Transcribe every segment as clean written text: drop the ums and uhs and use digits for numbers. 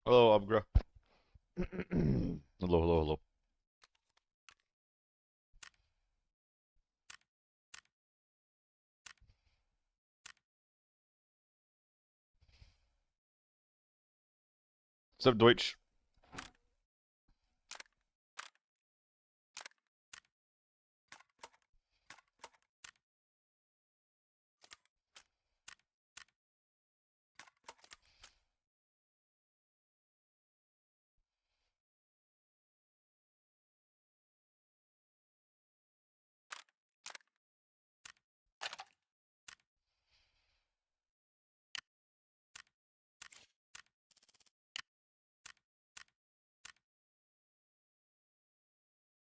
Hello, Upgra. Hello, hello, hello. What's up, Deutsch?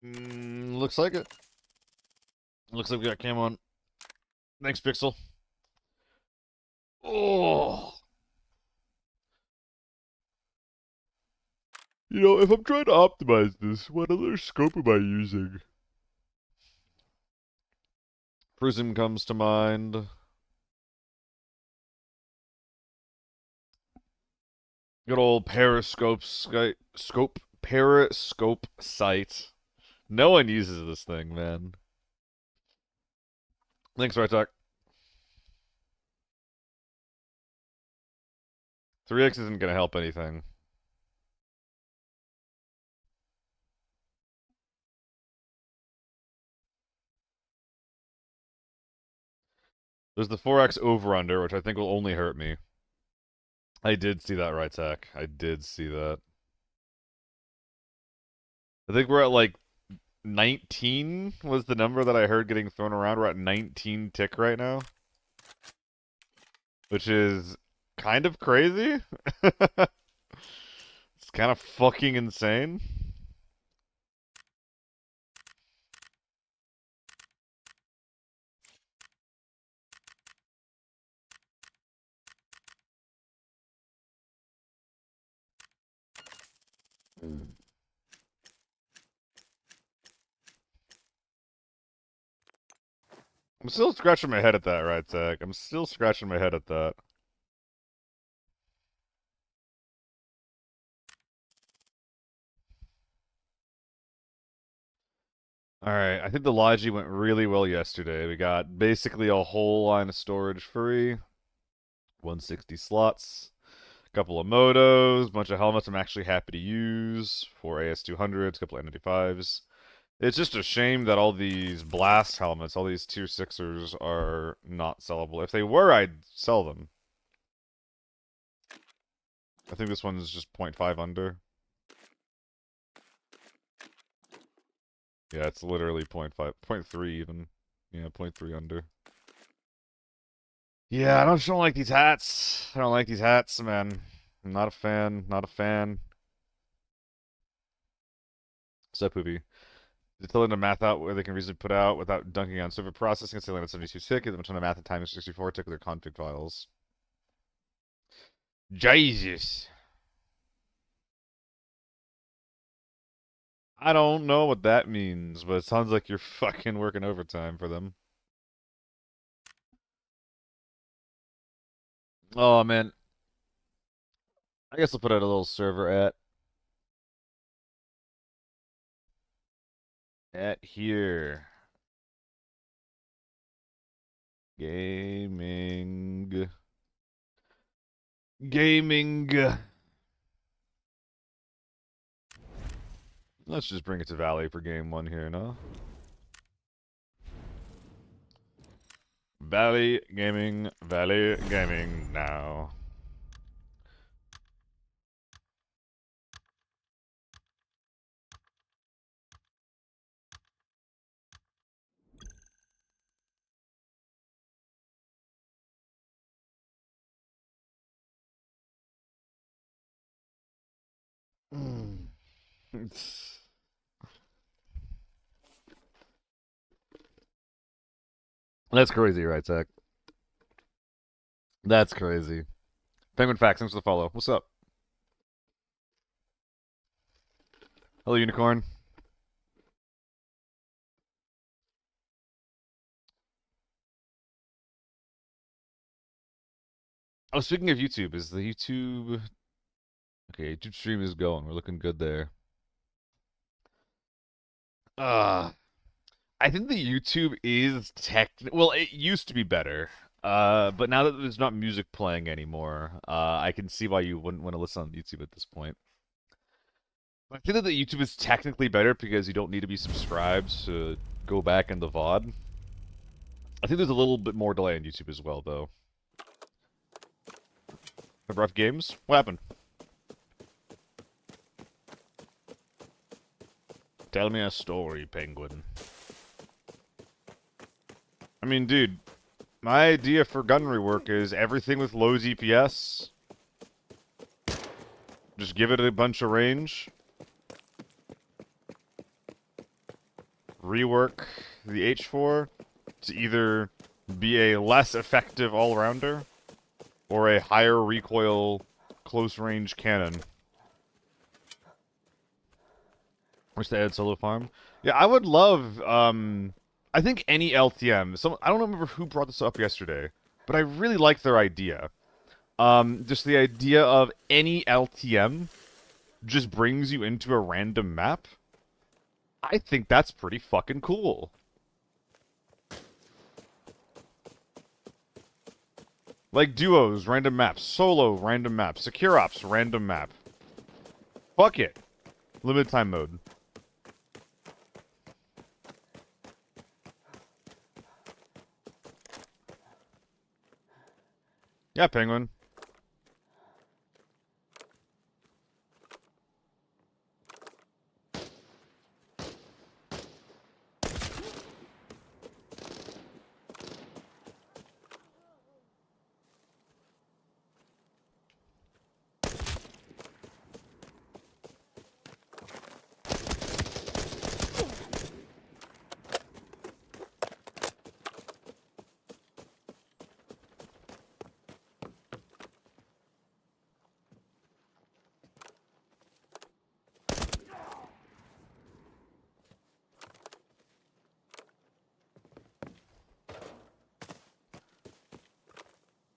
Looks like it. Looks like we got cam on. Thanks, Pixel. Oh. You know, if I'm trying to optimize this, what other scope am I using? Prism comes to mind. Good old periscope periscope sight. No one uses this thing, man. Thanks, Rytalk. 3x isn't gonna help anything. There's the 4x over-under, which I think will only hurt me. I did see that, Rytalk. I did see that. I think we're at like 19 was the number that I heard getting thrown around. We're at 19 tick right now, which is kind of crazy. It's kind of fucking insane. I'm still scratching my head at that, right, Zach? I'm still scratching my head at that. Alright, I think the Logi went really well yesterday. We got basically a whole line of storage free. 160 slots. A couple of motos, bunch of helmets I'm actually happy to use. 4 AS200s, a couple of N95s. It's just a shame that all these blast helmets, all these tier 6ers are not sellable. If they were, I'd sell them. I think this one's just 0.5 under. Yeah, it's literally 0.5, 0.3 even. Yeah, 0.3 under. Yeah, I don't like these hats. I don't like these hats, man. I'm not a fan. Not a fan. So poopy. They tell them to math out where they can reasonably put out without dunking on server processing. It's at 72 tick. Give them a ton of math and time is 64 tick with their config files. Jesus. I don't know what that means, but it sounds like you're fucking working overtime for them. Oh, man. I guess I'll put out a little server at here. Gaming. Gaming. Let's just bring it to Valley for game 1 here, no? Valley Gaming now. That's crazy, right, Zach? That's crazy. Penguin Facts, thanks for the follow. What's up? Hello, Unicorn. Oh, speaking of YouTube, is the YouTube... Okay, YouTube stream is going. We're looking good there. I think the YouTube is well, it used to be better. But now that there's not music playing anymore, I can see why you wouldn't want to listen on YouTube at this point. I think that the YouTube is technically better because you don't need to be subscribed to go back in the VOD. I think there's a little bit more delay on YouTube as well, though. Have rough games? What happened? Tell me a story, Penguin. I mean, dude, my idea for gun rework is everything with low DPS. Just give it a bunch of range. Rework the H4 to either be a less effective all-rounder or a higher recoil close-range cannon. Wish they had solo farm. Yeah, I would love, I think any LTM. I don't remember who brought this up yesterday, but I really like their idea. Just the idea of any LTM just brings you into a random map. I think that's pretty fucking cool. Like duos, random maps. Solo, random map. Secure ops, random map. Fuck it. Limited time mode. Yeah, Penguin.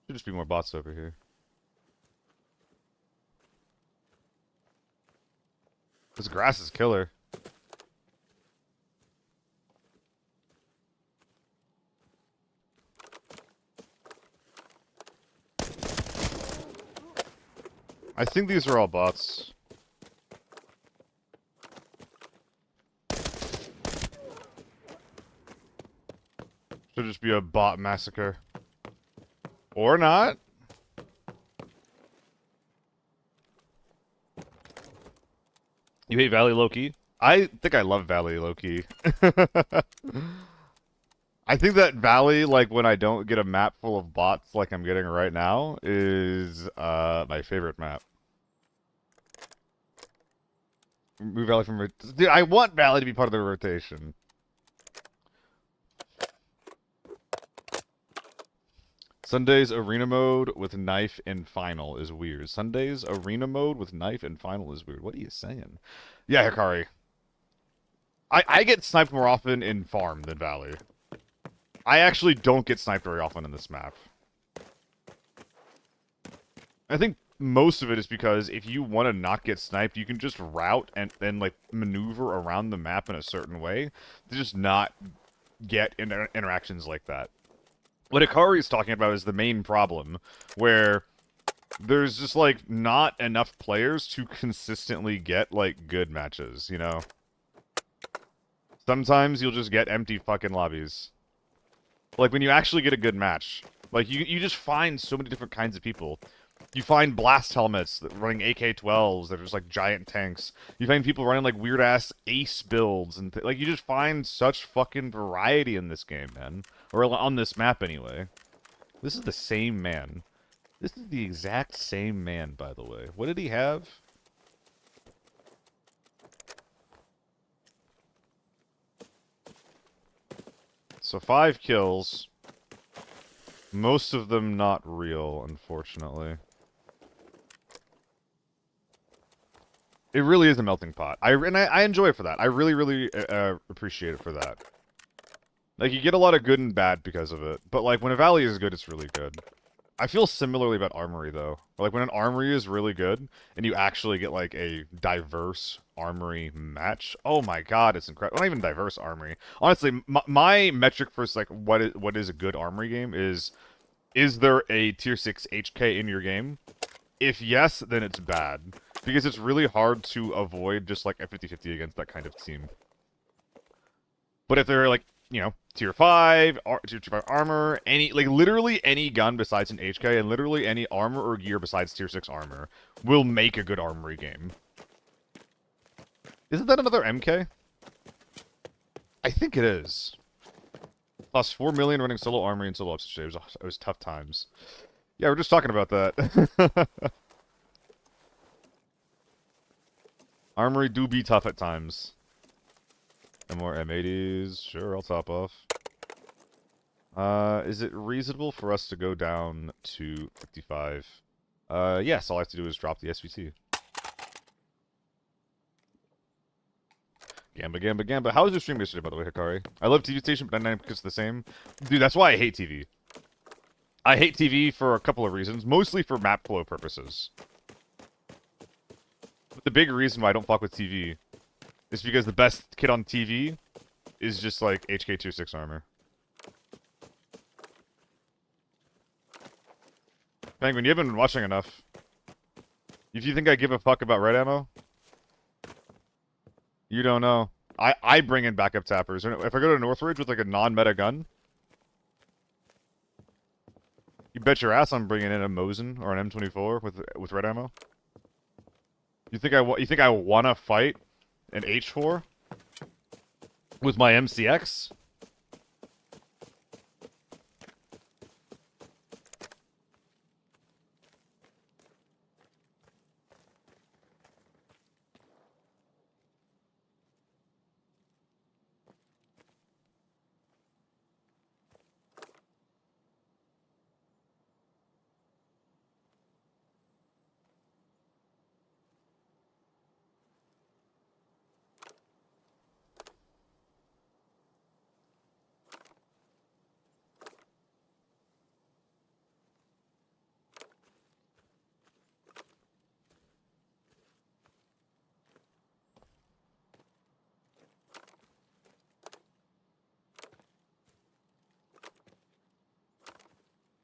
Should just be more bots over here. This grass is killer. I think these are all bots. Should just be a bot massacre. Or not. You hate Valley low-key? I think I love Valley low-key. I think that Valley, like, when I don't get a map full of bots like I'm getting right now, is, my favorite map. Move Valley from... Dude, I want Valley to be part of the rotation. Sunday's arena mode with knife and final is weird. Sunday's arena mode with knife and final is weird. What are you saying? Yeah, Hikari. I get sniped more often in farm than Valley. I actually don't get sniped very often in this map. I think most of it is because if you want to not get sniped, you can just route and then, like, maneuver around the map in a certain way to just not get interactions like that. What Hikari is talking about is the main problem, where there's just, like, not enough players to consistently get, like, good matches, you know? Sometimes you'll just get empty fucking lobbies. Like, when you actually get a good match, like, you just find so many different kinds of people. You find blast helmets that running AK-12s that are just, like, giant tanks. You find people running, like, weird-ass ace builds, and like, you just find such fucking variety in this game, man. Or on this map, anyway. This is the same man. This is the exact same man, by the way. What did he have? So 5 kills. Most of them not real, unfortunately. It really is a melting pot. I enjoy it for that. I really appreciate it for that. Like, you get a lot of good and bad because of it. But, like, when a Valley is good, it's really good. I feel similarly about Armory, though. Like, when an Armory is really good, and you actually get, like, a diverse Armory match, oh my god, it's incredible. Not even diverse Armory. Honestly, my metric for, like, what is a good Armory game is there a Tier 6 HK in your game? If yes, then it's bad. Because it's really hard to avoid just, like, a 50-50 against that kind of team. But if they're, like, you know, Tier 5, Tier 5 armor, like, literally any gun besides an HK, and literally any armor or gear besides Tier 6 armor, will make a good Armory game. Isn't that another MK? I think it is. Plus 4 million running solo Armory and solo ups. It was tough times. Yeah, we're just talking about that. Armory do be tough at times. And more M80s. Sure, I'll top off. Is it reasonable for us to go down to 55? Yes, all I have to do is drop the SVT. Gamba. How was your stream yesterday, by the way, Hikari? I love TV Station, but 99% it's the same. Dude, that's why I hate TV. I hate TV for a couple of reasons. Mostly for map flow purposes. But the big reason why I don't fuck with TV is because the best kit on TV is just like HK Tier 6 armor. Penguin, you haven't been watching enough. If you think I give a fuck about red ammo, you don't know. I bring in backup tappers. If I go to Northridge with like a non-meta gun, you bet your ass I'm bringing in a Mosin or an M24 with red ammo. You think I wanna fight an H4 with my MCX?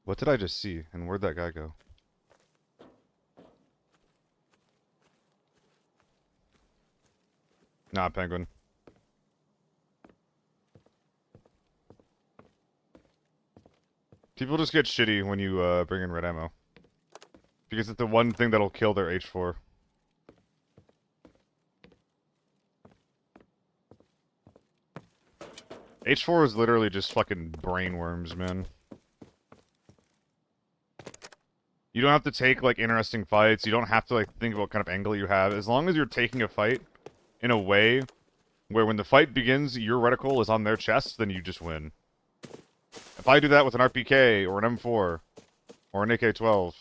What did I just see? And where'd that guy go? Nah, Penguin. People just get shitty when you bring in red ammo. Because it's the one thing that'll kill their H4. H4 is literally just fucking brainworms, man. You don't have to take, like, interesting fights. You don't have to, like, think about what kind of angle you have. As long as you're taking a fight in a way where when the fight begins, your reticle is on their chest, then you just win. If I do that with an RPK, or an M4, or an AK-12,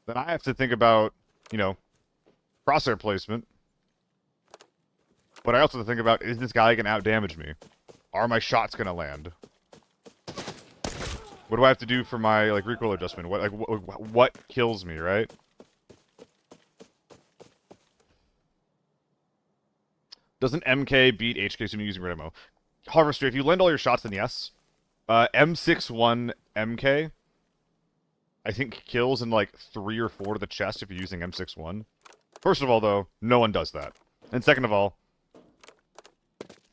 then I have to think about, you know, crosshair placement. But I also have to think about, is this guy gonna outdamage me? Are my shots gonna land? What do I have to do for my, like, recoil adjustment? What kills me, right? Doesn't MK beat HK assuming using red ammo? Harvester, if you land all your shots, then yes. M61 MK, I think kills in, like, 3 or 4 to the chest if you're using M61. First of all, though, no one does that. And second of all,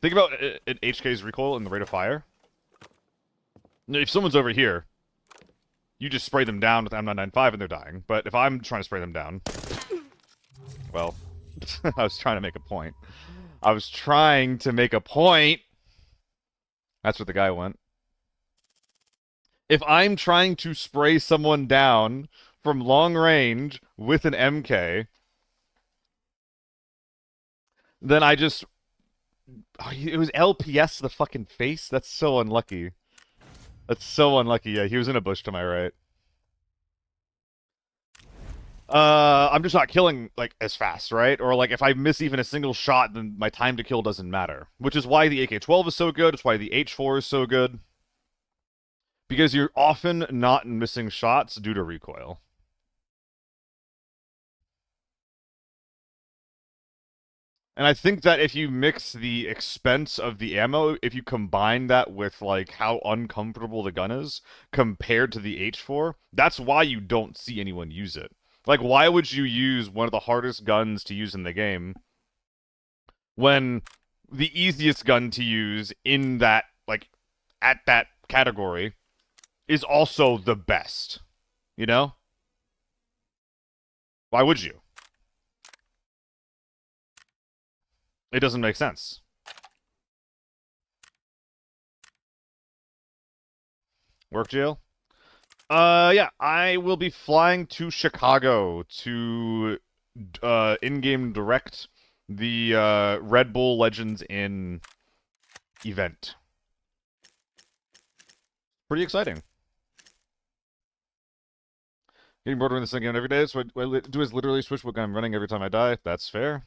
think about an HK's recoil and the rate of fire. If someone's over here, you just spray them down with M995 and they're dying. But if I'm trying to spray them down, well, I was trying to make a point. That's where the guy went. If I'm trying to spray someone down from long range with an MK, then I just Oh, it was LPS to the fucking face? That's so unlucky. That's so unlucky. Yeah, he was in a bush to my right. I'm just not killing, like, as fast, right? Or, like, if I miss even a single shot, then my time to kill doesn't matter. Which is why the AK-12 is so good. It's why the H4 is so good. Because you're often not missing shots due to recoil. And I think that if you mix the expense of the ammo, if you combine that with, like, how uncomfortable the gun is compared to the H4, that's why you don't see anyone use it. Like, why would you use one of the hardest guns to use in the game when the easiest gun to use in that, like, at that category is also the best? You know? Why would you? It doesn't make sense. Work jail? Yeah, I will be flying to Chicago to in-game direct the Red Bull Legends in event. Pretty exciting. Getting bored of this again every day, so what I do is literally switch what gun I'm running every time I die. That's fair.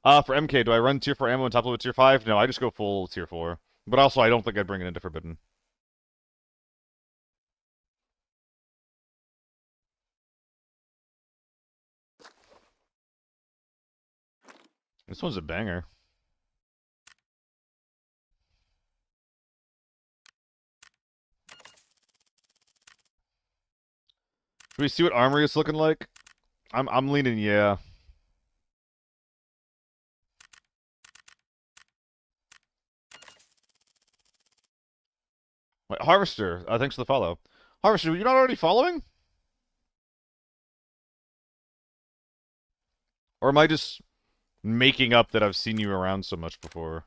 For MK, do I run tier 4 ammo and top load tier 5? No, I just go full tier 4. But also, I don't think I'd bring it into Forbidden. This one's a banger. Should we see what armory is looking like? I'm leaning yeah. Wait, Harvester, thanks for the follow. Harvester, you're not already following? Or am I just making up that I've seen you around so much before?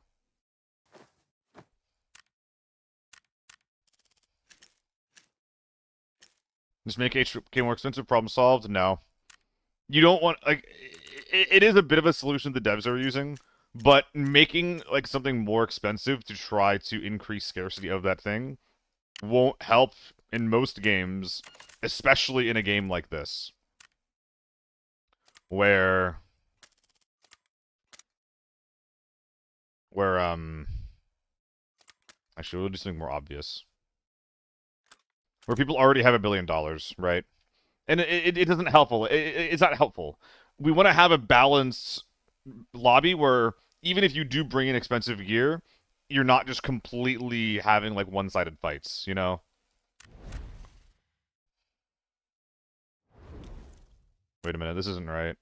Just make HK more expensive, problem solved? No. You don't want, like, it is a bit of a solution the devs are using, but making, like, something more expensive to try to increase scarcity of that thing won't help in most games, especially in a game like this, where actually, we'll do something more obvious. Where people already have $1 billion, right? And it doesn't helpful. It's not helpful. We want to have a balanced lobby where even if you do bring in expensive gear, you're not just completely having, like, one-sided fights, you know? Wait a minute, this isn't right.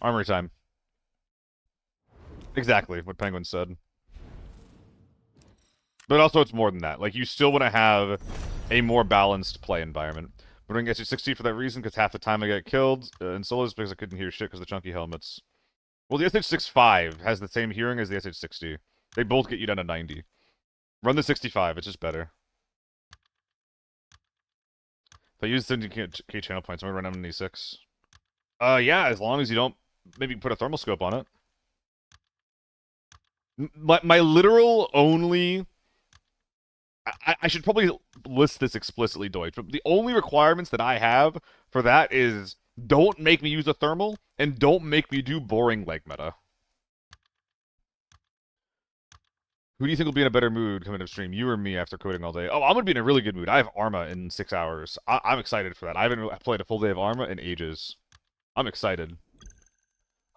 Armory time. Exactly what Penguin said. But also, it's more than that. Like, you still want to have a more balanced play environment. But I'm going to get you 60 for that reason, because half the time I get killed in solos because I couldn't hear shit because of the chunky helmets. Well, the SH-65 has the same hearing as the SH-60. They both get you down to 90. Run the 65, it's just better. If I use 70k channel points, I'm going to run M96. Yeah, as long as you don't maybe put a thermal scope on it. My literal only... I should probably list this explicitly, Deutsch, but the only requirements that I have for that is don't make me use a thermal, and don't make me do boring leg meta. Who do you think will be in a better mood coming to stream, you or me, after coding all day? Oh, I'm going to be in a really good mood. I have Arma in 6 hours. I'm excited for that. I haven't played a full day of Arma in ages. I'm excited.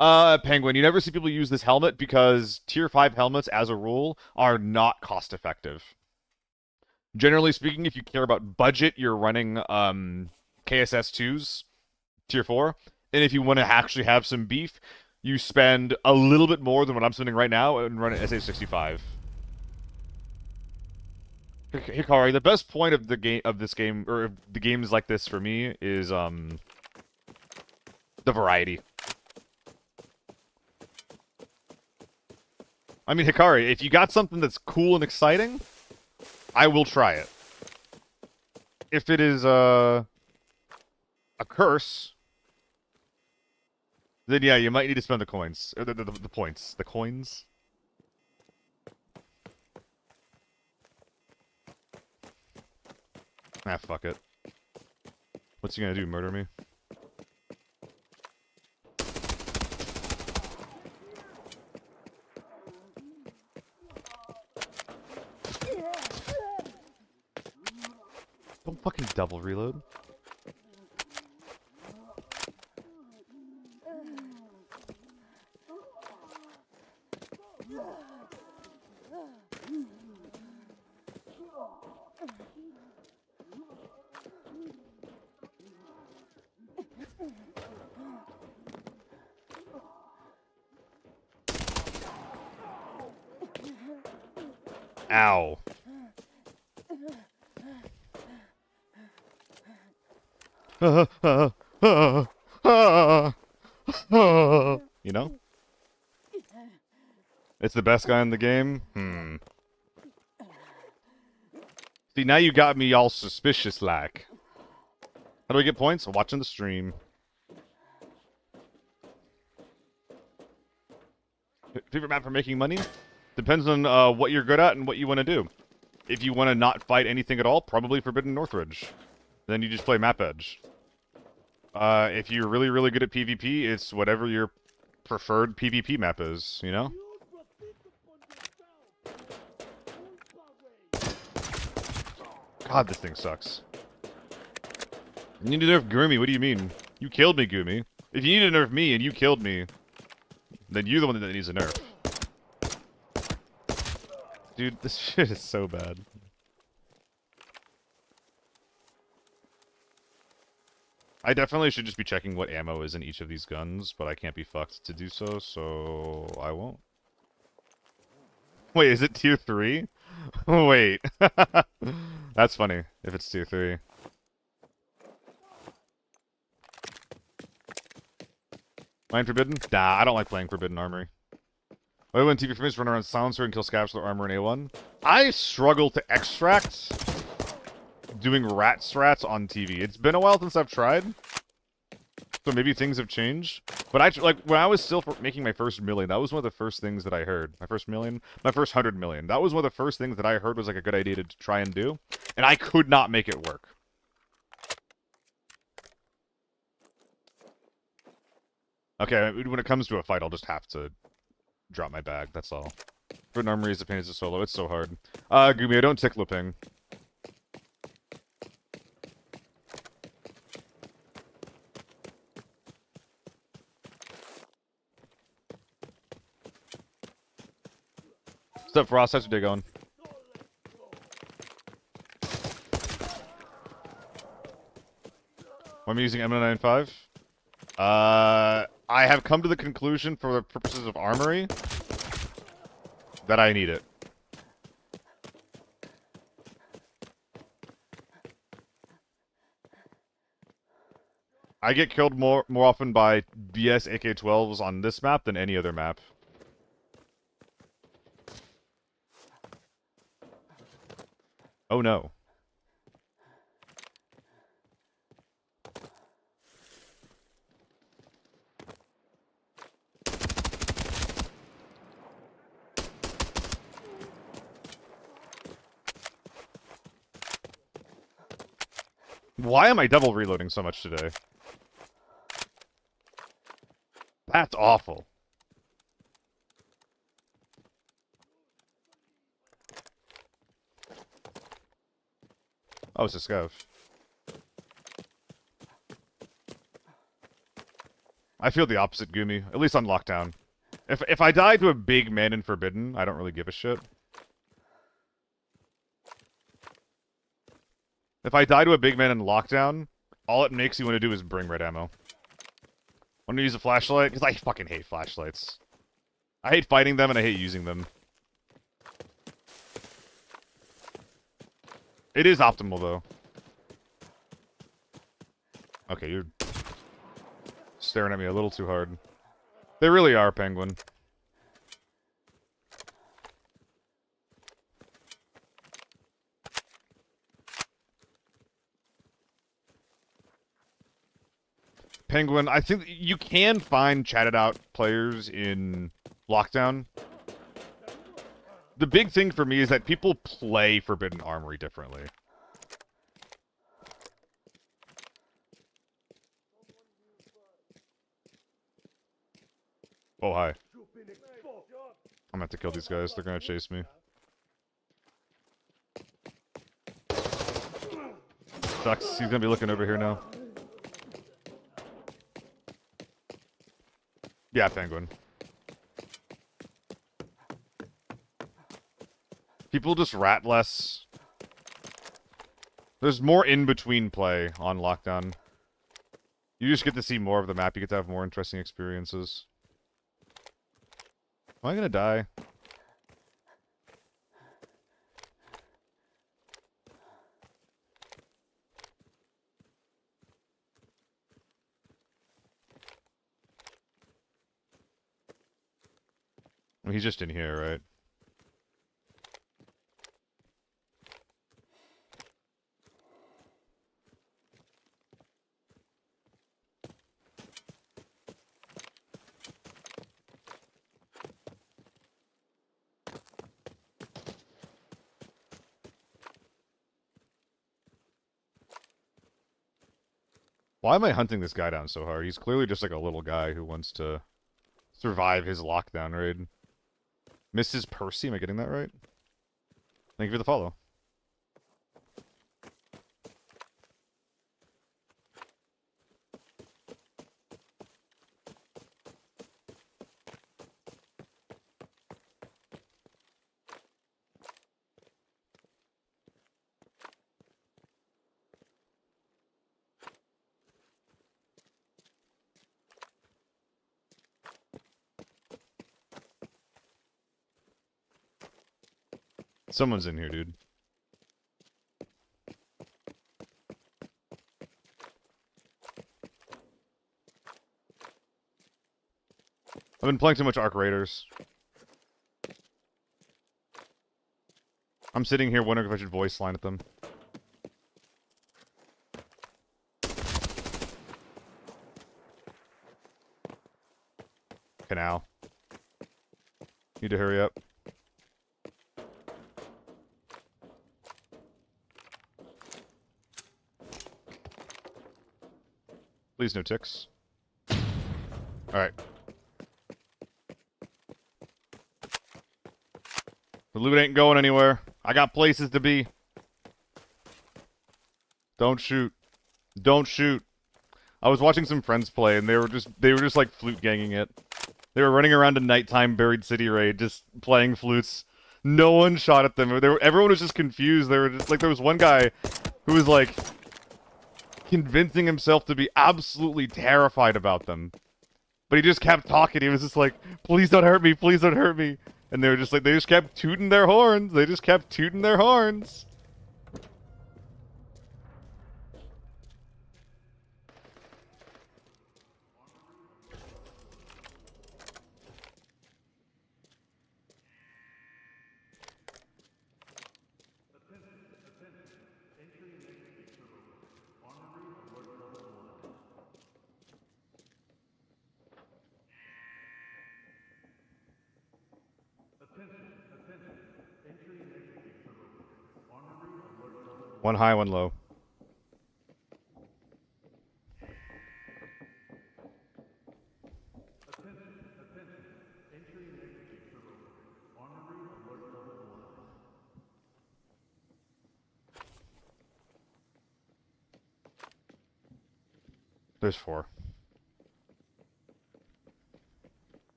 Penguin, you never see people use this helmet because tier 5 helmets, as a rule, are not cost-effective. Generally speaking, if you care about budget, you're running KSS2s, tier 4. And if you want to actually have some beef, you spend a little bit more than what I'm spending right now and run an SH-65. Hikari, the best point of this game, or the games like this for me, is The variety. I mean, Hikari, if you got something that's cool and exciting, I will try it. If it is a curse, then yeah, you might need to spend the coins. Or the points. The coins. Ah, fuck it. What's he gonna do, murder me? Don't fucking double reload. Ow. You know? It's the best guy in the game? See, now you got me all suspicious like. How do I get points? Watching the stream. Favorite map for making money? Depends on what you're good at and what you want to do. If you want to not fight anything at all, probably Forbidden Northridge. Then you just play Map Edge. If you're really, really good at PvP, it's whatever your preferred PvP map is, you know? God, this thing sucks. You need to nerf Gumi, what do you mean? You killed me, Gumi. If you need to nerf me and you killed me, then you're the one that needs a nerf. Dude, this shit is so bad. I definitely should just be checking what ammo is in each of these guns, but I can't be fucked to do so, so I won't. Wait, is it tier 3? Wait. That's funny, if it's tier 3. Playing Forbidden? Nah, I don't like playing Forbidden Armory. Why when TV for run around Silencer and kill scavs with armor in A1? I struggle to extract doing rat strats on TV. It's been a while since I've tried, so maybe things have changed. But like when I was still making my first million, that was one of the first things that I heard. My first million, my first 100 million. That was one of the first things that I heard was like a good idea to try and do, and I could not make it work. Okay, when it comes to a fight, I'll just have to drop my bag. That's all. Forbidden Armory is a pain as a solo. It's so hard. Gumi, I don't tickle ping. What's up, Frost? How's your day going? Why am I using M995? I have come to the conclusion for the purposes of Armory that I need it. I get killed more often by BS AK-12s on this map than any other map. Oh no. Why am I double reloading so much today? That's awful. Oh, it's a scav. I feel the opposite, Gumi. At least on lockdown. If I die to a big man in Forbidden, I don't really give a shit. If I die to a big man in lockdown, all it makes you want to do is bring red ammo. Want to use a flashlight? Because I fucking hate flashlights. I hate fighting them and I hate using them. It is optimal, though. Okay, you're staring at me a little too hard. They really are, Penguin. Penguin, I think you can find chatted out players in Lockdown. The big thing for me is that people play Forbidden Armory differently. Oh, hi. I'm gonna have to kill these guys. They're gonna chase me. Sucks. He's gonna be looking over here now. Yeah, Penguin. People just rat less. There's more in-between play on Lockdown. You just get to see more of the map. You get to have more interesting experiences. Am I gonna die? Well, he's just in here, right? Why am I hunting this guy down so hard? He's clearly just like a little guy who wants to survive his lockdown raid. Mrs. Percy, am I getting that right? Thank you for the follow. Someone's in here, dude. I've been playing too much Arc Raiders. I'm sitting here wondering if I should voice line at them. Canal. Need to hurry up. Please no ticks. Alright. The loot ain't going anywhere. I got places to be. Don't shoot. Don't shoot. I was watching some friends play and they were just like flute ganging it. They were running around a nighttime buried city raid just playing flutes. No one shot at them. Everyone was just confused. They were just like, there was one guy who was like convincing himself to be absolutely terrified about them. But he just kept talking. He was just like, please don't hurt me, please don't hurt me. And they were just like, they just kept tooting their horns. They just kept tooting their horns. One high, one low. There's 4.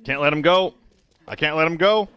Can't let him go. I can't let him go.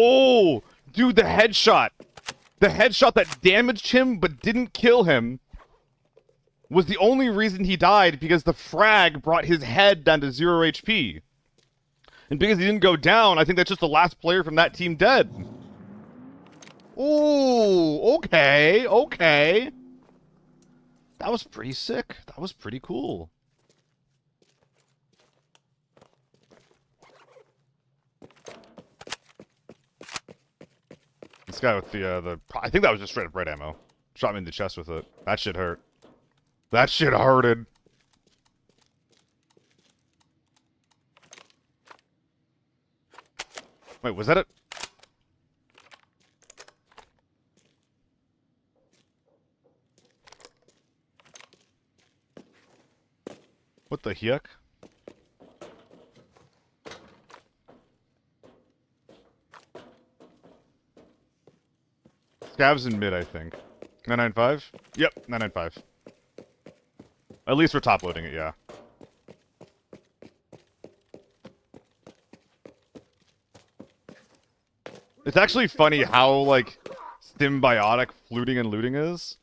Oh, dude, the headshot. The headshot that damaged him but didn't kill him was the only reason he died, because the frag brought his head down to 0 HP. And because he didn't go down, I think that's just the last player from that team dead. Ooh, okay, okay. That was pretty sick. That was pretty cool. This guy with the I think that was just straight up red ammo. Shot me in the chest with it. That shit hurt. That shit hurted. Wait, was that it? What the heck? Scavs in mid, I think. 995? Yep, 995. At least we're top loading it, yeah. It's actually funny how, like, symbiotic fluting and looting is.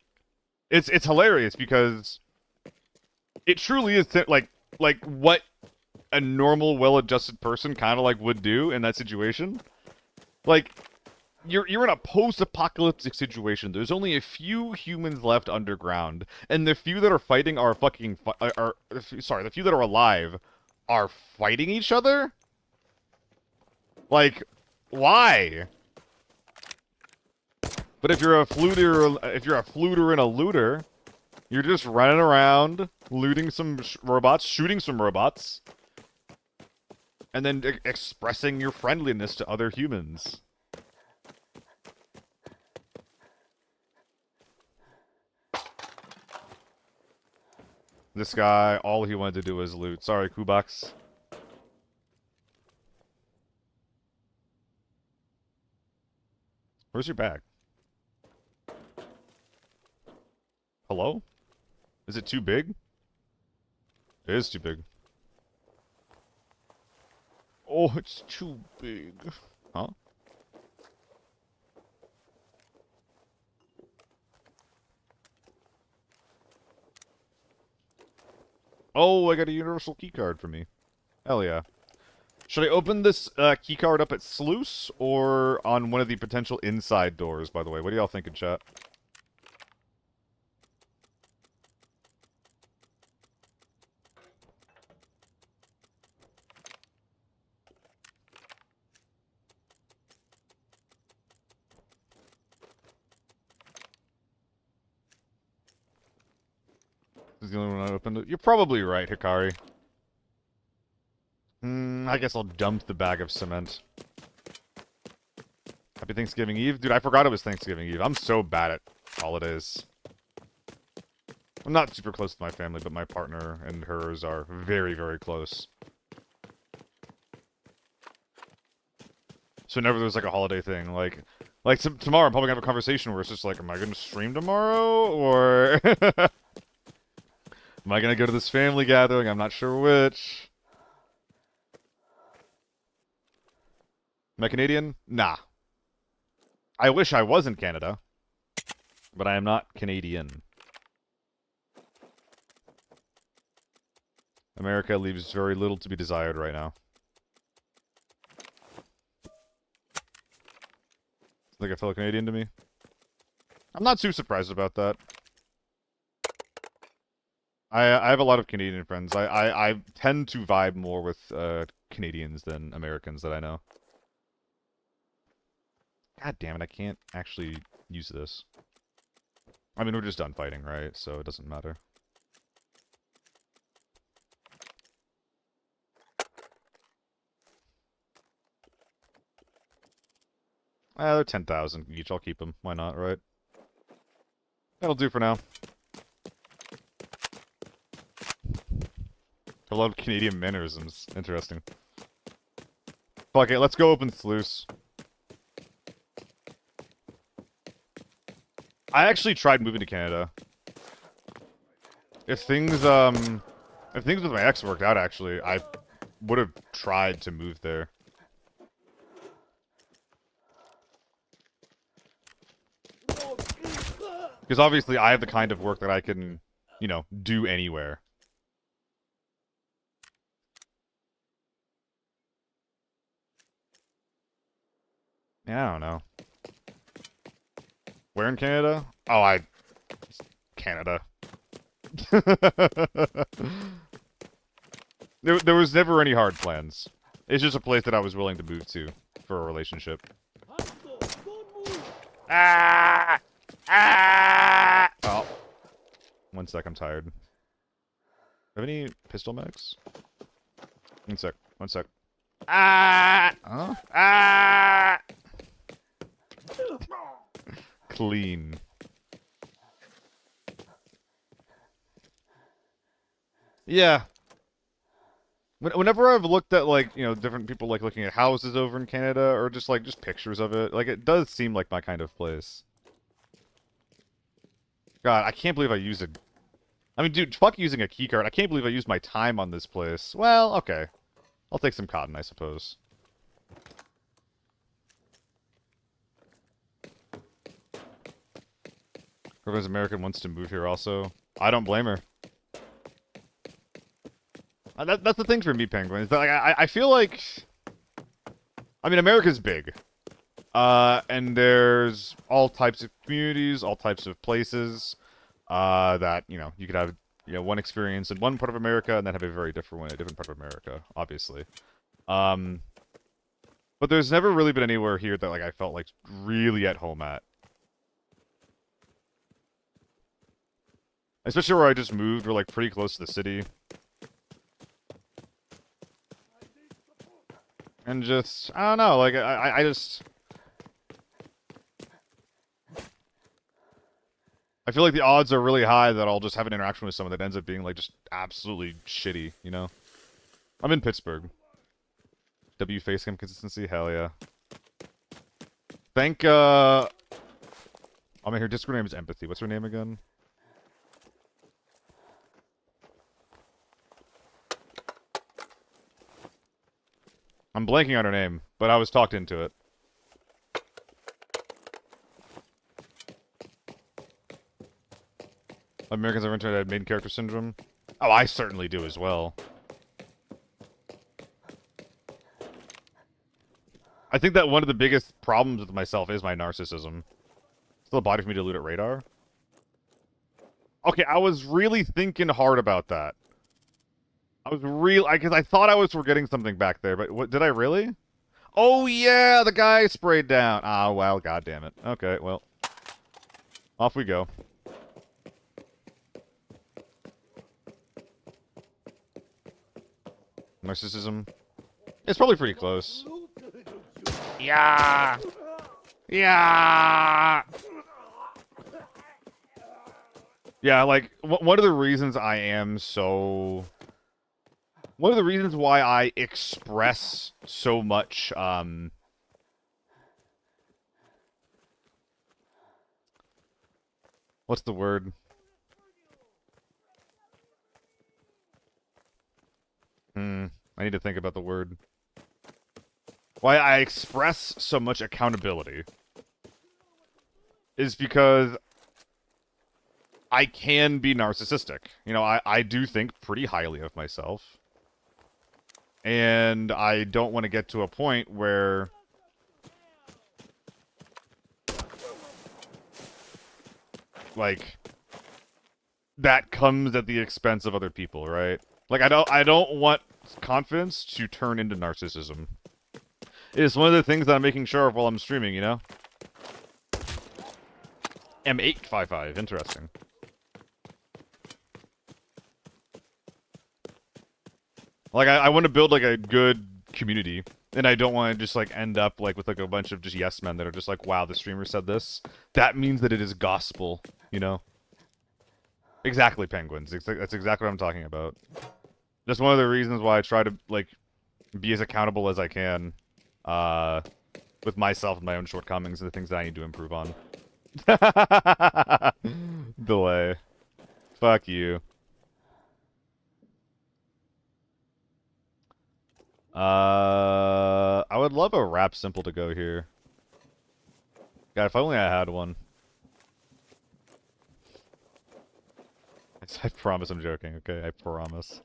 It's hilarious because it truly is like what a normal, well-adjusted person kind of like would do in that situation. Like, you're in a post-apocalyptic situation. There's only a few humans left underground, and the few that are fighting are fucking sorry, the few that are alive are fighting each other. Like, why? But if you're a fluter and a looter, you're just running around, looting some robots, shooting some robots, and then expressing your friendliness to other humans. This guy, all he wanted to do was loot. Sorry, Kubox. Where's your bag? Hello? Is it too big? It is too big. Oh, it's too big. Huh? Oh, I got a universal keycard for me. Hell yeah. Should I open this keycard up at Sluice or on one of the potential inside doors, by the way? What do y'all think in chat? This is the only one I opened it. You're probably right, Hikari. I guess I'll dump the bag of cement. Happy Thanksgiving Eve? Dude, I forgot it was Thanksgiving Eve. I'm so bad at holidays. I'm not super close to my family, but my partner and hers are very, very close. So whenever there's like a holiday thing, like tomorrow I'm probably gonna have a conversation where it's just like, am I gonna stream tomorrow? Or am I gonna go to this family gathering? I'm not sure which. Am I Canadian? Nah. I wish I was in Canada, but I am not Canadian. America leaves very little to be desired right now. Like a fellow Canadian to me? I'm not too surprised about that. I have a lot of Canadian friends. I tend to vibe more with Canadians than Americans that I know. God damn it, I can't actually use this. I mean, we're just done fighting, right? So it doesn't matter. They're 10,000 each. I'll keep them. Why not, right? That'll do for now. A lot of Canadian mannerisms. Interesting. Fuck it, let's go open Sluice. I actually tried moving to Canada. If things with my ex worked out, actually, I would have tried to move there. Because obviously I have the kind of work that I can, you know, do anywhere. Yeah, I don't know. Where in Canada? Oh, Canada. There was never any hard plans. It's just a place that I was willing to move to for a relationship. Ah! Ah! Oh. One sec, I'm tired. Have any pistol mags? One sec. One sec. Ah! Huh? Ah! Clean. Yeah. Whenever I've looked at, like, you know, different people, like, looking at houses over in Canada, or just, like, just pictures of it, like, it does seem like my kind of place. God, I can't believe I used a... I mean, dude, fuck using a keycard. I can't believe I used my time on this place. Well, okay. I'll take some cotton, I suppose. Whoever's American wants to move here also. I don't blame her. That's the thing for me, Penguin. Is that, like, I feel like... I mean, America's big. And there's all types of communities, all types of places, that, you know, you could have, you know, one experience in one part of America and then have a very different one in a different part of America, obviously. But there's never really been anywhere here that, like, I felt, like, really at home at. Especially where I just moved, we're, like, pretty close to the city. And just, I don't know, like, I just... I feel like the odds are really high that I'll just have an interaction with someone that ends up being, like, just absolutely shitty, you know? I'm in Pittsburgh. W facecam consistency? Hell yeah. Thank, oh man, her Discord name is Empathy. What's her name again? I'm blanking on her name, but I was talked into it. Americans have internet main character syndrome. Oh, I certainly do as well. I think that one of the biggest problems with myself is my narcissism. Still a body for me to loot at radar? Okay, I was really thinking hard about that. I was because I thought I was forgetting something back there, but what, did I really? Oh yeah, the guy sprayed down. Ah, well, god damn it. Okay, well. Off we go. Narcissism. It's probably pretty close. Yeah! Yeah! Yeah, like, one of the reasons I am so... One of the reasons why I express so much, what's the word? I need to think about the word. Why I express so much accountability is because I can be narcissistic. You know, I do think pretty highly of myself. And I don't want to get to a point where... like... that comes at the expense of other people, right? Like, I don't want confidence to turn into narcissism. It is one of the things that I'm making sure of while I'm streaming, you know? M855, interesting. Like, I want to build, like, a good community. And I don't want to just, like, end up, like, with, like, a bunch of just yes men that are just like, wow, the streamer said this. That means that it is gospel, you know? Exactly, Penguins. That's exactly what I'm talking about. Just one of the reasons why I try to, like, be as accountable as I can, with myself and my own shortcomings and the things that I need to improve on. Delay. Fuck you. I would love a rap simple to go here. God, if only I had one. I promise I'm joking, okay? I promise.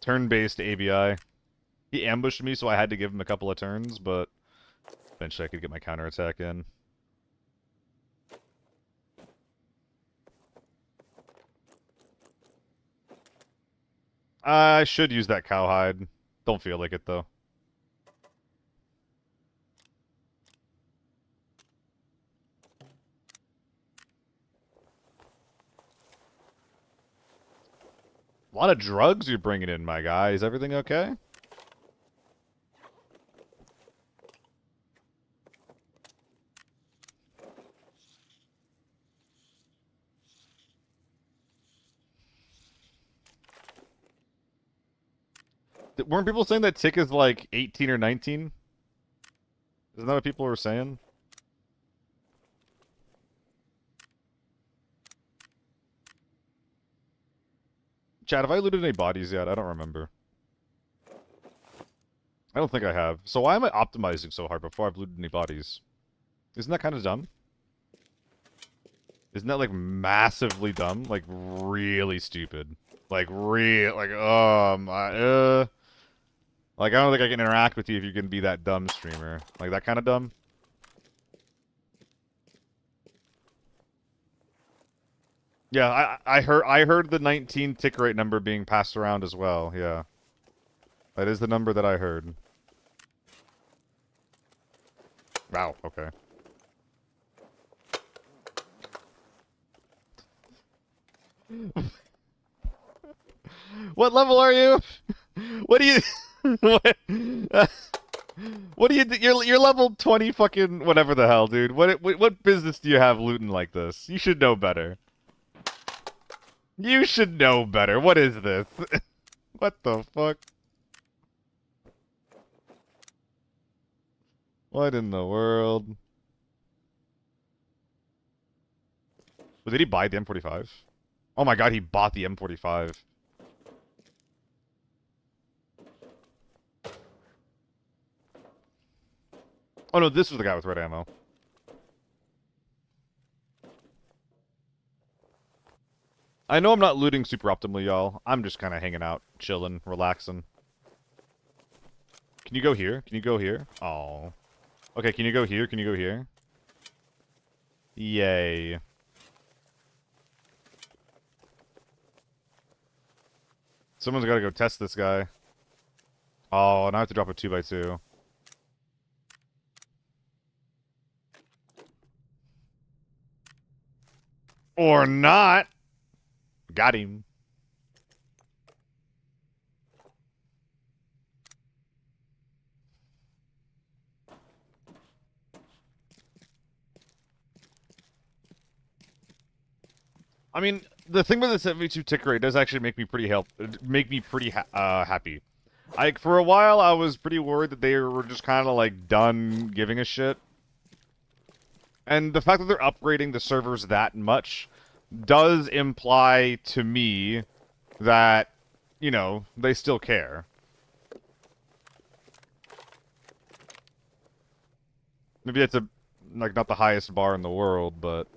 Turn-based ABI. He ambushed me, so I had to give him a couple of turns, but eventually I could get my counterattack in. I should use that cowhide. Don't feel like it, though. A lot of drugs you're bringing in, my guy. Is everything okay? Weren't people saying that tick is like 18 or 19? Isn't that what people were saying? Chad, have I looted any bodies yet? I don't remember. I don't think I have. So why am I optimizing so hard before I've looted any bodies? Isn't that kind of dumb? Isn't that, like, massively dumb? Like, really stupid. Like, like, like, I don't think I can interact with you if you can be that dumb streamer. Like, that kind of dumb? Yeah, I heard the 19 tick rate number being passed around as well, yeah. That is the number that I heard. Wow, okay. What level are you? What do you... what do you... You're level 20 fucking whatever the hell, dude. What business do you have looting like this? You should know better. You should know better. What is this? What the fuck? What in the world? Well, did he buy the M45? Oh my god, he bought the M45. Oh no, this was the guy with red ammo. I know I'm not looting super optimally, y'all. I'm just kind of hanging out, chilling, relaxing. Can you go here? Can you go here? Oh. Okay, can you go here? Can you go here? Yay. Someone's got to go test this guy. Oh, now I have to drop a 2x2. Or not. Got him. I mean, the thing with the 72 tick rate does actually make me pretty happy. Like, for a while, I was pretty worried that they were just kind of, like, done giving a shit. And the fact that they're upgrading the servers that much does imply to me that, you know, they still care. Maybe that's like, not the highest bar in the world, but...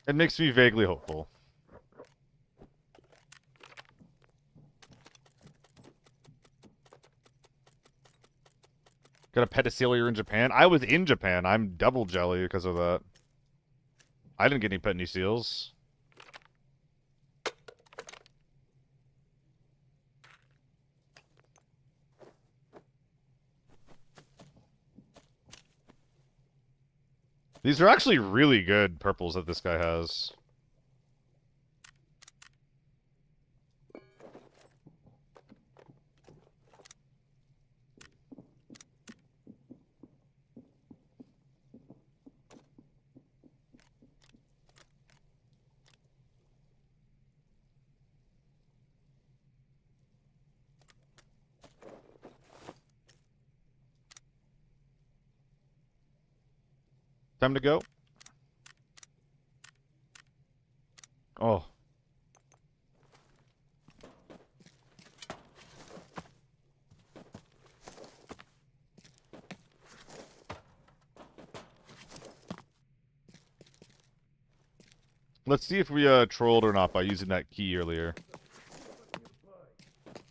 it makes me vaguely hopeful. Got a pedicelier in Japan? I was in Japan. I'm double jelly because of that. I didn't get any seals. These are actually really good purples that this guy has. Time to go. Oh. Let's see if we trolled or not by using that key earlier.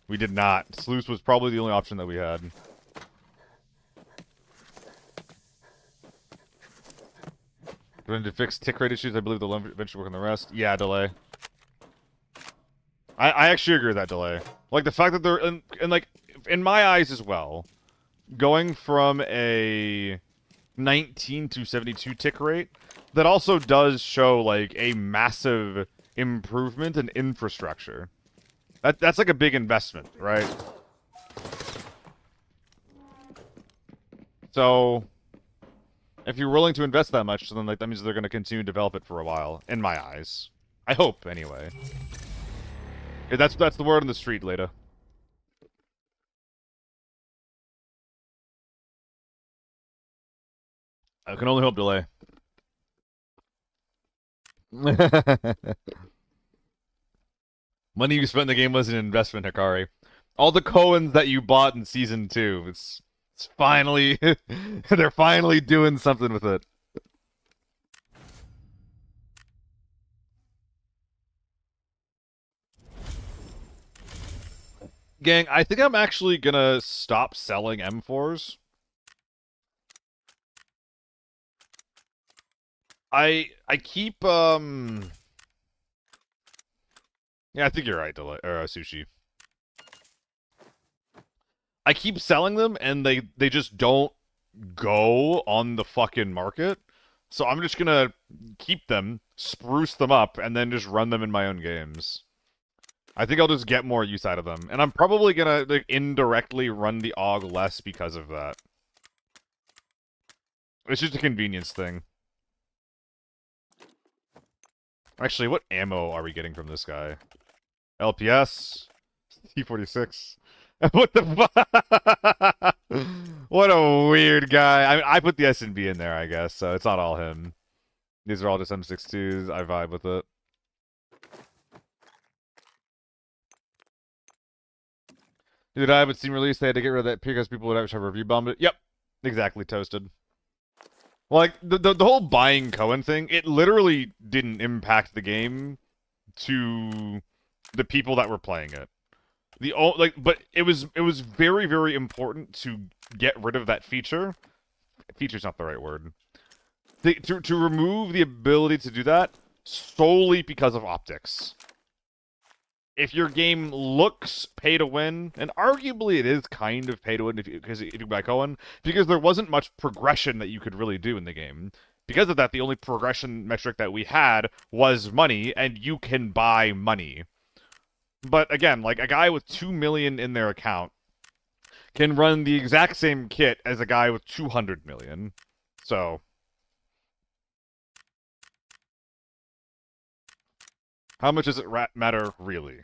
We did not. Sluice was probably the only option that we had. Going to fix tick rate issues. I believe they'll eventually work on the rest. Yeah, delay. I actually agree with that delay. Like, the fact that they're... And like, in my eyes as well, going from a 19 to 72 tick rate, that also does show, like, a massive improvement in infrastructure. That's like a big investment, right? So, if you're willing to invest that much, then like that means they're going to continue to develop it for a while, in my eyes. I hope, anyway. Yeah, that's the word on the street, Leda. I can only hope delay. Money you spent in the game was an investment, Hikari. All the Coens that you bought in Season 2, it's finally... they're finally doing something with it. Gang, I think I'm actually gonna stop selling M4s. I keep, Yeah, I think you're right, Sushi. I keep selling them, and they just don't go on the fucking market. So I'm just gonna keep them, spruce them up, and then just run them in my own games. I think I'll just get more use out of them. And I'm probably gonna, like, indirectly run the AUG less because of that. It's just a convenience thing. Actually, what ammo are we getting from this guy? LPS? T46? What the fuck? What a weird guy. I mean, I put the S&B in there, I guess, so it's not all him. These are all just M62s. I vibe with it. Did I but Steam release? They had to get rid of that because people would have review bombed it. Yep, exactly. Toasted. Like the whole buying Cohen thing, it literally didn't impact the game to the people that were playing it. But it was very, very important to get rid of that feature. Feature's not the right word. To remove the ability to do that solely because of optics. If your game looks pay to win, and arguably it is kind of pay to win if you buy Cohen, because there wasn't much progression that you could really do in the game. Because of that, the only progression metric that we had was money, and you can buy money. But again, like, a guy with 2 million in their account can run the exact same kit as a guy with 200 million. So, how much does it matter, really?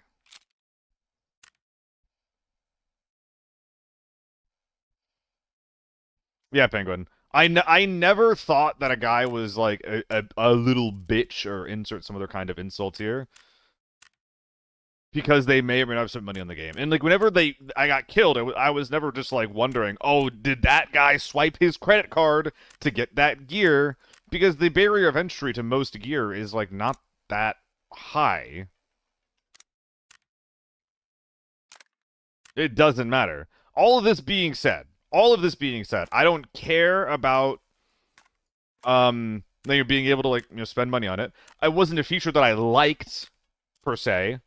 Yeah, Penguin. I never thought that a guy was, like, a little bitch, or insert some other kind of insult here, because they may or may not have spent money on the game. And, like, whenever I got killed, I was never just, like, wondering, oh, did that guy swipe his credit card to get that gear? Because the barrier of entry to most gear is, like, not that high. It doesn't matter. All of this being said, I don't care about being able to, like, spend money on it. It wasn't a feature that I liked per se.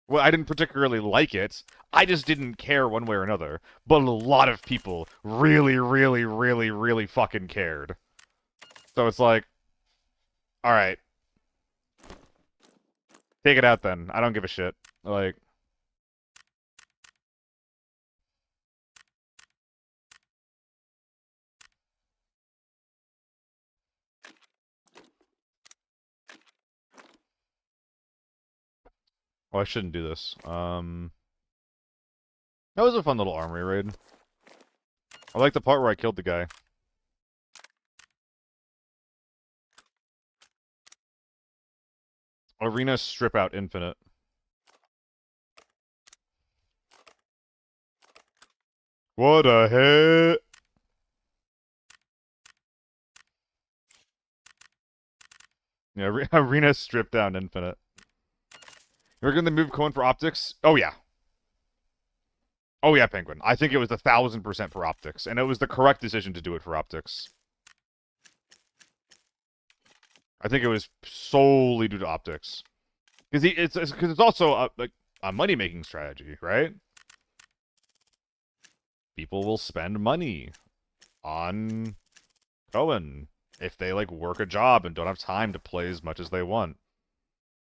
Well, I didn't particularly like it. I just didn't care one way or another. But a lot of people really, really, really, really fucking cared. So it's like, all right, take it out then. I don't give a shit. Like, oh, I shouldn't do this. That was a fun little armory raid. I like the part where I killed the guy. Arena strip out infinite. What a hit! Yeah, Arena stripped down Infinite. You're going to move coin for optics? Oh, yeah. Oh, yeah, Penguin. I think it was 1,000% for optics, and it was the correct decision to do it for optics. I think it was solely due to optics. Because it's also a money-making strategy, right? People will spend money on Cohen if they, like, work a job and don't have time to play as much as they want.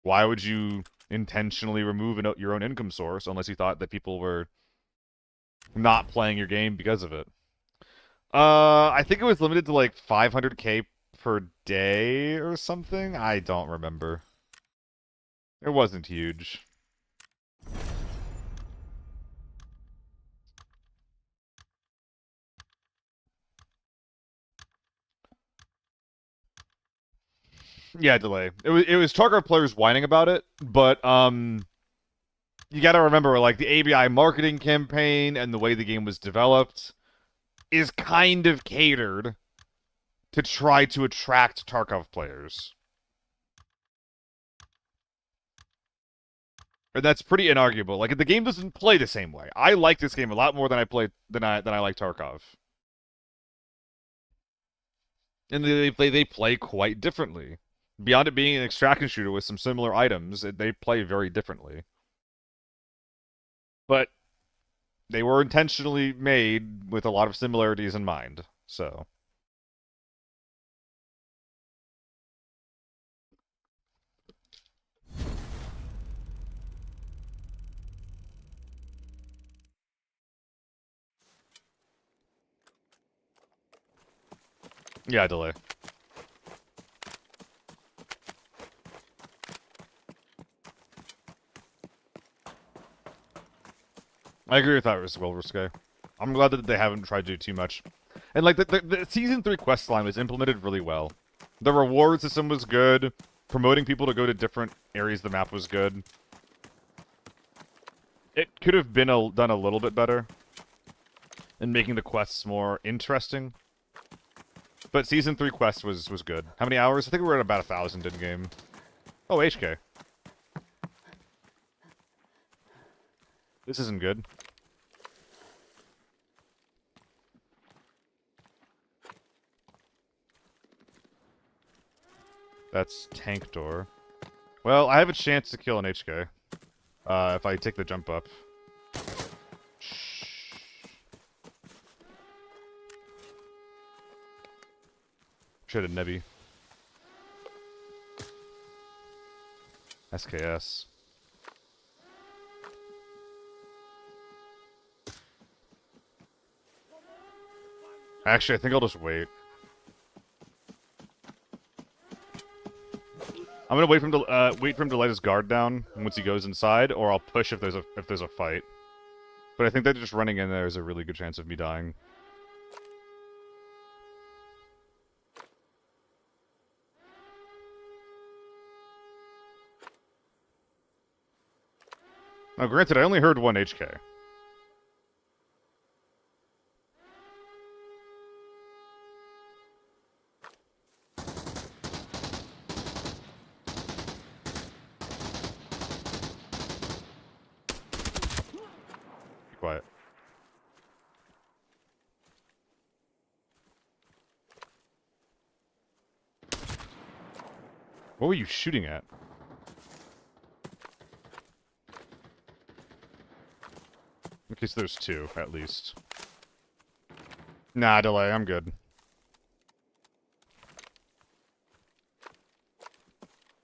Why would you intentionally remove your own income source unless you thought that people were not playing your game because of it? I think it was limited to like 500k per day or something. I don't remember. It wasn't huge. Yeah, delay. It was Tarkov players whining about it, but you got to remember, like, the ABI marketing campaign and the way the game was developed is kind of catered to try to attract Tarkov players. And that's pretty inarguable. Like, the game doesn't play the same way. I like this game a lot more than I like Tarkov. And they play quite differently. Beyond it being an extraction shooter with some similar items, they play very differently. But they were intentionally made with a lot of similarities in mind, so. Yeah, delay. I agree with that, Risky. I'm glad that they haven't tried to do too much. And, like, the Season 3 quest line was implemented really well. The reward system was good. Promoting people to go to different areas of the map was good. It could have been done a little bit better in making the quests more interesting. But Season 3 quest was good. How many hours? I think we were at about 1,000 in-game. Oh, HK. This isn't good. That's tank door. Well, I have a chance to kill an HK. If I take the jump up. Should have Nebby. SKS. Actually, I think I'll just wait. I'm gonna wait for him to let his guard down once he goes inside, or I'll push if there's a fight. But I think that just running in there is a really good chance of me dying. Now, granted, I only heard one HK. Be quiet. What were you shooting at? Okay, so there's two, at least. Nah, delay, I'm good.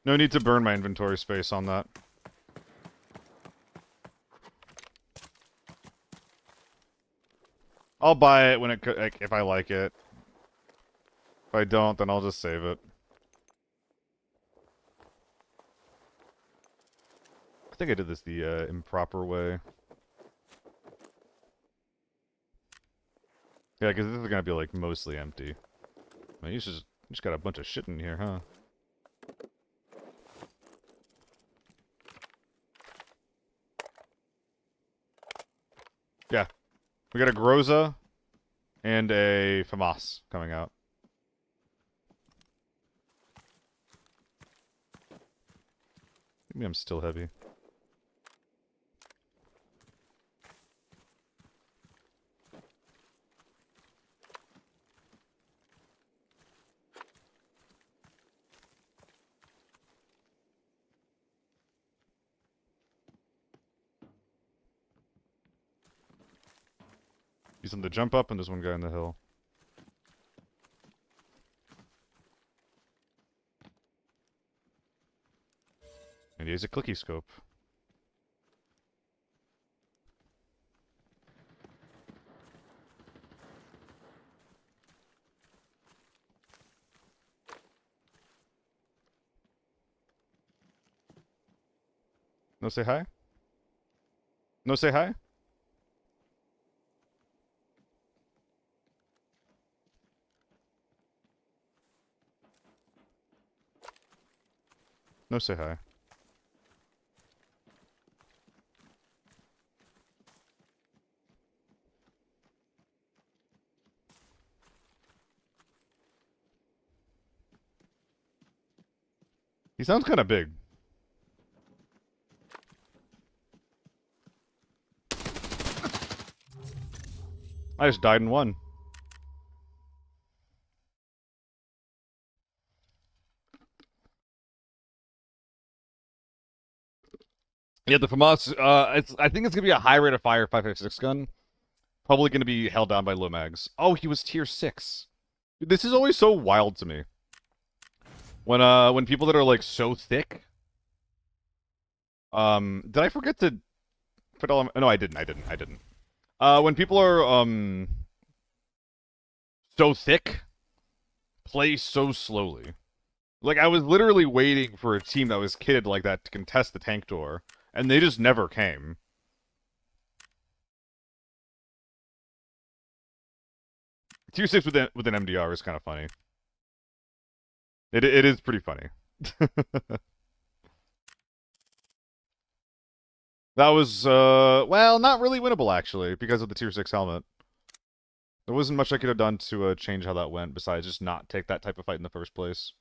No need to burn my inventory space on that. I'll buy it when if I like it. If I don't, then I'll just save it. I think I did this the improper way. Yeah, because this is gonna be like mostly empty. Man, you just got a bunch of shit in here, huh? Yeah. We got a Groza and a FAMAS coming out. Maybe I'm still heavy. He's on the jump up, and there's one guy on the hill. And he has a clicky scope. No say hi? No say hi? No say hi. He sounds kind of big. I just died in one. Yeah, the FAMAS, I think it's gonna be a high rate of fire 5.56 gun. Probably gonna be held down by low mags. Oh, he was tier 6. This is always so wild to me. When people that are like so thick. Did I forget to put all? No, I didn't. When people are so thick, play so slowly. Like I was literally waiting for a team that was kitted like that to contest the tank door, and they just never came. Tier 6 with an MDR is kind of funny. It is pretty funny. That was, well, not really winnable, actually, because of the Tier 6 helmet. There wasn't much I could have done to change how that went, besides just not take that type of fight in the first place.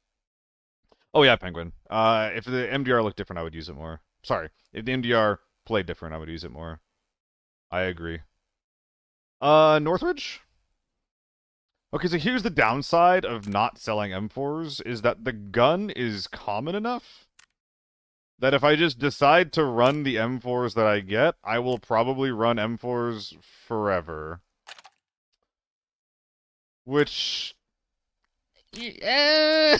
Oh yeah, Penguin. If the MDR looked different, I would use it more. Sorry. If the MDR played different, I would use it more. I agree. Northridge? Okay, so here's the downside of not selling M4s, is that the gun is common enough that if I just decide to run the M4s that I get, I will probably run M4s forever. Which... Eh...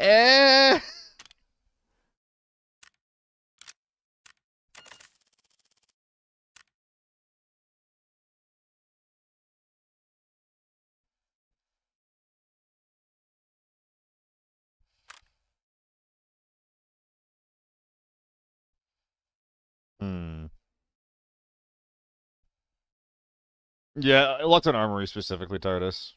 eh... Hmm. Yeah, lots on armory specifically, TARDIS.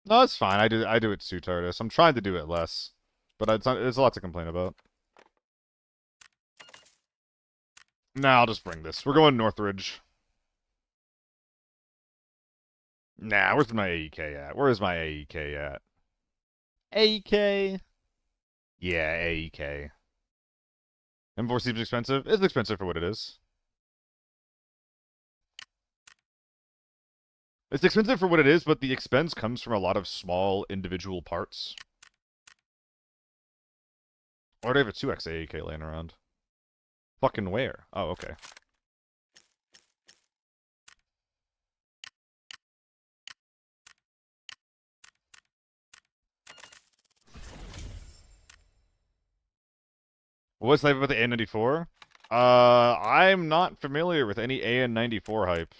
No, it's fine. I do it too, TARDIS. I'm trying to do it less, but it's a lot to complain about. Nah, I'll just bring this. We're going Northridge. Nah, where's my AEK at? Where's my AEK at? AEK. Yeah, AEK. M4 seems expensive. It's expensive for what it is. It's expensive for what it is, but the expense comes from a lot of small individual parts. Or do I have a 2x AEK laying around? Fucking where? Oh, okay. What's the hype about the AN94? I'm not familiar with any AN94 hype.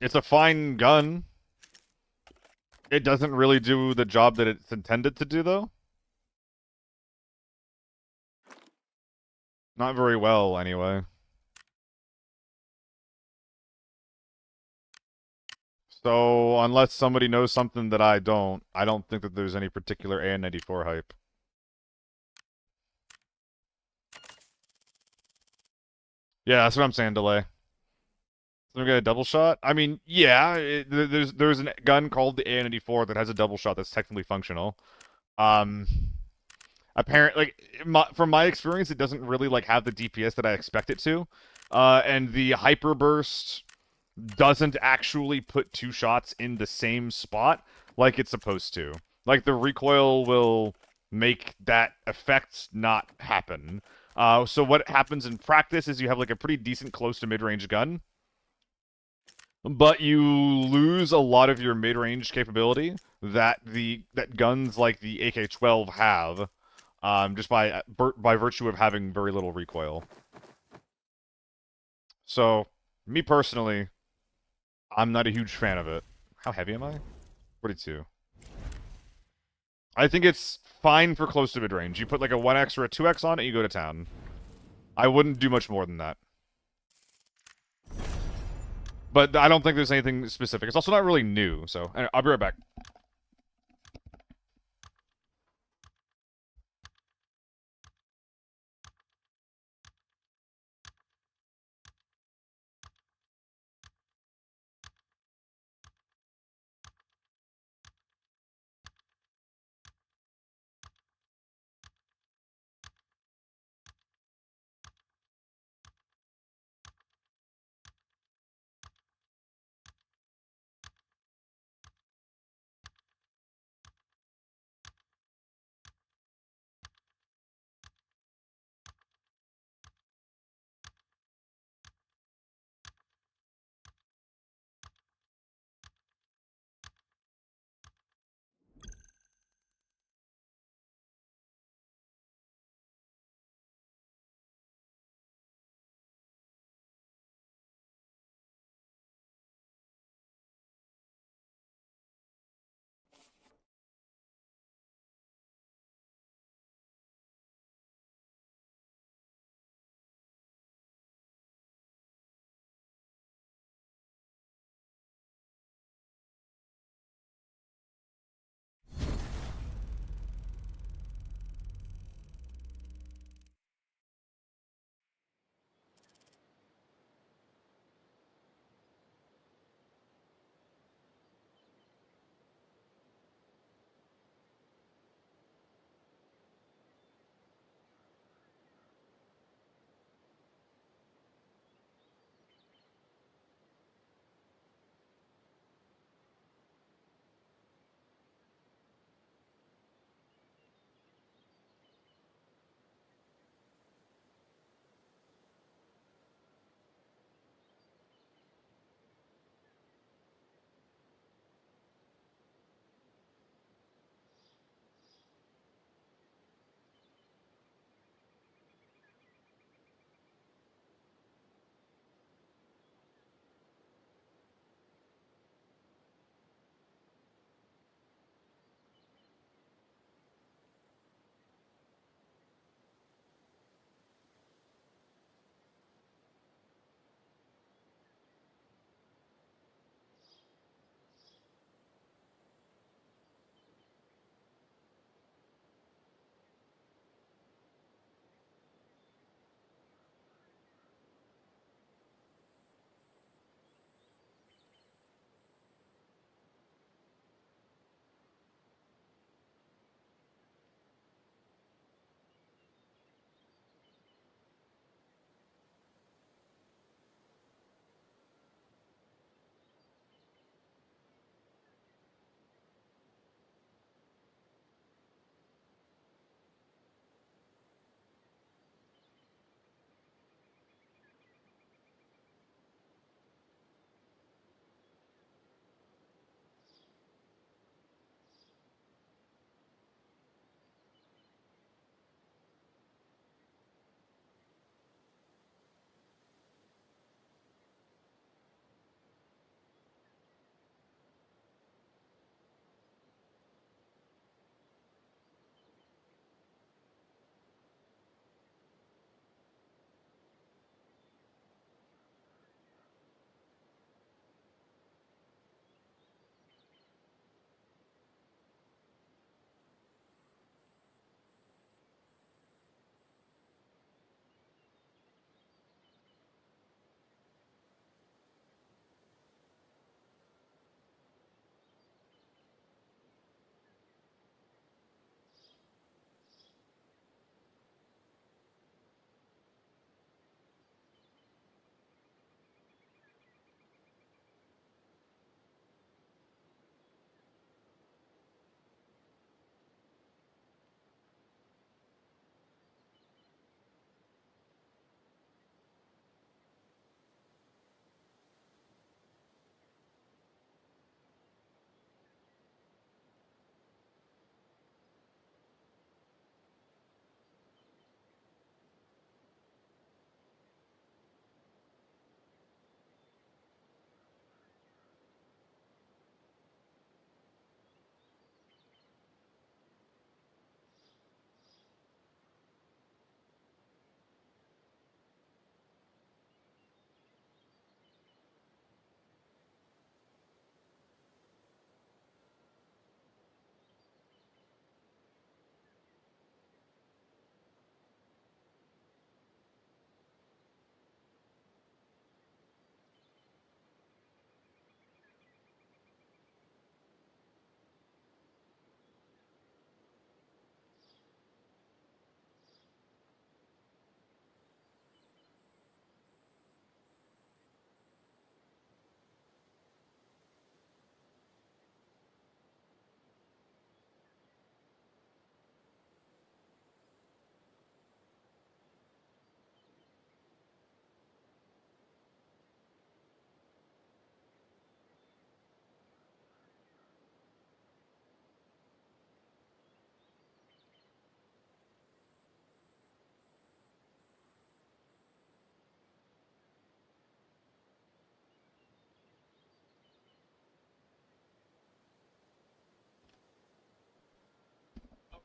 It's a fine gun. It doesn't really do the job that it's intended to do, though. Not very well, anyway. So, unless somebody knows something that I don't think that there's any particular AN94 hype. Yeah, that's what I'm saying, Delay. So we got a double shot. I mean, yeah, there's a gun called the A94 that has a double shot that's technically functional. Um, apparently, from my experience, it doesn't really like have the DPS that I expect it to. And the hyper burst doesn't actually put two shots in the same spot like it's supposed to. Like the recoil will make that effect not happen. So what happens in practice is you have like a pretty decent close to mid-range gun, but you lose a lot of your mid-range capability that guns like the AK-12 have, just by virtue of having very little recoil. So, me personally, I'm not a huge fan of it. How heavy am I? 42. I think it's fine for close to mid-range. You put like a 1x or a 2x on it, you go to town. I wouldn't do much more than that. But I don't think there's anything specific. It's also not really new, so I'll be right back.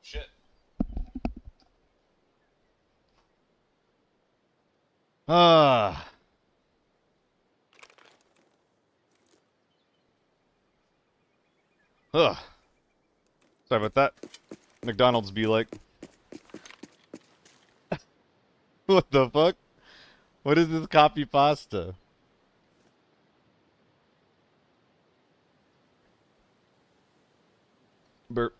Shit. Ah. Ugh. Sorry about that. McDonald's be like. What the fuck? What is this copy pasta? Burp.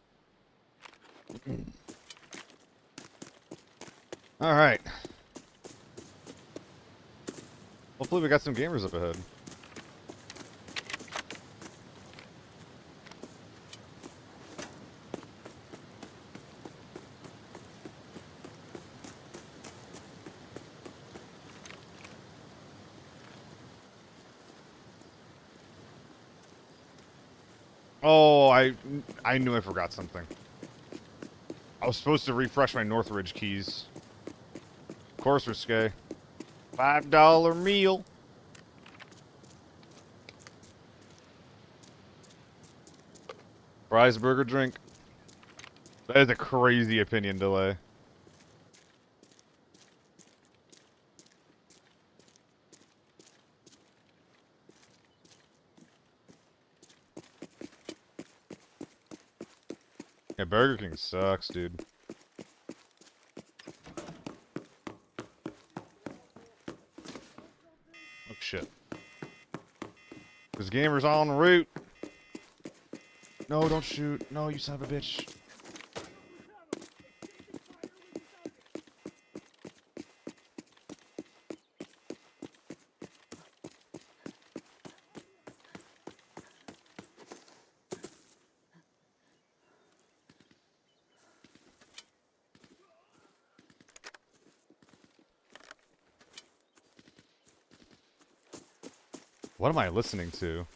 Alright. Hopefully we got some gamers up ahead. Oh, I knew I forgot something. I was supposed to refresh my Northridge keys. Of course, risque. $5 meal. Fries, burger, drink. That is a crazy opinion delay. Yeah, Burger King sucks, dude. Oh, shit. There's gamers en route. No, don't shoot. No, you son of a bitch. What am I listening to?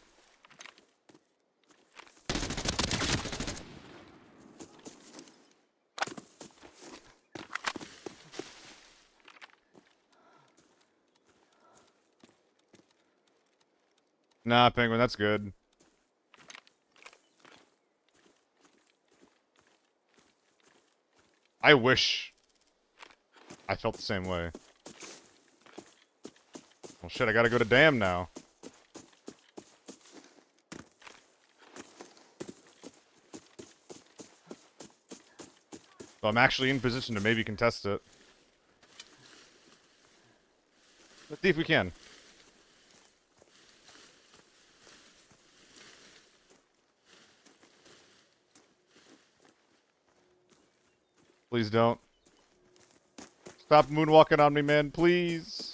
Nah, Penguin, that's good. I wish I felt the same way. Well, shit, I gotta go to Dam now. So I'm actually in position to maybe contest it. Let's see if we can. Please don't. Stop moonwalking on me, man, please.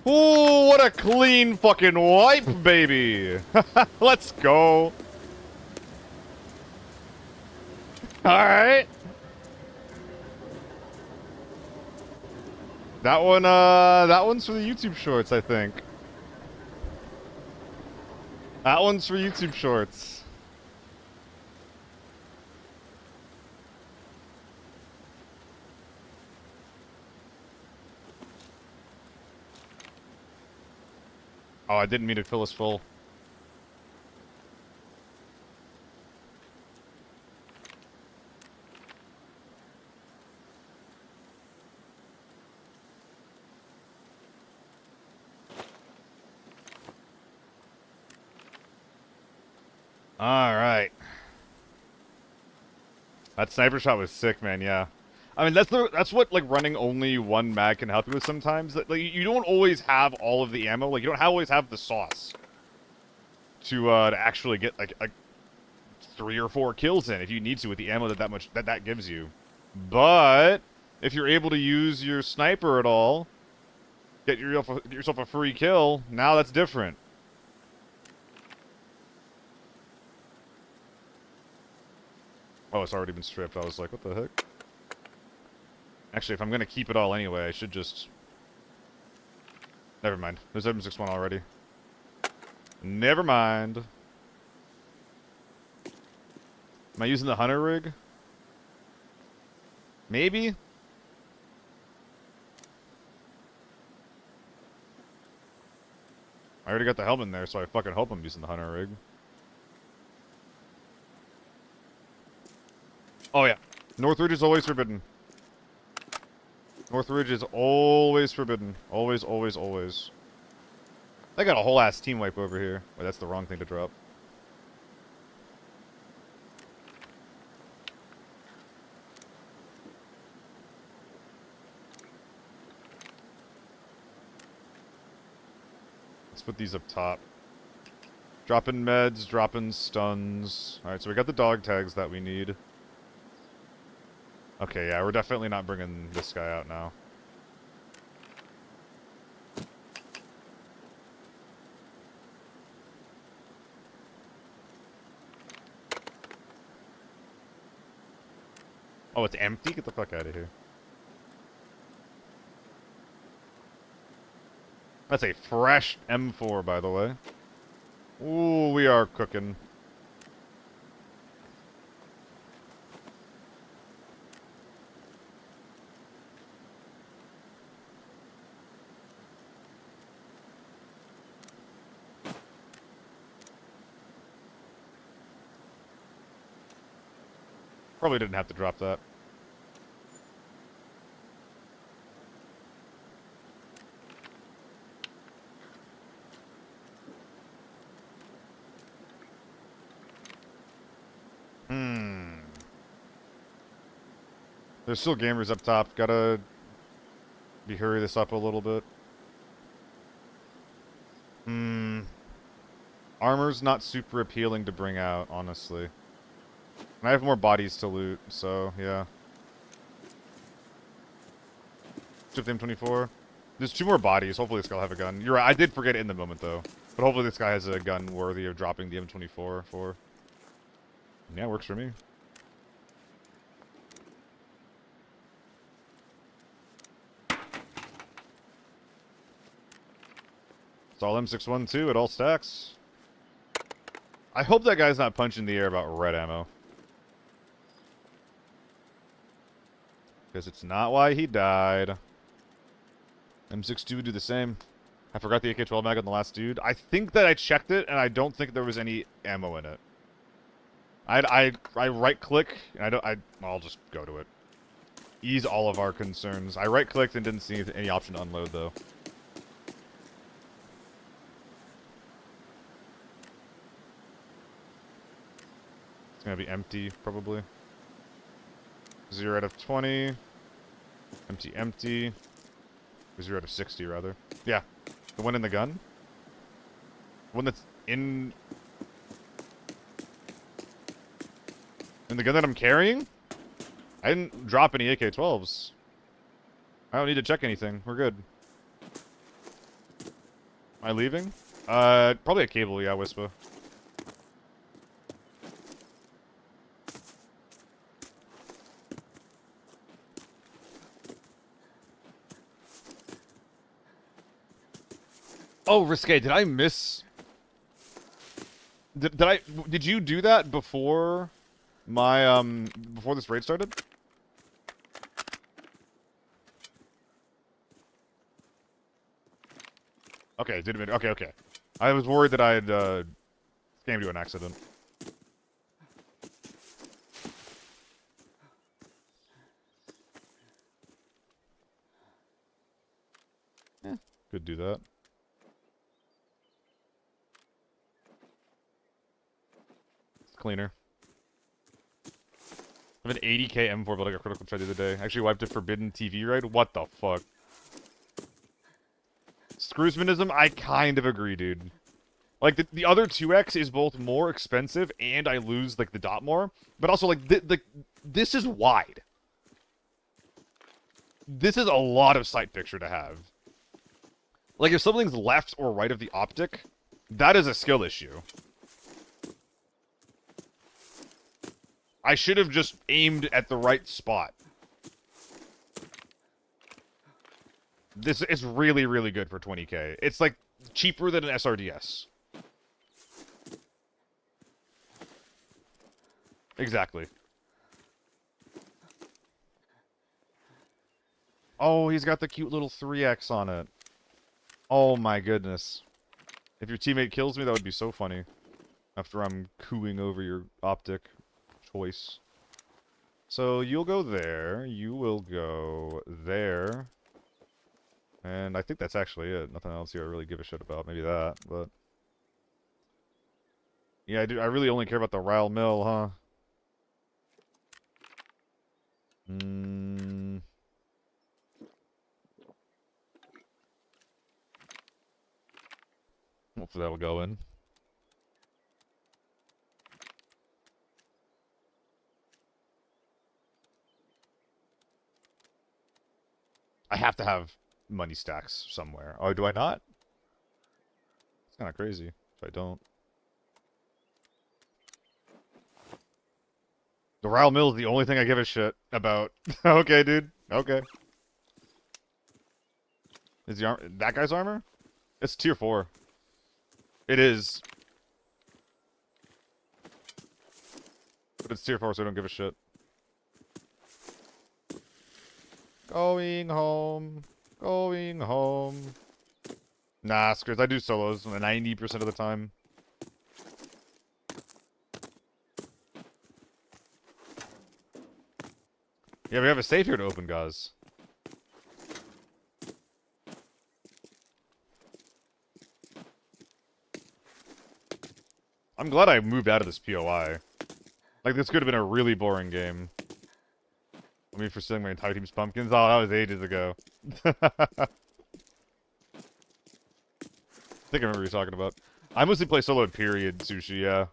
Ooh, what a clean fucking wipe, baby. Let's go. Alright. That one's for the YouTube shorts, I think. That one's for YouTube shorts. Oh, I didn't mean to fill us full. Alright. That sniper shot was sick, man, yeah. I mean, that's what, like, running only one mag can help you with sometimes. Like, you don't always have all of the ammo. Like, you don't always have the sauce to actually get, like, 3 or 4 kills in if you need to with the ammo that gives you. But if you're able to use your sniper at all, get yourself a free kill, now that's different. Oh, it's already been stripped. I was like, what the heck? Actually, if I'm gonna keep it all anyway, I should just... Never mind. There's M61 already. Never mind. Am I using the hunter rig? Maybe? I already got the helmet in there, so I fucking hope I'm using the hunter rig. Oh yeah. Northridge is always forbidden. Northridge is always forbidden. Always, always, always. They got a whole ass team wipe over here. Wait, that's the wrong thing to drop. Let's put these up top. Dropping meds, dropping stuns. Alright, so we got the dog tags that we need. Okay, yeah, we're definitely not bringing this guy out now. Oh, it's empty? Get the fuck out of here. That's a fresh M4, by the way. Ooh, we are cooking. Probably didn't have to drop that. There's still gamers up top. Gotta hurry this up a little bit. Armor's not super appealing to bring out, honestly. And I have more bodies to loot, so yeah. Shift M24. There's 2 more bodies. Hopefully this guy will have a gun. You're right, I did forget it in the moment, though. But hopefully this guy has a gun worthy of dropping the M24 for. Yeah, works for me. It's all M61 too, it all stacks. I hope that guy's not punching the air about red ammo. Because it's not why he died. M62 would do the same. I forgot the AK-12 mag on the last dude. I think that I checked it, and I don't think there was any ammo in it. I right-click, and I'll just go to it. Ease all of our concerns. I right-clicked and didn't see any option to unload, though. It's gonna be empty, probably. 0 out of 20. Empty, empty. 0 out of 60, rather. Yeah. The one in the gun? The one that's in the gun that I'm carrying? I didn't drop any AK-12s. I don't need to check anything. We're good. Am I leaving? Probably a cable, yeah, Wispa. Oh, Risque, did I miss... Did you do that before my, before this raid started? Okay, okay. I was worried that I had, scammed you an accident. Could do that. Cleaner. I have an 80k M4 but I got critical try the other day. Actually wiped a forbidden TV raid? What the fuck? Screwsmanism? I kind of agree, dude. Like, the other 2X is both more expensive and I lose, like, the dot more. But also, like, this is wide. This is a lot of sight picture to have. Like, if something's left or right of the optic, that is a skill issue. I should have just aimed at the right spot. This is really, really good for 20k. It's like cheaper than an SRDS. Exactly. Oh, he's got the cute little 3x on it. Oh my goodness. If your teammate kills me, that would be so funny. After I'm cooing over your optic choice. So you'll go there. You will go there. And I think that's actually it. Nothing else here I really give a shit about. Maybe that, but... Yeah, I really only care about the Ryle Mill, huh? Hopefully that'll go in. I have to have money stacks somewhere. Oh, do I not? It's kind of crazy if I don't. The Ryle Mill is the only thing I give a shit about. Okay, dude. Okay. Is the that guy's armor? It's tier 4. It is. But it's tier 4, so I don't give a shit. Going home. Going home. Nah, screws. I do solos 90% of the time. Yeah, we have a safe here to open, guys. I'm glad I moved out of this POI. Like, this could have been a really boring game. I mean, for stealing my entire team's pumpkins? Oh, that was ages ago. I think I remember what you're talking about. I mostly play solo period, Sushi, yeah.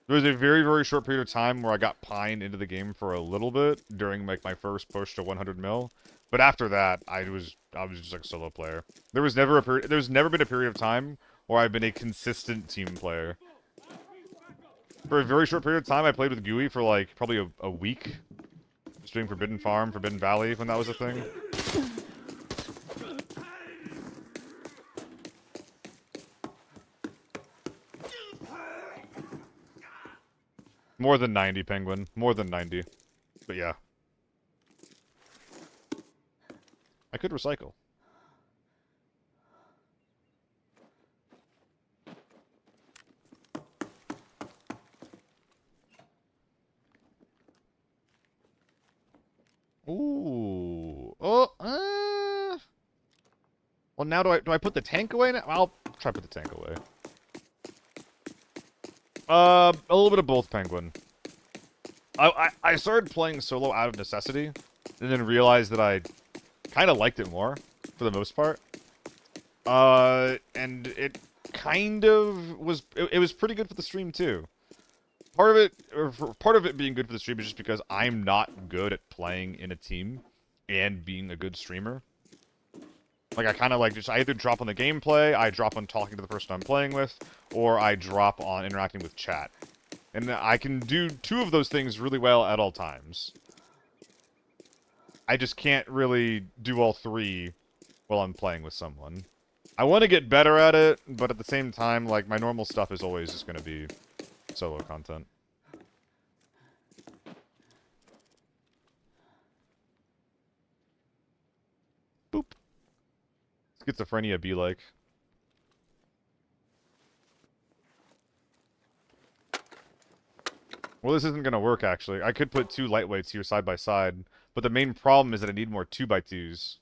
There was a very, very short period of time where I got pined into the game for a little bit during like my first push to 100 mil. But after that, I was just like a solo player. There's never been a period of time where I've been a consistent team player. For a very short period of time, I played with GUI for like probably a week. Just doing Forbidden Farm, Forbidden Valley when that was a thing. More than 90, Penguin. More than 90. But yeah. I could recycle. Ooh. Oh, well, now do I put the tank away now? I'll try to put the tank away. A little bit of both, Penguin. I started playing solo out of necessity, and then realized that I kind of liked it more, for the most part. And it kind of was... It was pretty good for the stream, too. Part of it being good for the stream is just because I'm not good at playing in a team and being a good streamer. Like, I kind of like I either drop on the gameplay, I drop on talking to the person I'm playing with, or I drop on interacting with chat. And I can do 2 of those things really well at all times. I just can't really do all 3 while I'm playing with someone. I want to get better at it, but at the same time, like, my normal stuff is always just going to be solo content. Boop. Schizophrenia be like. Well, this isn't going to work, actually. I could put 2 lightweights here side by side, but the main problem is that I need more 2x2s.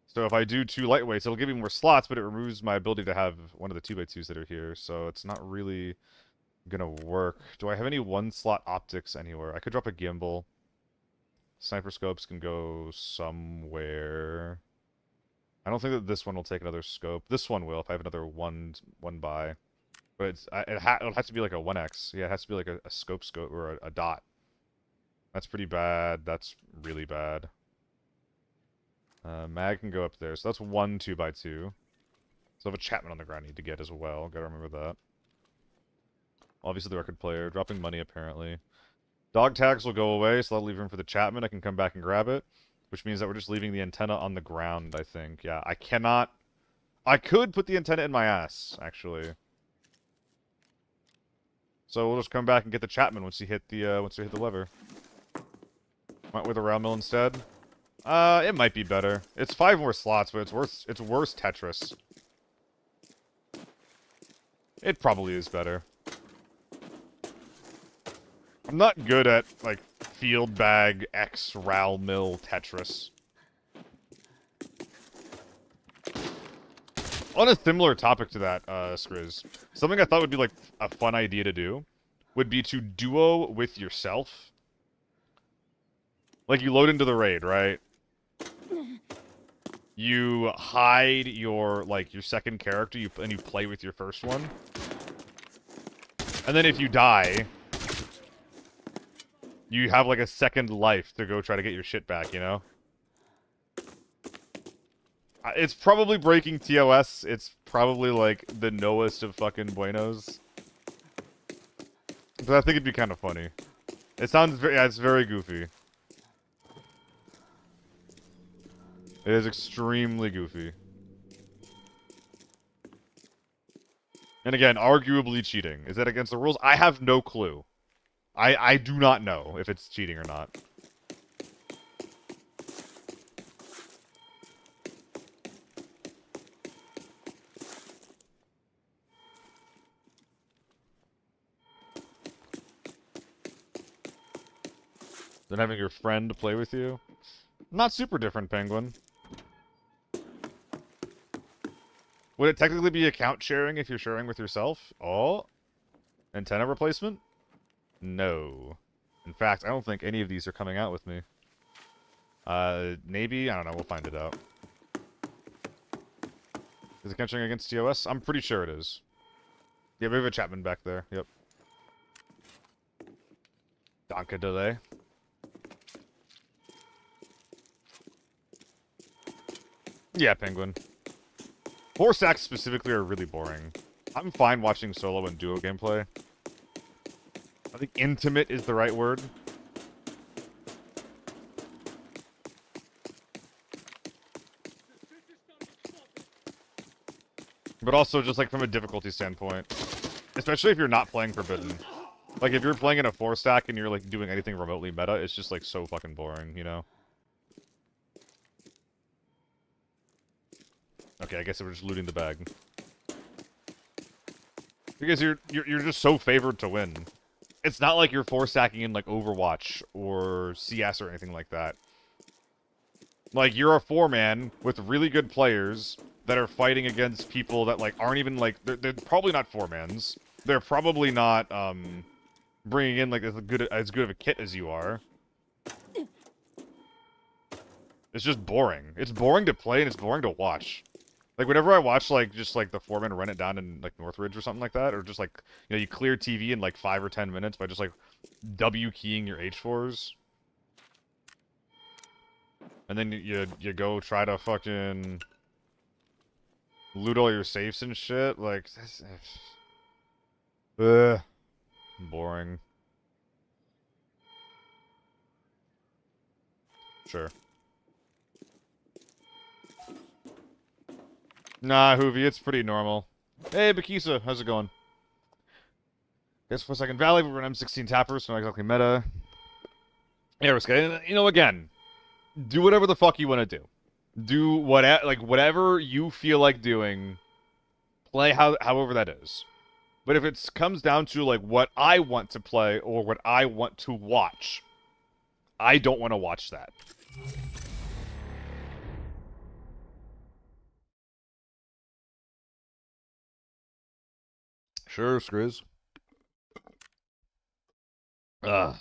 So if I do 2 lightweights, it'll give me more slots, but it removes my ability to have one of the 2x2s that are here, so it's not really gonna work. Do I have any 1-slot optics anywhere? I could drop a gimbal. Sniper scopes can go somewhere. I don't think that this one will take another scope. This one will if I have another one buy. But it'll have to be like a 1x. Yeah, it has to be like a scope or a dot. That's pretty bad. That's really bad. Mag can go up there. So that's 1 2x2. So I have a Chapman on the ground I need to get as well. Gotta remember that. Obviously the record player. Dropping money, apparently. Dog tags will go away, so that'll leave room for the Chapman. I can come back and grab it. Which means that we're just leaving the antenna on the ground, I think. Yeah, I cannot... I could put the antenna in my ass, actually. So we'll just come back and get the Chapman once you hit the lever. Went with a round mill instead. It might be better. It's 5 more slots, but it's worse Tetris. It probably is better. I'm not good at, like, field bag X Ral Mill Tetris. On a similar topic to that, Skriz, something I thought would be, like, a fun idea to do would be to duo with yourself. Like, you load into the raid, right? You hide your, like, your second character, and you play with your first one. And then if you die, you have, like, a second life to go try to get your shit back, you know? It's probably breaking TOS. It's probably, like, the knowest of fucking buenos. But I think it'd be kind of funny. It sounds very... Yeah, it's very goofy. It is extremely goofy. And again, arguably cheating. Is that against the rules? I have no clue. I do not know if it's cheating or not. Than having your friend play with you? Not super different, Penguin. Would it technically be account sharing if you're sharing with yourself? Oh? Antenna replacement? No. In fact, I don't think any of these are coming out with me. Maybe? I don't know. We'll find it out. Is it catching against TOS? I'm pretty sure it is. Yeah, we have a Chapman back there. Yep. Donka delay. Yeah, Penguin. 4 stacks specifically are really boring. I'm fine watching solo and duo gameplay. I think intimate is the right word. But also just like from a difficulty standpoint. Especially if you're not playing Forbidden. Like if you're playing in a 4 stack and you're like doing anything remotely meta, it's just like so fucking boring, you know? Okay, I guess we're just looting the bag. Because you're just so favored to win. It's not like you're 4-stacking in like Overwatch or CS or anything like that. Like you're a 4-man with really good players that are fighting against people that like aren't even like they're probably not 4-mans. They're probably not bringing in like as good of a kit as you are. It's just boring. It's boring to play and it's boring to watch. Like, whenever I watch, like, just, like, the 4-man run it down in, like, Northridge or something like that, or just, like, you know, you clear TV in, like, 5 or 10 minutes by just, like, W-keying your H4s. And then you go try to fucking loot all your safes and shit. Like, this... Ugh. Boring. Sure. Nah, Hoovy, it's pretty normal. Hey, Bakisa, how's it going? Guess for Second Valley, we run M16 tappers, so not exactly meta. Yeah, Risky, you know, again, do whatever the fuck you want to do. Do whatever you feel like doing. Play however that is. But if it comes down to, like, what I want to play or what I want to watch, I don't want to watch that. Sure, Skriz. Ugh.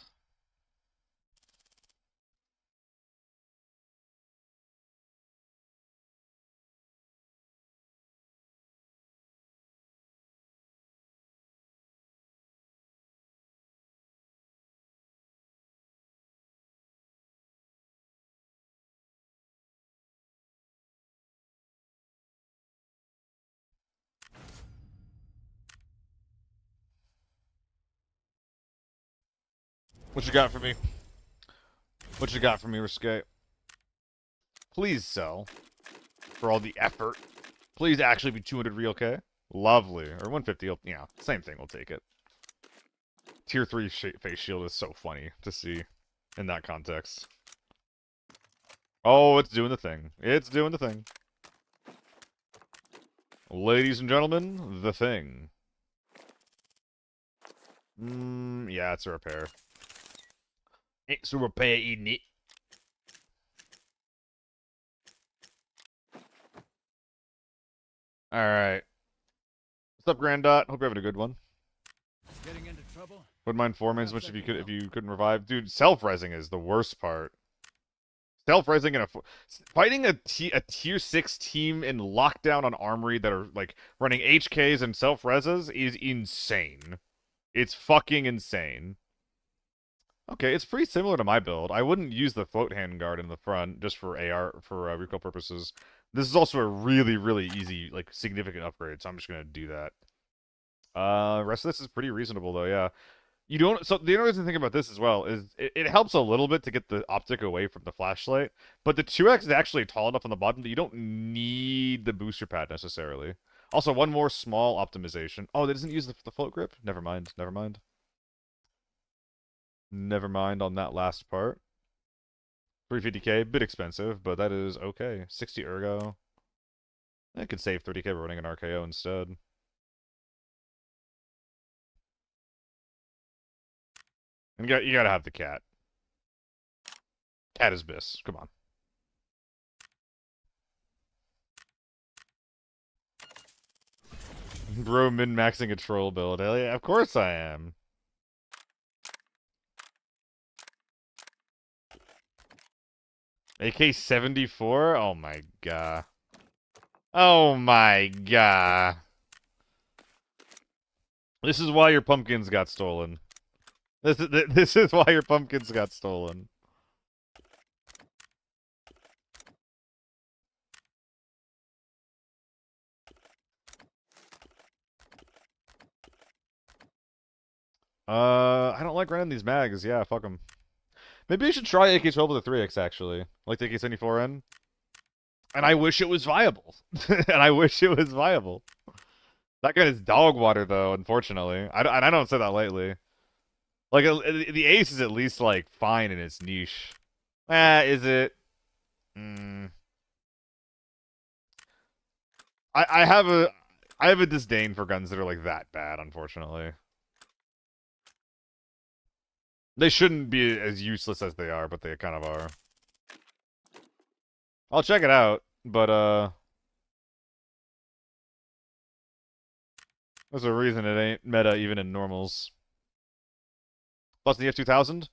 What you got for me? What you got for me, Risque? Please sell. For all the effort. Please actually be 200 real K. Lovely. Or 150. Yeah, same thing. We'll take it. Tier 3 face shield is so funny to see in that context. Oh, it's doing the thing. It's doing the thing. Ladies and gentlemen, the thing. Yeah, it's a repair. It's a repair, isn't it? Alright. What's up, Grandot? Hope you're having a good one. Getting into trouble? Wouldn't mind 4 mans much if you couldn't revive. Dude, self-resing is the worst part. Self-resing in fighting a tier 6 team in lockdown on Armory that are like running HKs and self-reses is insane. It's fucking insane. Okay, it's pretty similar to my build. I wouldn't use the float handguard in the front just for recoil purposes. This is also a really, really easy, like, significant upgrade, so I'm just gonna do that. Rest of this is pretty reasonable though, yeah. You don't. So the interesting thing about this as well is it helps a little bit to get the optic away from the flashlight, but the 2x is actually tall enough on the bottom that you don't need the booster pad necessarily. Also, one more small optimization. Oh, that doesn't use the float grip? Never mind. Never mind. Never mind on that last part. 350k, bit expensive, but that is okay. 60 ergo. I could save 30k by running an RKO instead. And you gotta have the cat. Cat is bis. Come on. Bro, min-maxing a troll build. Hell yeah, of course I am. AK-74? Oh my god. Oh my god. This is why your pumpkins got stolen. This is why your pumpkins got stolen. I don't like running these mags. Yeah, fuck them. Maybe I should try AK-12 with a 3x, actually. Like the AK-74N. And I wish it was viable. And I wish it was viable. That gun is dog water, though, unfortunately. I don't say that lightly. Like, the Ace is at least, like, fine in its niche. Is it? I have a disdain for guns that are, like, that bad, unfortunately. They shouldn't be as useless as they are, but they kind of are. I'll check it out, but, there's a reason it ain't meta even in normals. Plus the F2000?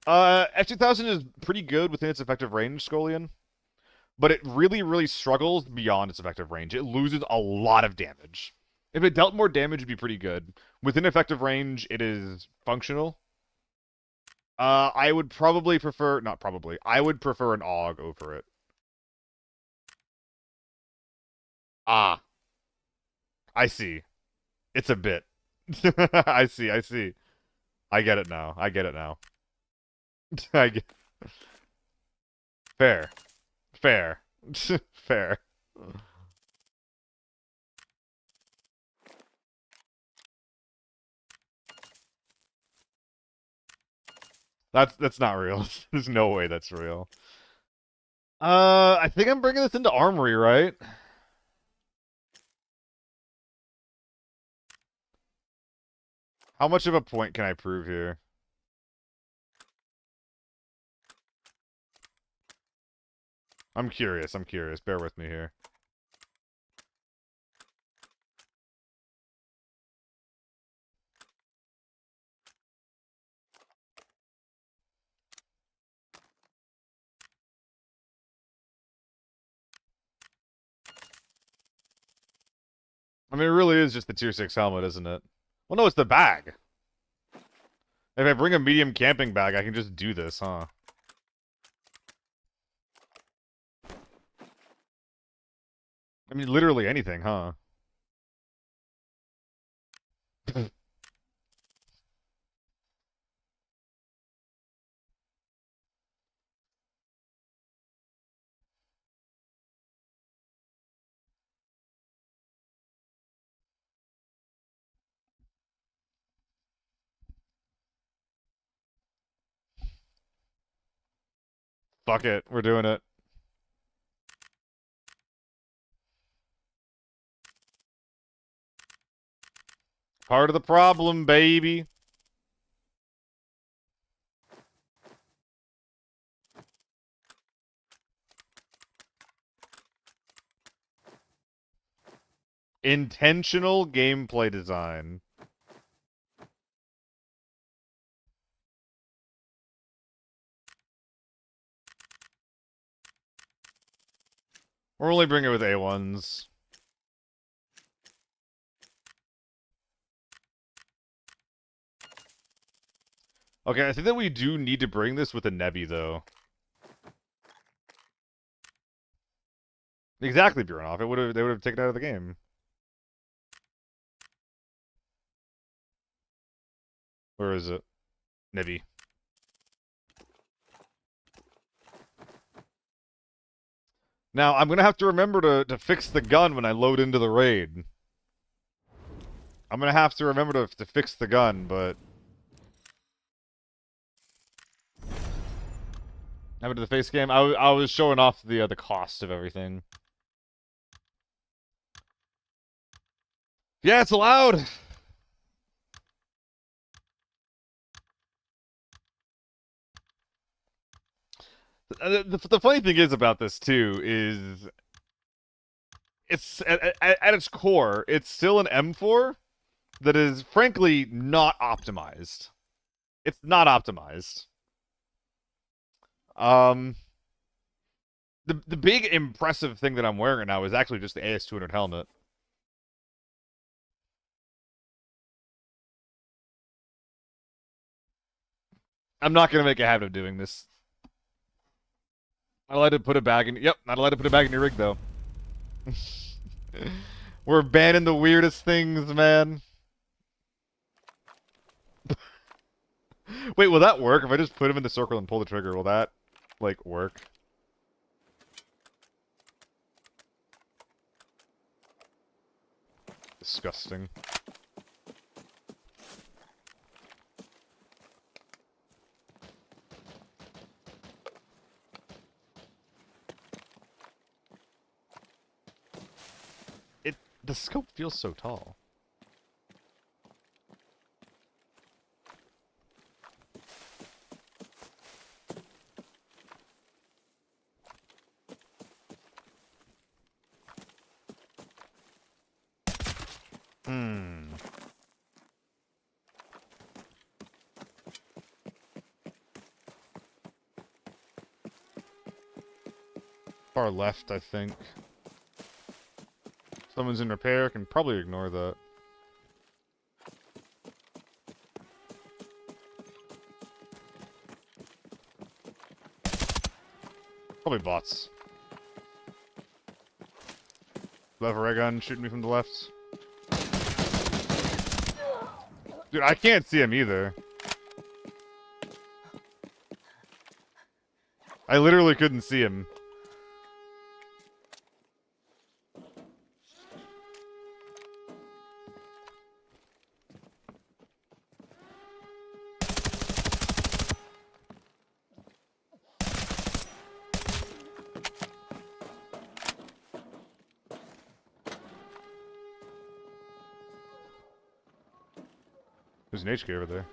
F2000 is pretty good within its effective range, Scolian. But it really, really struggles beyond its effective range. It loses a lot of damage. If it dealt more damage, it'd be pretty good. Within effective range, it is functional. I would probably prefer... Not probably. I would prefer an AUG over it. Ah. I see. It's a bit. I see, I see. I get it now. I get it now. I get... Fair. Fair. Fair. That's not real. There's no way that's real. I think I'm bringing this into Armory, right? How much of a point can I prove here? I'm curious. I'm curious. Bear with me here. I mean, it really is just the tier 6 helmet, isn't it? Well, no, it's the bag. If I bring a medium camping bag, I can just do this, huh? I mean, literally anything, huh? Fuck it. We're doing it. Part of the problem, baby. Intentional gameplay design. We're only bringing it with A1s. Okay, I think that we do need to bring this with a Nebby, though. Exactly, Bjornoff. They would have taken it out of the game. Where is it? Nebby. Now, I'm gonna have to remember to fix the gun when I load into the raid. I'm gonna have to remember to fix the gun, but... Happened to the face cam? I was showing off the cost of everything. Yeah, it's allowed! The funny thing is about this, too, is... It's, at its core, it's still an M4 that is, frankly, not optimized. It's not optimized. The big impressive thing that I'm wearing right now is actually just the AS200 helmet. I'm not gonna make a habit of doing this. Not allowed to put a bag in. Yep, not allowed to put a bag in your rig though. We're banning the weirdest things, man. Wait, will that work? If I just put him in the circle and pull the trigger, will that, like, work? Disgusting. The scope feels so tall. Far left, I think. Someone's in repair, can probably ignore that. Probably bots. Left ray gun shooting me from the left. Dude, I can't see him either. I literally couldn't see him. There's an HK over there.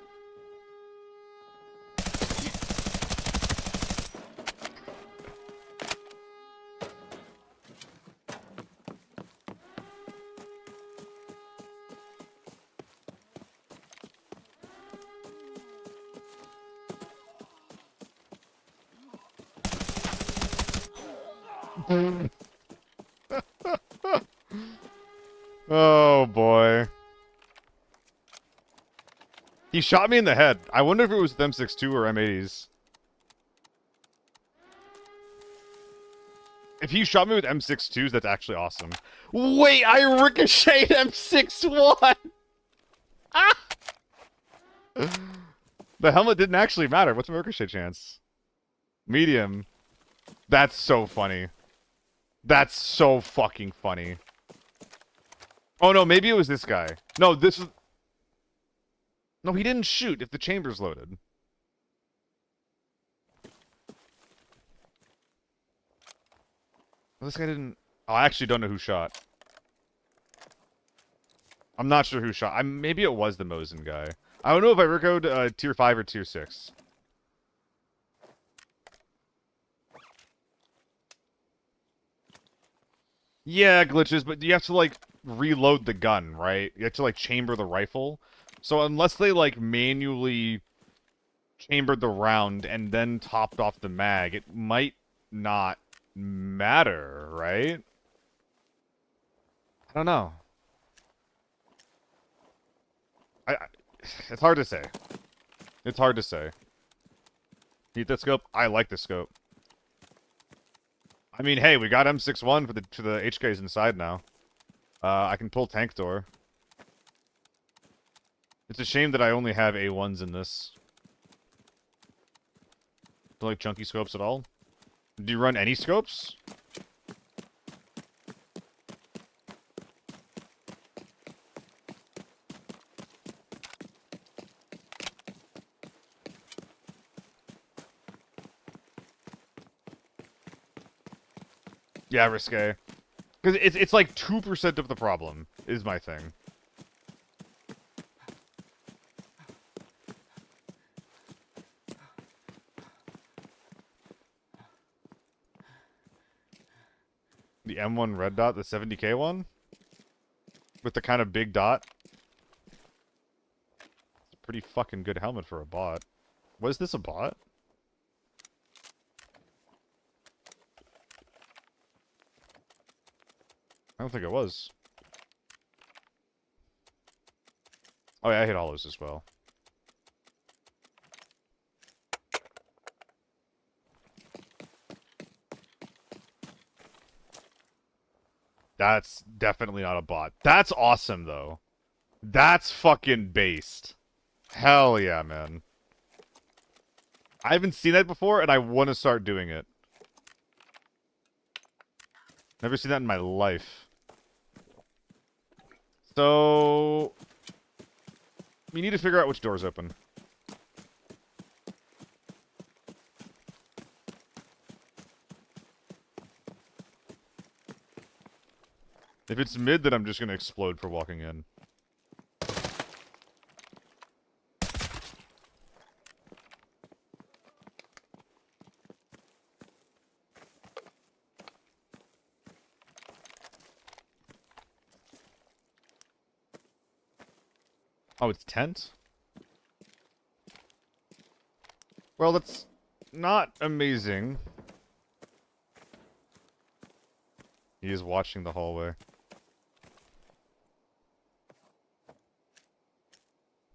Oh boy. He shot me in the head. I wonder if it was with M62 or M80s. If he shot me with M62s, that's actually awesome. Wait, I ricocheted M61! Ah! The helmet didn't actually matter. What's my ricochet chance? Medium. That's so funny. That's so fucking funny. Oh no, maybe it was this guy. No, this is... No, he didn't shoot if the chamber's loaded. Well, this guy didn't... Oh, I actually don't know who shot. I'm not sure who shot. Maybe it was the Mosin guy. I don't know if I recode tier 5 or tier 6. Yeah, glitches, but you have to, like, reload the gun, right? You have to, like, chamber the rifle. So unless they, like, manually chambered the round and then topped off the mag, it might not matter, right? I don't know. I it's hard to say. It's hard to say. Need that scope? I like the scope. I mean, hey, we got M61 for the HKs inside now. I can pull tank door. It's a shame that I only have A1s in this. Don't like chunky scopes at all. Do you run any scopes? Yeah, risque. Because it's like 2% of the problem, is my thing. The M1 red dot, the 70k one? With the kind of big dot? It's a pretty fucking good helmet for a bot. Was this a bot? I don't think it was. Oh yeah, I hit hollows as well. That's definitely not a bot. That's awesome, though. That's fucking based. Hell yeah, man. I haven't seen that before, and I want to start doing it. Never seen that in my life. So... we need to figure out which door's open. If it's mid, then I'm just gonna explode for walking in. Oh, it's tent? Well, that's not amazing. He is watching the hallway.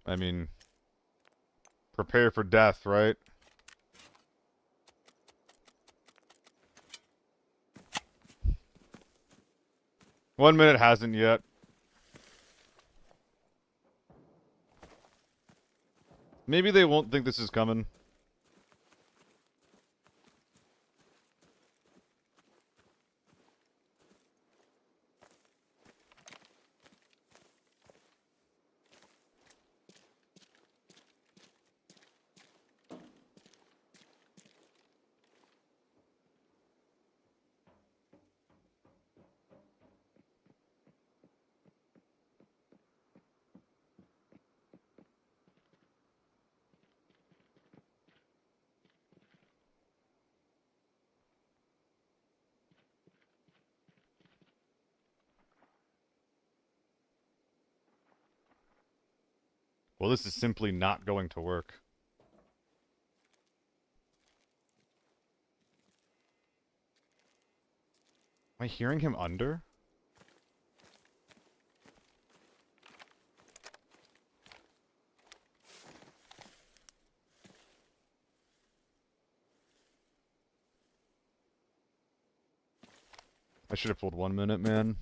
I mean, prepare for death, right? One minute hasn't yet. Maybe they won't think this is coming. Well, this is simply not going to work. Am I hearing him under? I should have pulled 1 minute, man.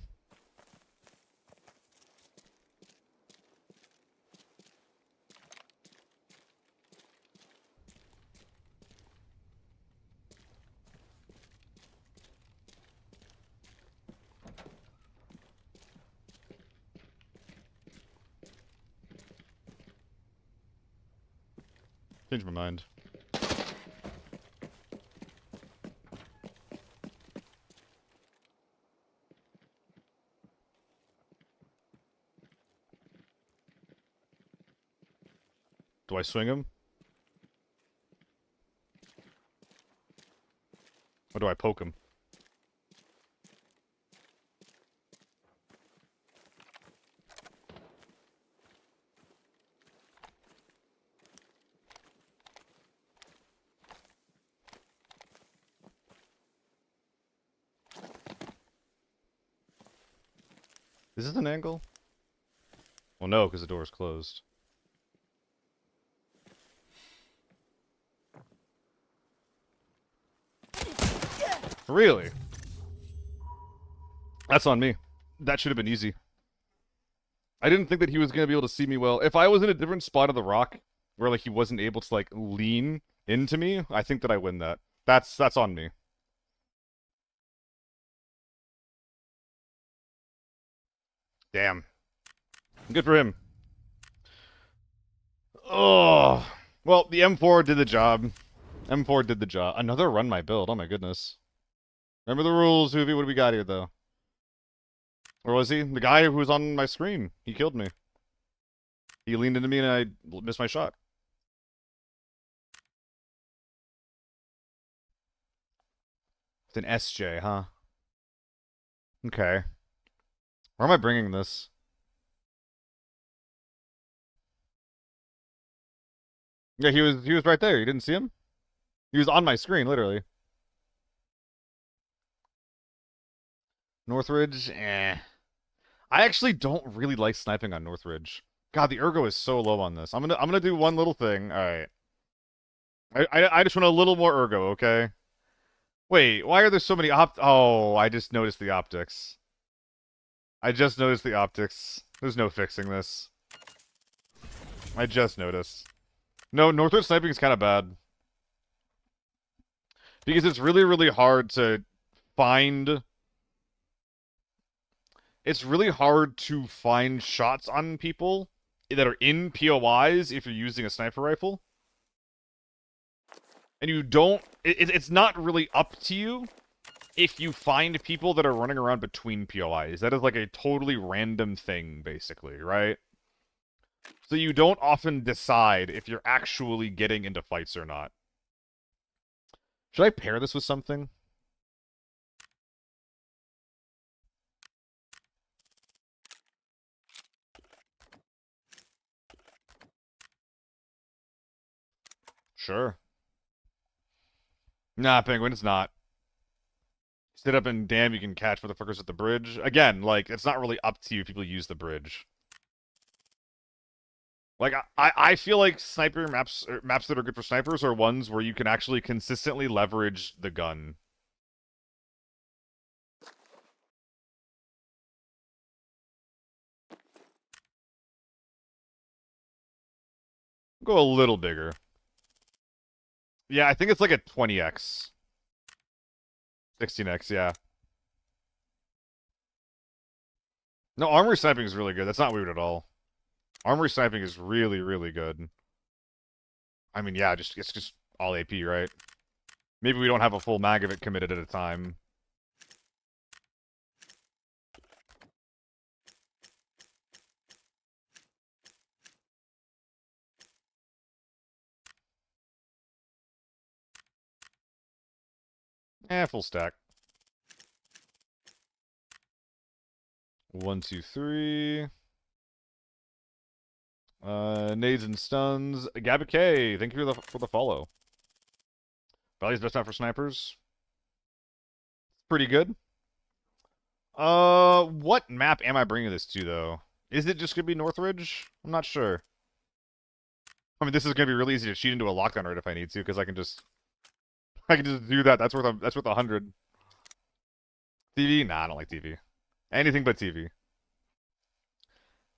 Changed my mind. Do I swing him? Or do I poke him? Is this an angle? Well, no, because the door is closed. Really? That's on me. That should have been easy. I didn't think that he was going to be able to see me well. If I was in a different spot of the rock, where like he wasn't able to like lean into me, I think that I win that. That's on me. Damn. Good for him. Oh. Well, the M4 did the job. M4 did the job. Another run my build. Oh my goodness. Remember the rules, Hoovy. What do we got here, though? Where was he? The guy who was on my screen. He killed me. He leaned into me and I missed my shot. It's an SJ, huh? Okay. Where am I bringing this? Yeah, he was right there. You didn't see him? He was on my screen, literally. Northridge, eh. I actually don't really like sniping on Northridge. God, the ergo is so low on this. I'm gonna do one little thing. All right. I just want a little more ergo, okay? Wait, why are there so many Oh, I just noticed the optics. I just noticed the optics. There's no fixing this. I just noticed. No, Northridge sniping is kind of bad. Because it's really, really hard to find... It's really hard to find shots on people that are in POIs if you're using a sniper rifle. And you don't... It's not really up to you if you find people that are running around between POIs. That is like a totally random thing, basically, right? So you don't often decide if you're actually getting into fights or not. Should I pair this with something? Sure. Nah, Penguin, it's not. Sit up and damn, you can catch motherfuckers at the bridge. Again, like, it's not really up to you if people use the bridge. Like, I feel like sniper maps, or maps that are good for snipers are ones where you can actually consistently leverage the gun. Go a little bigger. Yeah, I think it's like a 20x. 16x, yeah. No, armory sniping is really good. That's not weird at all. Armory sniping is really, really good. I mean, yeah, it's just all AP, right? Maybe we don't have a full mag of it committed at a time. Full stack. 1, 2, 3. Nades and stuns. Gabba K, thank you for the follow. Valley's best map for snipers. Pretty good. What map am I bringing this to, though? Is it just gonna be Northridge? I'm not sure. I mean, this is gonna be really easy to cheat into a lockdown raid if I need to, because I can just do that. That's worth 100. TV? Nah, I don't like TV. Anything but TV.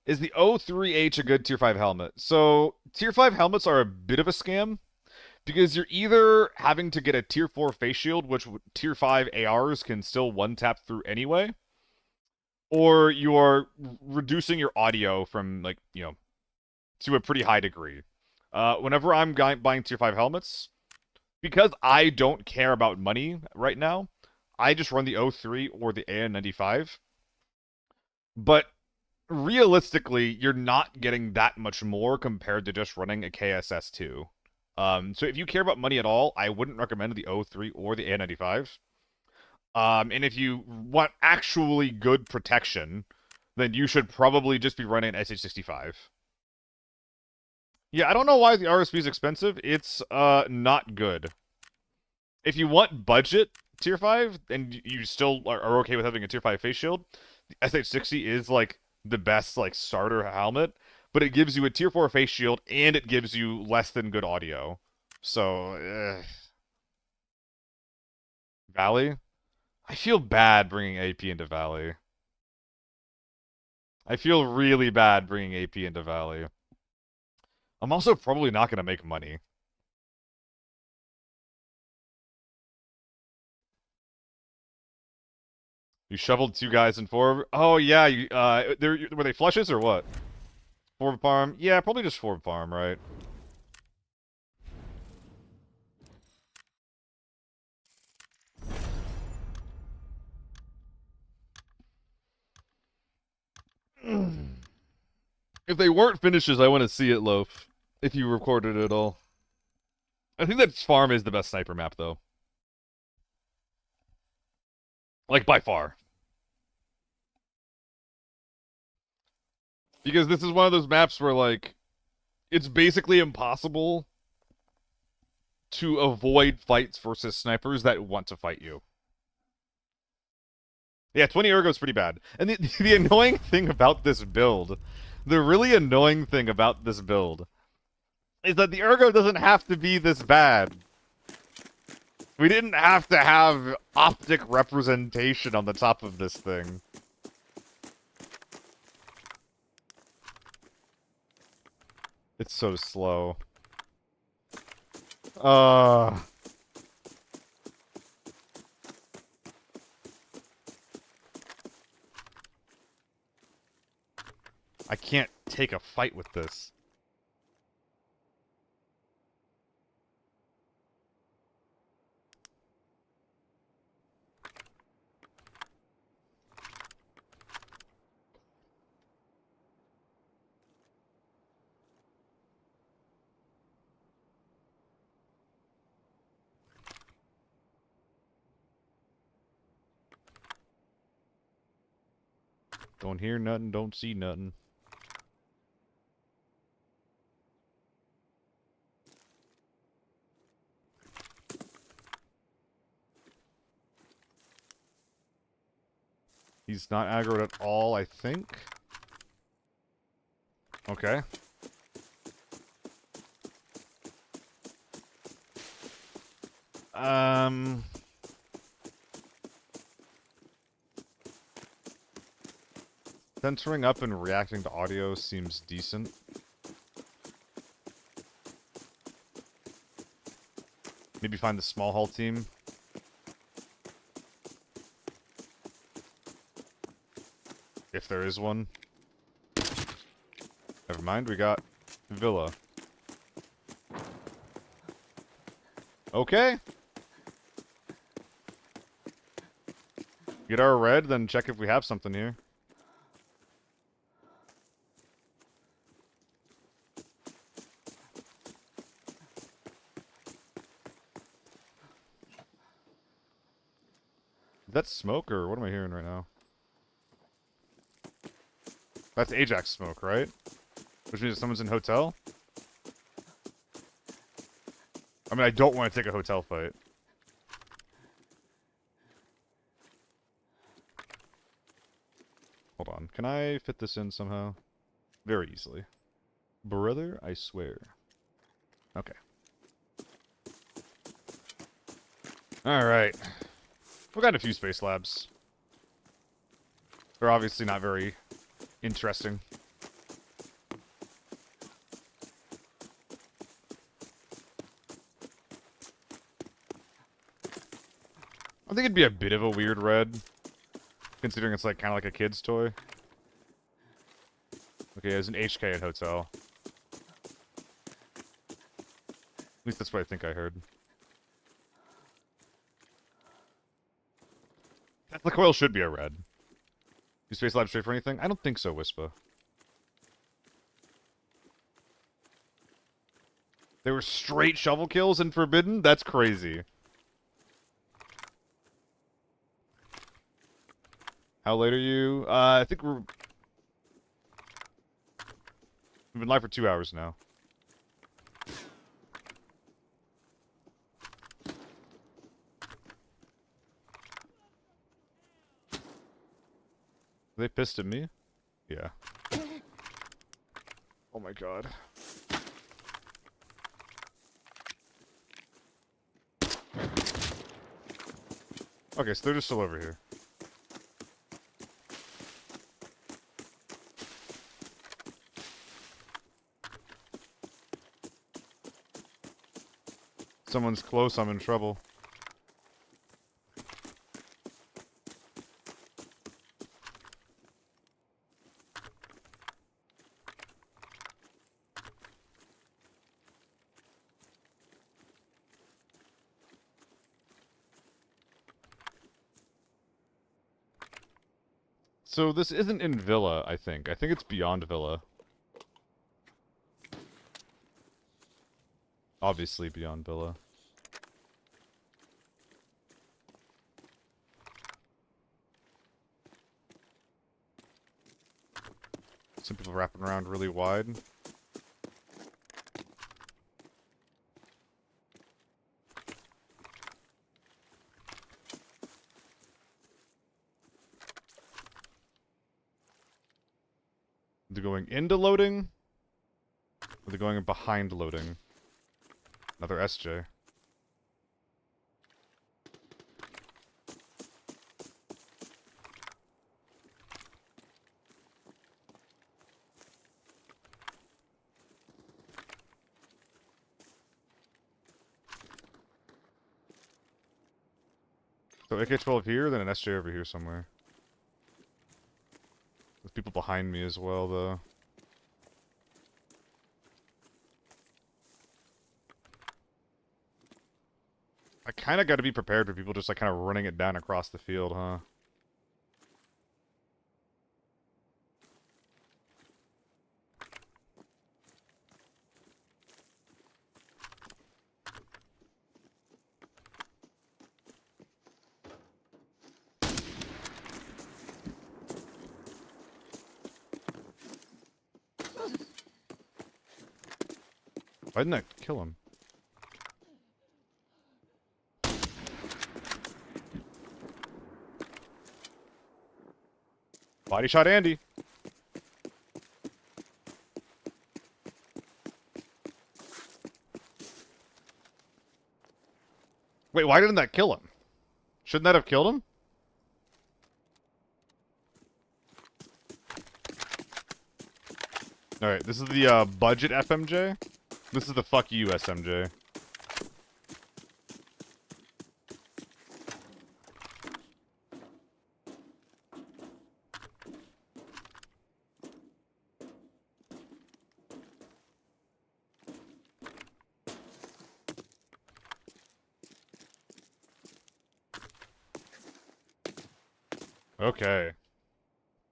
Is the O3H a good tier 5 helmet? So, tier 5 helmets are a bit of a scam, because you're either having to get a tier 4 face shield, which tier 5 ARs can still one-tap through anyway, or you are reducing your audio from, like, you know, to a pretty high degree. Whenever I'm buying tier 5 helmets, because I don't care about money right now, I just run the O3 or the AN95. But realistically, you're not getting that much more compared to just running a KSS2. So if you care about money at all, I wouldn't recommend the O3 or the A95. And if you want actually good protection, then you should probably just be running an SH65. Yeah, I don't know why the RSB is expensive. It's not good. If you want budget tier 5 and you still are okay with having a tier 5 face shield, the SH60 is like the best like starter helmet, but it gives you a tier 4 face shield and it gives you less than good audio. So, Valley? I feel bad bringing AP into Valley. I feel really bad bringing AP into Valley. I'm also probably not going to make money. You shoveled 2 guys in 4. Oh yeah, were they flushes or what? Forward farm? Yeah, probably just forward farm, right? If they weren't finishes, I want to see it, Loaf. If you recorded it all. I think that farm is the best sniper map, though. Like, by far. Because this is one of those maps where, like, it's basically impossible to avoid fights versus snipers that want to fight you. Yeah, 20 ergo is pretty bad. And the annoying thing about this build, the really annoying thing about this build, is that the ergo doesn't have to be this bad. We didn't have to have optic representation on the top of this thing. It's so slow. I can't take a fight with this. Don't hear nothing, don't see nothing. He's not aggroed at all, I think. Okay. Censoring up and reacting to audio seems decent. Maybe find the small hull team. If there is one. Never mind, we got Villa. Okay. Get our red, then check if we have something here. Is that smoke, or what am I hearing right now? That's Ajax smoke, right? Which means someone's in hotel? I mean, I don't want to take a hotel fight. Hold on. Can I fit this in somehow? Very easily. Brother, I swear. Okay. Alright. We've got a few space labs. They're obviously not very interesting. I think it'd be a bit of a weird red, considering it's like kind of like a kid's toy. Okay, there's an HK at hotel. At least that's what I think I heard. Tesla coil should be a red. You Space Lab straight for anything? I don't think so, Wispa. They were straight shovel kills in Forbidden? That's crazy. How late are you? I think we've been live for 2 hours now. Are they pissed at me? Yeah. Oh my god. Okay, so they're just still over here. Someone's close, I'm in trouble. So this isn't in Villa, I think. I think it's beyond Villa. Obviously beyond Villa. Some people wrapping around really wide. They're going into loading? Or they're going behind loading? Another SJ. So AK-12 here, then an SJ over here somewhere. There's people behind me as well, though. I kind of got to be prepared for people just like kind of running it down across the field, huh? Why didn't I kill him? Body shot Andy. Wait, why didn't that kill him? Shouldn't that have killed him? Alright, this is the budget FMJ. This is the fuck you SMJ. Okay.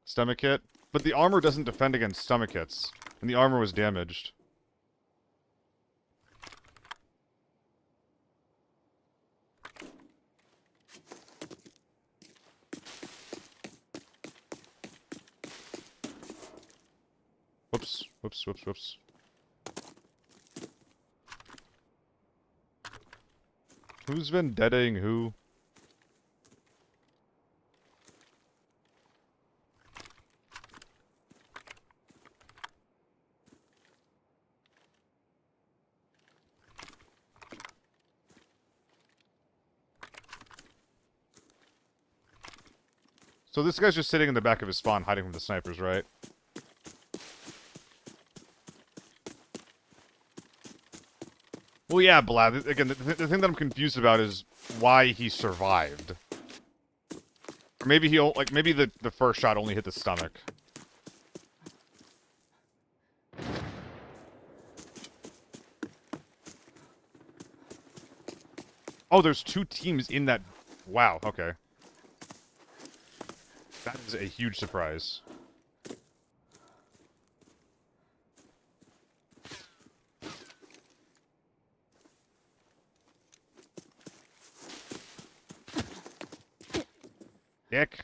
Stomach hit. But the armor doesn't defend against stomach hits. And the armor was damaged. Whoops. Whoops, whoops, whoops. Who's vendetting who? So this guy's just sitting in the back of his spawn, hiding from the snipers, right? Well, yeah, Blab. Again, the thing that I'm confused about is why he survived. Or maybe he, like, maybe the first shot only hit the stomach. Oh, there's two teams in that. Wow. Okay. That is a huge surprise. Dick.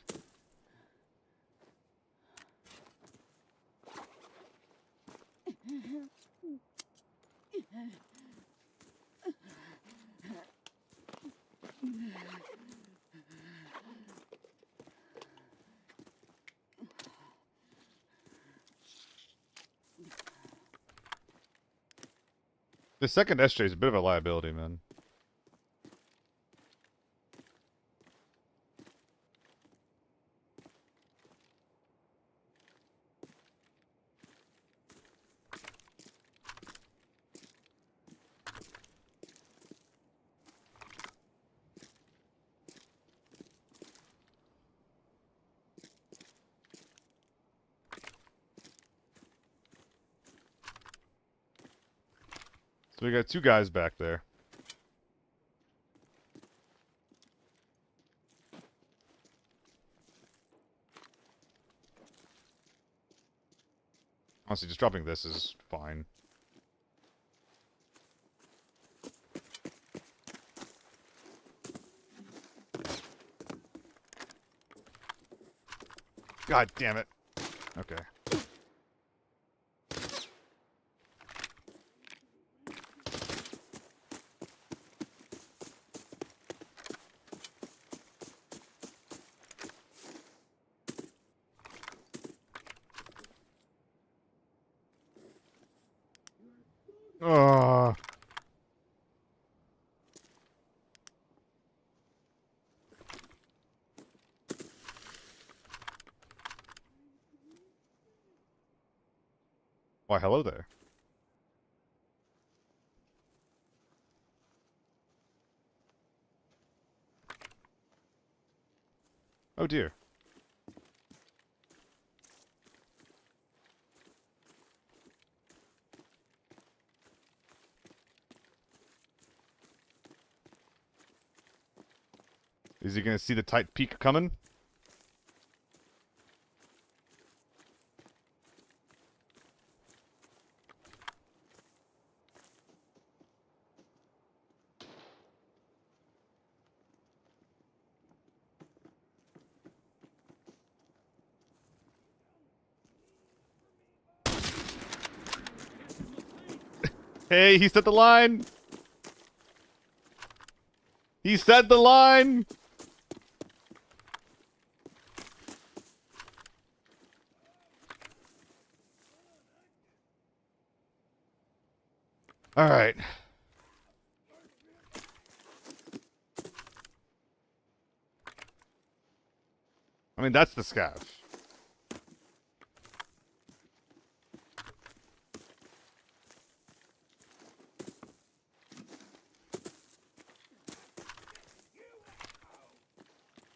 The second SJ is a bit of a liability, man. So we got two guys back there. Honestly, just dropping this is fine. God damn it. Okay. Ugh. Why, hello there. Oh dear. Is he gonna see the tight peak coming? Hey, he set the line! He set the line! Alright. I mean, that's the scav.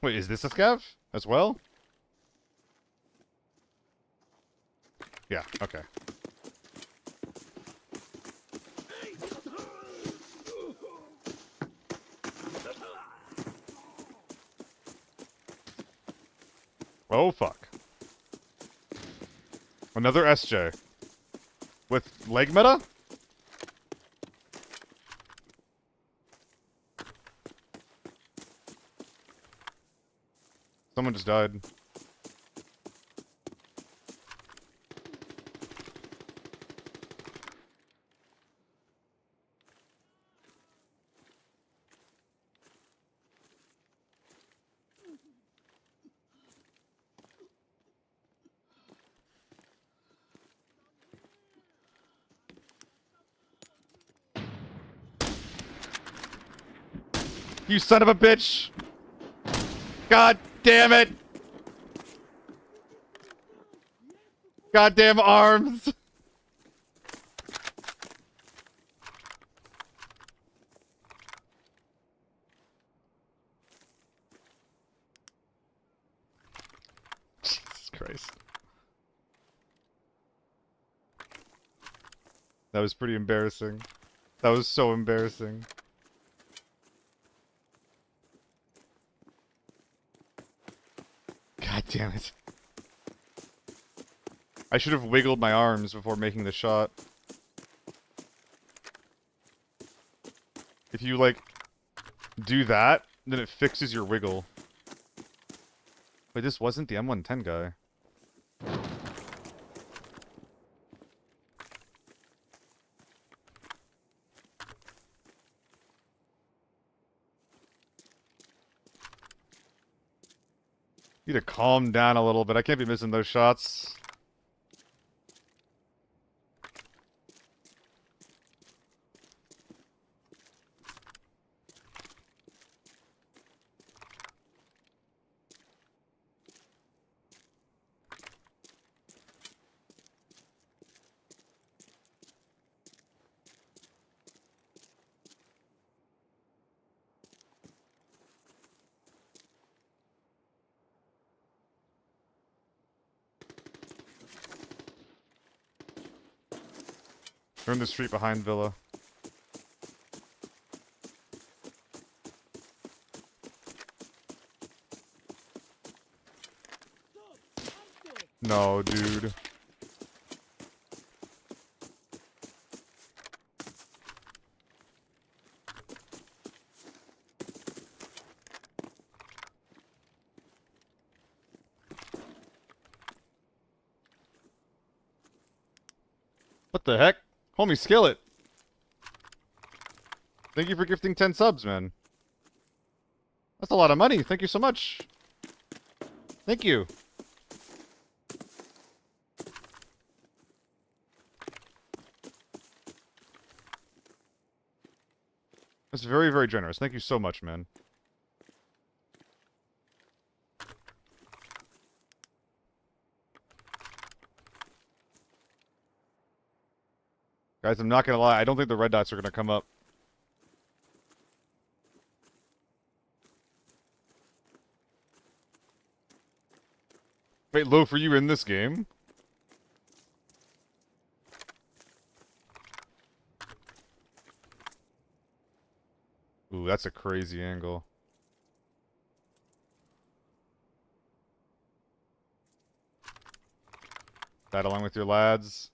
Wait, is this a scav as well? Yeah, okay. Oh, fuck. Another SJ. With leg meta? Someone just died. You son of a bitch! God damn it! Goddamn arms! Jesus Christ. That was pretty embarrassing. That was so embarrassing. God Damn it. I should have wiggled my arms before making the shot. If you, like, do that, then it fixes your wiggle. Wait, this wasn't the M110 guy. Need to calm down a little bit. I can't be missing those shots. They're in the street behind Villa. No, dude. What the heck? Homie Skillet. Thank you for gifting 10 subs, man. That's a lot of money. Thank you so much. Thank you. That's very, very generous. Thank you so much, man. Guys, I'm not gonna lie. I don't think the red dots are gonna come up. Wait, low for you in this game? Ooh, that's a crazy angle. That along with your lads.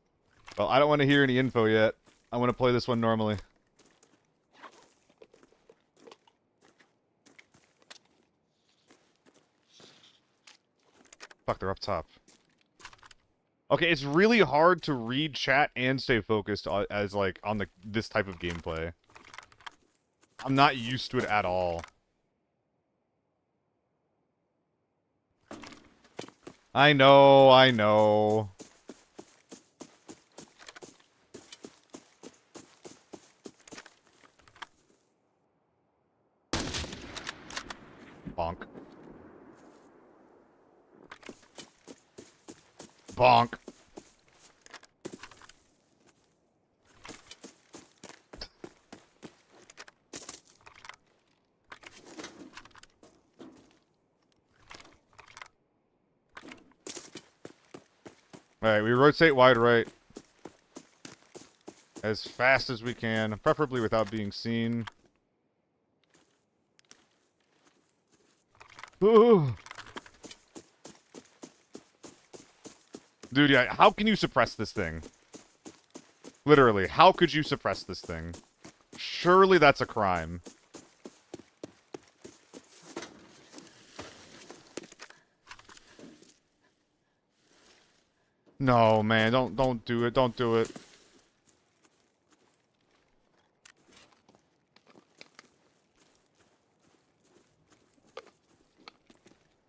Well, I don't want to hear any info yet. I want to play this one normally. Fuck, they're up top. Okay, it's really hard to read chat and stay focused as, like, on this type of gameplay. I'm not used to it at all. I know, I know. Bonk. Bonk. Alright, we rotate wide right. As fast as we can, preferably without being seen. Ooh. Dude, yeah, how can you suppress this thing? Literally, how could you suppress this thing? Surely that's a crime. No, man, don't do it, don't do it.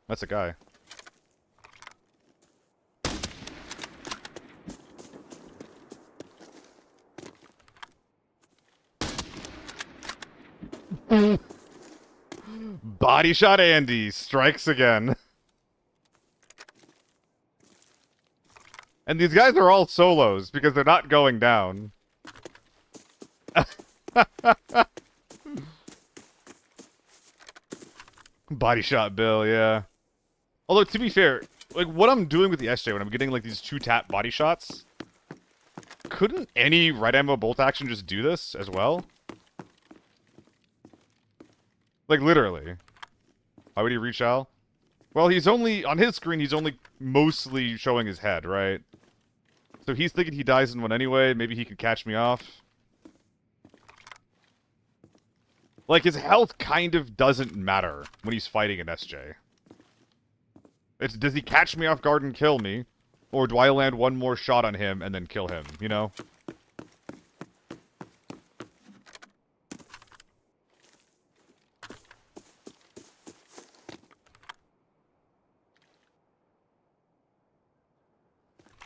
That's a guy. Body shot Andy strikes again. And these guys are all solos because they're not going down. Body shot Bill, yeah. Although, to be fair, like, what I'm doing with the SJ when I'm getting, like, these 2-tap body shots, couldn't any right ammo bolt action just do this as well? Like, literally. Why would he reach Al? Well, he's only... On his screen, he's only mostly showing his head, right? So he's thinking he dies in one anyway. Maybe he could catch me off. Like, his health kind of doesn't matter when he's fighting an SJ. It's, does he catch me off guard and kill me? Or do I land one more shot on him and then kill him, you know?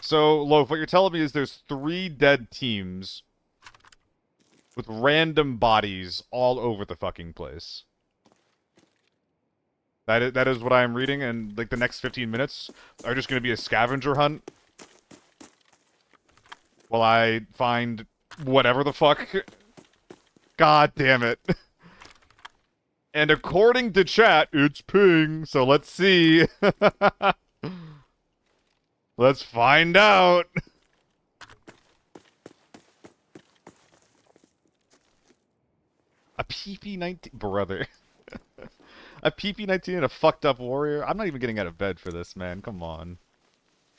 So, Loaf, what you're telling me is there's 3 dead teams with random bodies all over the fucking place. That is what I am reading, and like the next 15 minutes are just going to be a scavenger hunt while I find whatever the fuck. God damn it. And according to chat, it's ping, so let's see. Let's find out. A PP-19... Brother. A PP-19 and a fucked up warrior? I'm not even getting out of bed for this, man. Come on.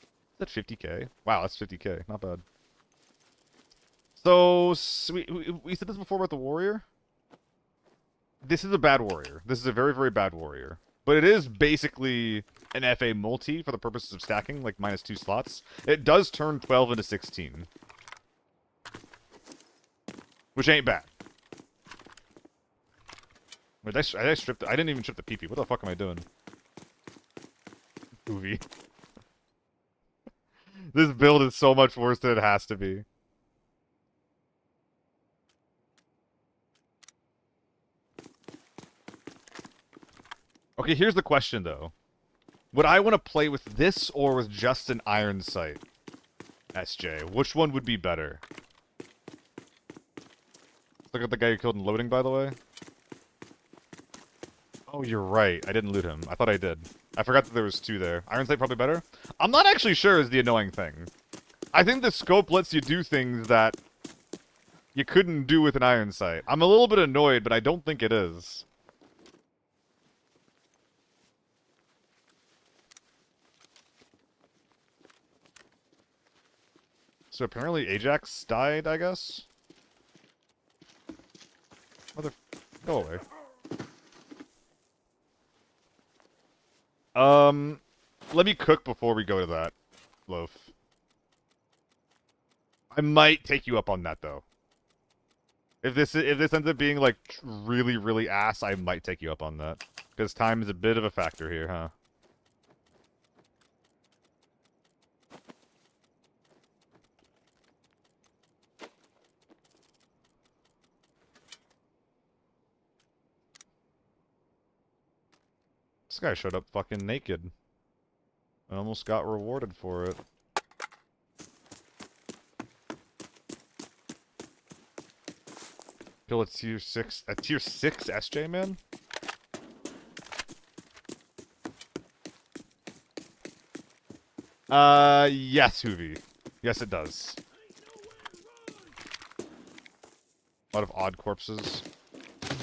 Is that 50k? Wow, that's 50k. Not bad. So, we said this before about the warrior? This is a bad warrior. This is a very, very bad warrior. But it is basically an FA multi for the purposes of stacking, like -2 slots. It does turn 12 into 16. Which ain't bad. Wait, I stripped... I didn't even strip the PP. What the fuck am I doing? Movie. This build is so much worse than it has to be. Okay, here's the question, though. Would I want to play with this or with just an iron sight? SJ. Which one would be better? Look at the guy you killed in loading, by the way. Oh, you're right. I didn't loot him. I thought I did. I forgot that there was 2 there. Iron sight probably better? I'm not actually sure is the annoying thing. I think the scope lets you do things that you couldn't do with an iron sight. I'm a little bit annoyed, but I don't think it is. So apparently Ajax died, I guess? Mother... Go away. Let me cook before we go to that, Loaf. I might take you up on that, though. If this ends up being, like, really, really ass, I might take you up on that. Because time is a bit of a factor here, huh? This guy showed up fucking naked. I almost got rewarded for it. Kill a tier 6 SJ, man? Yes, Hoovy. Yes, it does. A lot of odd corpses.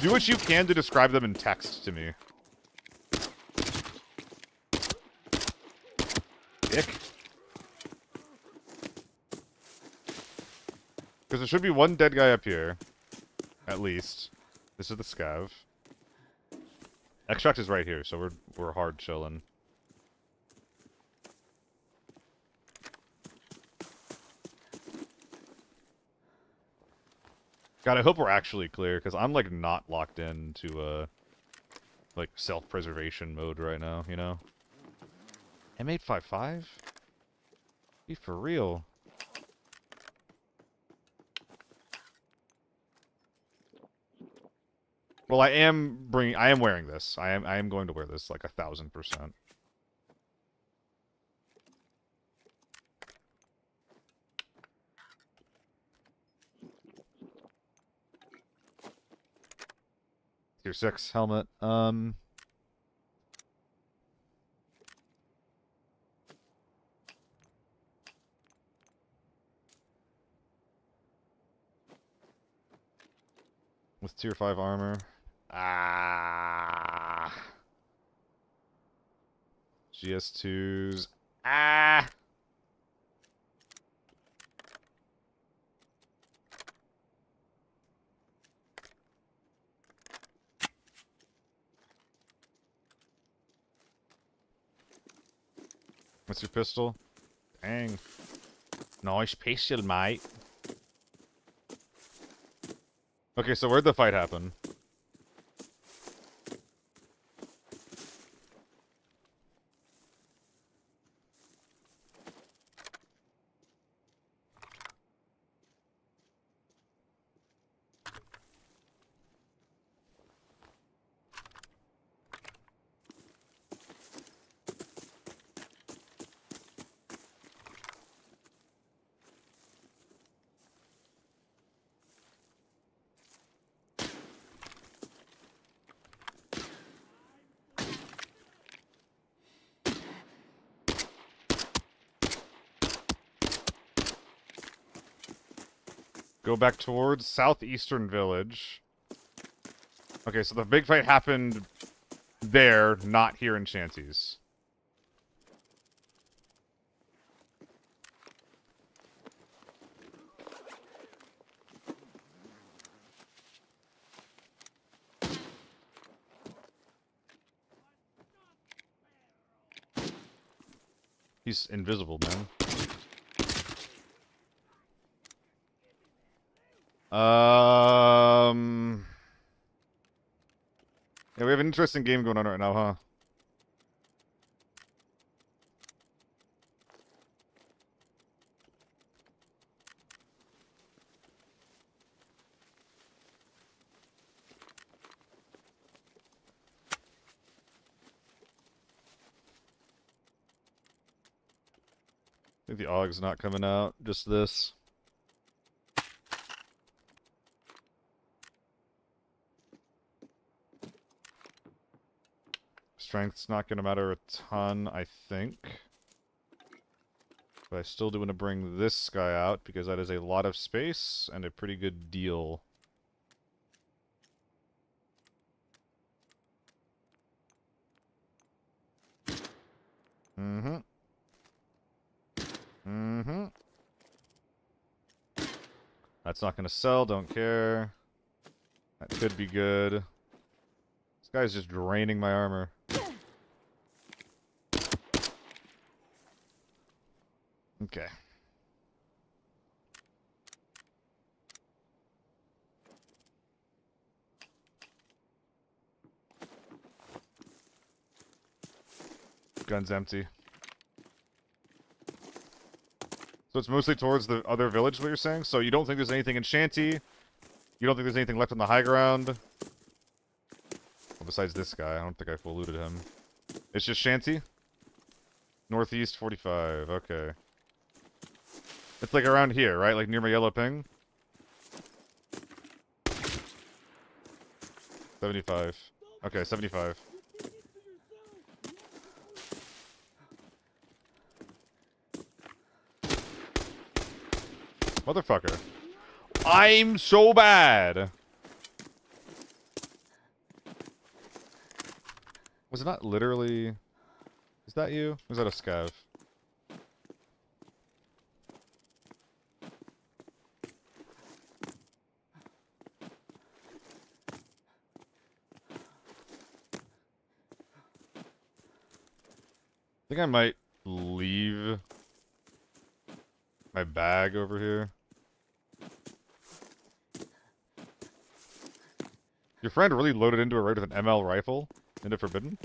Do what you can to describe them in text to me. Dick. Because there should be one dead guy up here. At least. This is the scav. Extract is right here, so we're hard chilling. God, I hope we're actually clear, because I'm, like, not locked into, like, self-preservation mode right now, you know? M855? Be for real. Well, I am wearing this. I am going to wear this, like, 1000%. Tier 6 helmet. With tier 5 armor. Ah. GS2s. Ah! What's your pistol? Dang. Nice pistol, mate. Okay, so where'd the fight happen? Go back towards southeastern village. Okay, so the big fight happened there, not here in Shanties. He's invisible, man. Yeah, we have an interesting game going on right now, huh? I think the AUG's not coming out, just this. Strength's not going to matter a ton, I think. But I still do want to bring this guy out, because that is a lot of space and a pretty good deal. Mm-hmm. Mm-hmm. That's not going to sell, don't care. That could be good. This guy's just draining my armor. Okay. Gun's empty. So it's mostly towards the other village, what you're saying? So you don't think there's anything in Shanty? You don't think there's anything left on the high ground? Well, besides this guy, I don't think I full looted him. It's just Shanty? Northeast 45, okay. It's like around here, right? Like near my yellow ping? 75. Okay, 75. Motherfucker. I'm so bad! Was it not literally... Is that you? Or is that a scav? I think I might leave my bag over here. Your friend really loaded into a raid with an ML rifle? Into Forbidden?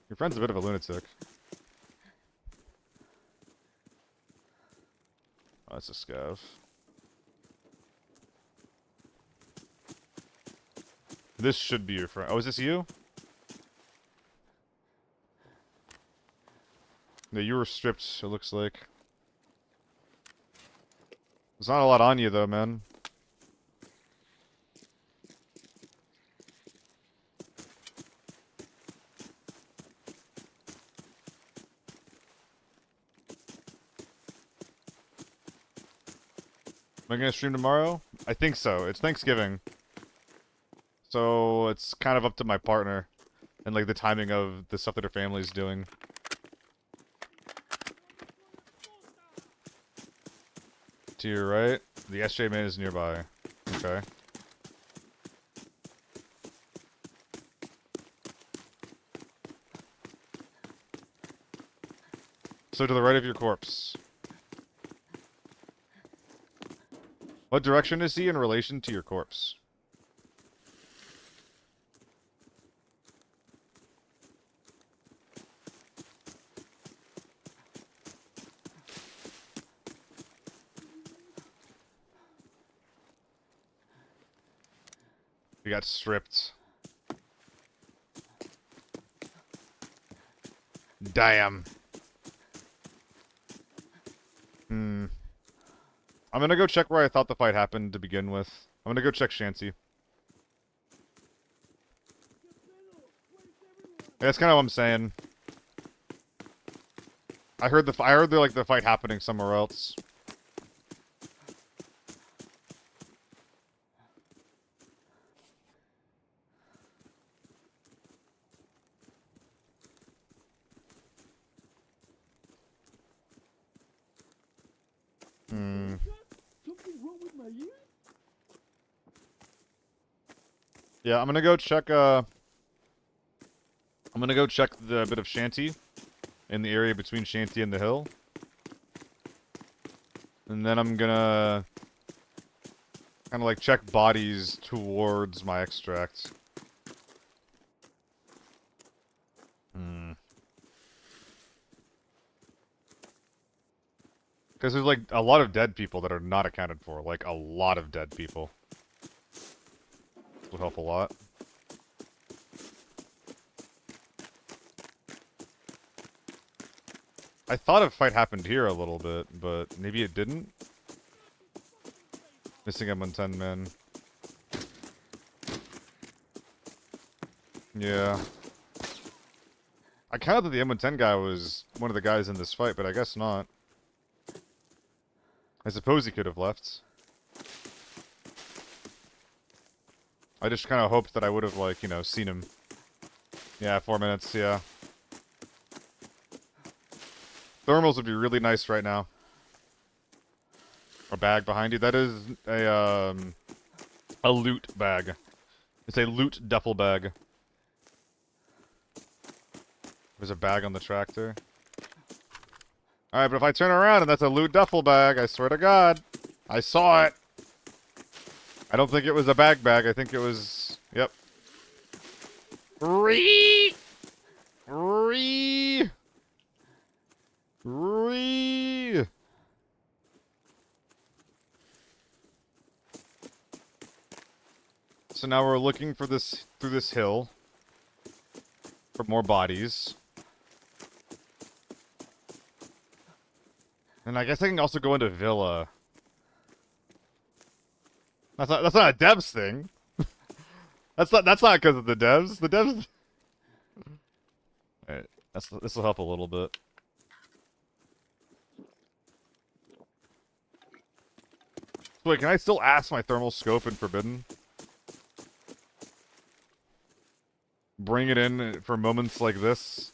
Your friend's a bit of a lunatic. Oh, that's a scav. This should be your friend. Oh, is this you? No, you were stripped, it looks like. There's not a lot on you, though, man. Am I gonna stream tomorrow? I think so. It's Thanksgiving. So, it's kind of up to my partner. And, like, the timing of the stuff that her family's doing. To your right, the SJ man is nearby. Okay. So to the right of your corpse. What direction is he in relation to your corpse? He got stripped. Damn. I'm gonna go check where I thought the fight happened to begin with. I'm gonna go check Shanty. Yeah, that's kind of what I'm saying. I heard the fight happening somewhere else. Yeah, I'm gonna go check the bit of Shanty in the area between Shanty and the hill. And then I'm gonna kind of like check bodies towards my extract. Because there's like a lot of dead people that are not accounted for. Like a lot of dead people. This will help a lot. I thought a fight happened here a little bit, but maybe it didn't. Missing M110 man. Yeah. I counted that the M110 guy was one of the guys in this fight, but I guess not. I suppose he could have left. I just kind of hoped that I would have, like, you know, seen him. Yeah, 4 minutes, yeah. Thermals would be really nice right now. A bag behind you. That is a loot bag. It's a loot duffel bag. There's a bag on the tractor. Alright, but if I turn around and that's a loot duffel bag, I swear to God, I saw it. I don't think it was a bag. I think it was... Yep. Ree! So now we're looking for this through this hill for more bodies. And I guess I can also go into Villa. That's not a devs thing. that's not because of the devs. The devs. Alright, this will help a little bit. Wait, can I still ask my thermal scope in Forbidden? Bring it in for moments like this.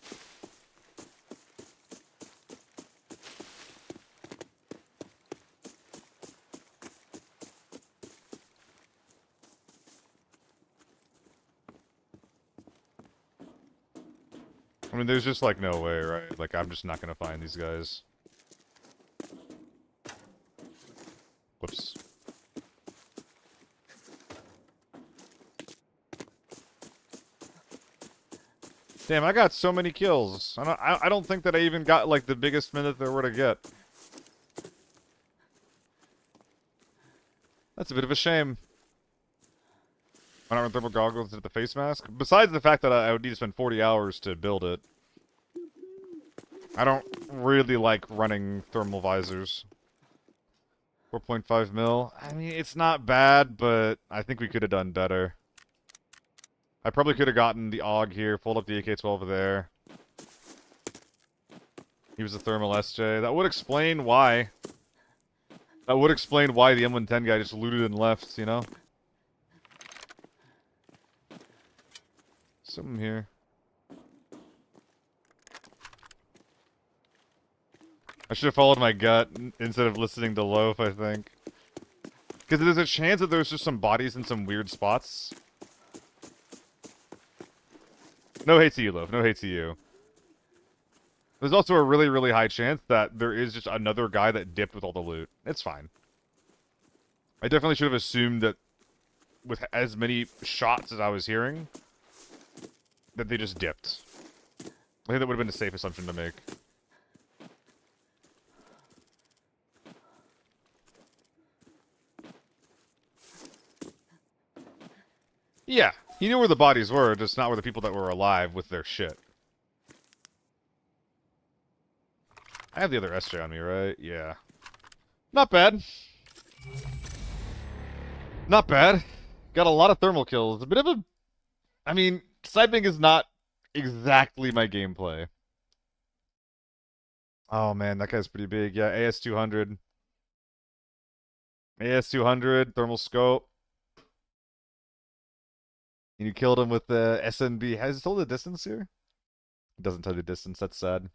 I mean, there's just, like, no way, right? Like, I'm just not gonna find these guys. Whoops. Damn, I got so many kills. I don't think that I even got, like, the biggest minute there were to get. That's a bit of a shame. I don't run thermal goggles with the face mask. Besides the fact that I would need to spend 40 hours to build it. I don't really like running thermal visors. 4.5 mil. I mean, it's not bad, but I think we could have done better. I probably could have gotten the AUG here, fold up the AK-12 there. He was a thermal SJ. That would explain why. That would explain why the M110 guy just looted and left, you know? Something here. should have followed my gut instead of listening to Loaf, I think. Because there's a chance that there's just some bodies in some weird spots. No hate to you, Loaf. No hate to you. There's also a really, really high chance that there is just another guy that dipped with all the loot. It's fine. I definitely should have assumed that with as many shots as I was hearing, that they just dipped. I think that would have been a safe assumption to make. Yeah, he knew where the bodies were, just not where the people that were alive with their shit. I have the other SJ on me, right? Yeah. Not bad. Not bad. Got a lot of thermal kills. A bit of a... I mean, sniping is not exactly my gameplay. Oh man, that guy's pretty big. Yeah, AS-200. AS-200, thermal scope. And you killed him with the SNB. Has it told the distance here? It doesn't tell you the distance. That's sad.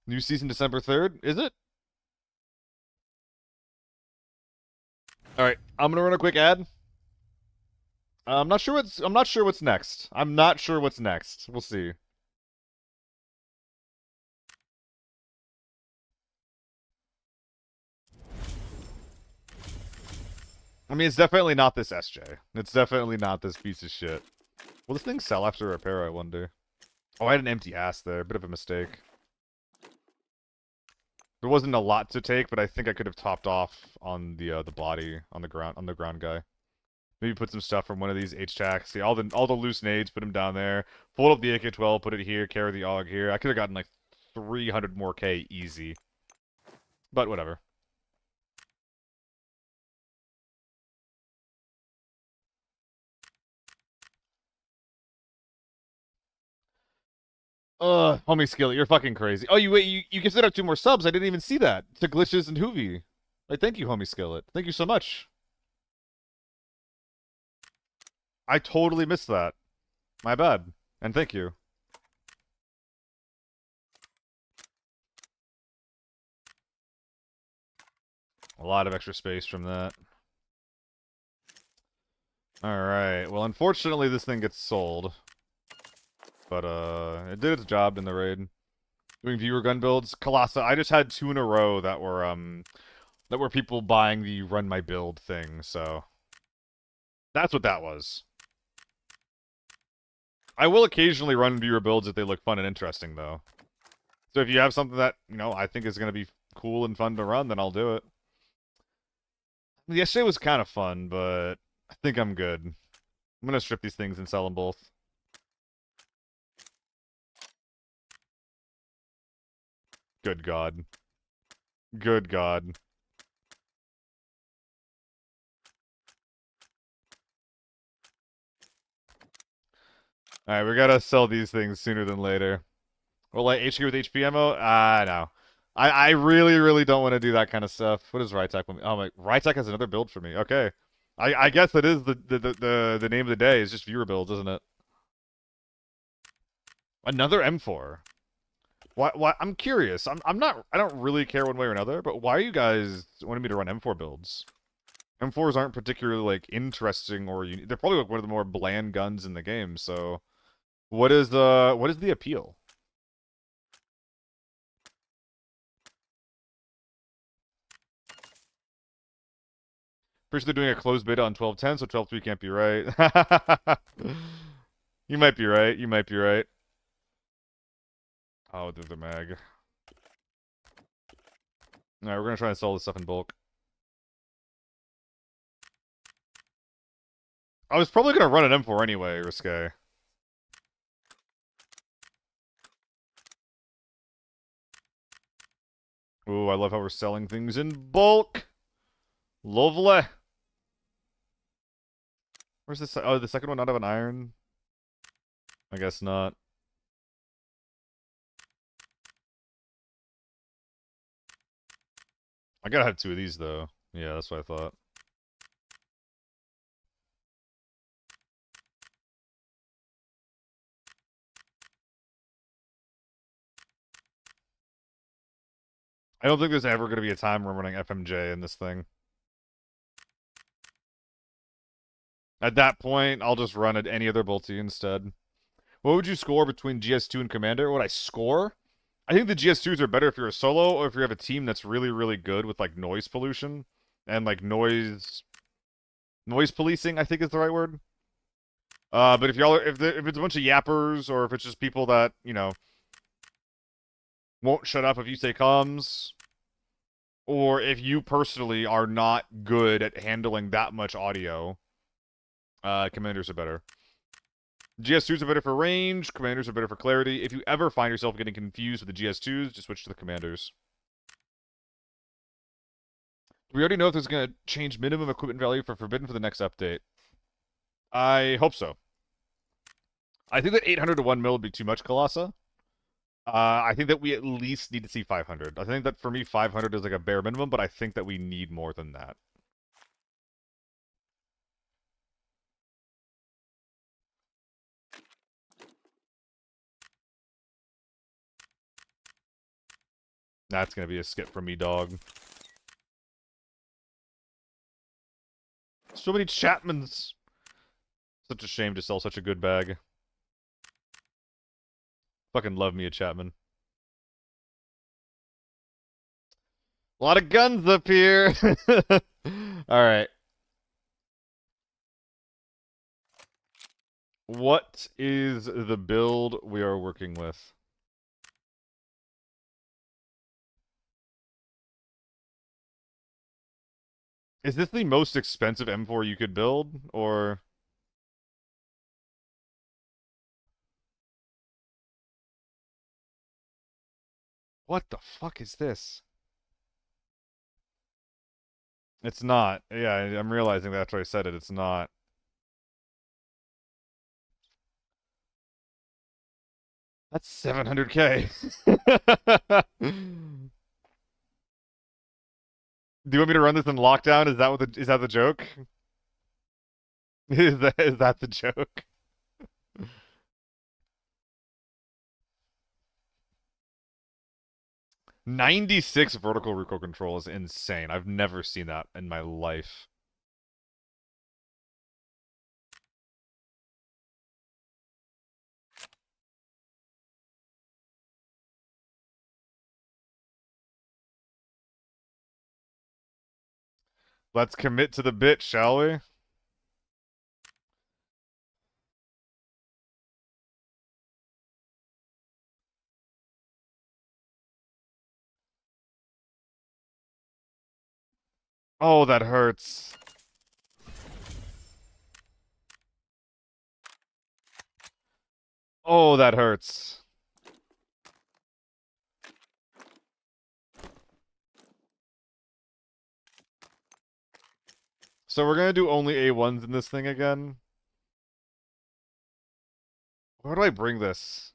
New season December 3rd. Is it? Alright, I'm gonna run a quick ad. I'm not sure what's next. I'm not sure what's next. We'll see. I mean, it's definitely not this SJ. It's definitely not this piece of shit. Will this thing sell after repair, I wonder? Oh, I had an empty ass there. Bit of a mistake. There wasn't a lot to take, but I think I could have topped off on the body, on the ground guy. Maybe put some stuff from one of these H-tacks. See, all the loose nades, put them down there. Fold up the AK-12, put it here, carry the AUG here. I could have gotten like 300 more K easy. But whatever. Homie Skillet, you're fucking crazy. Oh, you considered up 2 more subs. I didn't even see that. To Glitches and Hoovy. Like, thank you, Homie Skillet. Thank you so much. I totally missed that. My bad. And thank you. A lot of extra space from that. Alright, well, unfortunately, this thing gets sold. But, it did its job in the raid. Doing viewer gun builds. Kalasa, I just had 2 in a row that were people buying the run my build thing, so... That's what that was. I will occasionally run viewer builds if they look fun and interesting, though. So if you have something that, you know, I think is going to be cool and fun to run, then I'll do it. Yesterday was kind of fun, but I think I'm good. I'm going to strip these things and sell them both. Good God. Good God. Alright, we gotta sell these things sooner than later. Well, like HQ with HP ammo? No. I really, really don't want to do that kind of stuff. What does Rytech want me? Oh my, Rytech has another build for me. Okay. I guess that is the name of the day. Is just viewer builds, isn't it? Another M4. Why I'm curious. I don't really care one way or another, but why are you guys wanting me to run M4 builds? M4s aren't particularly like interesting or unique. They're probably like one of the more bland guns in the game, so what is the appeal? Pretty sure they're doing a closed beta on 12.10, so 12.3 can't be right. You might be right. You might be right. Oh, the mag. Alright, we're gonna try and sell this stuff in bulk. I was probably gonna run an M4 anyway, Risque. Ooh, I love how we're selling things in bulk. Lovely. Where's this? Oh, the second one not have an iron? I guess not. I gotta have 2 of these, though. Yeah, that's what I thought. I don't think there's ever going to be a time where I'm running FMJ in this thing. At that point, I'll just run at any other bolty instead. What would you score between GS2 and Commander? What I score? I think the GS2s are better if you're a solo or if you have a team that's really, really good with like noise pollution and like noise policing, I think is the right word. But if y'all are, if it's a bunch of yappers or if it's just people that, you know, won't shut up if you say comms, or if you personally are not good at handling that much audio, commanders are better. GS2s are better for range, commanders are better for clarity. If you ever find yourself getting confused with the GS2s, just switch to the commanders. Do we already know if there's going to change minimum equipment value for Forbidden for the next update? I hope so. I think that 800 to 1 mil would be too much, Colossa. I think that we at least need to see 500. I think that for me, 500 is like a bare minimum, but I think that we need more than that. That's going to be a skip from me, dog. So many Chapmans. Such a shame to sell such a good bag. Fucking love me a Chapman. A lot of guns up here. Alright. What is the build we are working with? Is this the most expensive M4 you could build, or... What the fuck is this? It's not. Yeah, I'm realizing that after I said it, it's not. That's 700k. Do you want me to run this in lockdown? Is that the joke? Is that the joke? 96 vertical recoil control is insane. I've never seen that in my life. Let's commit to the bit, shall we? Oh, that hurts. Oh, that hurts. So we're gonna do only A1s in this thing again. Where do I bring this?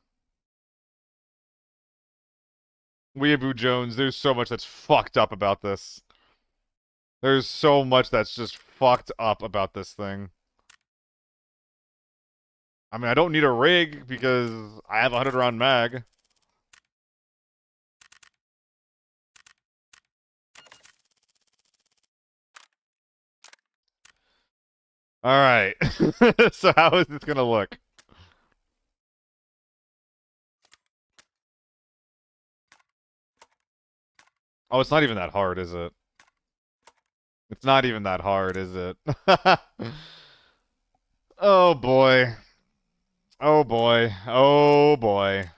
Weeaboo Jones, there's so much that's fucked up about this. There's so much that's just fucked up about this thing. I mean, I don't need a rig because I have a 100 round mag. Alright. So how is this gonna look? Oh, it's not even that hard, is it? It's not even that hard, is it? Oh boy. Oh boy. Oh boy.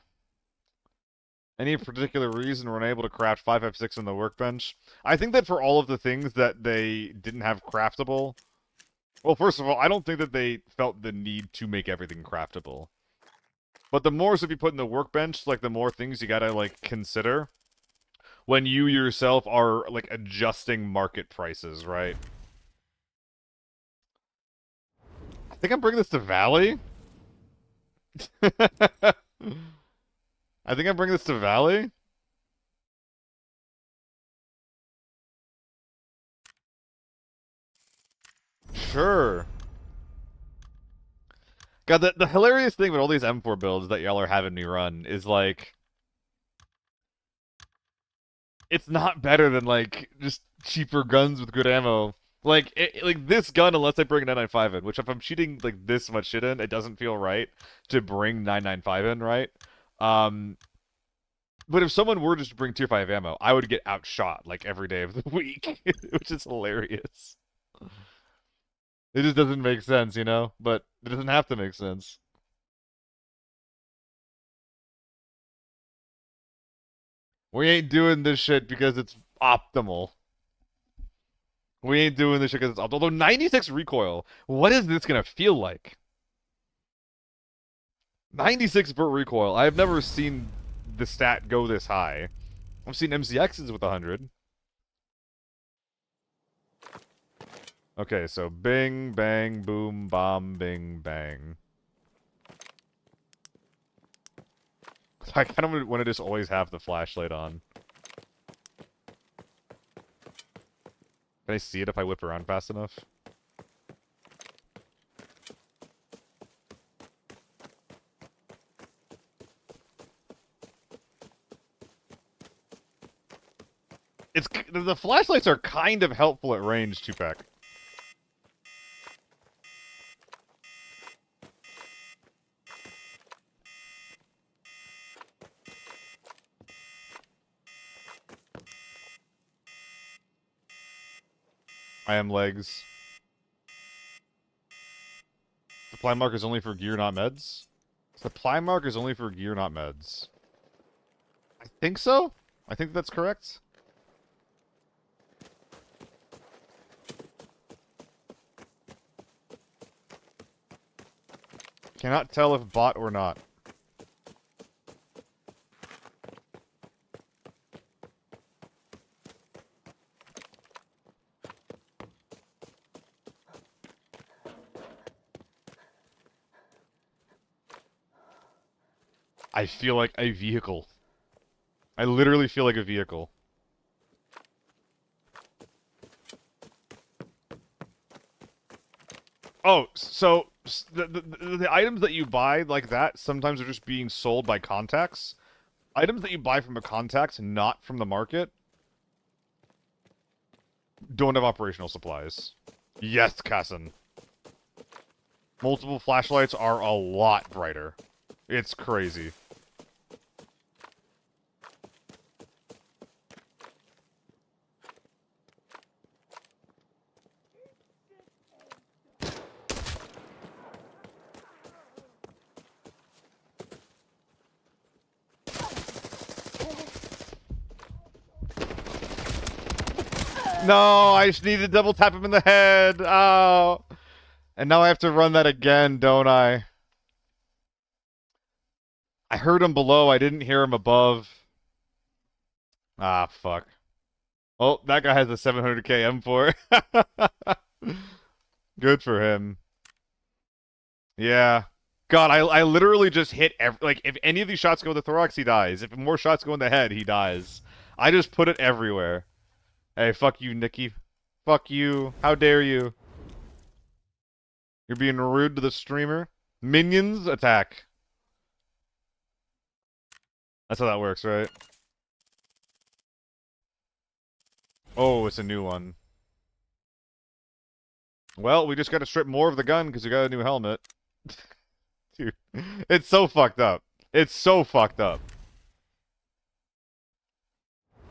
Any particular reason we're unable to craft 556 on the workbench? I think that for all of the things that they didn't have craftable... Well, first of all, I don't think that they felt the need to make everything craftable. But the more stuff you put in the workbench, like, the more things you gotta, like, consider when you yourself are, like, adjusting market prices, right? I think I'm bringing this to Valley. I think I'm bringing this to Valley. Sure. God, the hilarious thing with all these M4 builds that y'all are having me run is, like... it's not better than like just cheaper guns with good ammo. Like this gun, unless I bring 995 in, which if I'm shooting like this much shit in, it doesn't feel right to bring 995 in, right? Um, but if someone were just to bring tier 5 ammo, I would get outshot like every day of the week, which is hilarious. It just doesn't make sense, you know? But it doesn't have to make sense. We ain't doing this shit because it's optimal. We ain't doing this shit because it's optimal. Although 96 recoil, what is this gonna feel like? 96 per recoil. I have never seen the stat go this high. I've seen MCXs with 100. Okay, so bing, bang, boom, bomb, bing, bang. I kind of want to just always have the flashlight on. Can I see it if I whip around fast enough? The flashlights are kind of helpful at range, Tupac. I am legs. Supply mark is only for gear, not meds? Supply mark is only for gear, not meds. I think so? I think that's correct. Cannot tell if bot or not. I feel like a vehicle. I literally feel like a vehicle. Oh, so the items that you buy like that sometimes are just being sold by contacts. Items that you buy from a contact, not from the market, don't have operational supplies. Yes, Kassan. Multiple flashlights are a lot brighter. It's crazy. No, I just need to double tap him in the head. Oh. And now I have to run that again, don't I? I heard him below. I didn't hear him above. Ah, fuck. Oh, that guy has a 700k M4. Good for him. Yeah. God, I literally just hit like, if any of these shots go in the thorax, he dies. If more shots go in the head, he dies. I just put it everywhere. Hey, fuck you, Nikki. Fuck you. How dare you? You're being rude to the streamer. Minions, attack. That's how that works, right? Oh, it's a new one. Well, we just gotta strip more of the gun because we got a new helmet. Dude, it's so fucked up. It's so fucked up.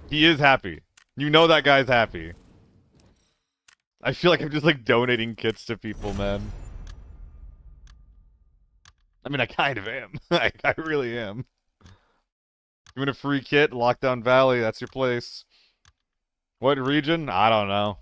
He is happy. You know that guy's happy. I feel like I'm just like donating kits to people, man. I mean, I kind of am. I really am. You want a free kit? Lockdown Valley, that's your place. What region? I don't know.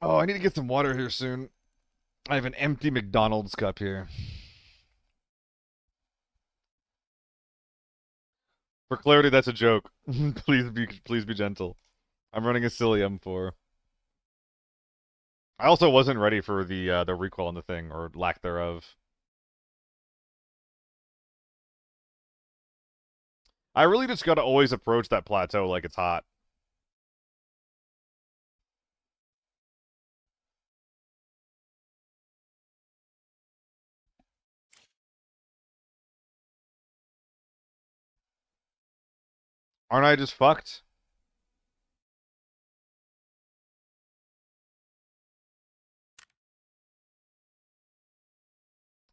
Oh, I need to get some water here soon. I have an empty McDonald's cup here. For clarity, that's a joke. Please be gentle. I'm running a silly M4. I also wasn't ready for the recoil on the thing, or lack thereof. I really just gotta always approach that plateau like it's hot. Aren't I just fucked?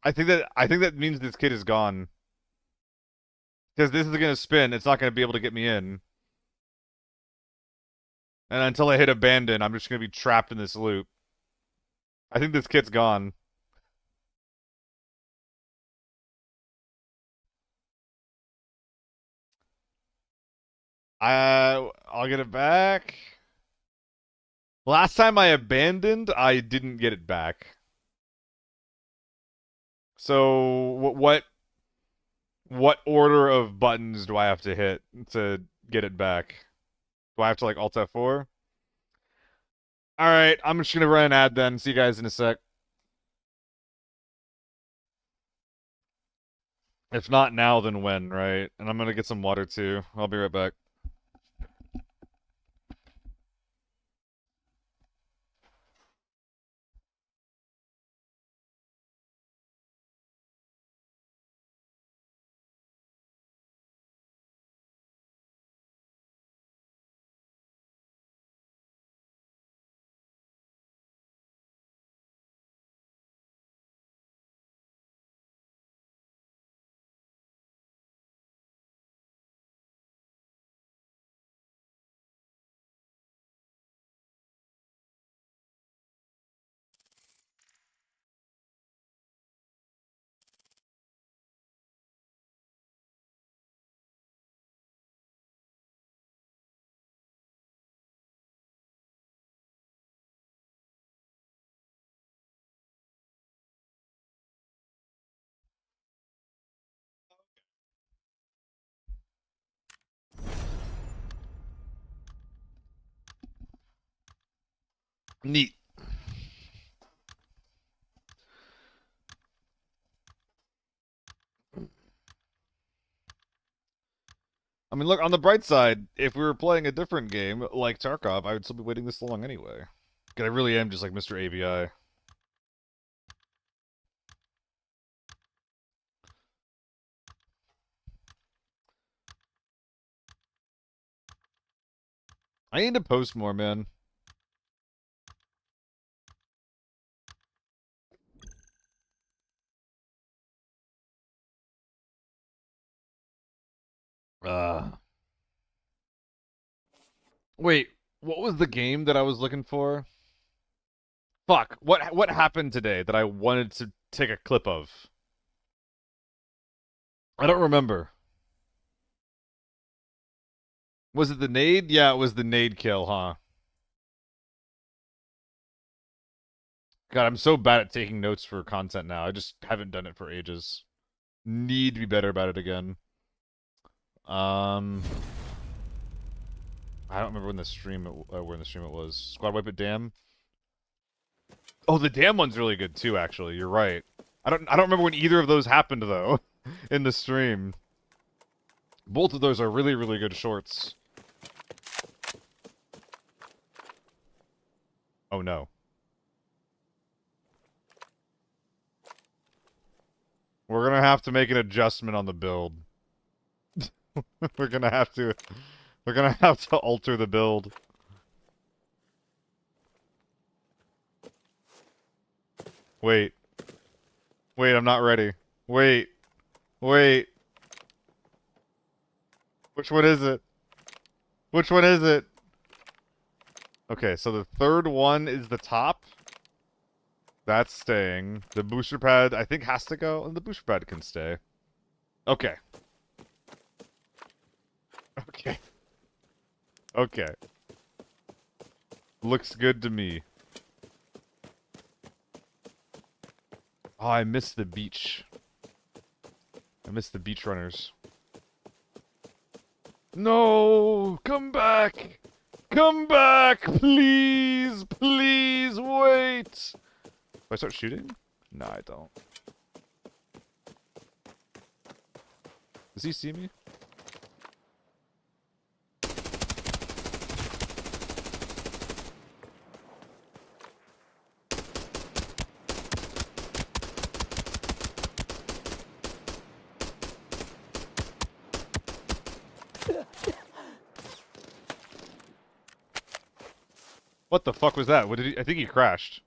I think that means this kid is gone. Because this is gonna spin, it's not gonna be able to get me in. And until I hit abandon, I'm just gonna be trapped in this loop. I think this kid's gone. I'll get it back. Last time I abandoned, I didn't get it back. So what order of buttons do I have to hit to get it back? Do I have to like Alt F4? All right, I'm just gonna run an ad then. See you guys in a sec. If not now, then when, right? And I'm gonna get some water too. I'll be right back. Neat. I mean, look, on the bright side, if we were playing a different game, like Tarkov, I would still be waiting this long anyway. Because I really am just like Mr. AVI. I need to post more, man. Wait, what was the game that I was looking for? Fuck, what happened today that I wanted to take a clip of? I don't remember. Was it the nade? Yeah, it was the nade kill, huh? God, I'm so bad at taking notes for content now. I just haven't done it for ages. Need to be better about it again. I don't remember when the stream where in the stream it was. Squad wipe at dam. Oh, the dam one's really good too. Actually, you're right. I don't remember when either of those happened though, in the stream. Both of those are really really good shorts. Oh no. We're gonna have to make an adjustment on the build. we're gonna have to. We're gonna have to alter the build. Wait. Wait, I'm not ready. Wait. Wait. Which one is it? Which one is it? Okay, so the third one is the top. That's staying. The booster pad, I think, has to go, and the booster pad can stay. Okay. Okay. Okay. Looks good to me. Oh, I missed the beach. I missed the beach runners. No! Come back! Come back! Please! Please wait! Do I start shooting? No, I don't. Does he see me? What the fuck was that? What did he? I think he crashed.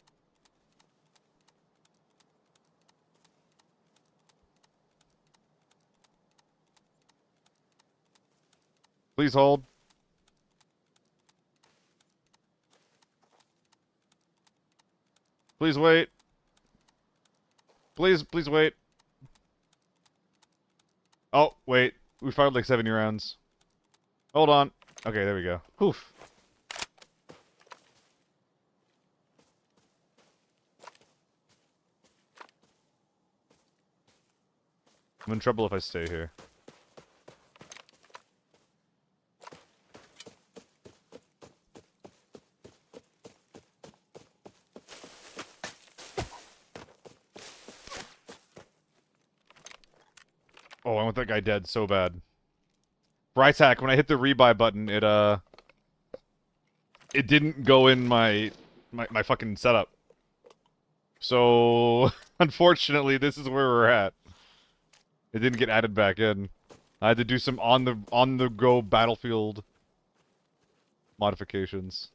Please hold. Please wait. Please wait. Oh, wait. We fired like 70 rounds. Hold on. Okay, there we go. Oof. I'm in trouble if I stay here. Oh, I want that guy dead so bad. Bryce hack, when I hit the rebuy button, it didn't go in my fucking setup. So unfortunately, this is where we're at. It didn't get added back in. I had to do some on the go battlefield modifications.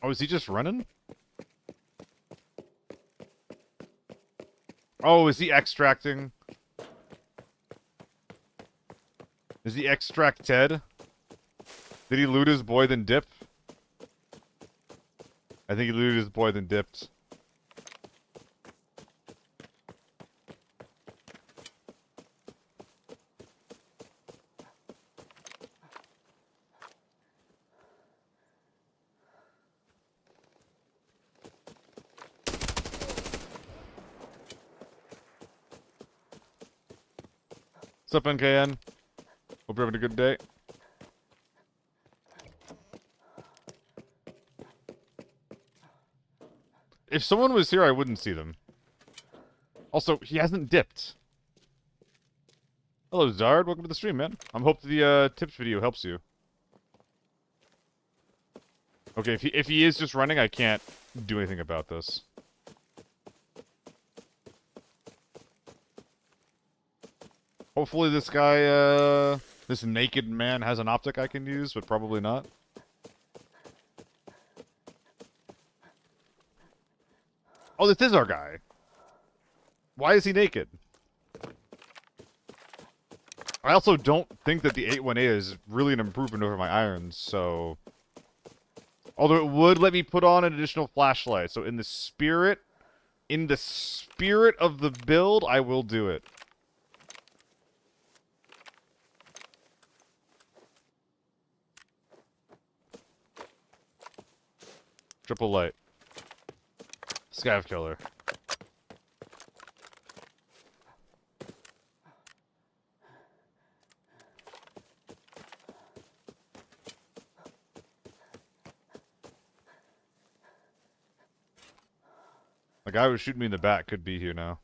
Oh, is he just running? Oh, is he extracting? Is he extracted? Did he loot his boy then dip? I think he looted his boy then dipped. What's up, NKN? Hope you're having a good day. If someone was here, I wouldn't see them. Also, he hasn't dipped. Hello, Zard. Welcome to the stream, man. I hope the tips video helps you. Okay, if he is just running, I can't do anything about this. Hopefully this guy, this naked man has an optic I can use, but probably not. Oh, this is our guy. Why is he naked? I also don't think that the 818 is really an improvement over my irons, so... Although it would let me put on an additional flashlight, so in the spirit of the build, I will do it. Triple light. Scav killer. The guy who was shooting me in the back could be here now.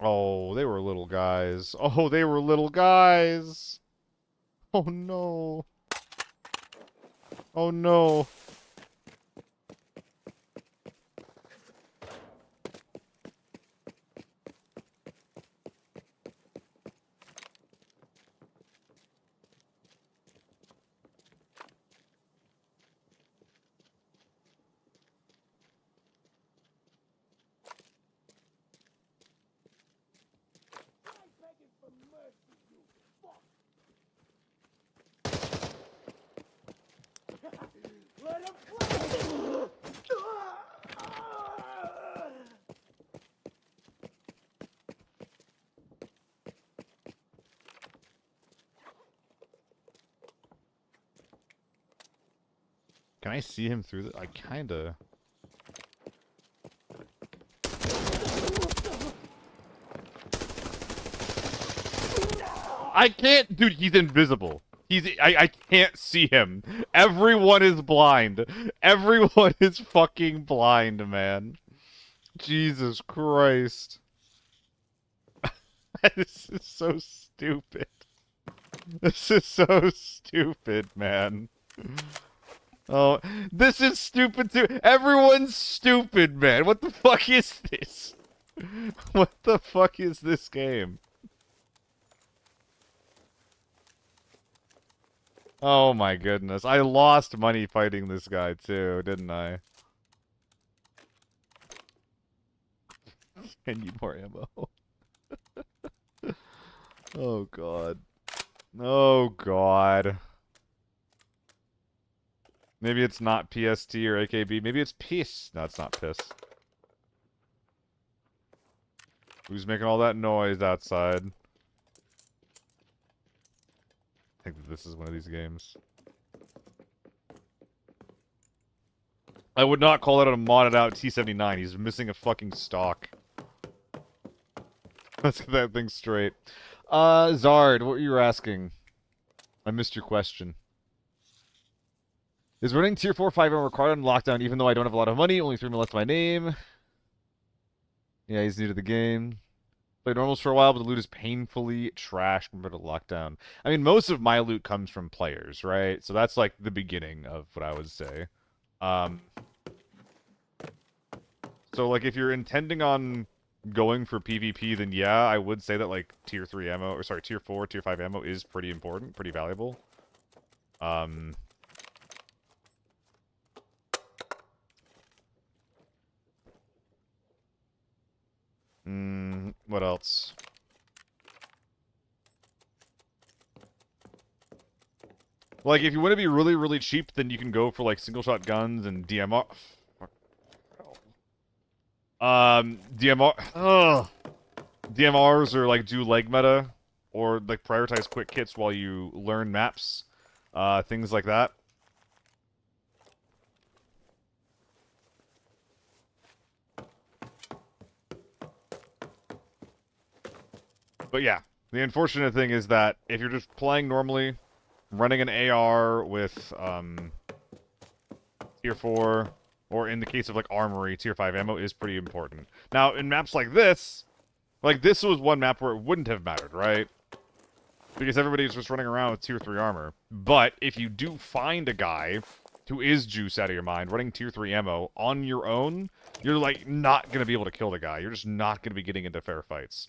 Oh, they were little guys. Oh, they were little guys. Oh no. Oh no. Can I see him through the... I kinda... I can't... Dude, he's invisible. I can't see him. Everyone is blind. Everyone is fucking blind, man. Jesus Christ. This is so stupid. This is so stupid, man. Oh, this is stupid too. Everyone's stupid, man. What the fuck is this? What the fuck is this game? Oh my goodness. I lost money fighting this guy too, didn't I? I need more ammo. Oh god. Oh god. Maybe it's not PST or AKB. Maybe it's Piss. No, it's not Piss. Who's making all that noise outside? I think that this is one of these games. I would not call it a modded out T79. He's missing a fucking stock. Let's get that thing straight. Zard, what were you asking? I missed your question. Is running tier 4 5 required on lockdown even though I don't have a lot of money? Only 3 minutes left to my name. Yeah, he's new to the game. Played normals for a while, but the loot is painfully trash compared to lockdown. I mean, most of my loot comes from players, right? So that's like the beginning of what I would say. So like if you're intending on going for PvP, then yeah, I would say that like tier 3 ammo, or sorry, tier 4, tier 5 ammo is pretty important, pretty valuable. What else? Like, if you want to be really, really cheap, then you can go for, like, single-shot guns and DMR. DMR... Ugh. DMRs or, like, do leg meta. Or, like, prioritize quick kits while you learn maps. Things like that. But yeah, the unfortunate thing is that if you're just playing normally, running an AR with tier 4, or in the case of like Armory, tier 5 ammo is pretty important. Now, in maps like this was one map where it wouldn't have mattered, right? Because everybody's just running around with tier 3 armor. But if you do find a guy who is juice out of your mind, running tier 3 ammo on your own, you're like not going to be able to kill the guy. You're just not going to be getting into fair fights.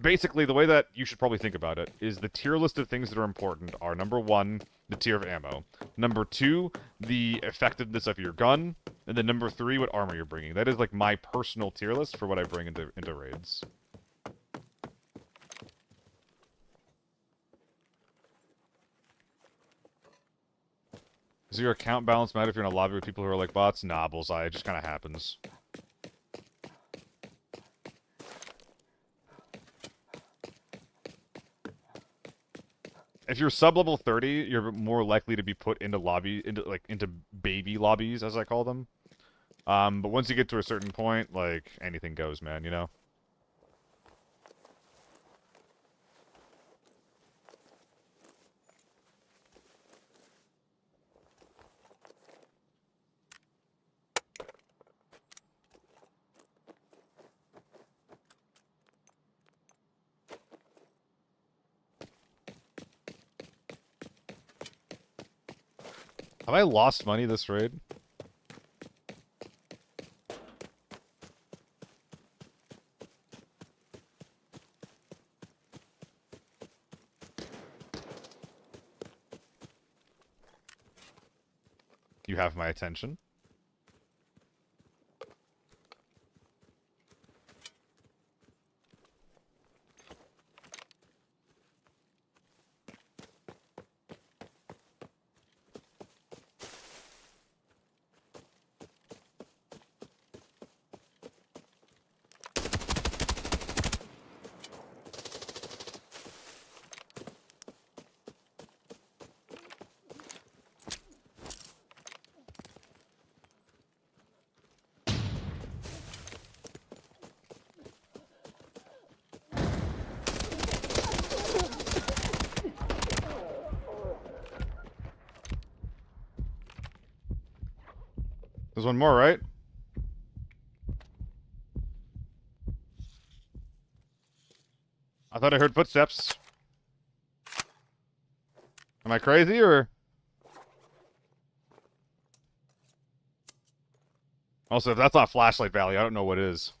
Basically, the way that you should probably think about it is the tier list of things that are important are, number 1, the tier of ammo. Number 2, the effectiveness of your gun. And then number 3, what armor you're bringing. That is like my personal tier list for what I bring into raids. Does your account balance matter if you're in a lobby with people who are like bots? Nah, bullseye. It just kind of happens. If you're sub-level 30, you're more likely to be put into into baby lobbies, as I call them. But once you get to a certain point, like, anything goes, man, you know? Have I lost money this raid? You have my attention. There's one more, right? I thought I heard footsteps. Am I crazy, or? Also, if that's not Flashlight Valley, I don't know what is.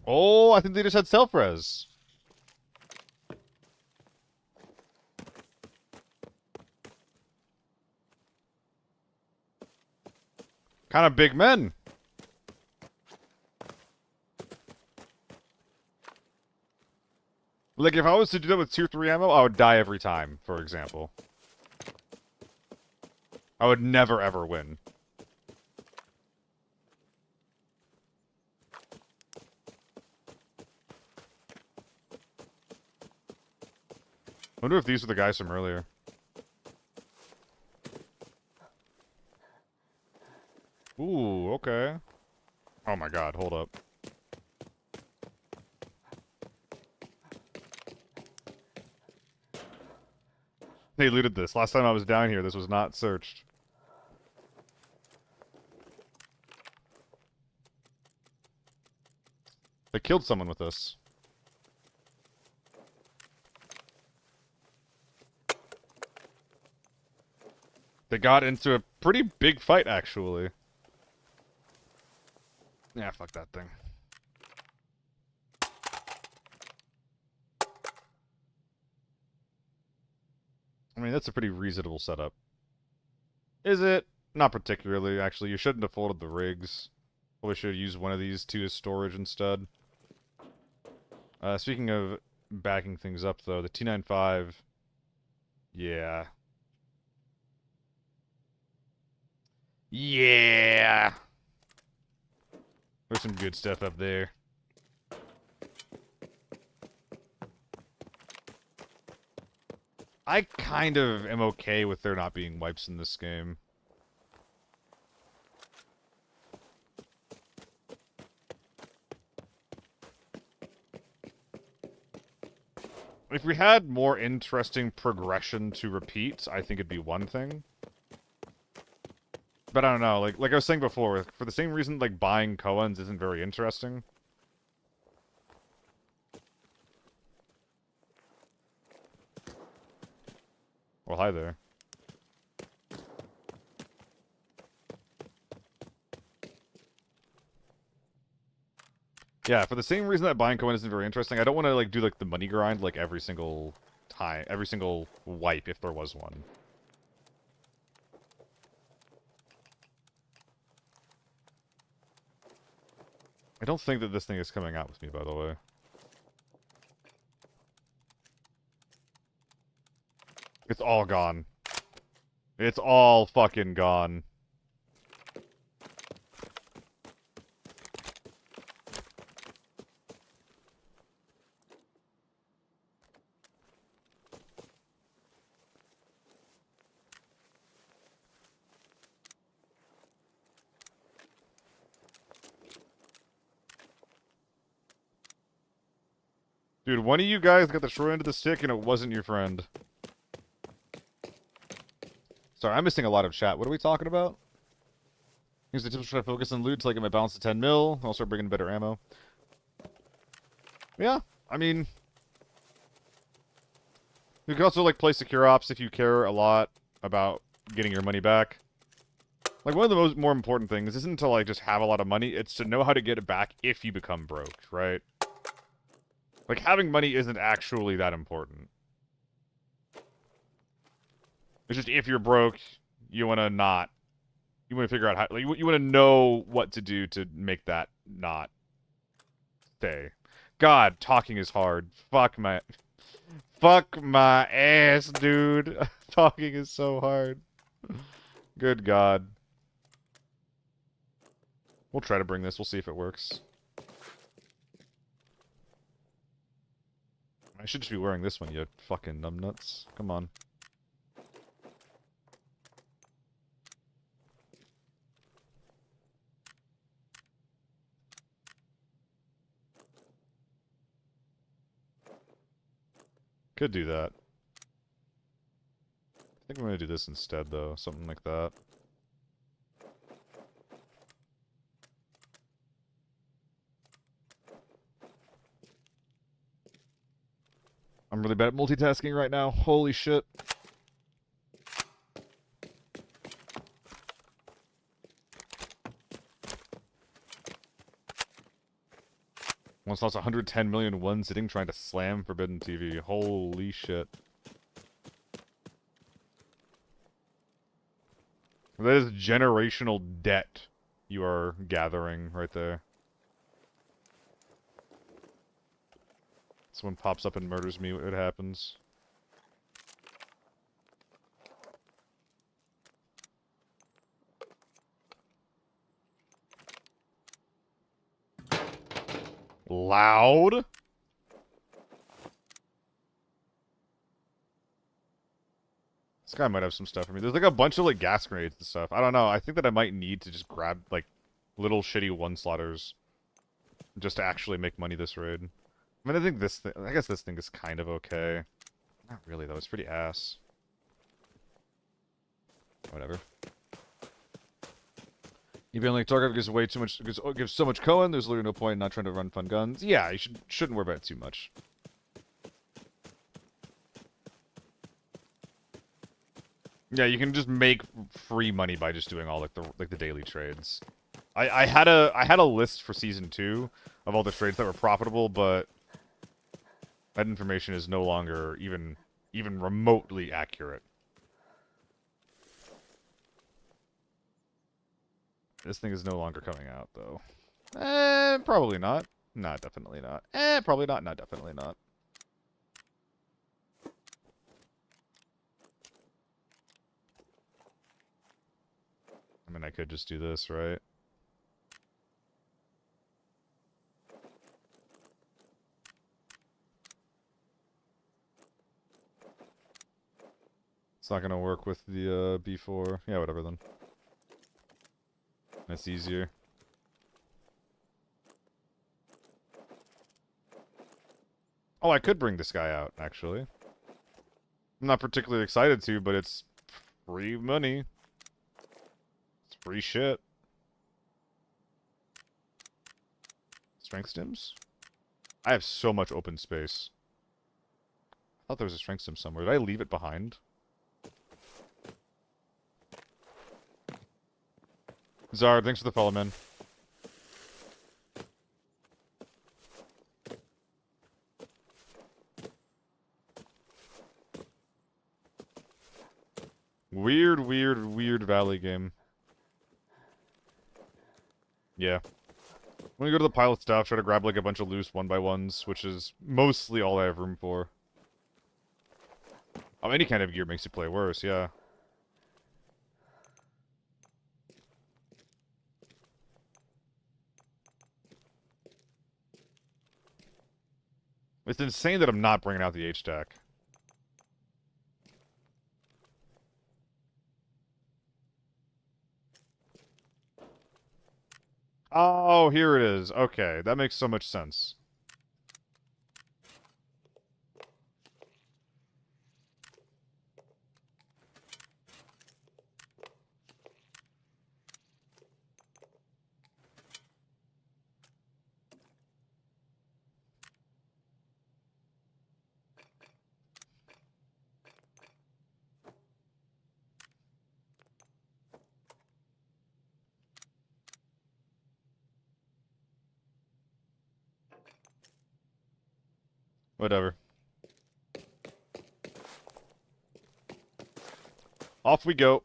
Oh, I think they just had self-res. Kind of big men. Like, if I was to do that with tier 3 ammo, I would die every time, for example. I would never, ever win. I wonder if these were the guys from earlier. Ooh, okay. Oh my god, hold up. They looted this. Last time I was down here, this was not searched. They killed someone with this. They got into a pretty big fight, actually. Yeah, fuck that thing. I mean, that's a pretty reasonable setup. Is it? Not particularly, actually. You shouldn't have folded the rigs. Probably should have used one of these two as storage instead. Speaking of backing things up, though, the T95... Yeah. Yeah! There's some good stuff up there. I kind of am okay with there not being wipes in this game. If we had more interesting progression to repeat, I think it'd be one thing. But I don't know, like I was saying before, for the same reason like buying koans isn't very interesting. Well, hi there. Yeah, for the same reason that buying koan isn't very interesting, I don't want to like do like the money grind like every single time, every single wipe if there was one. I don't think that this thing is coming out with me, by the way. It's all gone. It's all fucking gone. Dude, one of you guys got the short end of the stick and it wasn't your friend. Sorry, I'm missing a lot of chat. What are we talking about? Here's the tips to try to focus on loot till I get my balance to 10 mil. I'll start bringing better ammo. Yeah, I mean... You can also, like, play secure ops if you care a lot about getting your money back. Like, one of the more important things isn't to, like, just have a lot of money. It's to know how to get it back if you become broke, right? Like, having money isn't actually that important. It's just if you're broke, you want to not... You want to figure out how... Like, you want to know what to do to make that not stay. God, talking is hard. Fuck my... Fuck my ass, dude. Talking is so hard. Good God. We'll try to bring this. We'll see if it works. I should just be wearing this one, you fucking numbnuts. Come on. Could do that. I think I'm gonna do this instead, though. Something like that. I'm really bad at multitasking right now. Holy shit. Once lost 110 million in one sitting trying to slam Forbidden TV. Holy shit. That is generational debt you are gathering right there. Someone pops up and murders me, what happens? Loud? This guy might have some stuff for me. There's like a bunch of like gas grenades and stuff. I don't know. I think that I might need to just grab like little shitty one-slotters just to actually make money this raid. I mean, I think this thing, I guess this thing is kind of okay. Not really though. It's pretty ass. Whatever. Even like Tarkov gives way too much, gives so much Cohen. There's literally no point in not trying to run fun guns. Yeah, you shouldn't worry about it too much. Yeah, you can just make free money by just doing all like the daily trades. I had a list for season 2 of all the trades that were profitable, but that information is no longer even remotely accurate. This thing is no longer coming out though. Probably not. Not definitely not. Probably not. Not definitely not. I mean, I could just do this, right? It's not gonna work with the B4. Yeah, whatever then. That's easier. Oh, I could bring this guy out, actually. I'm not particularly excited to, but it's free money. It's free shit. Strength stims? I have so much open space. I thought there was a strength stim somewhere. Did I leave it behind? Zard, thanks for the follow, man. Weird, weird, weird valley game. Yeah. When we go to the pilot stuff, try to grab like a bunch of loose 1x1s, which is mostly all I have room for. Oh, any kind of gear makes you play worse, yeah. It's insane that I'm not bringing out the H-Stack. Oh, here it is. Okay, that makes so much sense. Whatever. Off we go.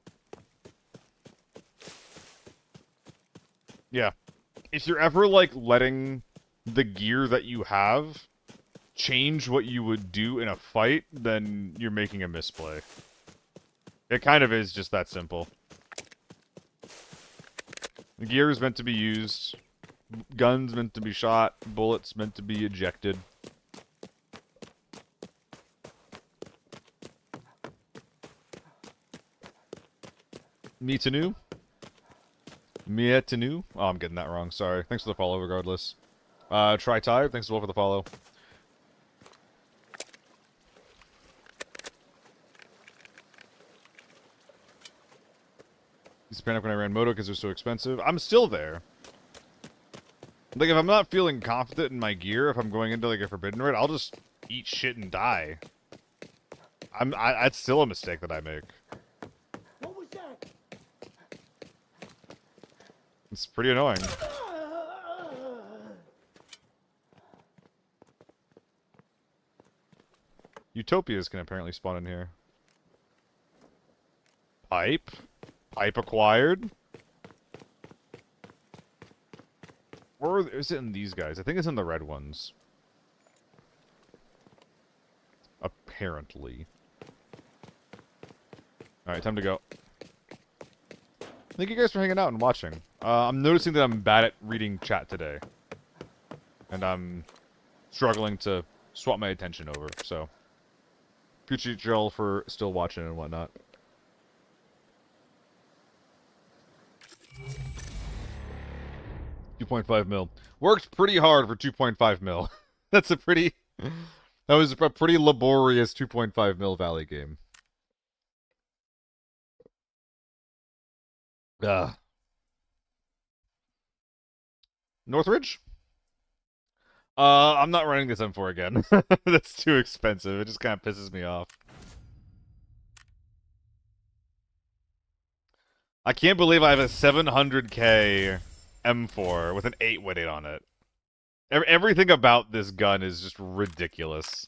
Yeah. If you're ever, like, letting the gear that you have change what you would do in a fight, then you're making a misplay. It kind of is just that simple. The gear is meant to be used. Guns meant to be shot. Bullets meant to be ejected. Mitanu? Mietanu? Oh, I'm getting that wrong. Sorry. Thanks for the follow, regardless. Try Tired, thanks as well for the follow. Used to panic when I ran moto because they're so expensive. I'm still there. Like, if I'm not feeling confident in my gear, if I'm going into, like, a forbidden raid, I'll just eat shit and die. That's still a mistake that I make. What was that? It's pretty annoying. Utopias can apparently spawn in here. Pipe? Pipe acquired? Or is it in these guys? I think it's in the red ones. Apparently. Alright, time to go. Thank you guys for hanging out and watching. I'm noticing that I'm bad at reading chat today. And I'm struggling to swap my attention over, so. Appreciate y'all for still watching and whatnot. $2.5 mil. Worked pretty hard for 2.5 mil. That's a pretty... That was a pretty laborious 2.5 mil Valley game. Northridge? I'm not running this M4 again. That's too expensive. It just kind of pisses me off. I can't believe I have a 700k M4 with an 8 weighted on it. Everything about this gun is just ridiculous.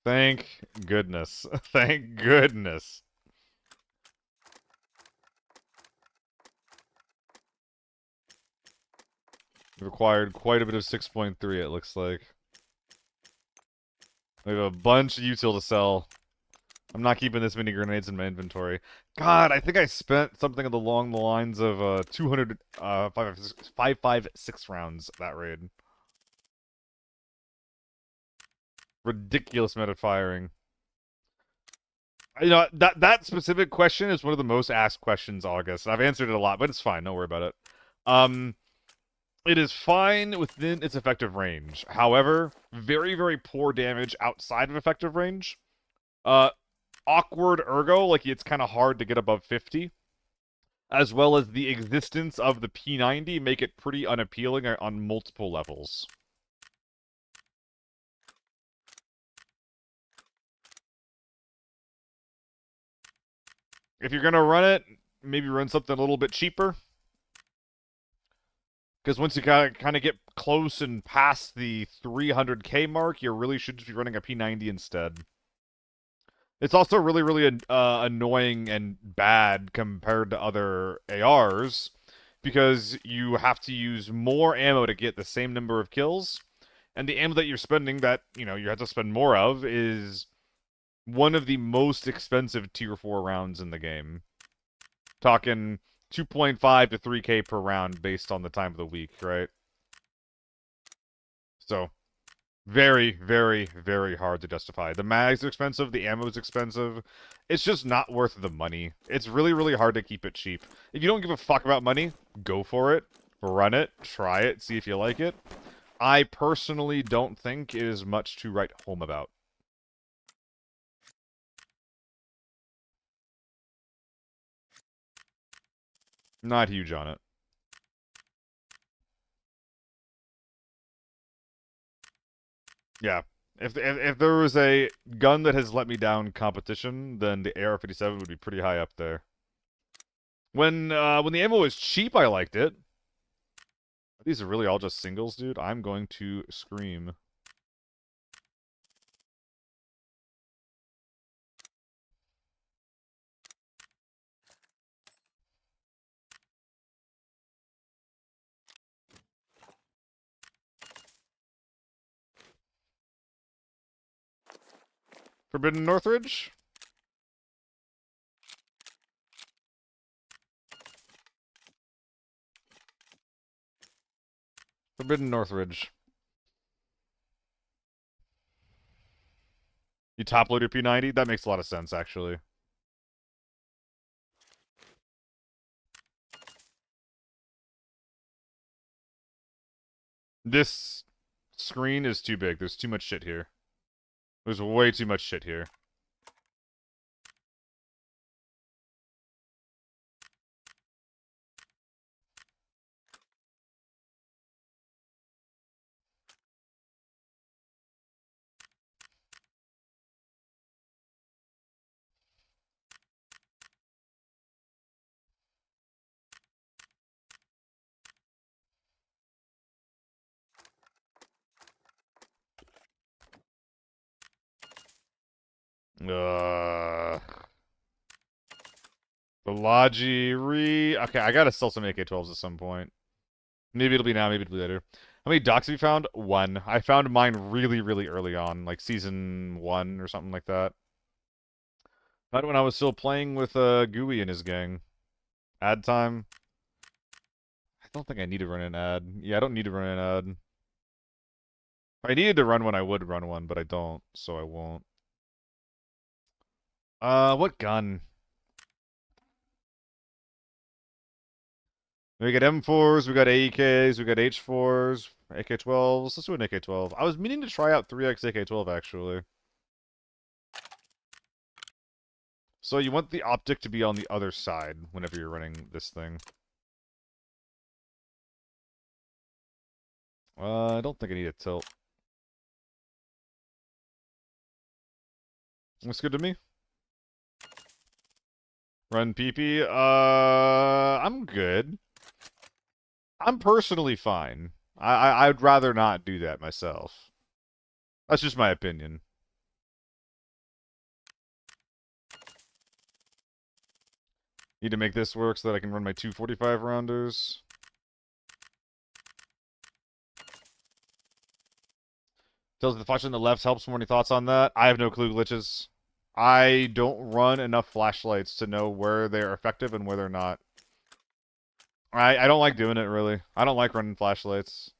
Thank goodness. Thank goodness. We've acquired quite a bit of 6.3, it looks like. We have a bunch of util to sell. I'm not keeping this many grenades in my inventory. God, I think I spent something along the lines of 200, 556 rounds that raid. Ridiculous amount of firing. You know, that specific question is one of the most asked questions, August. I've answered it a lot, but it's fine. Don't worry about it. It is fine within its effective range. However, very, very poor damage outside of effective range. Awkward ergo, like it's kind of hard to get above 50. As well as the existence of the P90 make it pretty unappealing on multiple levels. If you're going to run it, maybe run something a little bit cheaper. Because once you kind of get close and past the 300k mark, you really should just be running a P90 instead. It's also really, really annoying and bad compared to other ARs, because you have to use more ammo to get the same number of kills, and the ammo that you're spending that, you know, you have to spend more of is one of the most expensive tier 4 rounds in the game. Talking 2.5 to 3k per round based on the time of the week, right? So, very, very, very hard to justify. The mags are expensive, the ammo is expensive. It's just not worth the money. It's really, really hard to keep it cheap. If you don't give a fuck about money, go for it. Run it, try it, see if you like it. I personally don't think it is much to write home about. Not huge on it. Yeah. If there was a gun that has let me down competition, then the AR-57 would be pretty high up there. When the ammo was cheap, I liked it. These are really all just singles, dude. I'm going to scream. Forbidden Northridge? Forbidden Northridge. You top load your P90? That makes a lot of sense, actually. This screen is too big. There's too much shit here. There's way too much shit here. The Logi Okay, I gotta sell some AK-12s at some point. Maybe it'll be now, maybe it'll be later. How many docs have you found? One. I found mine really, really early on, like season 1 or something like that. Not when I was still playing with Gooey and his gang. Ad time. I don't think I need to run an ad. Yeah, I don't need to run an ad. If I needed to run one, I would run one, but I don't, so I won't. What gun? We got M4s, we got AEKs, we got H4s, AK-12s. Let's do an AK-12. I was meaning to try out 3x AK-12, actually. So you want the optic to be on the other side whenever you're running this thing. I don't think I need a tilt. Looks good to me. Run PP. I'm good. I'm personally fine. I'd rather not do that myself. That's just my opinion. Need to make this work so that I can run my 245 rounders. Tells the flash on the left helps more. Any thoughts on that? I have no clue, glitches. I don't run enough flashlights to know where they're effective and where they're not. I don't like doing it, really. I don't like running flashlights.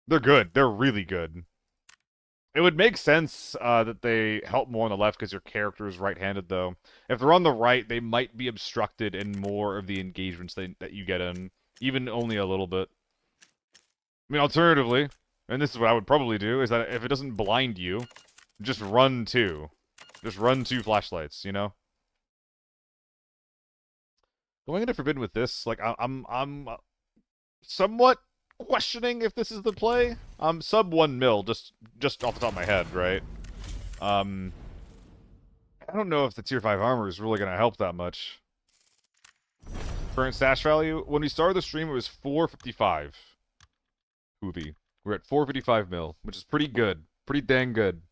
They're good. They're really good. It would make sense that they help more on the left because your character is right-handed, though. If they're on the right, they might be obstructed in more of the engagements that you get in. Even only a little bit. I mean, alternatively, and this is what I would probably do, is that if it doesn't blind you, just run two. Just run two flashlights, you know? Going into Forbidden with this, like, I'm somewhat questioning if this is the play. Sub 1 mil, just off the top of my head, right? I don't know if the tier 5 armor is really going to help that much. Current stash value, when we started the stream, it was 455. Hoovy. We're at 455 mil, which is pretty good. Pretty dang good.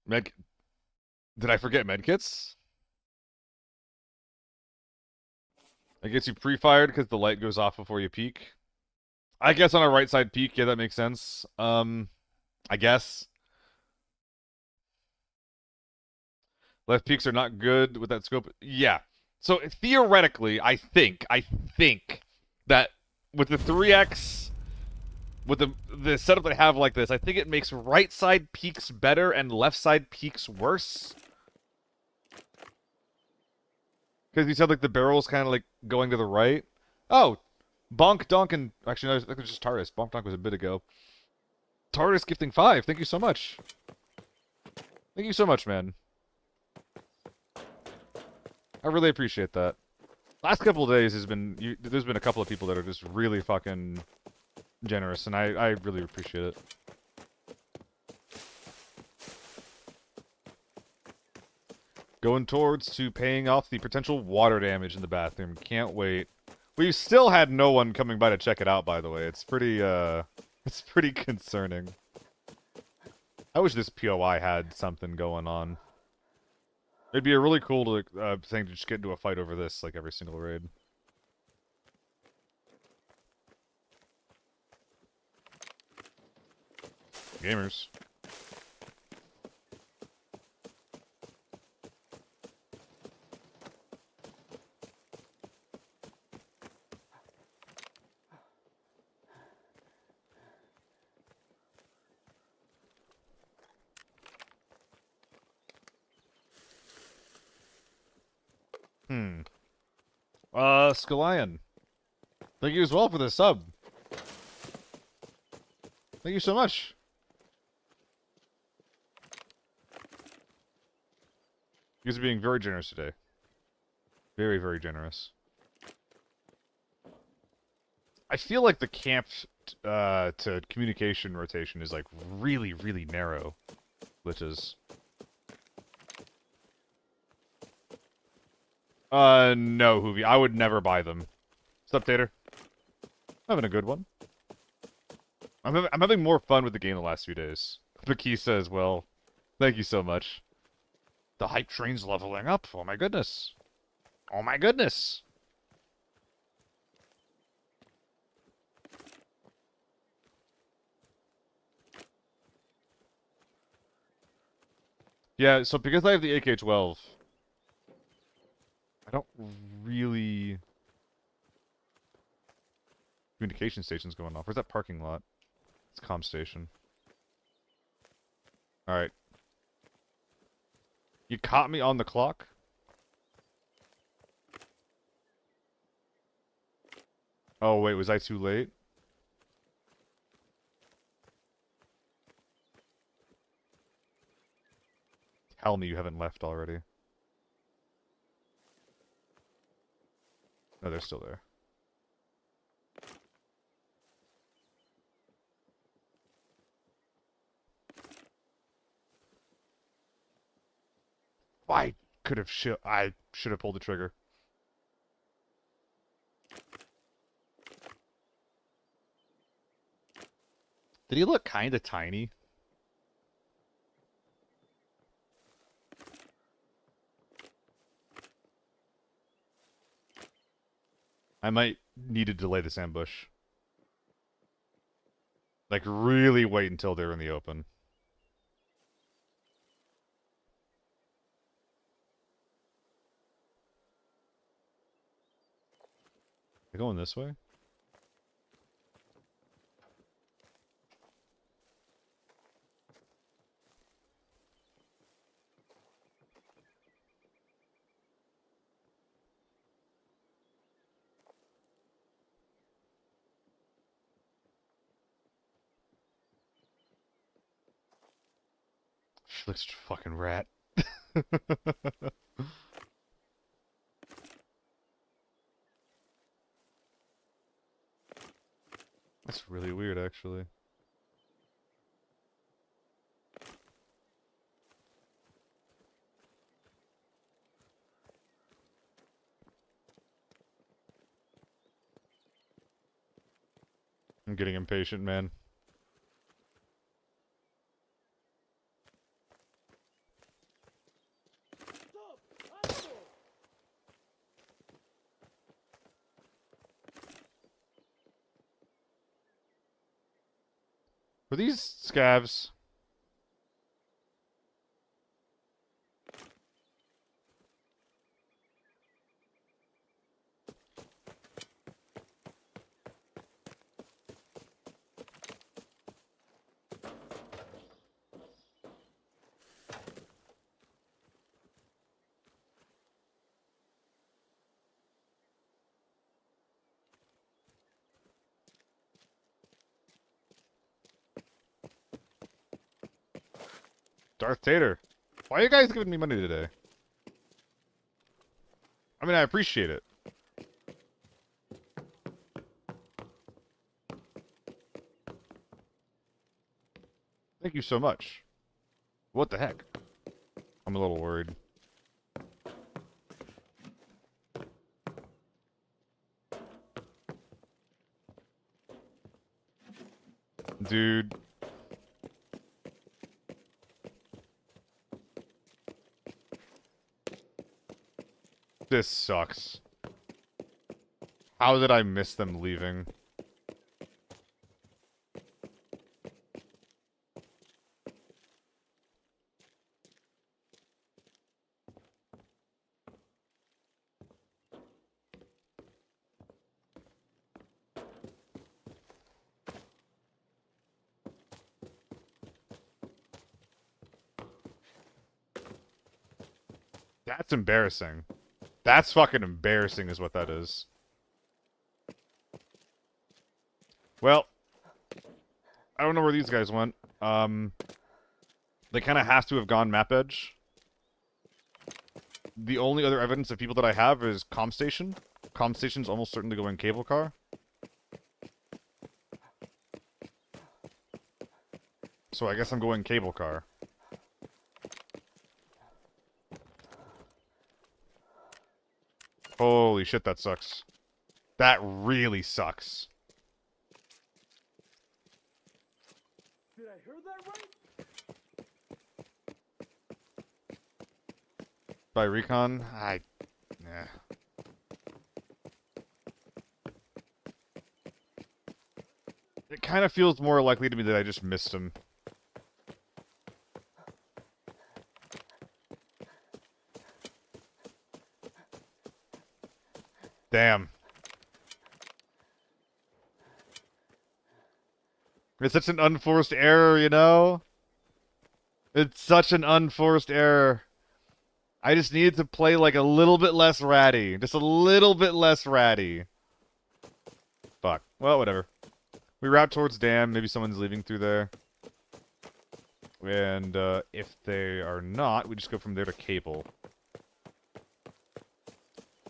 Did I forget medkits? It gets you pre-fired because the light goes off before you peek. I guess on a right side peek, yeah, that makes sense. I guess. Left peaks are not good with that scope. Yeah. So theoretically, I think that with the 3x, with the setup that I have like this, I think it makes right side peaks better and left side peaks worse. Because you said like the barrel's kind of like going to the right. Oh, Bonk, Donk, and actually no, I think it was just Tardis. Bonk Donk was a bit ago. Tardis gifting 5. Thank you so much. Thank you so much, man. I really appreciate that. Last couple of days has been there's been a couple of people that are just really fucking generous, and I really appreciate it. Going towards to paying off the potential water damage in the bathroom. Can't wait. We've still had no one coming by to check it out, by the way. It's pretty concerning. I wish this POI had something going on. It'd be a really cool thing to just get into a fight over this, like, every single raid. Gamers. Scallion. Thank you as well for the sub. Thank you so much. You guys are being very generous today. Very, very generous. I feel like the camp to communication rotation is like really, really narrow. Glitches. No, Hoovy. I would never buy them. What's up, Tater? Having a good one. I'm having more fun with the game the last few days. Bakisa as well. Thank you so much. The hype train's leveling up. Oh my goodness. Oh my goodness. Yeah, so because I have the AK-12, I don't really... Communication station's going off. Where's that parking lot? It's comm station. Alright. You caught me on the clock? Oh, wait, was I too late? Tell me you haven't left already. No, they're still there. I should have pulled the trigger. Did he look kinda tiny? I might need to delay this ambush. Like, really wait until they're in the open. They're going this way? She looks like a fucking rat. That's really weird, actually. I'm getting impatient, man. Were these scavs? Darth Tater. Why are you guys giving me money today? I mean, I appreciate it. Thank you so much. What the heck? I'm a little worried. Dude. This sucks. How did I miss them leaving? That's embarrassing. That's fucking embarrassing is what that is. Well, I don't know where these guys went. They kind of have to have gone map edge. The only other evidence of people that I have is comm station. Comm station's almost certain to go in cable car. So I guess I'm going cable car. Holy shit, that sucks. That really sucks. Did I hear that right? By recon? Nah. It kind of feels more likely to me that I just missed him. Damn. It's such an unforced error, you know? It's such an unforced error. I just needed to play like a little bit less ratty. Just a little bit less ratty. Fuck. Well, whatever. We route towards dam. Maybe someone's leaving through there. And if they are not, we just go from there to cable.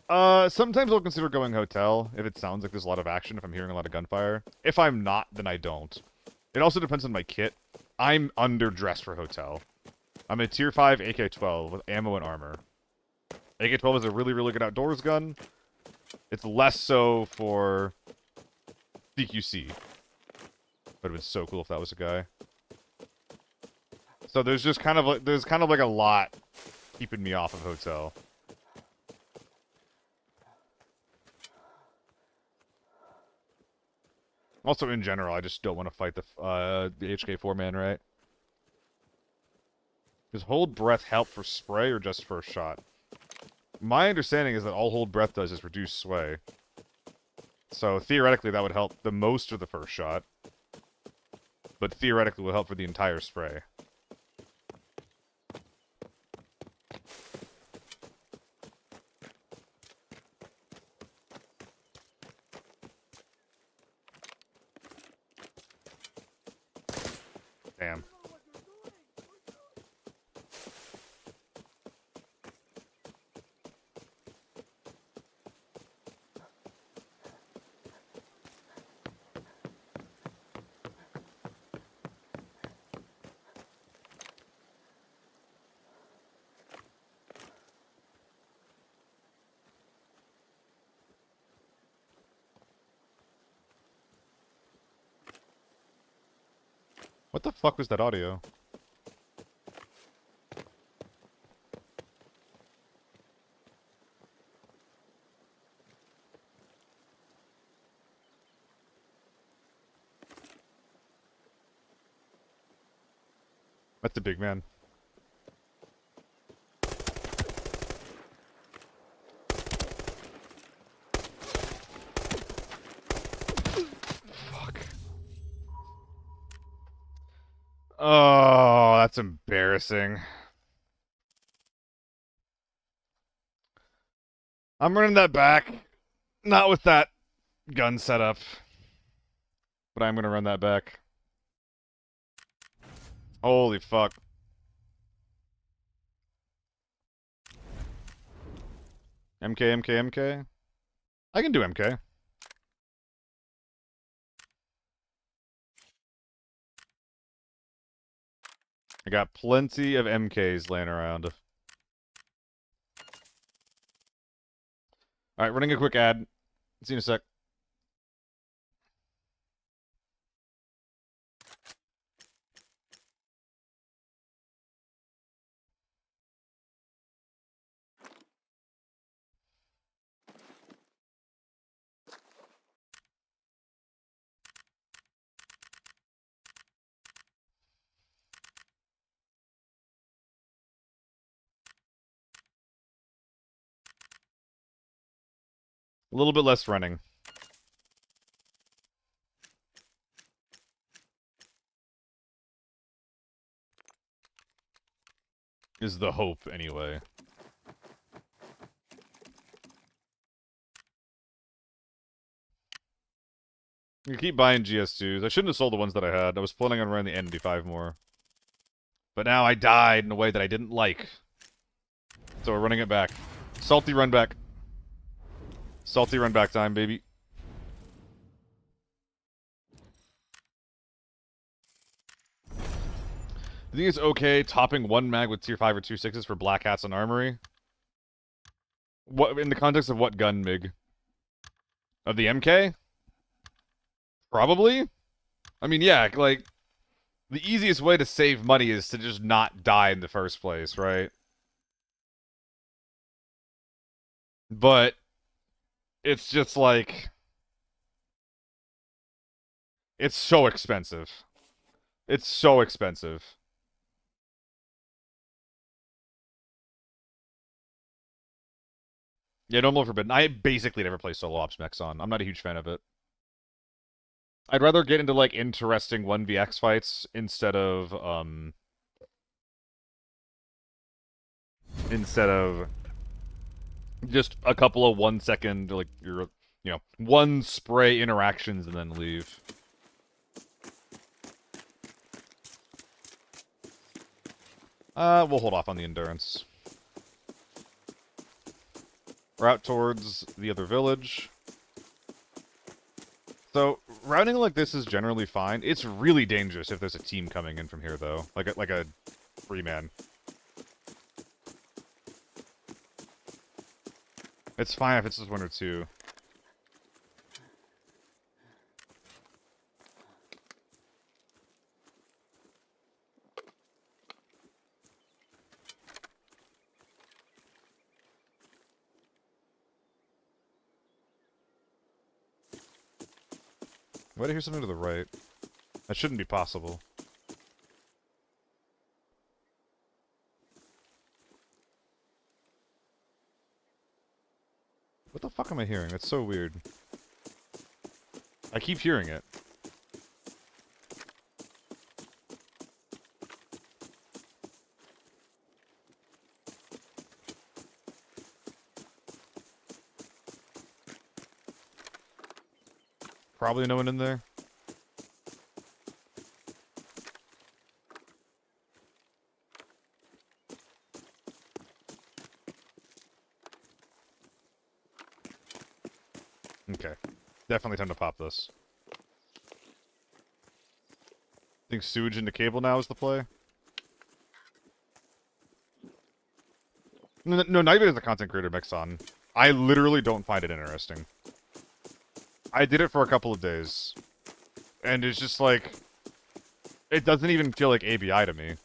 Sometimes I'll consider going hotel if it sounds like there's a lot of action, if I'm hearing a lot of gunfire. If I'm not, then I don't. It also depends on my kit. I'm underdressed for hotel. I'm a tier 5 AK-12 with ammo and armor. AK-12 is a really, really good outdoors gun. It's less so for CQC. Would have been so cool if that was a guy. So there's just kind of like a lot keeping me off of hotel. Also, in general, I just don't want to fight the HK4 man, right? Does hold breath help for spray or just first shot? My understanding is that all hold breath does is reduce sway. So theoretically, that would help the most for the first shot. But theoretically, will help for the entire spray. Damn. What the fuck was that audio? That's a big man. Fuck. Oh, that's embarrassing. I'm running that back. Not with that gun setup. But I'm gonna run that back. Holy fuck. MK, MK, MK? I can do MK. I got plenty of MKs laying around. Alright, running a quick ad. See you in a sec. A little bit less running. Is the hope, anyway. You keep buying GS2s. I shouldn't have sold the ones that I had. I was planning on running the ND5 more. But now I died in a way that I didn't like. So we're running it back. Salty run back. Salty run back time, baby. You think it's okay topping one mag with tier 5 or 2.6s for black hats and armory? What in the context of what gun, Mig? Of the MK? Probably? I mean, yeah, like, the easiest way to save money is to just not die in the first place, right? But it's just like, it's so expensive. It's so expensive. Yeah, no more Forbidden. I basically never play solo ops mechs on. I'm not a huge fan of it. I'd rather get into, like, interesting 1vx fights instead of just a couple of 1 second, like, one spray interactions and then leave. We'll hold off on the endurance. We're out towards the other village. So, routing like this is generally fine. It's really dangerous if there's a team coming in from here, though. Like a 3-man. It's fine if it's just 1 or 2. Why did I hear something to the right? That shouldn't be possible. What the fuck am I hearing? That's so weird. I keep hearing it. Probably no one in there. Okay. Definitely time to pop this. Think sewage into cable now is the play? No, not even as a content creator mix on. I literally don't find it interesting. I did it for a couple of days. And it's just like... It doesn't even feel like ABI to me.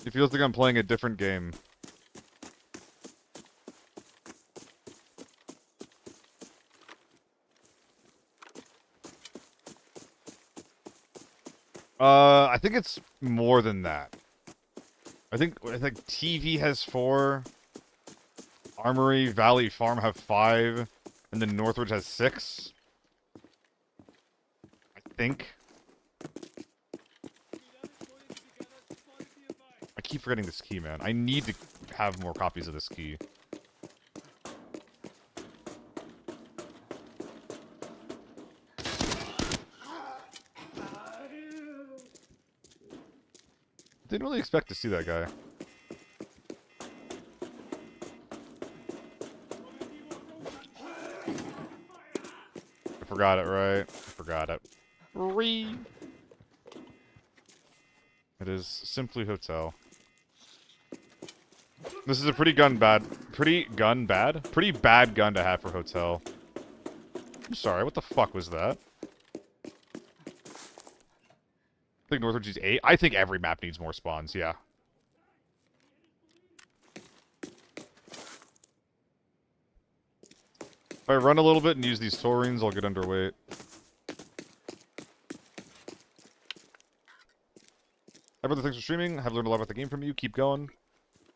It feels like I'm playing a different game. I think it's more than that. I think TV has 4, Armory, Valley Farm have 5, and then Northridge has 6. I think. I keep forgetting this key, man. I need to have more copies of this key. Didn't really expect to see that guy. I forgot it, right? I forgot it. It is simply hotel. This is a pretty bad gun to have for hotel. I'm sorry, what the fuck was that? I think Northridge is 8. I think every map needs more spawns, yeah. If I run a little bit and use these taurines, I'll get underweight. Hi brother, thanks for streaming. I've learned a lot about the game from you. Keep going.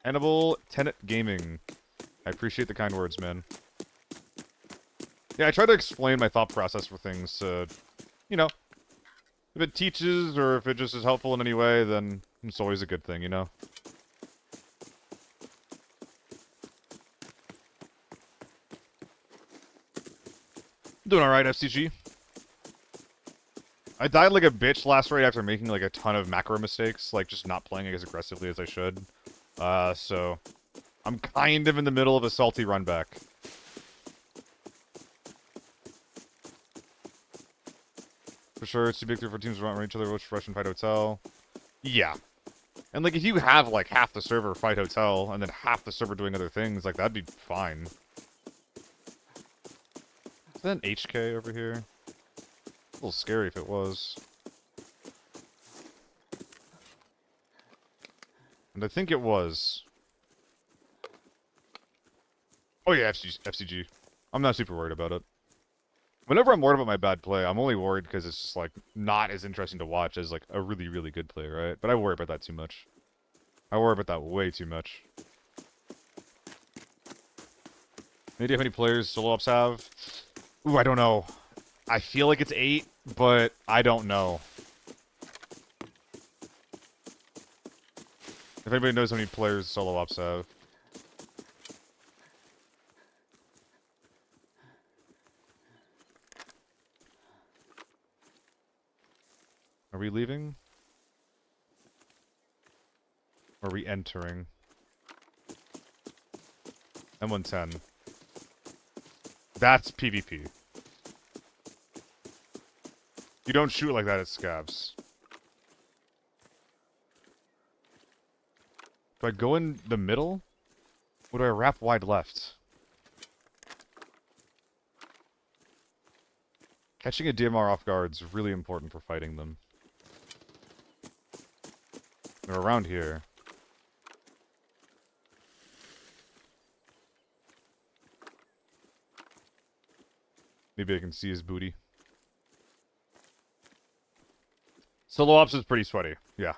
Hannibal Tenet Gaming. I appreciate the kind words, man. Yeah, I try to explain my thought process for things, you know, if it teaches or if it just is helpful in any way, then it's always a good thing, you know? Doing alright, FCG. I died like a bitch last raid after making like a ton of macro mistakes, like just not playing as aggressively as I should. So I'm kind of in the middle of a salty run back. For sure, it's too big for teams to run each other, which rush and fight hotel. Yeah. And like if you have like half the server fight hotel and then half the server doing other things, like that'd be fine. Is that an HK over here? A little scary if it was. And I think it was. Oh yeah, FCG. I'm not super worried about it. Whenever I'm worried about my bad play, I'm only worried because it's just like not as interesting to watch as like a really, really good play, right? But I worry about that too much. I worry about that way too much. Maybe how many players solo ops have? Ooh, I don't know. I feel like it's 8, but I don't know. If anybody knows how many players solo ops have. Are we leaving? Or are we entering? M110. That's PvP. You don't shoot like that at scavs. Do I go in the middle? Or do I wrap wide left? Catching a DMR off guard is really important for fighting them. They're around here. Maybe I can see his booty. Solo ops is pretty sweaty, yeah.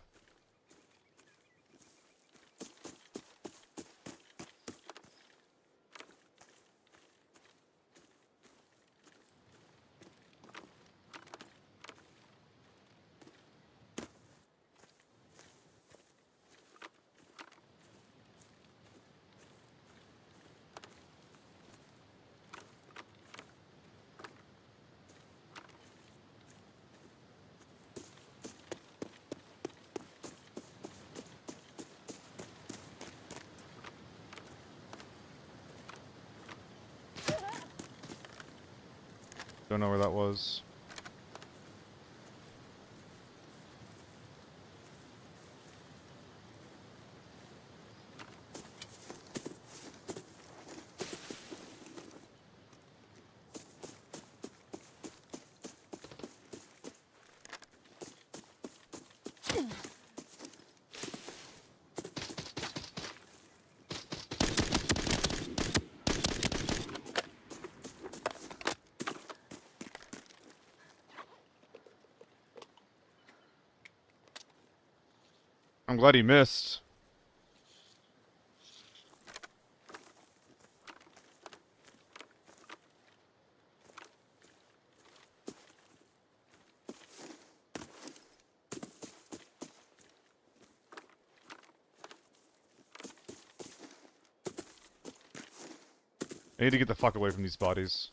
Don't know where that was. I'm glad he missed. I need to get the fuck away from these bodies.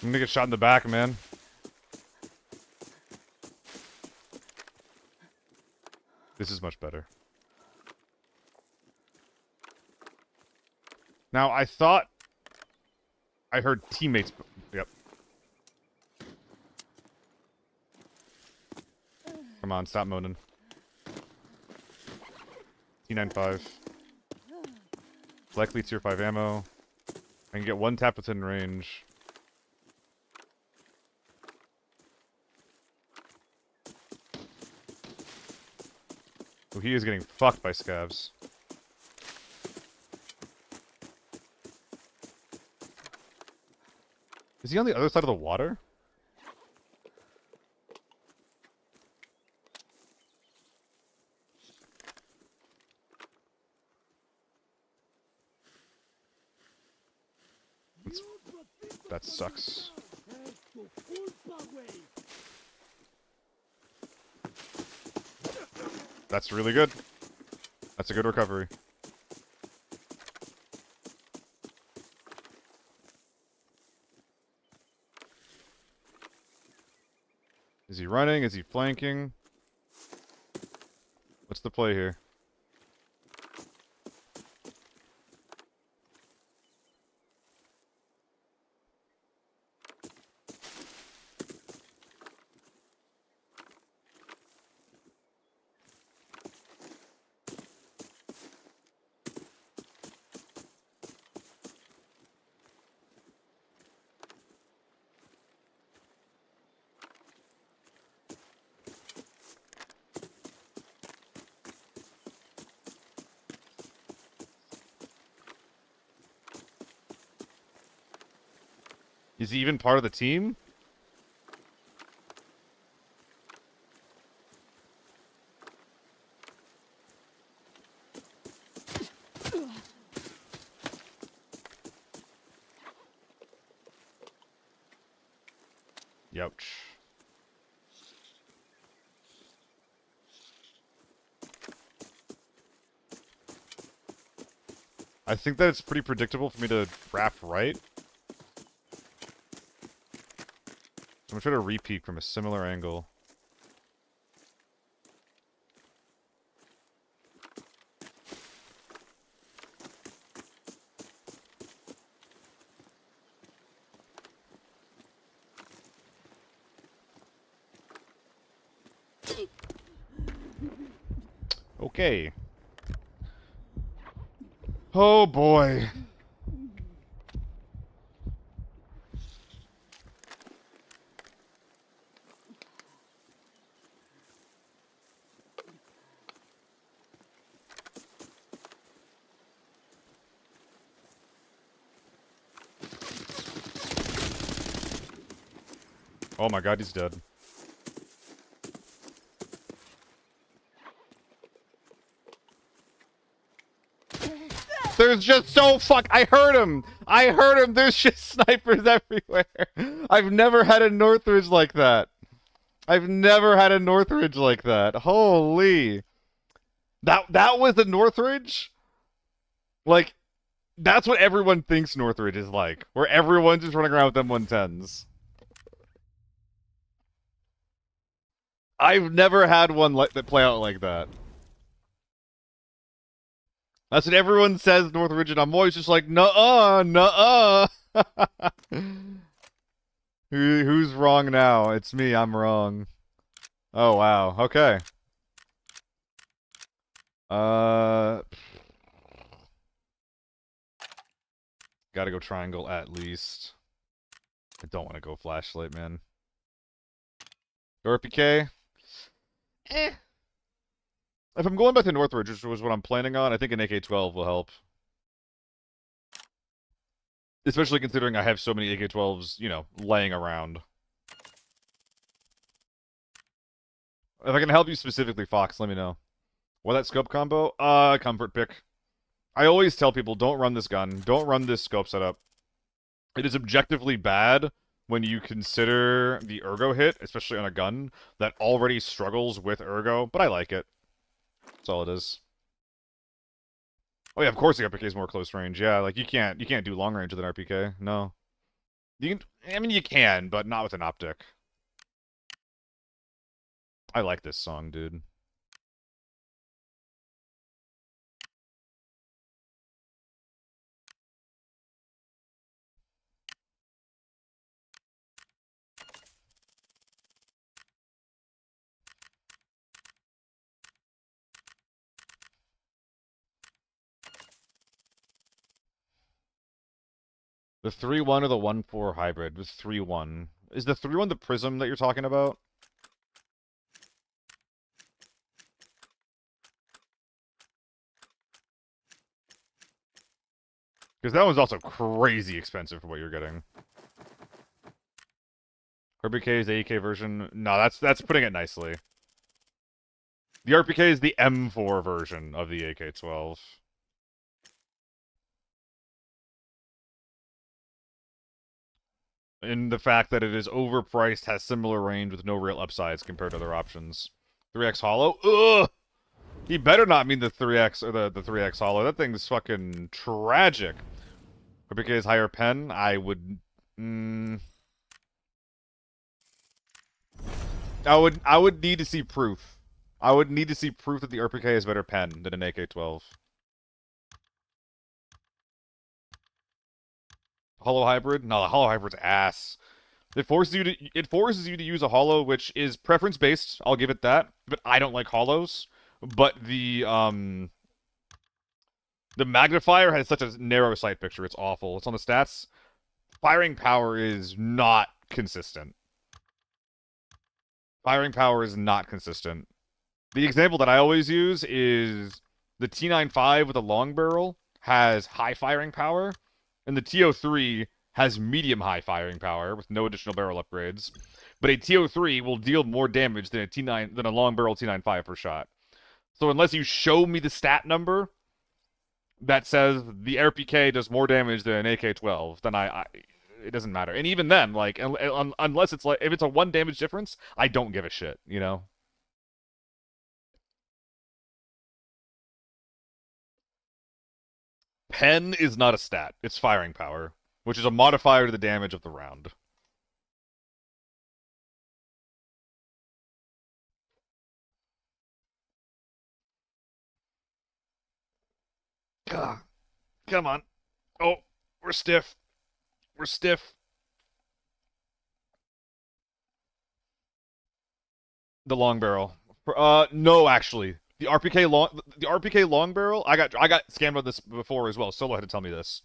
I'm gonna get shot in the back, man. This is much better. Now, I thought I heard teammates. Yep. Come on, stop moaning. T95. Likely tier 5 ammo. I can get one tap within range. Oh, he is getting fucked by scavs. Is he on the other side of the water? That sucks. That's really good. That's a good recovery. Is he running? Is he flanking? What's the play here? Is he even part of the team? Youch. I think that it's pretty predictable for me to wrap right. I'm gonna try to repeat from a similar angle. Okay. Oh boy. Oh my god, he's dead. There's just so I heard him! I heard him! There's just snipers everywhere! I've never had a Northridge like that. I've never had a Northridge like that. Holy. That was the Northridge? Like, that's what everyone thinks Northridge is like. Where everyone's just running around with M110s. I've never had one that play out like that. That's what everyone says, Northridge, and I'm always just like, nuh-uh, nuh-uh. Who's wrong now? It's me, I'm wrong. Oh, wow. Okay. Gotta go triangle at least. I don't want to go flashlight, man. RPK? Eh. If I'm going back to Northridge, which was what I'm planning on, I think an AK-12 will help. Especially considering I have so many AK-12s, you know, laying around. If I can help you specifically, Fox, let me know. What, that scope combo? Comfort pick. I always tell people, don't run this gun. Don't run this scope setup. It is objectively bad when you consider the ergo hit, especially on a gun, that already struggles with ergo, but I like it. That's all it is. Oh yeah, of course the RPK is more close range. Yeah, like you can't do long range with an RPK. No. You can, I mean you can, but not with an optic. I like this song, dude. The 3-1 or the 1-4 hybrid with 3-1. Is the 3-1 the prism that you're talking about? Because that one's also crazy expensive for what you're getting. RPK is the AK version. No, that's putting it nicely. The RPK is the M4 version of the AK-12. In the fact that it is overpriced, has similar range with no real upsides compared to other options. 3x hollow? Ugh! He better not mean the 3X or the 3X hollow. That thing's fucking tragic. RPK is higher pen. I would. I would need to see proof. I would need to see proof that the RPK is better pen than an AK-12. Hollow hybrid? No, the hollow hybrid's ass. It forces you to use a hollow, which is preference based. I'll give it that. But I don't like hollows. But the magnifier has such a narrow sight picture. It's awful. It's on the stats. Firing power is not consistent. Firing power is not consistent. The example that I always use is the T95 with a long barrel has high firing power, and the TO3 has medium-high firing power with no additional barrel upgrades. But a TO3 will deal more damage than a long barrel T95 per shot. So unless you show me the stat number that says the RPK does more damage than an AK-12, then it doesn't matter. And even then, like, unless it's like, if it's a 1 damage difference, I don't give a shit, you know? Pen is not a stat. It's firing power, which is a modifier to the damage of the round. Ugh. Come on. Oh, we're stiff. We're stiff. The long barrel. No, actually. The RPK long barrel, I got scammed on this before as well. Solo had to tell me this.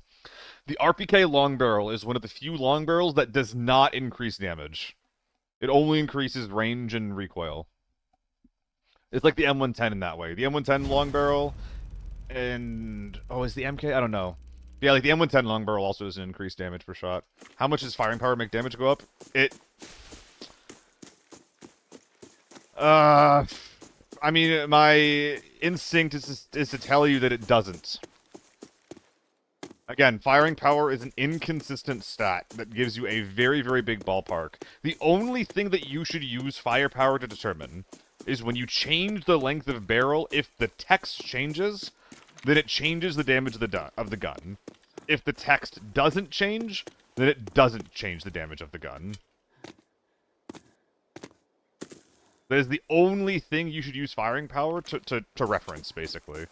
The RPK long barrel is one of the few long barrels that does not increase damage. It only increases range and recoil. It's like the M110 in that way. The M110 long barrel and is the MK? I don't know. Yeah, like the M110 long barrel also doesn't increase damage per shot. How much does firing power make damage go up? I mean, my instinct is to tell you that it doesn't. Again, firing power is an inconsistent stat that gives you a very, very big ballpark. The only thing that you should use firepower to determine is when you change the length of barrel, if the text changes, then it changes the damage of the gun. If the text doesn't change, then it doesn't change the damage of the gun. That is the only thing you should use firing power to reference, basically.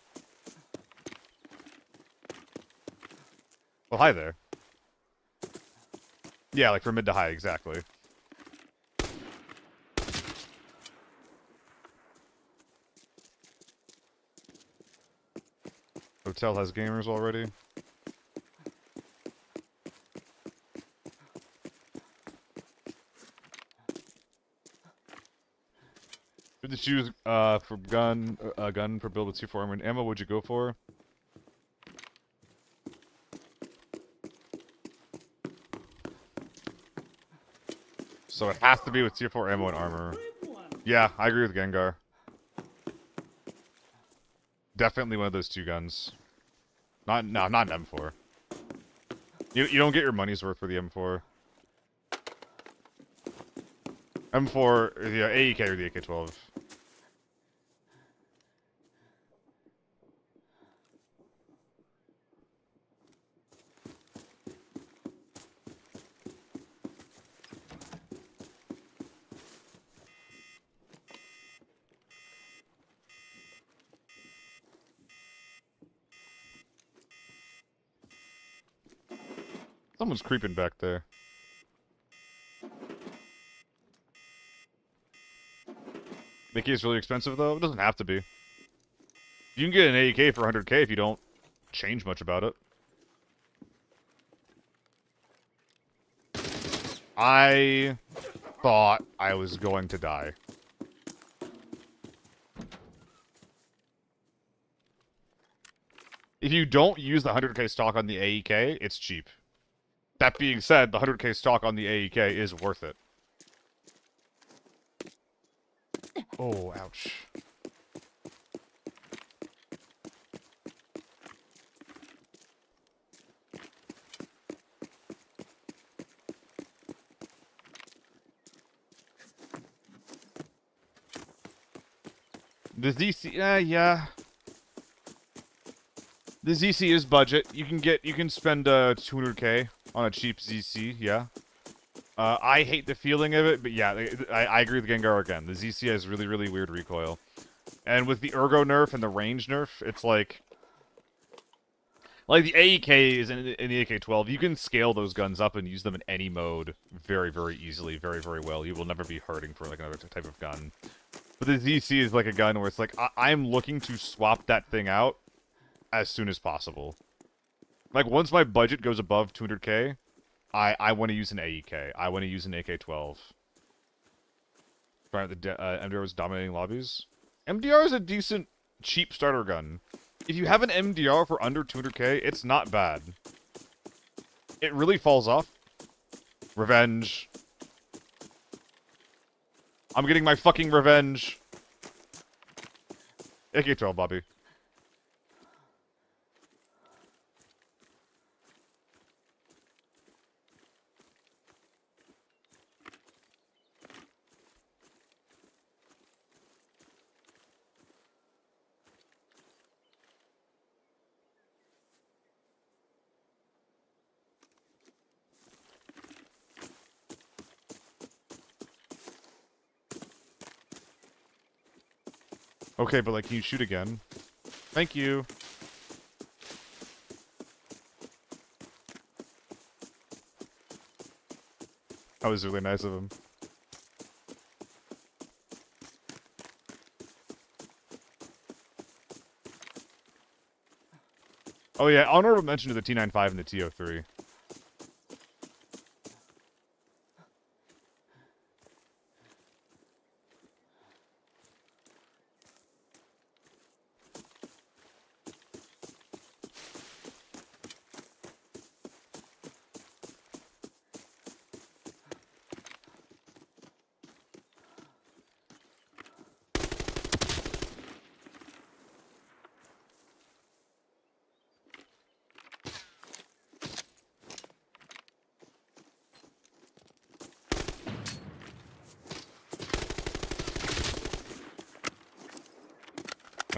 Well, hi there. Yeah, like from mid to high, exactly. Hotel has gamers already. If you choose for gun for build with 2-4 armor and ammo, would you go for? So it has to be with tier 4 ammo and armor. Yeah, I agree with Gengar. Definitely one of those 2 guns. Not an M4. You don't get your money's worth for the M4. M4, the AEK or the AK-12. Someone's creeping back there. AK is really expensive, though? It doesn't have to be. You can get an AK for 100k if you don't change much about it. I thought I was going to die. If you don't use the 100k stock on the AEK, it's cheap. That being said, the 100k stock on the AEK is worth it. Oh, ouch. The ZC, yeah. The ZC is budget. You can spend 200k on a cheap ZC, yeah. I hate the feeling of it, but yeah, I agree with Gengar again. The ZC has really, really weird recoil. And with the Ergo nerf and the range nerf, it's like the AEK is in the AK-12. You can scale those guns up and use them in any mode very, very easily, very, very well. You will never be hurting for like another type of gun. But the ZC is like a gun where it's like, I'm looking to swap that thing out as soon as possible. Like, once my budget goes above 200k, I want to use an AEK. I want to use an AK-12. Right, the MDR was dominating lobbies. MDR is a decent, cheap starter gun. If you have an MDR for under 200k, it's not bad. It really falls off. Revenge. I'm getting my fucking revenge. AK-12, Bobby. Okay, but like, can you shoot again? Thank you. That was really nice of him. Oh yeah, honorable mention to the T95 and the TO3.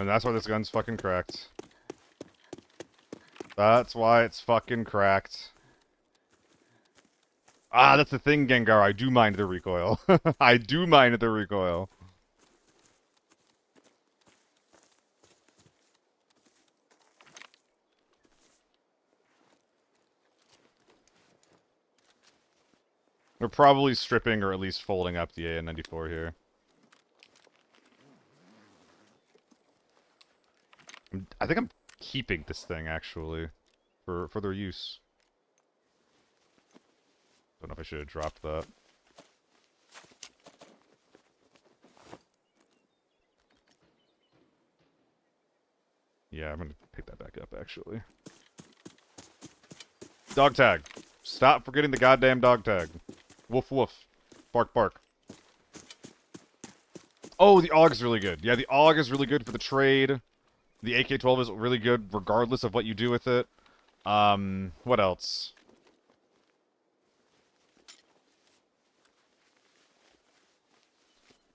And that's why this gun's fucking cracked. That's why it's fucking cracked. Ah, that's the thing, Gengar. I do mind the recoil. I do mind the recoil. We're probably stripping or at least folding up the AN-94 here. I think I'm keeping this thing, actually, for their use. Don't know if I should have dropped that. Yeah, I'm gonna pick that back up, actually. Dog tag. Stop forgetting the goddamn dog tag. Woof woof. Bark bark. Oh, the AUG is really good. Yeah, the AUG is really good for the trade. The AK-12 is really good regardless of what you do with it. What else?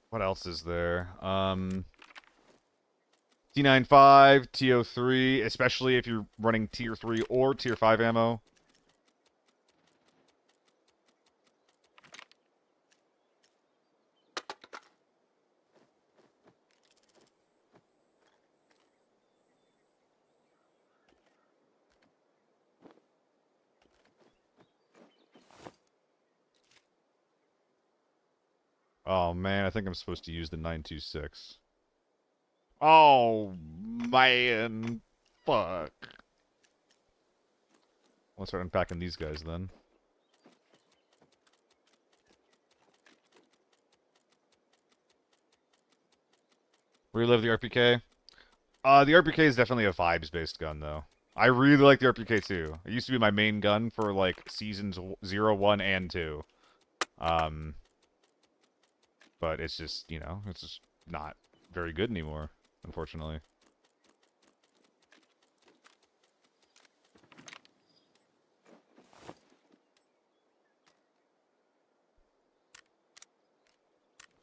What else is there? T95, TO3, especially if you're running Tier 3 or Tier 5 ammo. Oh man, I think I'm supposed to use the 926. Oh man, fuck. Let's start unpacking these guys then. Relive the RPK. The RPK is definitely a vibes-based gun, though. I really like the RPK too. It used to be my main gun for like seasons 0, 1, and 2. But it's just, you know, it's just not very good anymore, unfortunately.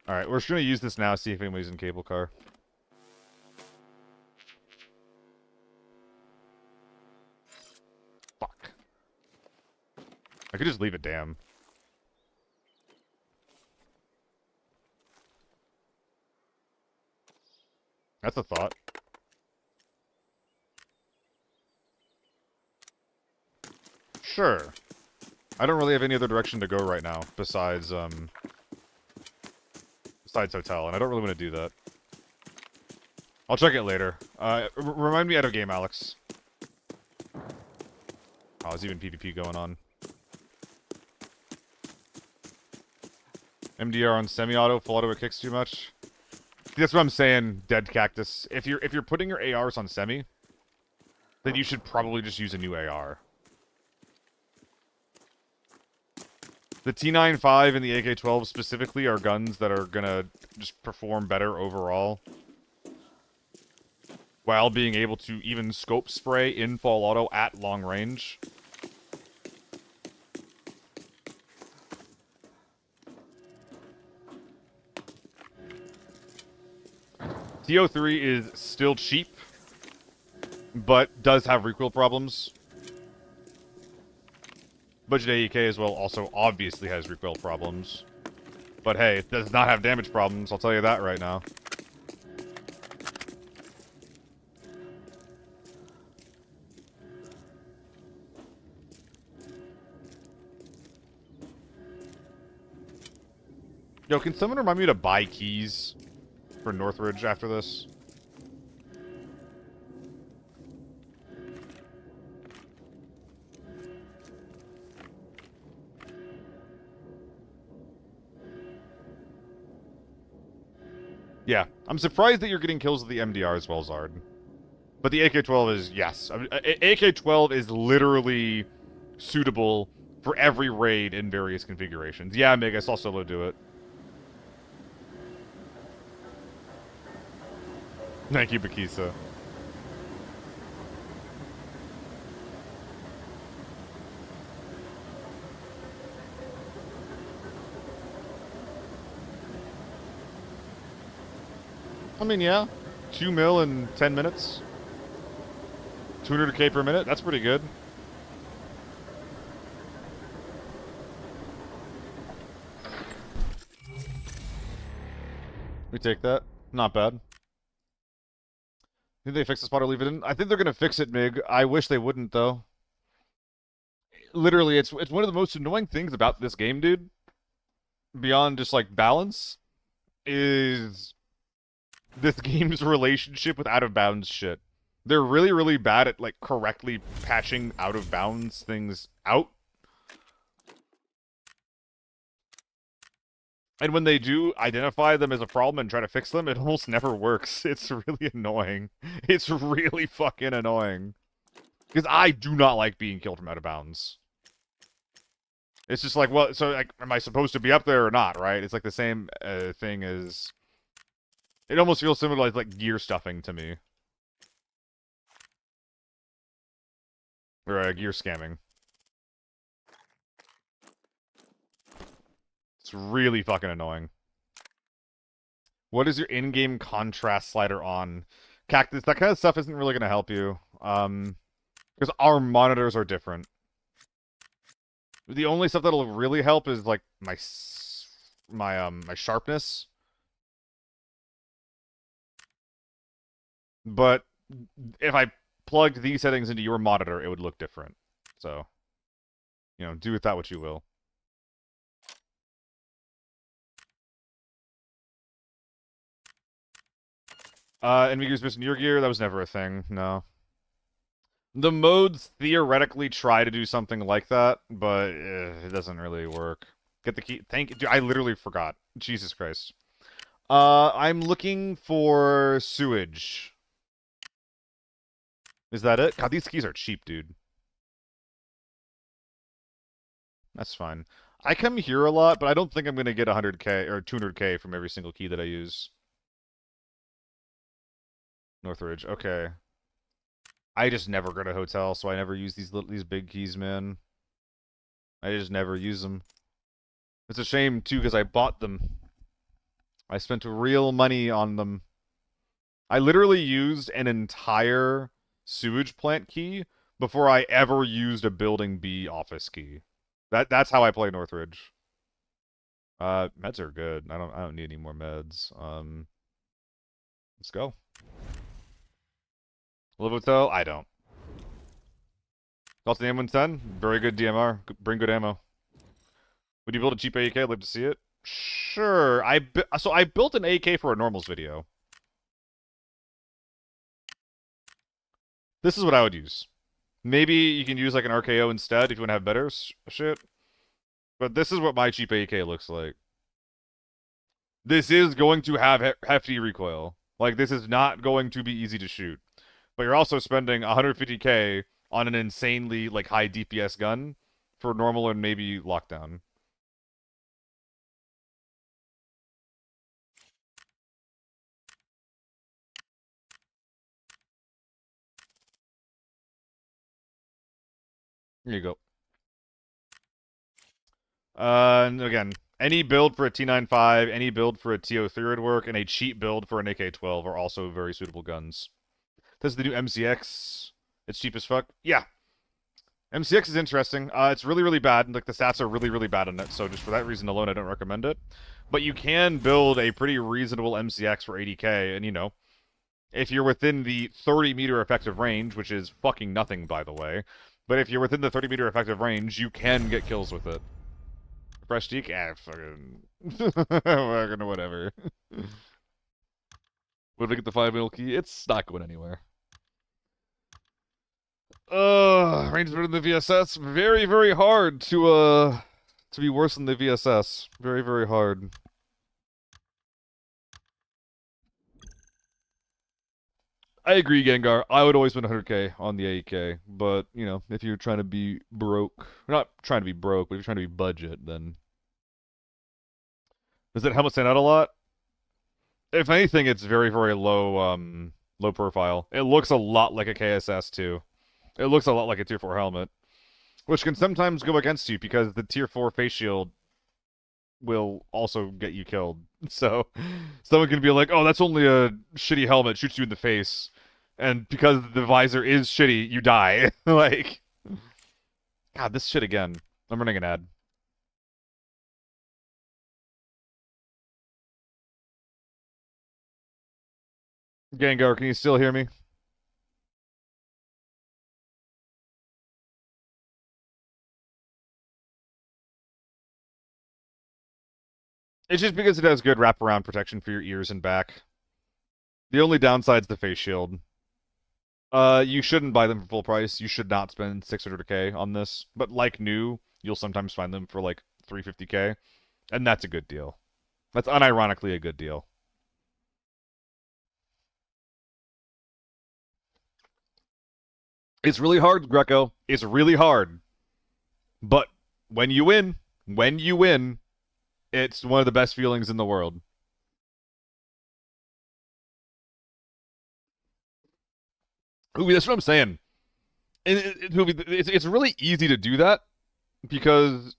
Alright, we're just gonna use this now, see if anybody's in cable car. could just leave it, damn. That's a thought. Sure. I don't really have any other direction to go right now besides hotel, and I don't really want to do that. I'll check it later. Remind me out of game, Alex. Oh, there's even PvP going on. MDR on semi-auto, full auto it kicks too much. That's what I'm saying, Dead Cactus. If you're putting your ARs on semi, then you should probably just use a new AR. The T95 and the AK-12 specifically are guns that are gonna just perform better overall, while being able to even scope spray in full auto at long range. TO3 is still cheap, but does have recoil problems. Budget AEK as well also obviously has recoil problems. But hey, it does not have damage problems, I'll tell you that right now. Yo, can someone remind me to buy keys for Northridge after this? Yeah, I'm surprised that you're getting kills with the MDR as well, Zard. But the AK-12 is, yes. AK-12 is literally suitable for every raid in various configurations. Yeah, Meg, I saw Solo do it. Thank you, Bakisa. I mean, yeah. 2 mil in 10 minutes. 200k per minute. That's pretty good. We take that. Not bad. Think they fix the spot or leave it in? I think they're gonna fix it, Mig. I wish they wouldn't, though. Literally, it's one of the most annoying things about this game, dude. Beyond just, like, balance. Is this game's relationship with out-of-bounds shit. They're really, really bad at, like, correctly patching out-of-bounds things out. And when they do identify them as a problem and try to fix them, it almost never works. It's really annoying. It's really fucking annoying. Because I do not like being killed from out of bounds. It's just like, well, so like, am I supposed to be up there or not, right? It's like the same thing as... It almost feels similar to like gear stuffing to me. Or gear scamming. It's really fucking annoying. What is your in-game contrast slider on? Cactus, that kind of stuff isn't really going to help you. Because our monitors are different. The only stuff that'll really help is like my sharpness. But if I plugged these settings into your monitor, it would look different. So, you know, do with that what you will. Envigu's missing your gear? That was never a thing, no. The modes theoretically try to do something like that, but it doesn't really work. Get the key. Thank you. Dude, I literally forgot. Jesus Christ. I'm looking for sewage. Is that it? God, these keys are cheap, dude. That's fine. I come here a lot, but I don't think I'm going to get 100k or 200k from every single key that I use. Northridge, okay. I just never go to hotel, so I never use these big keys, man. I just never use them. It's a shame, too, because I bought them. I spent real money on them. I literally used an entire sewage plant key before I ever used a Building B office key. That's how I play Northridge. Meds are good. I don't need any more meds. Let's go. Livotel? I don't. Delta M110? Very good DMR. Bring good ammo. Would you build a cheap AK? I'd love to see it. Sure. So I built an AK for a normals video. This is what I would use. Maybe you can use like an RKO instead if you want to have better shit. But this is what my cheap AK looks like. This is going to have hefty recoil. Like, this is not going to be easy to shoot. But you're also spending 150k on an insanely, like, high DPS gun for normal and maybe lockdown. Here you go. And again, any build for a T95, any build for a TO3 would work, and a cheap build for an AK-12 are also very suitable guns. This is the new MCX. It's cheap as fuck. Yeah. MCX is interesting. It's really, really bad. Like, the stats are really, really bad on it, so just for that reason alone, I don't recommend it. But you can build a pretty reasonable MCX for 80k, and, you know, if you're within the 30-meter effective range, which is fucking nothing, by the way, but if you're within the 30-meter effective range, you can get kills with it. Fresh Deke? Fucking... fucking whatever. Would we get the 5 mil key? It's not going anywhere. Range better than the VSS. Very, very hard to be worse than the VSS. Very, very hard. I agree, Gengar. I would always spend 100k on the AEK, but, you know, if you're trying to be broke, not trying to be broke, but if you're trying to be budget, then... Does that helmet stand out a lot? If anything, it's very, very low, low profile. It looks a lot like a KSS, too. It looks a lot like a Tier 4 helmet, which can sometimes go against you because the Tier 4 face shield will also get you killed. So, someone can be like, oh, that's only a shitty helmet, shoots you in the face. And because the visor is shitty, you die. Like, God, this shit again. I'm running an ad. Gengar, can you still hear me? It's just because it has good wraparound protection for your ears and back. The only downside's the face shield. You shouldn't buy them for full price. You should not spend 600k on this. But like new, you'll sometimes find them for like 350k. And that's a good deal. That's unironically a good deal. It's really hard, Greco. It's really hard. But when you win, it's one of the best feelings in the world. Ooh, that's what I'm saying. And it's really easy to do that because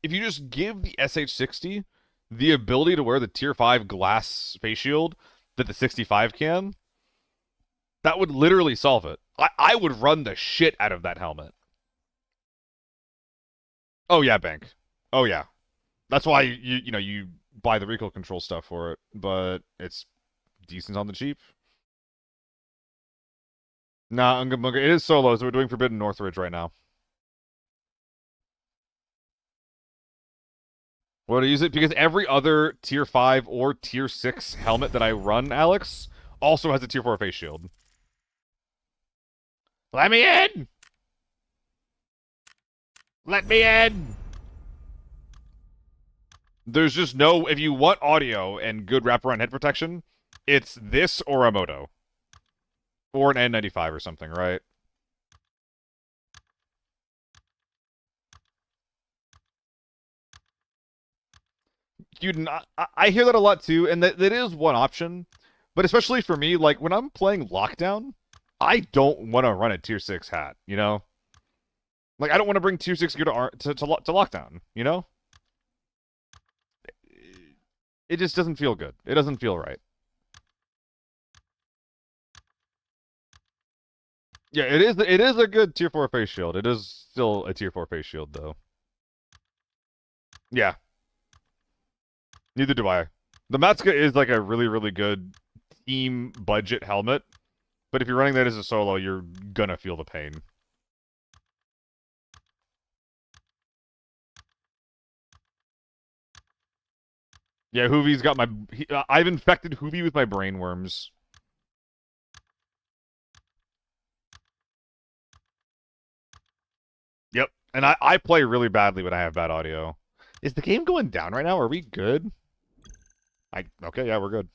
if you just give the SH60 the ability to wear the Tier 5 glass face shield that the 65 can, that would literally solve it. I would run the shit out of that helmet. Oh yeah, Bank. Oh yeah. That's why you buy the recoil control stuff for it, but it's decent on the cheap. Nah, Unga Bunga. It is solo, so we're doing Forbidden Northridge right now. What do I use it? Because every other Tier 5 or Tier 6 helmet that I run, Alex, also has a Tier 4 face shield. Let me in! Let me in! There's just no... If you want audio and good wraparound head protection, it's this or a Moto. Or an N95 or something, right? I hear that a lot too, and that is one option. But especially for me, like, when I'm playing Lockdown, I don't want to run a Tier 6 hat, you know? Like, I don't want to bring Tier 6 gear to Lockdown, you know? It just doesn't feel good. It doesn't feel right. Yeah, it is a good Tier 4 face shield. It is still a Tier 4 face shield, though. Yeah. Neither do I. The Matsuka is like a really, really good team budget helmet, but if you're running that as a solo, you're gonna feel the pain. Yeah, Hoovy's got my... I've infected Hoovy with my brain worms. Yep, and I play really badly when I have bad audio. Is the game going down right now? Are we good? Okay, yeah, we're good.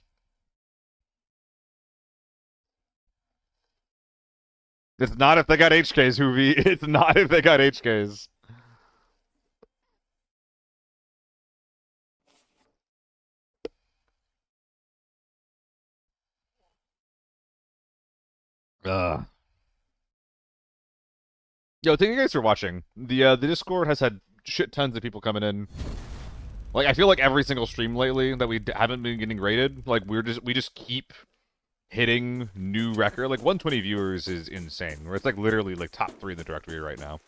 It's not if they got HKs, Hoovy. It's not if they got HKs. Ugh. Yo, thank you guys for watching. The Discord has had shit tons of people coming in. Like, I feel like every single stream lately that we haven't been getting rated, like we just keep hitting new record. Like 120 viewers is insane. Where it's like literally like top 3 in the directory right now.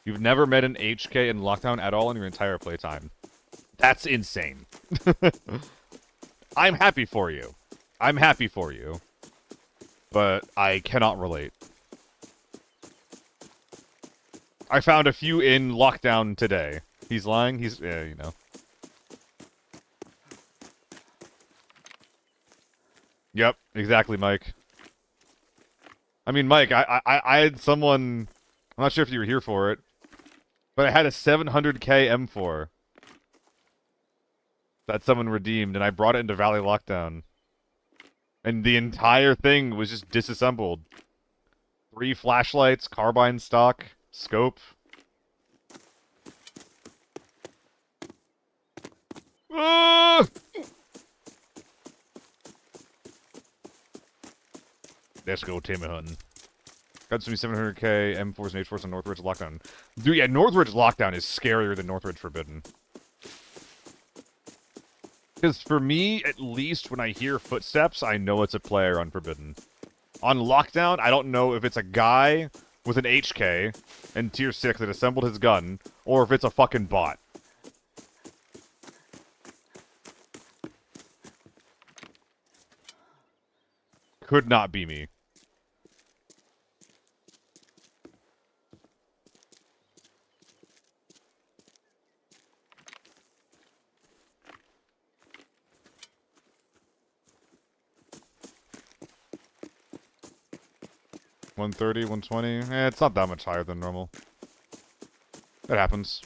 You've never met an HK in lockdown at all in your entire playtime. That's insane. I'm happy for you. I'm happy for you. But I cannot relate. I found a few in lockdown today. He's lying? Yeah, you know. Yep, exactly, Mike. I mean, Mike, I had someone... I'm not sure if you were here for it, but I had a 700k M4 that someone redeemed, and I brought it into Valley Lockdown. And the entire thing was just disassembled. 3 flashlights, carbine stock, scope. Ah! Let's go Timmy hunting. Got some 700k M4s and H4s on Northridge Lockdown. Dude, yeah, Northridge Lockdown is scarier than Northridge Forbidden. Because for me, at least, when I hear footsteps, I know it's a player on Forbidden. On Lockdown, I don't know if it's a guy with an HK and tier 6 that assembled his gun, or if it's a fucking bot. Could not be me. $130, $120. It's not that much higher than normal. It happens.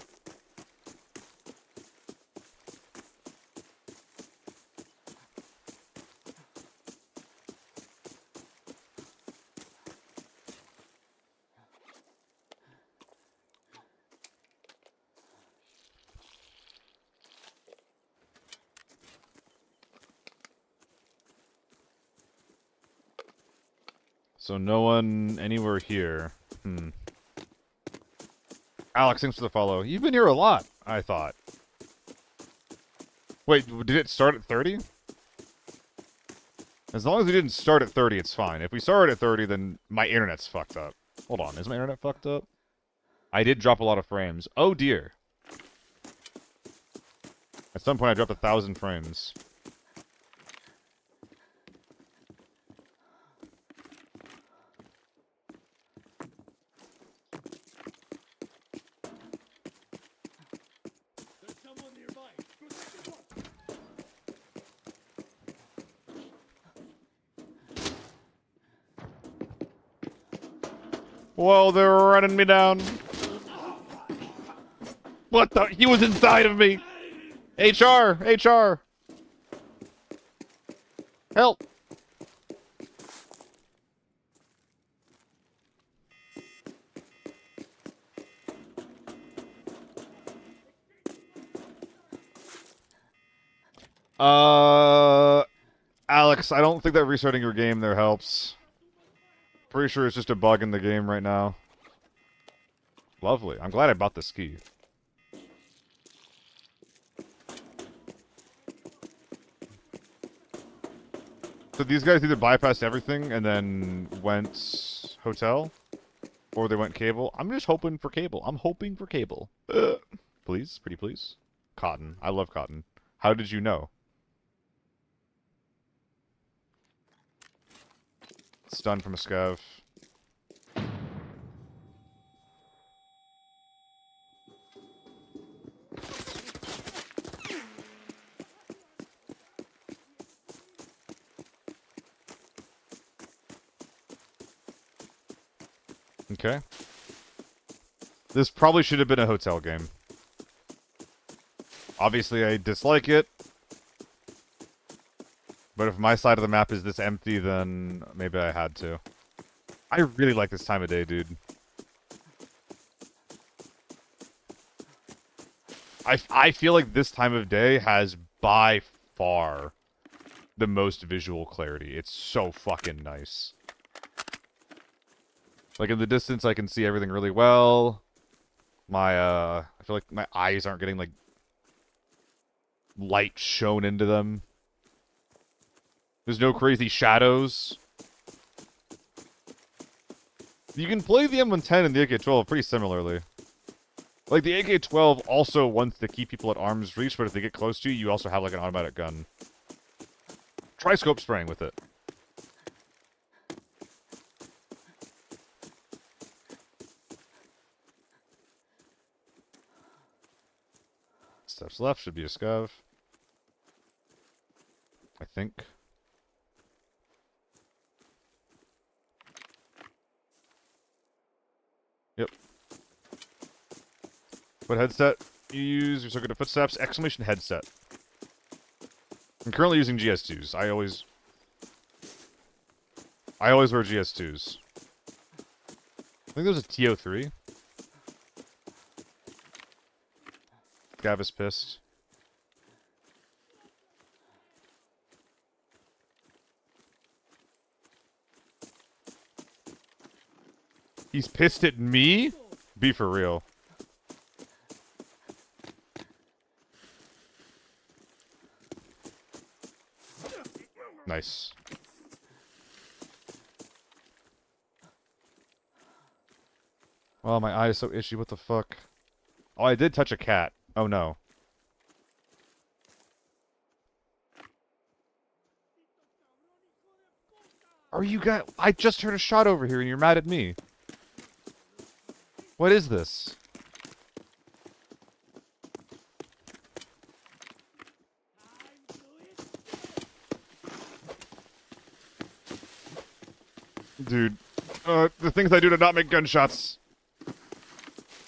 So no one anywhere here. Alex, thanks for the follow. You've been here a lot, I thought. Wait, did it start at 30? As long as we didn't start at 30, it's fine. If we started at 30, then my internet's fucked up. Hold on, is my internet fucked up? I did drop a lot of frames. Oh dear. At some point I dropped 1,000 frames. There's someone nearby. Go take a look. Whoa, they're running me down. What the? He was inside of me. HR! HR! Help! Alex, I don't think that restarting your game there helps. Pretty sure it's just a bug in the game right now. Lovely. I'm glad I bought this key. So these guys either bypassed everything and then went hotel, or they went cable. I'm just hoping for cable. I'm hoping for cable. Ugh. Please? Pretty please? Cotton. I love cotton. How did you know? Stun from a scav. Okay. This probably should have been a hotel game. Obviously, I dislike it. But if my side of the map is this empty, then maybe I had to. I really like this time of day, dude. I feel like this time of day has by far the most visual clarity. It's so fucking nice. Like in the distance, I can see everything really well. I feel like my eyes aren't getting like light shown into them. There's no crazy shadows. You can play the M110 and the AK-12 pretty similarly. Like, the AK-12 also wants to keep people at arm's reach, but if they get close to you, you also have, like, an automatic gun. Try scope spraying with it. Steps left should be a scav. I think. Yep. What headset you use? You're so good at footsteps. Exclamation headset. I'm currently using GS2s. I always wear GS2s. I think there's a TO3. Gav is pissed. He's pissed at me? Be for real. Nice. Oh, my eye is so itchy. What the fuck? Oh, I did touch a cat. Oh, no. Are you guys... I just heard a shot over here and you're mad at me. What is this? Dude. The things I do to not make gunshots.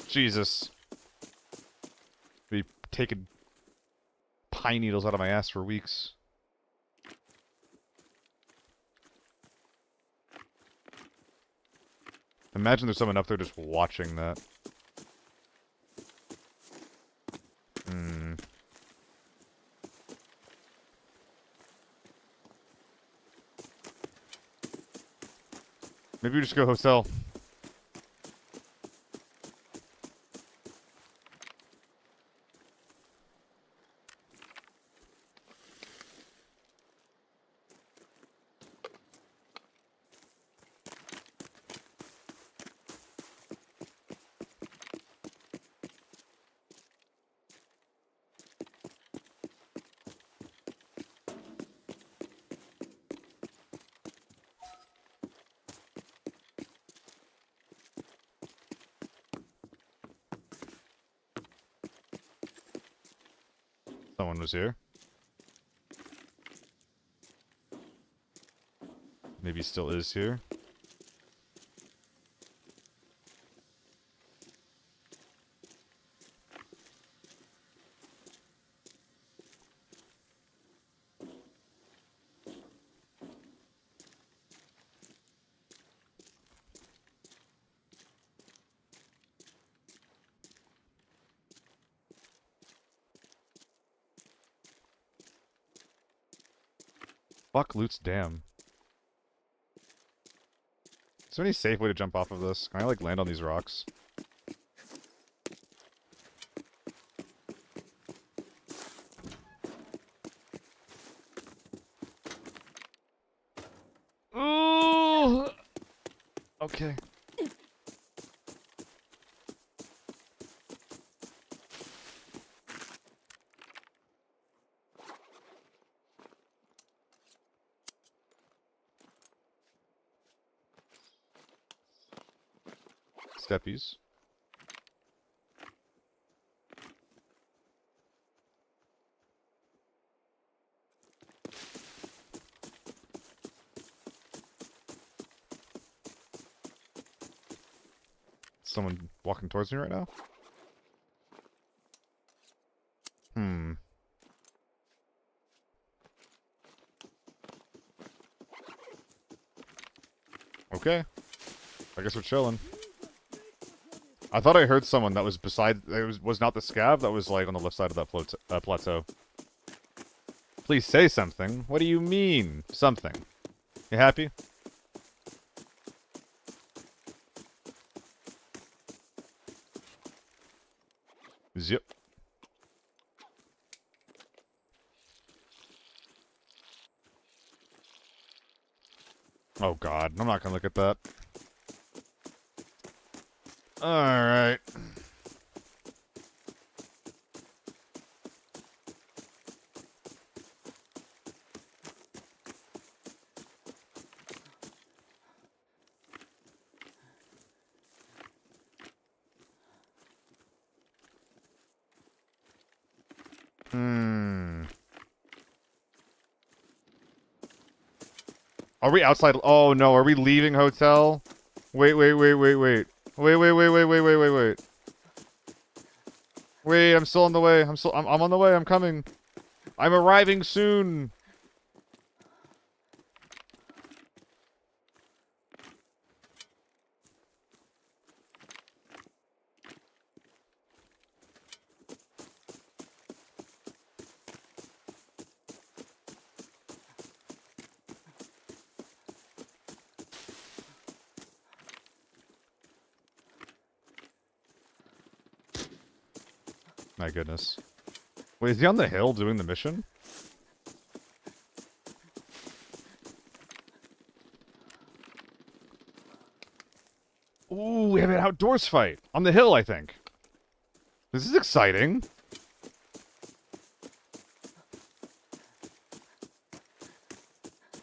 Jesus. Be taking pine needles out of my ass for weeks. Imagine there's someone up there just watching that. Maybe we just go hotel. Someone was here. Maybe still is here. Fuck Loot's Dam. Is there any safe way to jump off of this? Can I, like, land on these rocks? Ooh! Okay. Steppies. Someone walking towards me right now? Hmm. Okay. I guess we're chilling. I thought I heard someone that was beside... It was not the scav, that was, like, on the left side of that plateau. Please say something. What do you mean? Something. You happy? Zip. Oh god, I'm not gonna look at that. Alright. Are we outside? Oh no, are we leaving hotel? Wait. Wait, wait. Wait, I'm still on the way. I'm on the way. I'm coming. I'm arriving soon. My goodness. Wait, is he on the hill doing the mission? Ooh, we have an outdoors fight. On the hill, I think. This is exciting.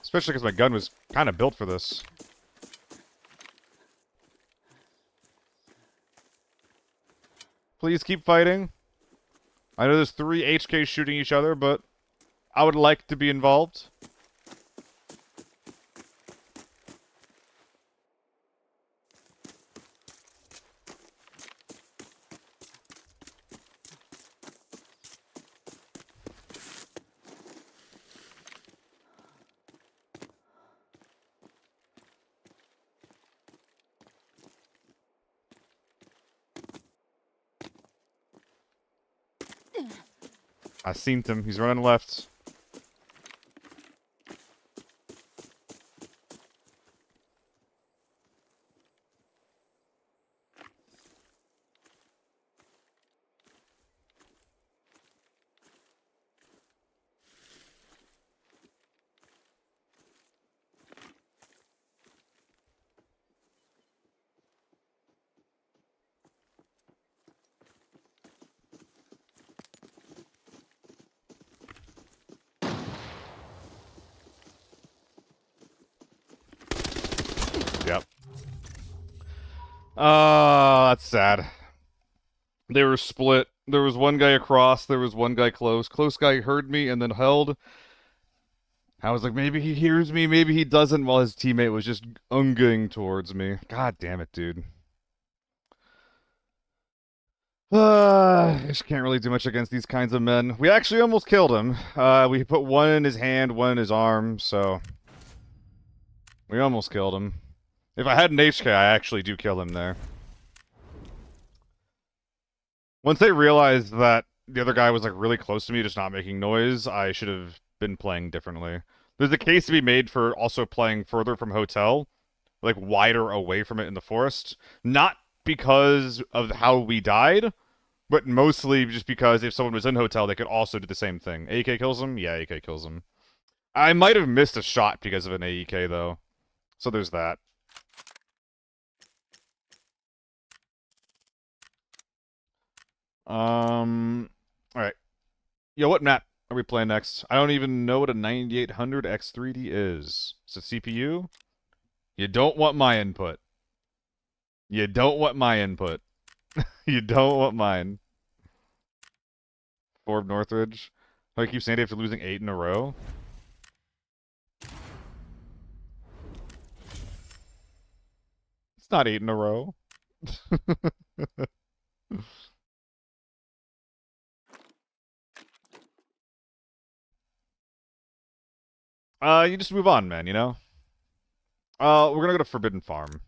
Especially because my gun was kind of built for this. Please keep fighting. I know there's 3 HKs shooting each other, but I would like to be involved. I seen him. He's running left. Yep. Oh, that's sad. They were split. There was one guy across, there was one guy close. Close guy heard me and then held. I was like, maybe he hears me, maybe he doesn't, while his teammate was just unging towards me. God damn it, dude. I just can't really do much against these kinds of men. We actually almost killed him. We put one in his hand, one in his arm, so... We almost killed him. If I had an HK, I actually do kill him there. Once they realized that the other guy was like really close to me, just not making noise, I should have been playing differently. There's a case to be made for also playing further from hotel, like wider away from it in the forest. Not because of how we died, but mostly just because if someone was in hotel, they could also do the same thing. AK kills him? Yeah, AK kills him. I might have missed a shot because of an AEK, though. So there's that. Alright. Yo, what map are we playing next? I don't even know what a 9800 X3D is. It's a CPU? You don't want my input. You don't want my input. You don't want mine. Forb Northridge. How do you keep Sandy after losing 8 in a row? It's not 8 in a row. You just move on, man, you know? We're gonna go to Forbidden Farm.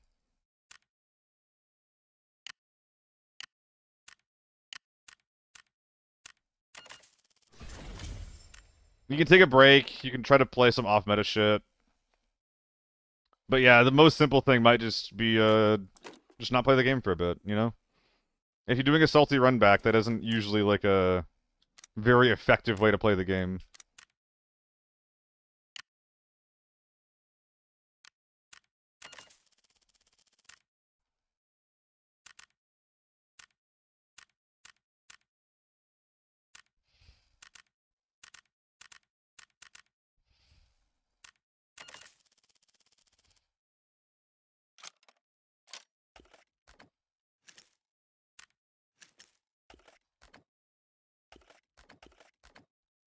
You can take a break. You can try to play some off-meta shit. But yeah, the most simple thing might just be, just not play the game for a bit, you know? If you're doing a salty run back, that isn't usually, like, a very effective way to play the game.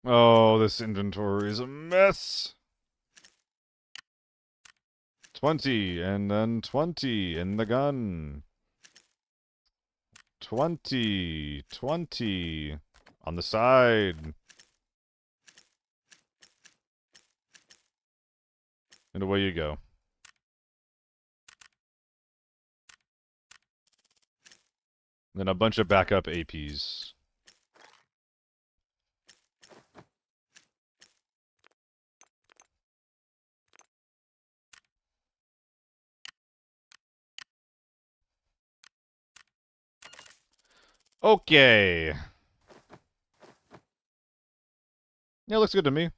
Oh, this inventory is a mess. 20, and then 20 in the gun. 20, 20 on the side. And away you go. Then a bunch of backup APs. Okay. Yeah, looks good to me.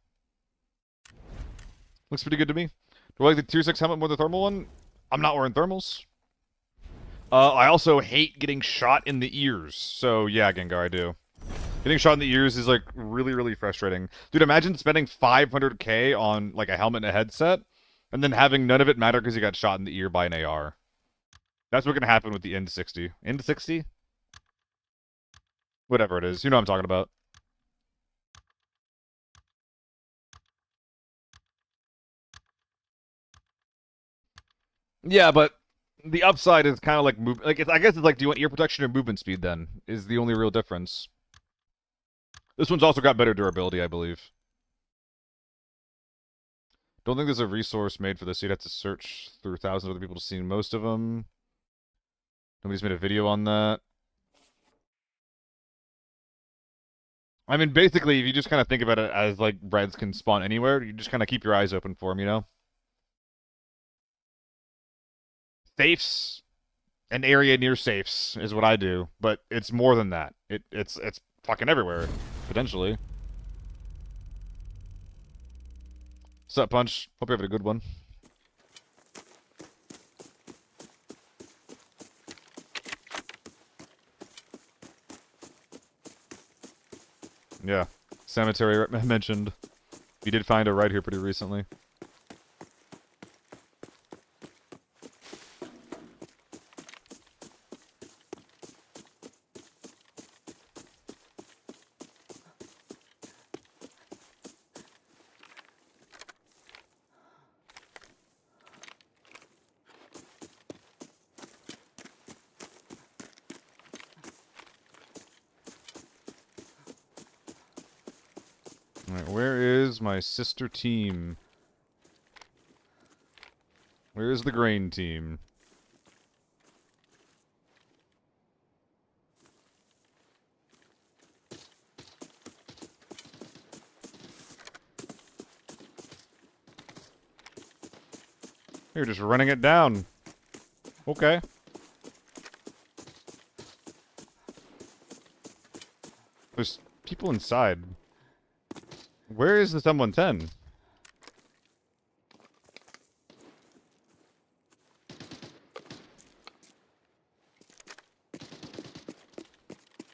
Looks pretty good to me. Do I like the tier 6 helmet more than the thermal one? I'm not wearing thermals. I also hate getting shot in the ears. So yeah, Gengar, I do. Getting shot in the ears is like really, really frustrating. Dude, imagine spending 500k on like a helmet and a headset, and then having none of it matter because you got shot in the ear by an AR. That's what's gonna happen with the End 60. End 60? Whatever it is. You know what I'm talking about. Yeah, but the upside is kind of like move. Like I guess it's like, do you want ear protection or movement speed? Then is the only real difference. This one's also got better durability, I believe. Don't think there's a resource made for this. You'd have to search through thousands of other people to see most of them. Nobody's made a video on that. I mean, basically, if you just kind of think about it as like breads can spawn anywhere, you just kind of keep your eyes open for them, you know? Safes, an area near safes is what I do, but it's more than that. It's fucking everywhere, potentially. Sup, Punch? Hope you have a good one. Yeah, cemetery mentioned. We did find a right here pretty recently. Alright, where is my sister team? Where is the grain team? You're just running it down. Okay. There's people inside. Where is the M110?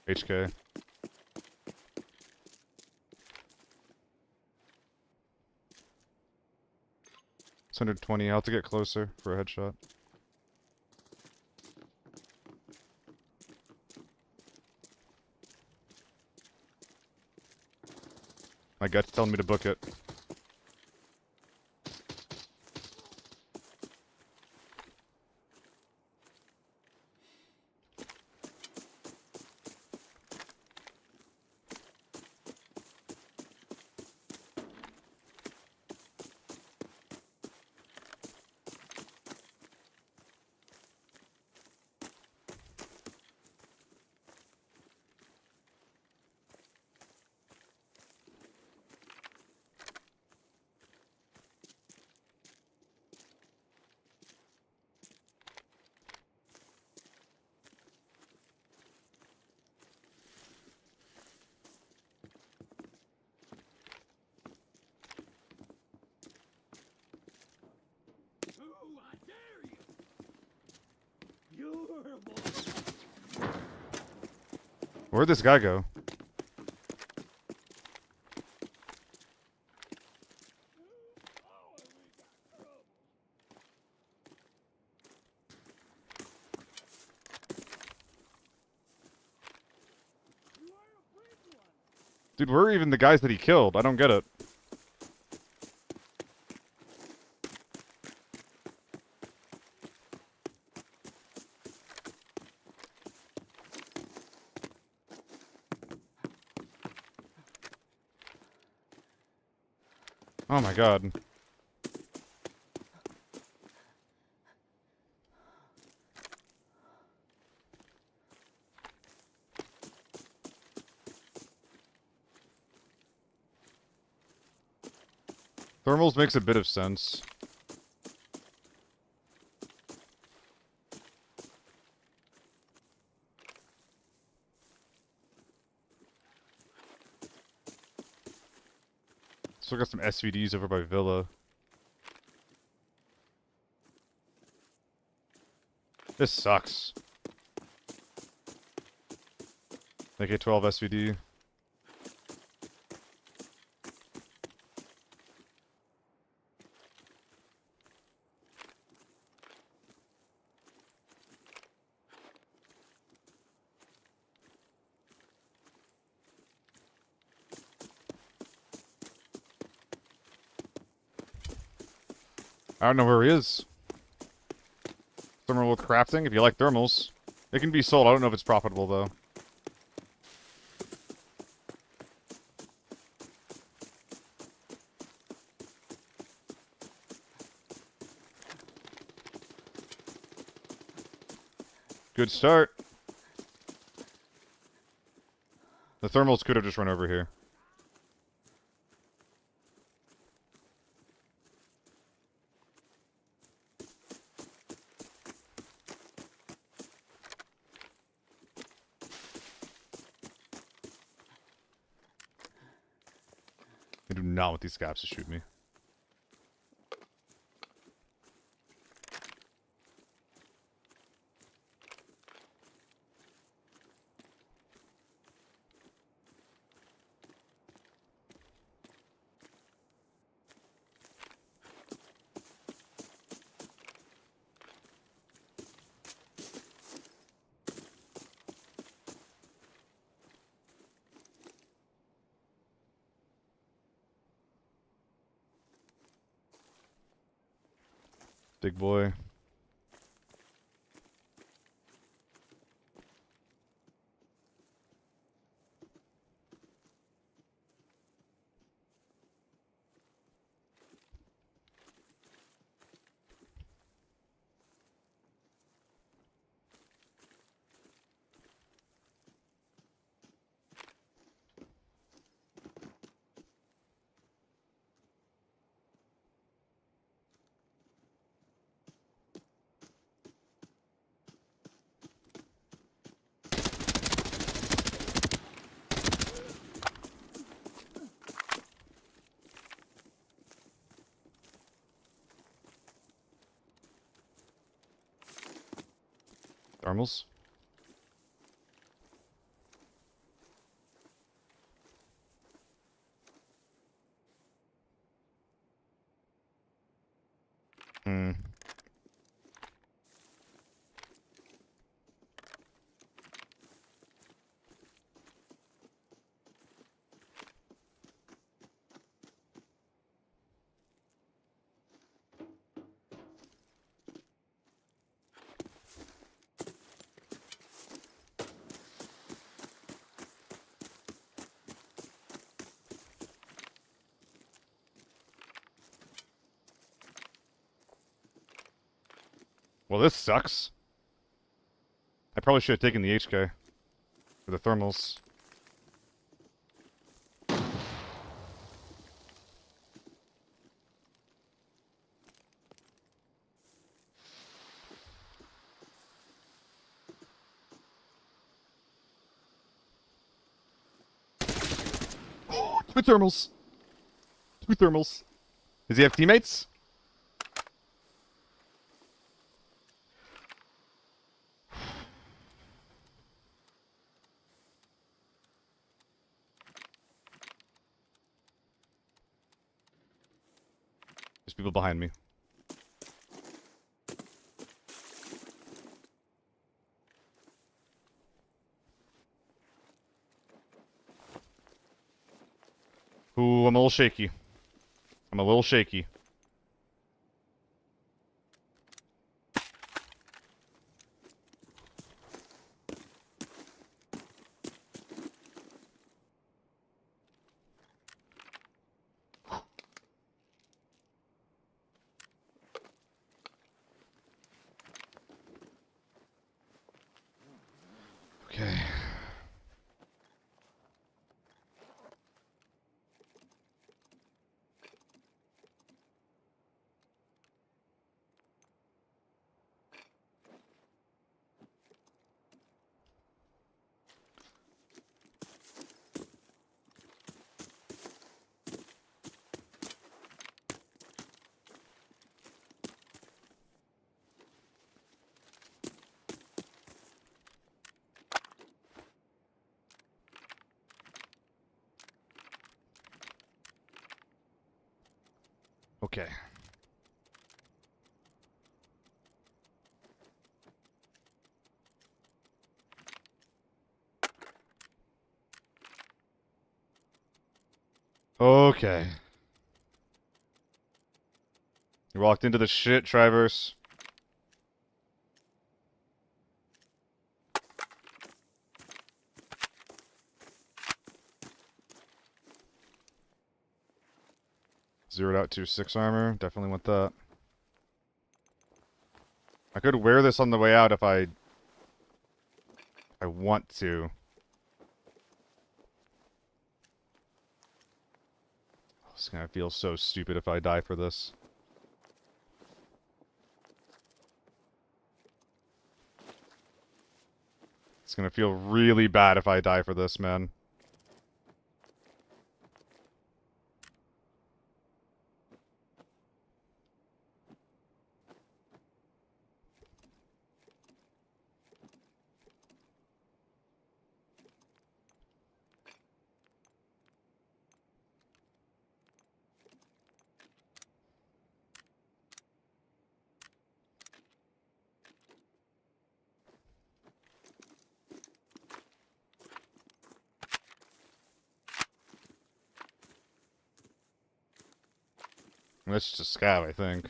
HK. It's 120. I'll have to get closer for a headshot. My gut's telling me to book it. Ooh, I dare you! You're a boy. Where'd this guy go? Oh, and we got trouble. You are a brave one. Dude, where are even the guys that he killed? I don't get it. Oh my god. Thermals makes a bit of sense. Still got some SVDs over by Villa. This sucks. AK-12 SVD. I don't know where he is. Thermal with crafting, if you like thermals. It can be sold, I don't know if it's profitable though. Good start. The thermals could have just run over here. I do not want these scabs to shoot me. Big boy. Thermals? Hmm. Well, this sucks. I probably should have taken the HK. For the thermals. Two thermals. Two thermals. Does he have teammates? There's people behind me. Ooh, I'm a little shaky. I'm a little shaky. Okay. Okay. Okay. You walked into the shit, Traverse. Zeroed out to 6 armor. Definitely want that. I could wear this on the way out if I want to. It's gonna feel so stupid if I die for this. It's gonna feel really bad if I die for this, man. That's just a scav, I think.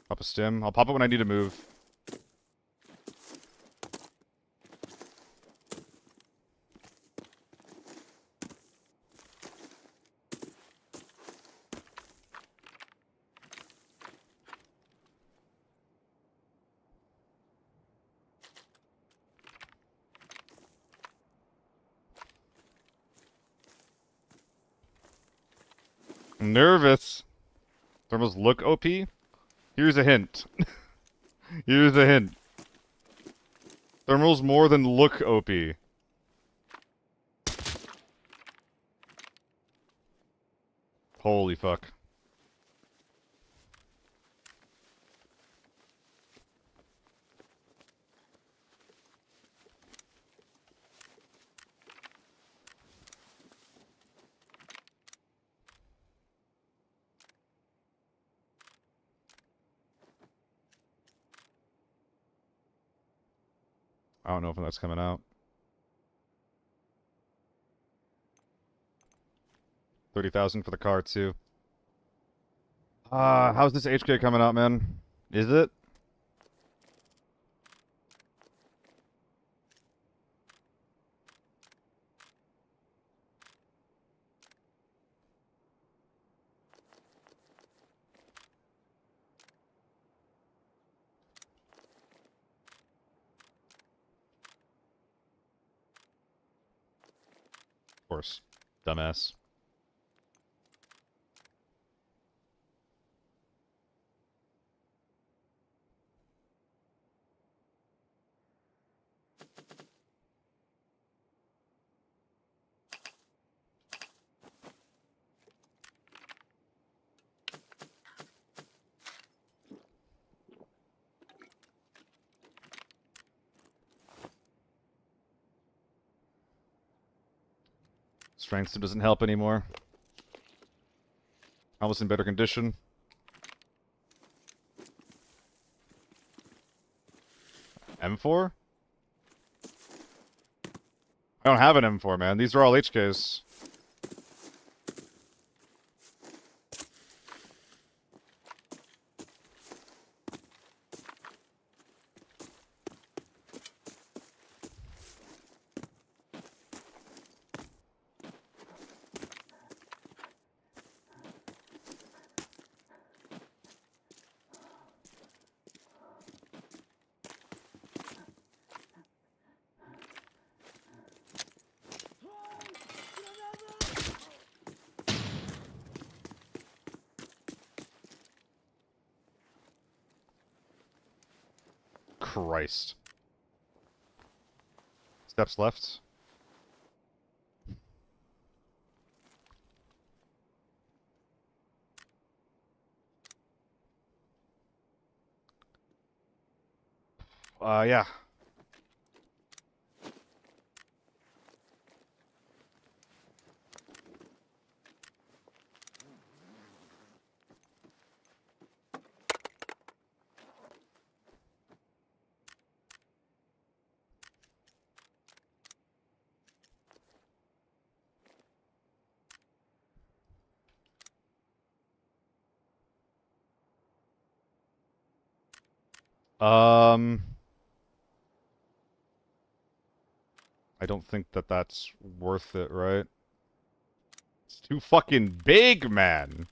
Pop a stim. I'll pop it when I need to move. I'm nervous. Thermals look OP? Here's a hint. Here's a hint. Thermals more than look OP. Holy fuck. I don't know if that's coming out. 30,000 for the car, too. How's this HK coming out, man? Is it? Dumbass. Strength doesn't help anymore. Almost in better condition. M4? I don't have an M4, man. These are all HKs. Christ. Steps left. Yeah. I don't think that that's worth it, right? It's too fucking big, man.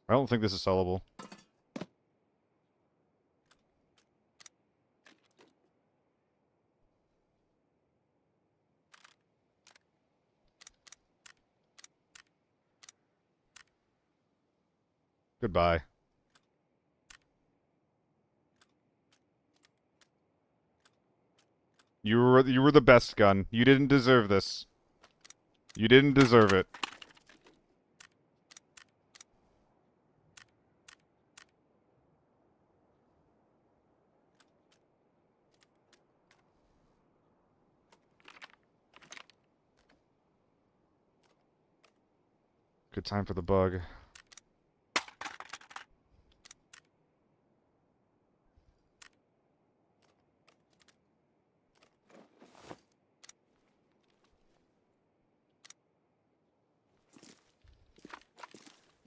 I don't think this is sellable. Goodbye. You were the best, gun. You didn't deserve this. You didn't deserve it. Good time for the bug.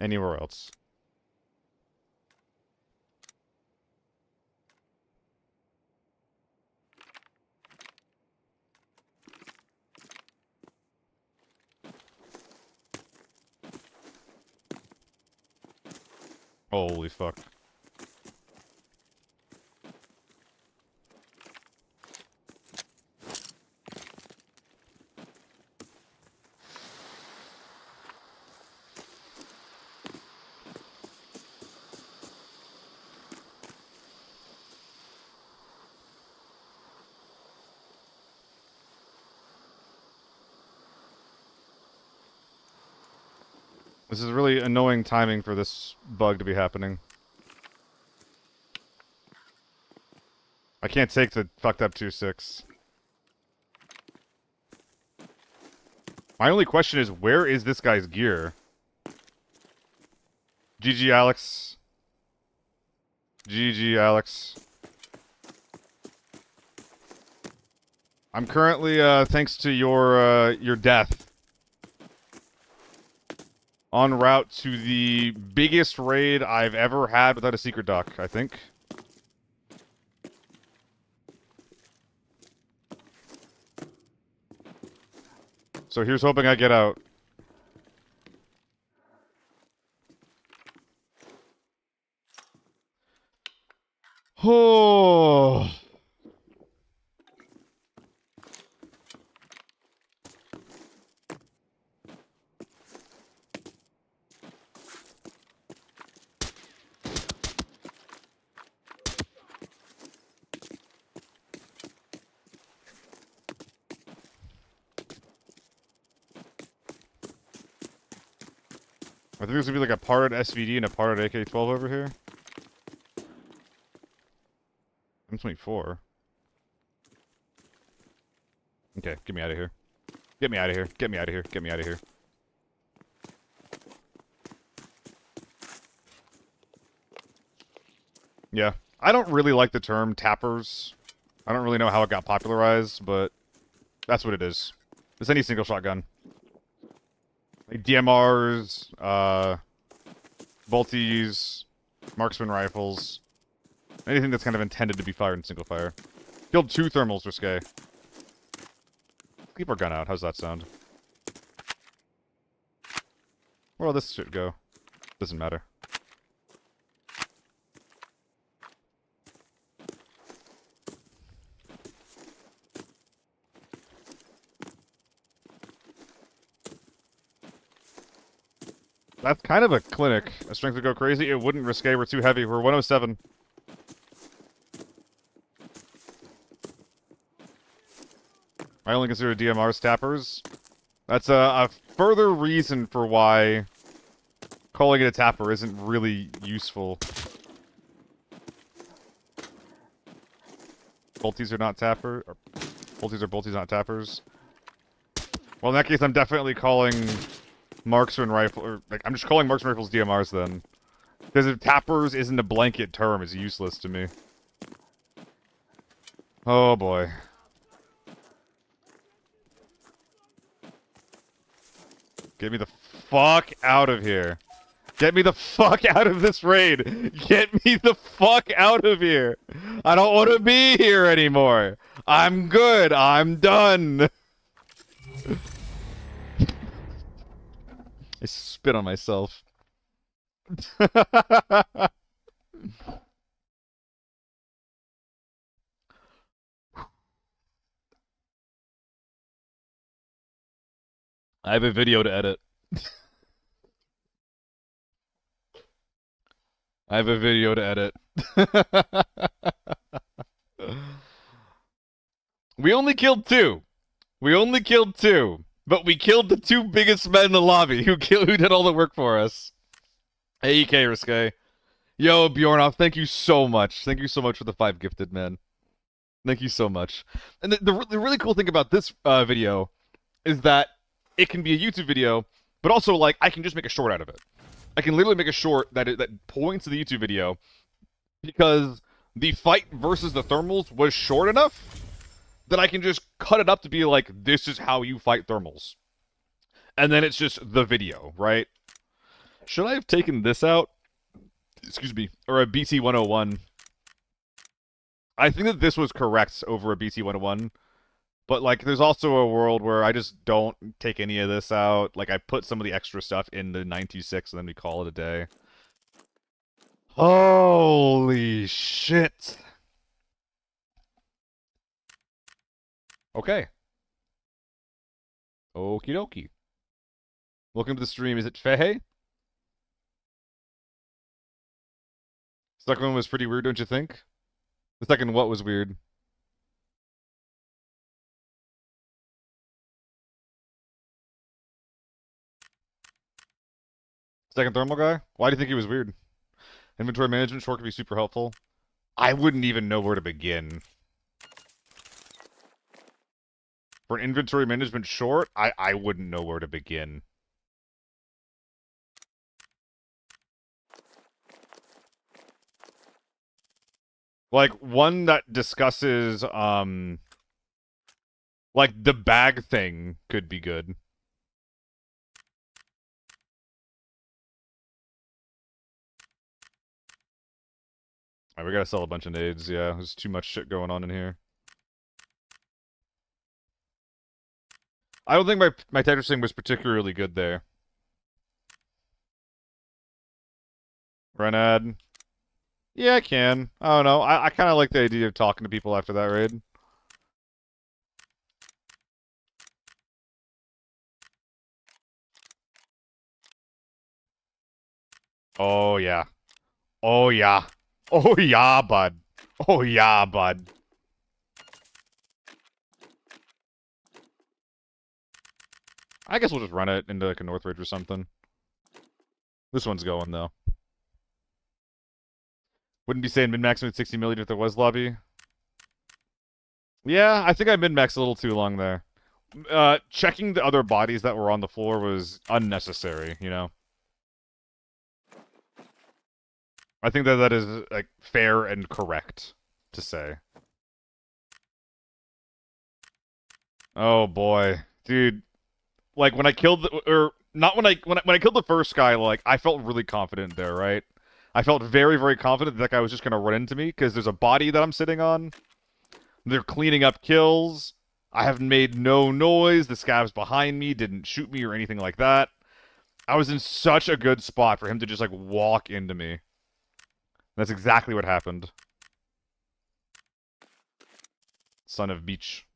Anywhere else. Holy fuck. This is really annoying timing for this bug to be happening. I can't take the fucked up 2-6. My only question is, where is this guy's gear? GG, Alex. GG, Alex. I'm currently, thanks to your death En route to the biggest raid I've ever had without a secret dock, I think. So here's hoping I get out. Oh. I think there's gonna be like a parted SVD and a parted AK-12 over here. M24. Okay, get me out of here. Get me out of here. Get me out of here. Get me out of here. Yeah. I don't really like the term tappers. I don't really know how it got popularized, but that's what it is. It's any single shotgun. Like DMRs, Bolties, marksman rifles. Anything that's kind of intended to be fired in single fire. Killed 2 thermals, Risque. Keep our gun out. How's that sound? Where'll this shit go? Doesn't matter. That's kind of a clinic. A strength would go crazy. It wouldn't. Risque. We're too heavy. We're 107. I only consider DMRs tappers. That's a further reason for why calling it a tapper isn't really useful. Bolties are not tapper. Or bolties are bolties, not tappers. Well, in that case, I'm definitely calling marksman rifle, or like I'm just calling marksman rifles DMRs then, because if tappers isn't a blanket term, it's useless to me. Oh boy. Get me the fuck out of here. Get me the fuck out of this raid. Get me the fuck out of here. I don't want to be here anymore. I'm good. I'm done. I spit on myself. I have a video to edit. I have a video to edit. We only killed 2. We only killed 2. But we killed the 2 biggest men in the lobby who did all the work for us. Hey, EK Risque. Yo, Bjornoff, thank you so much. Thank you so much for the 5 gifted, man. Thank you so much. And the really cool thing about this video is that it can be a YouTube video, but also, like, I can just make a short out of it. I can literally make a short that points to the YouTube video because the fight versus the thermals was short enough that I can just cut it up to be like, this is how you fight thermals. And then it's just the video, right? Should I have taken this out? Excuse me. Or a BT 101. I think that this was correct over a BT 101. But, like, there's also a world where I just don't take any of this out. Like, I put some of the extra stuff in the 926 and then we call it a day. Holy shit. Okay. Okie dokie. Welcome to the stream. Is it Fehe? Second one was pretty weird, don't you think? The second what was weird? Second thermal guy? Why do you think he was weird? Inventory management short could be super helpful. I wouldn't even know where to begin. For an inventory management short, I wouldn't know where to begin. Like, one that discusses, like, the bag thing could be good. Alright, we gotta sell a bunch of nades, yeah. There's too much shit going on in here. I don't think my Tetrising was particularly good there. Renad. Yeah, I can. I don't know. I kind of like the idea of talking to people after that raid. Oh, yeah. Oh, yeah. Oh, yeah, bud. Oh, yeah, bud. I guess we'll just run it into like a North Ridge or something. This one's going, though. Wouldn't be saying min-maxing with 60 million if there was lobby. Yeah, I think I min-maxed a little too long there. Checking the other bodies that were on the floor was unnecessary, you know? I think that is, like, fair and correct to say. Oh, boy. Dude. Like, when I killed the... Or, not when I killed the first guy, like, I felt really confident there, right? I felt very, very confident that guy was just gonna run into me, because there's a body that I'm sitting on. They're cleaning up kills. I have made no noise. The scavs behind me didn't shoot me or anything like that. I was in such a good spot for him to just, like, walk into me. That's exactly what happened. Son of Beach.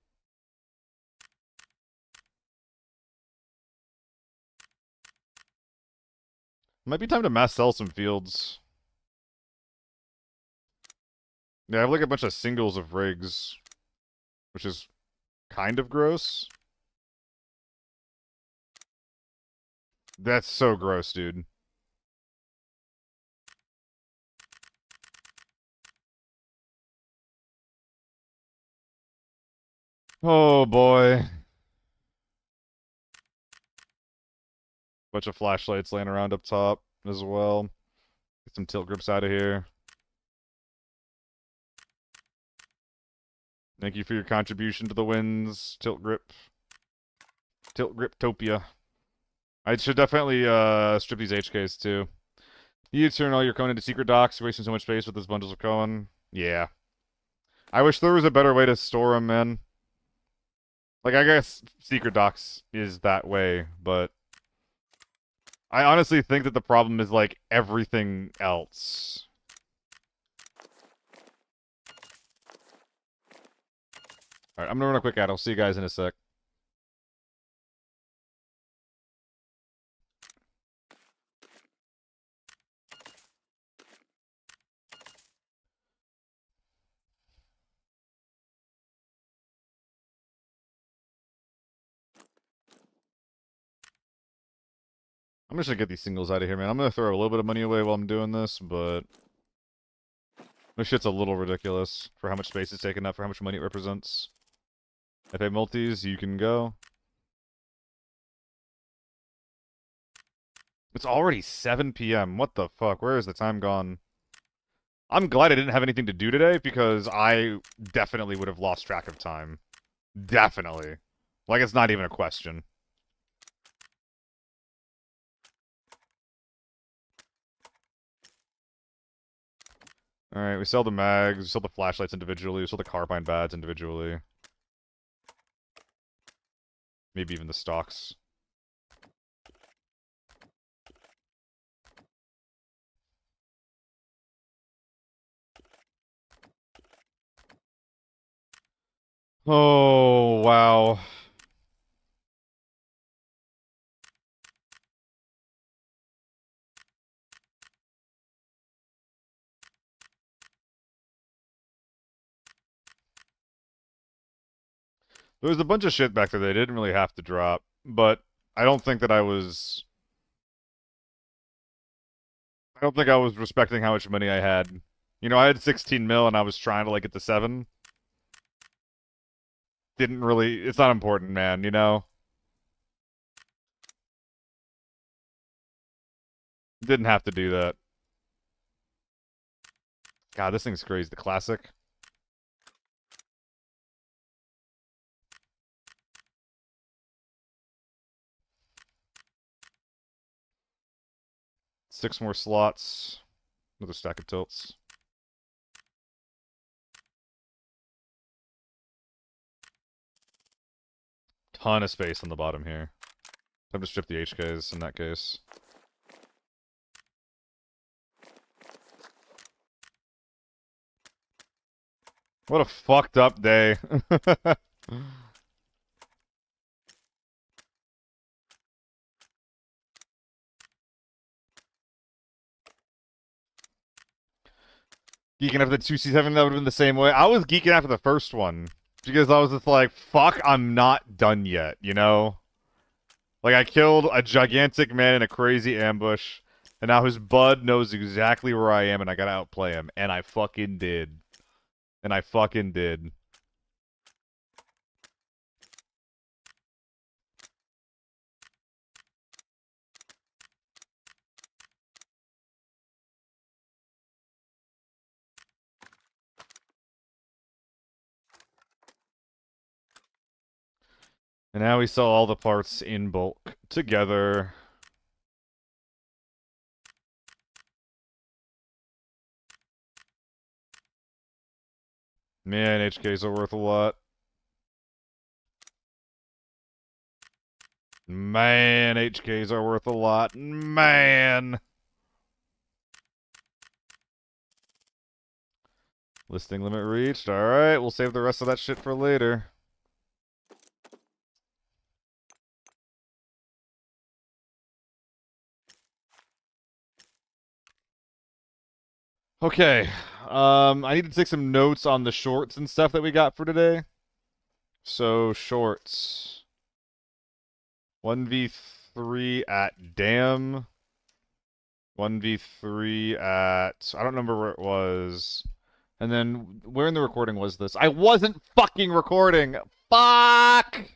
Might be time to mass sell some fields. Yeah, I have like a bunch of singles of rigs, which is kind of gross. That's so gross, dude. Oh boy. Bunch of flashlights laying around up top as well. Get some tilt grips out of here. Thank you for your contribution to the wins, Tilt Grip. Tilt Griptopia. I should definitely strip these HKs too. You turn all your Conan into secret docks, you're wasting so much space with those bundles of Cohen. Yeah. I wish there was a better way to store them, man. Like, I guess secret docks is that way, but I honestly think that the problem is, like, everything else. Alright, I'm gonna run a quick ad. I'll see you guys in a sec. I'm just gonna get these singles out of here, man. I'm gonna throw a little bit of money away while I'm doing this, but this shit's a little ridiculous for how much space it's taking up, for how much money it represents. FA multis, you can go. It's already 7 p.m. What the fuck? Where is the time gone? I'm glad I didn't have anything to do today, because I definitely would have lost track of time. Definitely. Like, it's not even a question. Alright, we sell the mags, we sell the flashlights individually, we sell the carbine bads individually. Maybe even the stocks. Oh, wow. There was a bunch of shit back there they didn't really have to drop, but I don't think that I was... I don't think I was respecting how much money I had. You know, I had 16 mil and I was trying to, like, get to 7. Didn't really... It's not important, man, you know? Didn't have to do that. God, this thing's crazy. The classic. Six more slots. Another stack of tilts. Ton of space on the bottom here. Time to strip the HKs in that case. What a fucked up day. Geeking after the 2C7, that would have been the same way. I was geeking after the first one. Because I was just like, fuck, I'm not done yet, you know? Like, I killed a gigantic man in a crazy ambush, and now his bud knows exactly where I am, and I gotta outplay him. And I fucking did. And I fucking did. And now we sell all the parts in bulk together. Man, HKs are worth a lot. Man, HKs are worth a lot. Man! Listing limit reached. Alright, we'll save the rest of that shit for later. Okay. I need to take some notes on the shorts and stuff that we got for today. So, shorts. 1v3 at Dam. 1v3 at... I don't remember where it was. And then, where in the recording was this? I wasn't fucking recording! Fuck!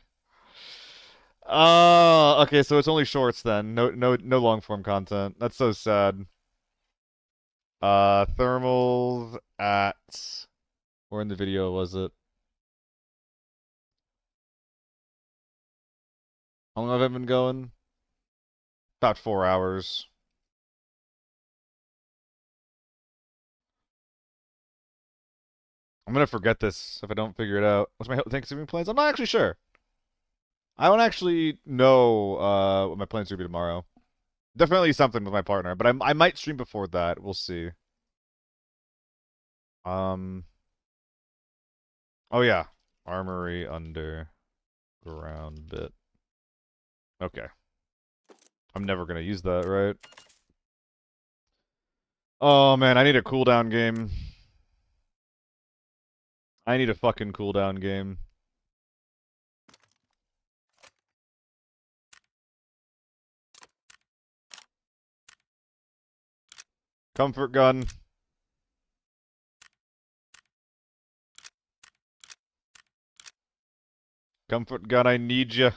Okay, so it's only shorts then. No long form content. That's so sad. Thermals at... Where in the video was it? How long have I been going? About 4 hours. I'm gonna forget this if I don't figure it out. What's my Thanksgiving plans? I'm not actually sure. I don't actually know what my plans are gonna be tomorrow. Definitely something with my partner, but I might stream before that. We'll see. Oh yeah, armory underground bit. Okay. I'm never gonna use that, right? Oh man, I need a cooldown game. I need a fucking cooldown game. Comfort gun. Comfort gun, I need ya.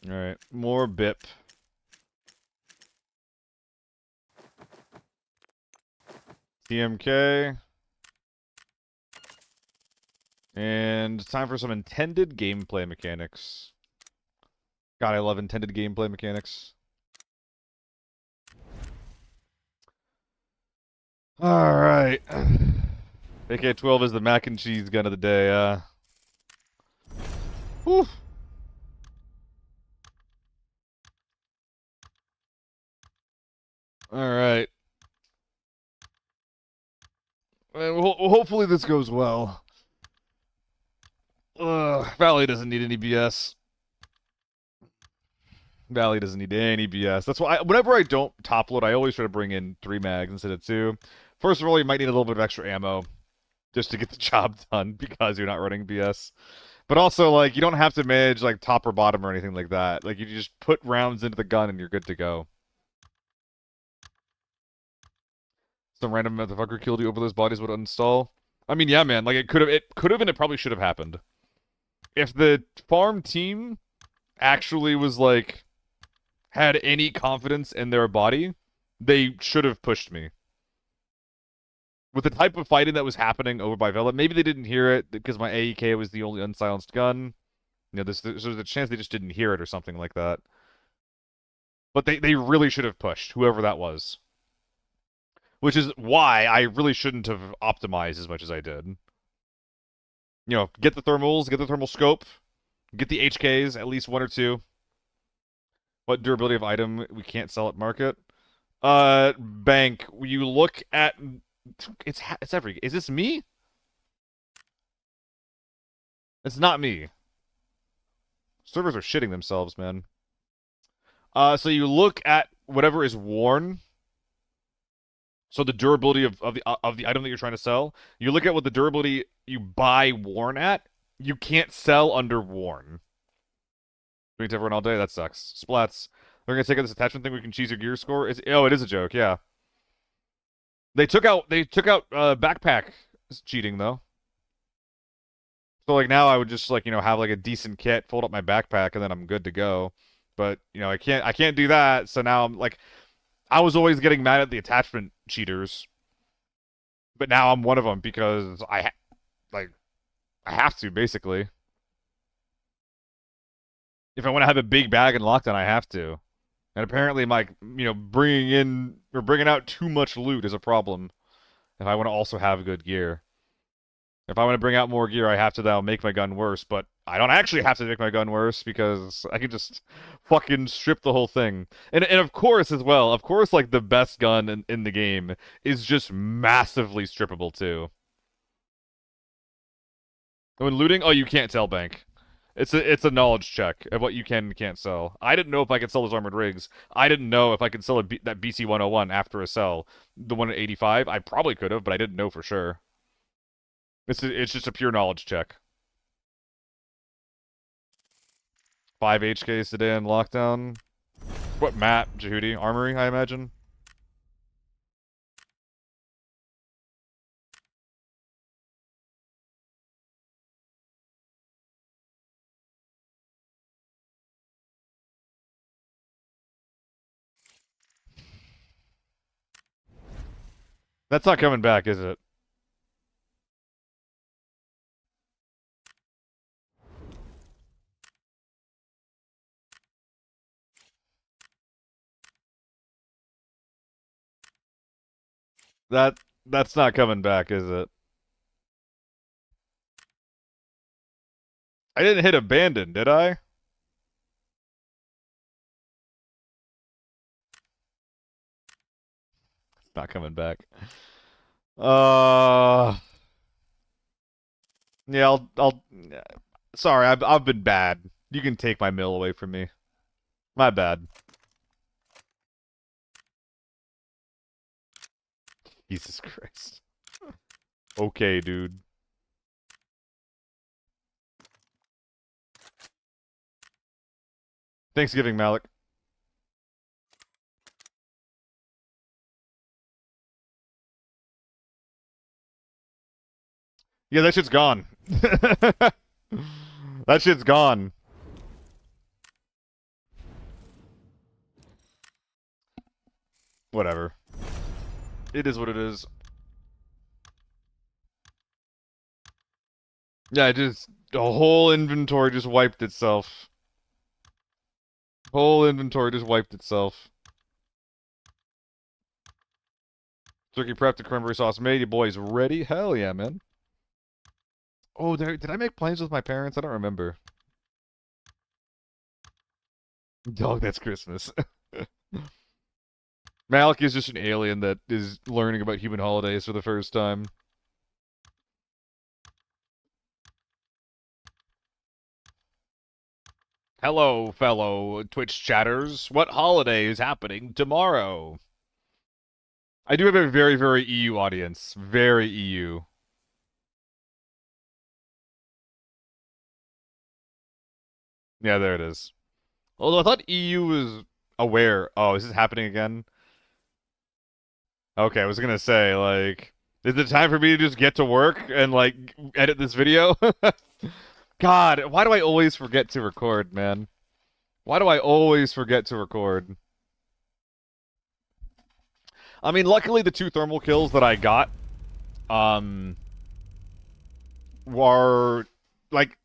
Alright, more BIP. TMK. And time for some intended gameplay mechanics. God, I love intended gameplay mechanics. Alright. AK-12 is the mac and cheese gun of the day, Whew. Alright. Hopefully this goes well. Valley doesn't need any BS. Valley doesn't need any BS. That's why whenever I don't top load, I always try to bring in 3 mags instead of 2. First of all, you might need a little bit of extra ammo just to get the job done because you're not running BS. But also, like, you don't have to manage, like, top or bottom or anything like that. Like, you just put rounds into the gun and you're good to go. Some random motherfucker killed you over those bodies would uninstall. I mean, yeah, man. Like it could have, and it probably should have happened. If the farm team actually was like had any confidence in their body, they should have pushed me. With the type of fighting that was happening over by Vela, maybe they didn't hear it because my AEK was the only unsilenced gun. You know, there's a chance they just didn't hear it or something like that. But they really should have pushed, whoever that was. Which is why I really shouldn't have optimized as much as I did. You know, get the thermals, get the thermal scope, get the HKs, at least one or two. What durability of item we can't sell at market? Bank. You look at it's every. Is this me? It's not me. Servers are shitting themselves, man. So you look at whatever is worn. So the durability of the item that you're trying to sell. You look at what the durability you buy worn at. You can't sell under worn. Doing to everyone all day. That sucks. Splats. They're gonna take out this attachment thing. We can cheese your gear score. Oh, it is a joke. Yeah. They took out backpack cheating though. So like now I would just like have like a decent kit, fold up my backpack, and then I'm good to go. But I can't do that. So now I'm like, I was always getting mad at the attachment cheaters, but now I'm one of them because I have to basically. If I want to have a big bag in lockdown, I have to. And apparently, my bringing in or bringing out too much loot is a problem. If I want to also have good gear. If I want to bring out more gear, I have to now make my gun worse, but I don't actually have to make my gun worse because I can just fucking strip the whole thing. And of course, as well, of course, like, the best gun in the game is just massively strippable, too. When looting, oh, you can't tell, Bank. It's a knowledge check of what you can and can't sell. I didn't know if I could sell those armored rigs. I didn't know if I could sell that BC 101 after a sell. The one at 85, I probably could have, but I didn't know for sure. It's just a pure knowledge check. 5 HKs today in lockdown. What map, Jehudi? Armory, I imagine? That's not coming back, is it? That's not coming back, is it? I didn't hit abandon, did I? It's not coming back. Yeah, I'll. Sorry, I've been bad. You can take my mill away from me. My bad. Jesus Christ. Okay, dude. Thanksgiving, Malik. Yeah, that shit's gone. That shit's gone. Whatever. It is what it is. Yeah, the whole inventory just wiped itself. Whole inventory just wiped itself. Turkey prepped, the cranberry sauce made. You boys ready? Hell yeah, man. Oh, did I make plans with my parents? I don't remember. Dog, that's Christmas. Malik is just an alien that is learning about human holidays for the first time. Hello, fellow Twitch chatters. What holiday is happening tomorrow? I do have a very, very EU audience. Very EU. Yeah, there it is. Although I thought EU was aware. Oh, is this happening again? Okay, I was gonna say, like, is it time for me to just get to work and, like, edit this video? God, why do I always forget to record, man? Why do I always forget to record? I mean, luckily the 2 thermal kills that I got, um, were, like,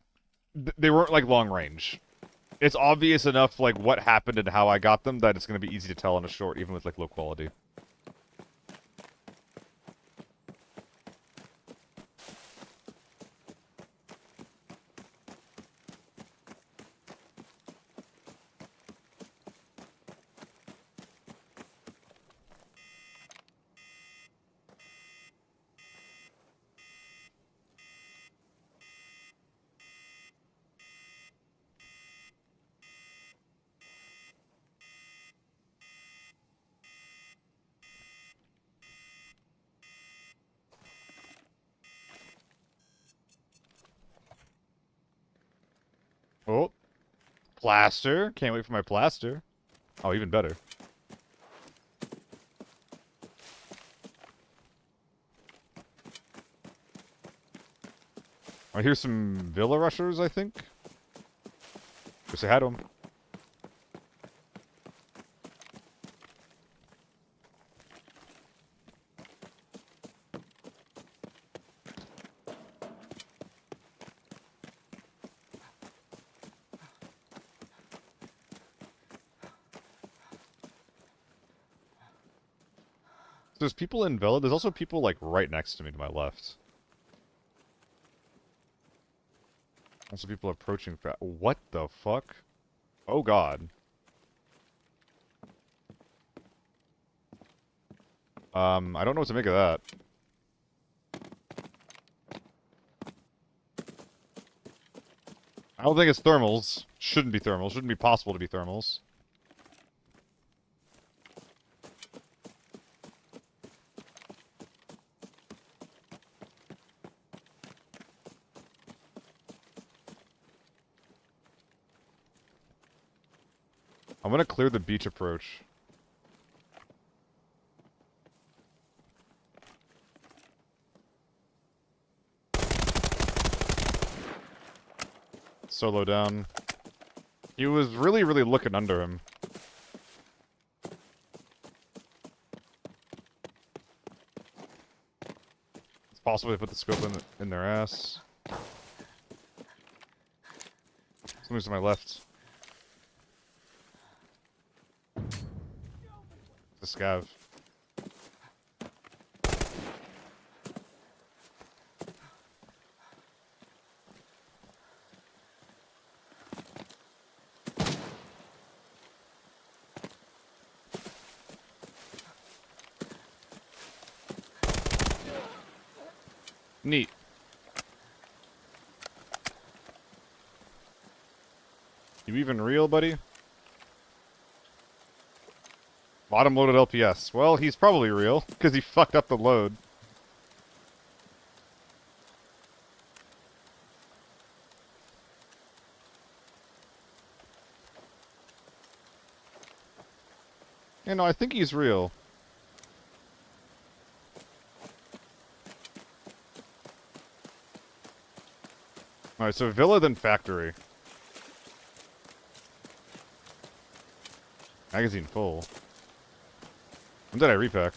they weren't, like, long range. It's obvious enough, like, what happened and how I got them that it's gonna be easy to tell in a short, even with, like, low quality. Oh, plaster. Can't wait for my plaster. Oh, even better. I hear some Villa Rushers, I think. Go say hi to them. There's people in Villa. There's also people, like, right next to me to my left. Also people approaching what the fuck? Oh god. I don't know what to make of that. I don't think it's thermals. Shouldn't be thermals. Shouldn't be possible to be thermals. I'm gonna clear the beach approach. Solo down. He was really, really looking under him. It's possible they put the scope in their ass. Somebody's to my left. The scav. Neat. You even real, buddy? Bottom loaded LPS. Well, he's probably real, because he fucked up the load. You know, I think he's real. Alright, so Villa then Factory. Magazine full. When did I repack?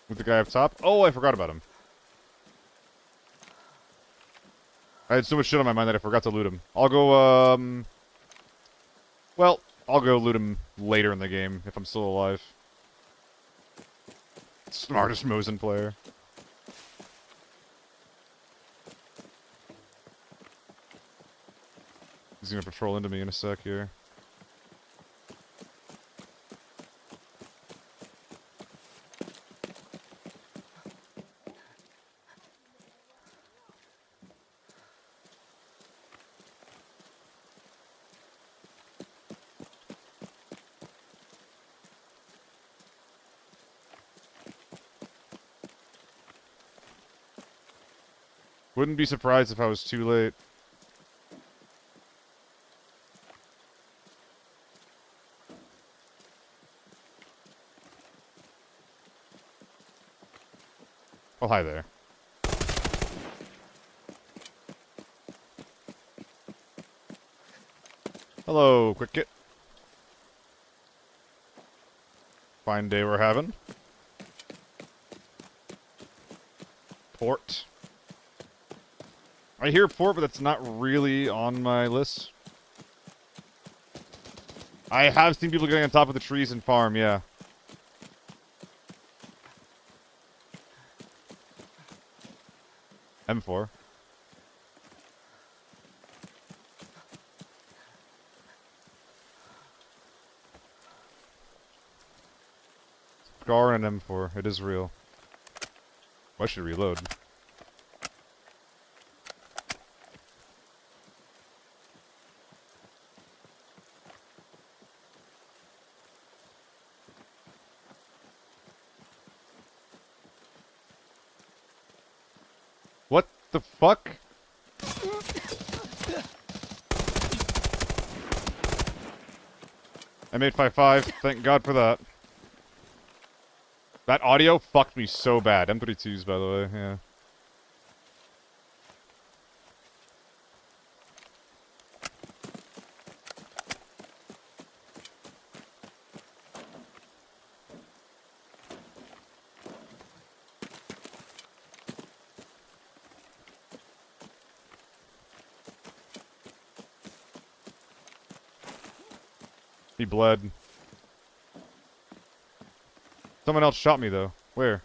With the guy up top? Oh, I forgot about him. I had so much shit on my mind that I forgot to loot him. I'll go, well, I'll go loot him later in the game, if I'm still alive. Smartest Mosin player. He's gonna patrol into me in a sec here. Wouldn't be surprised if I was too late. Oh, hi there. Hello, quick kit. Fine day we're having. Port. I hear port, but that's not really on my list. I have seen people getting on top of the trees and farm, yeah. M4. Scar and an M4. It is real. I should reload. What the fuck? M855, thank God for that. That audio fucked me so bad. M32s, by the way, yeah. He bled. Someone else shot me, though. Where?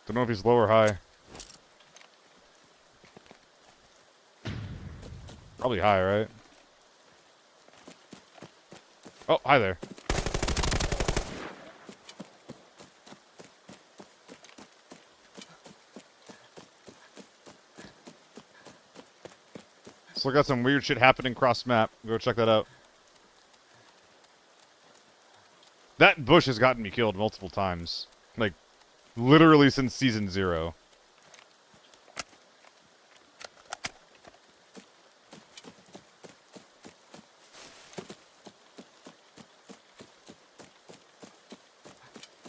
Don't know if he's low or high. Probably high, right? Oh, hi there. So I got some weird shit happening cross map. Go check that out. That bush has gotten me killed multiple times. Like, literally since season 0.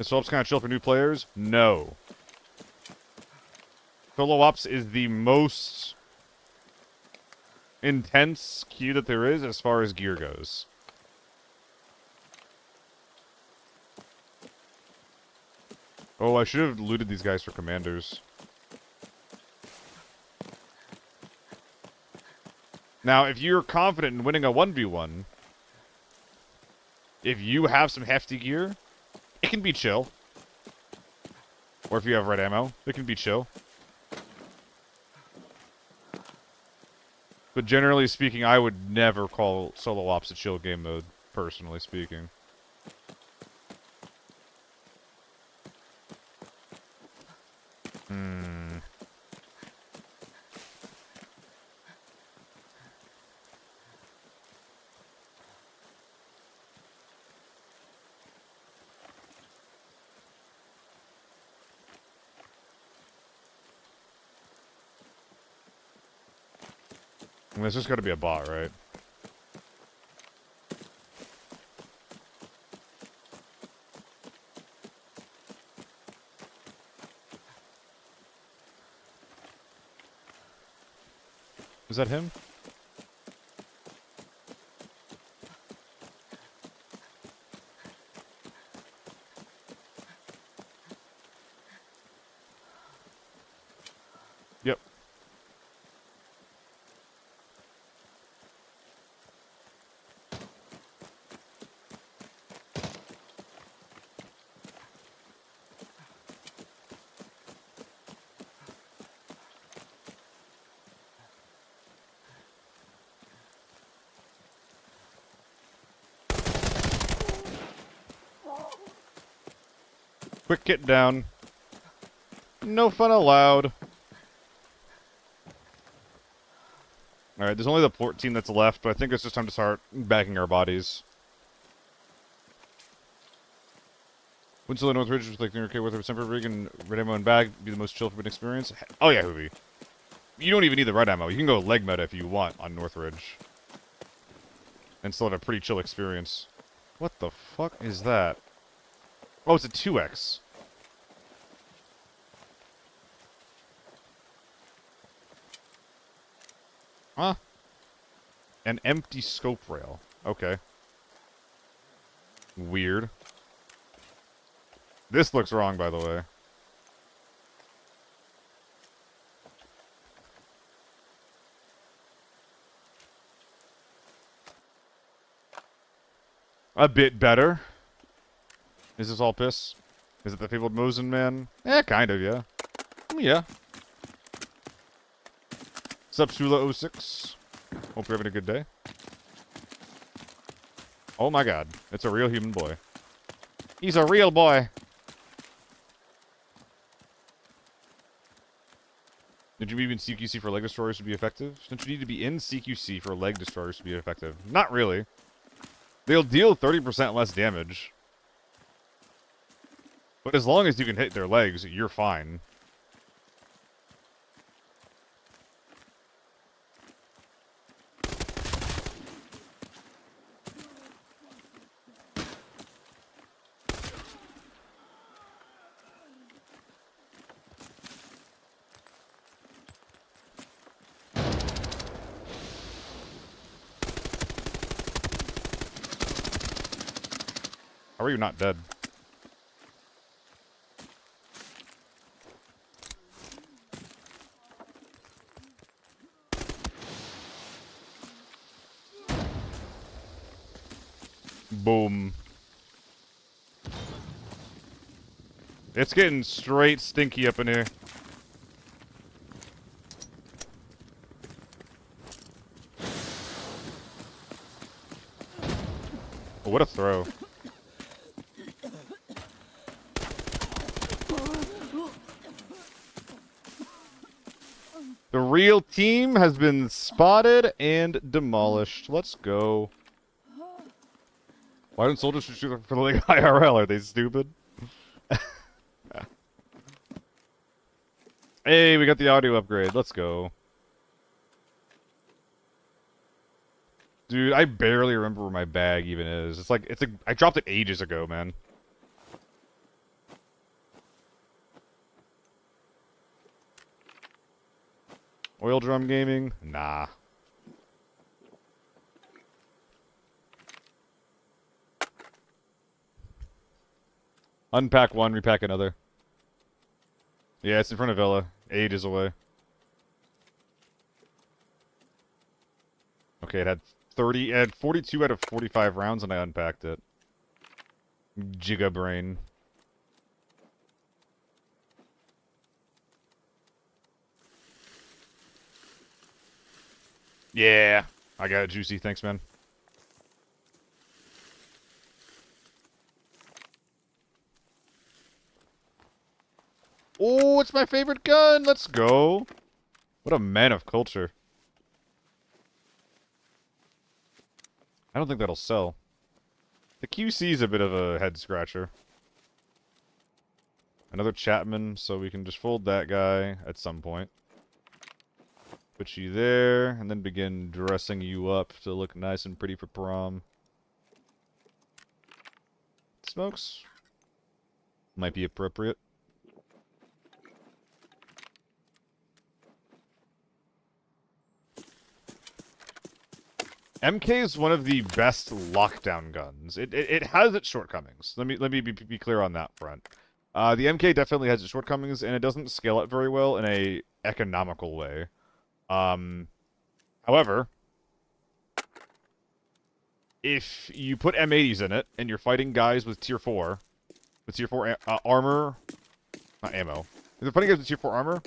Is solo ops kind of chill for new players? No. Solo ops is the most intense queue that there is as far as gear goes. Oh, I should have looted these guys for commanders. Now, if you're confident in winning a 1v1, if you have some hefty gear, it can be chill. Or if you have red ammo, it can be chill. But generally speaking, I would never call solo ops a chill game mode, personally speaking. I mean, it's just gotta be a bot, right? Is that him? Yep. Quick get down. No fun allowed. Alright, there's only the port team that's left, but I think it's just time to start backing our bodies. Winslow Northridge was like the okay with a Semper Rig and red ammo and bag be the most chill for an experience. Oh yeah, Hoovy. You don't even need the red ammo. You can go leg meta if you want on Northridge. And still have a pretty chill experience. What the fuck is that? Oh, it's a 2x. Huh? An empty scope rail. Okay. Weird. This looks wrong, by the way. A bit better. Is this all piss? Is it the fabled Mosin man? Eh, kind of, yeah. Yeah. Sup, Sula06? Hope you're having a good day. Oh my god. It's a real human boy. He's a real boy! Did you even CQC for leg destroyers to be effective? Don't you need to be in CQC for leg destroyers to be effective? Not really. They'll deal 30% less damage. But as long as you can hit their legs, you're fine. How are you not dead? Boom. It's getting straight stinky up in here. Oh, what a throw. The real team has been spotted and demolished. Let's go. Why don't soldiers shoot for the like IRL? Are they stupid? Hey, we got the audio upgrade. Let's go. Dude, I barely remember where my bag even is. It's like, I dropped it ages ago, man. Oil drum gaming? Nah. Unpack one, repack another. Yeah, it's in front of Villa. Ages away. Okay, it had 42 out of 45 rounds and I unpacked it. Giga brain. Yeah, I got it juicy. Thanks, man. Oh, it's my favorite gun. Let's go. What a man of culture. I don't think that'll sell. The QC is a bit of a head scratcher. Another Chapman, so we can just fold that guy at some point. Put you there, and then begin dressing you up to look nice and pretty for prom. Smokes. Might be appropriate. MK is one of the best lockdown guns. It has its shortcomings. Let me be clear on that front. The MK definitely has its shortcomings, and it doesn't scale up very well in a economical way. However, if you put M80s in it and you're fighting guys with tier 4 armor, not ammo. If you're fighting guys with tier 4 armor,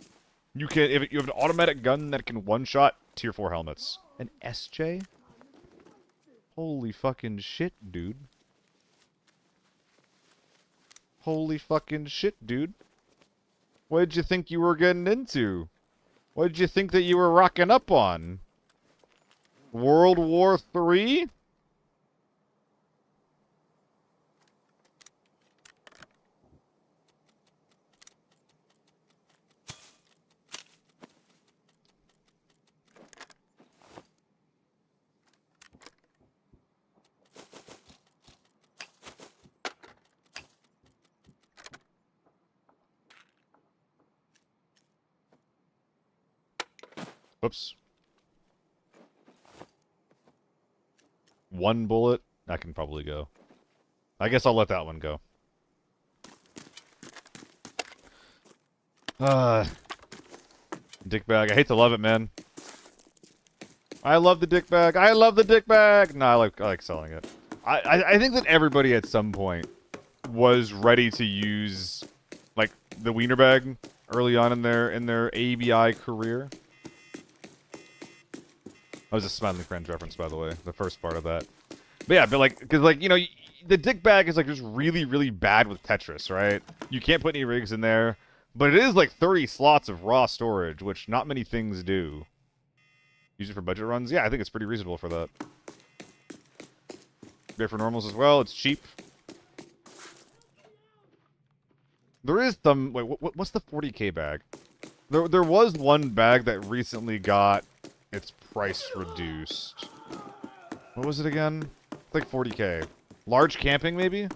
you can if you have an automatic gun that can one-shot tier 4 helmets. An SJ? Holy fucking shit, dude. Holy fucking shit, dude. What did you think you were getting into? What did you think that you were rocking up on? World War III? Whoops. One bullet? That can probably go. I guess I'll let that one go. Dick bag. I hate to love it, man. I love the dick bag. I love the dick bag. No, I like selling it. I think that everybody at some point was ready to use like the wiener bag early on in their ABI career. That was a Smiling Friends reference, by the way. The first part of that. But yeah, but like, because like, you know, the dick bag is like just really, really bad with Tetris, right? You can't put any rigs in there, but it is like 30 slots of raw storage, which not many things do. Use it for budget runs? Yeah, I think it's pretty reasonable for that. Great for normals as well. It's cheap. There is some... Wait, what's the 40k bag? There was one bag that recently got its price reduced. What was it again? It's like 40k. Large camping, maybe?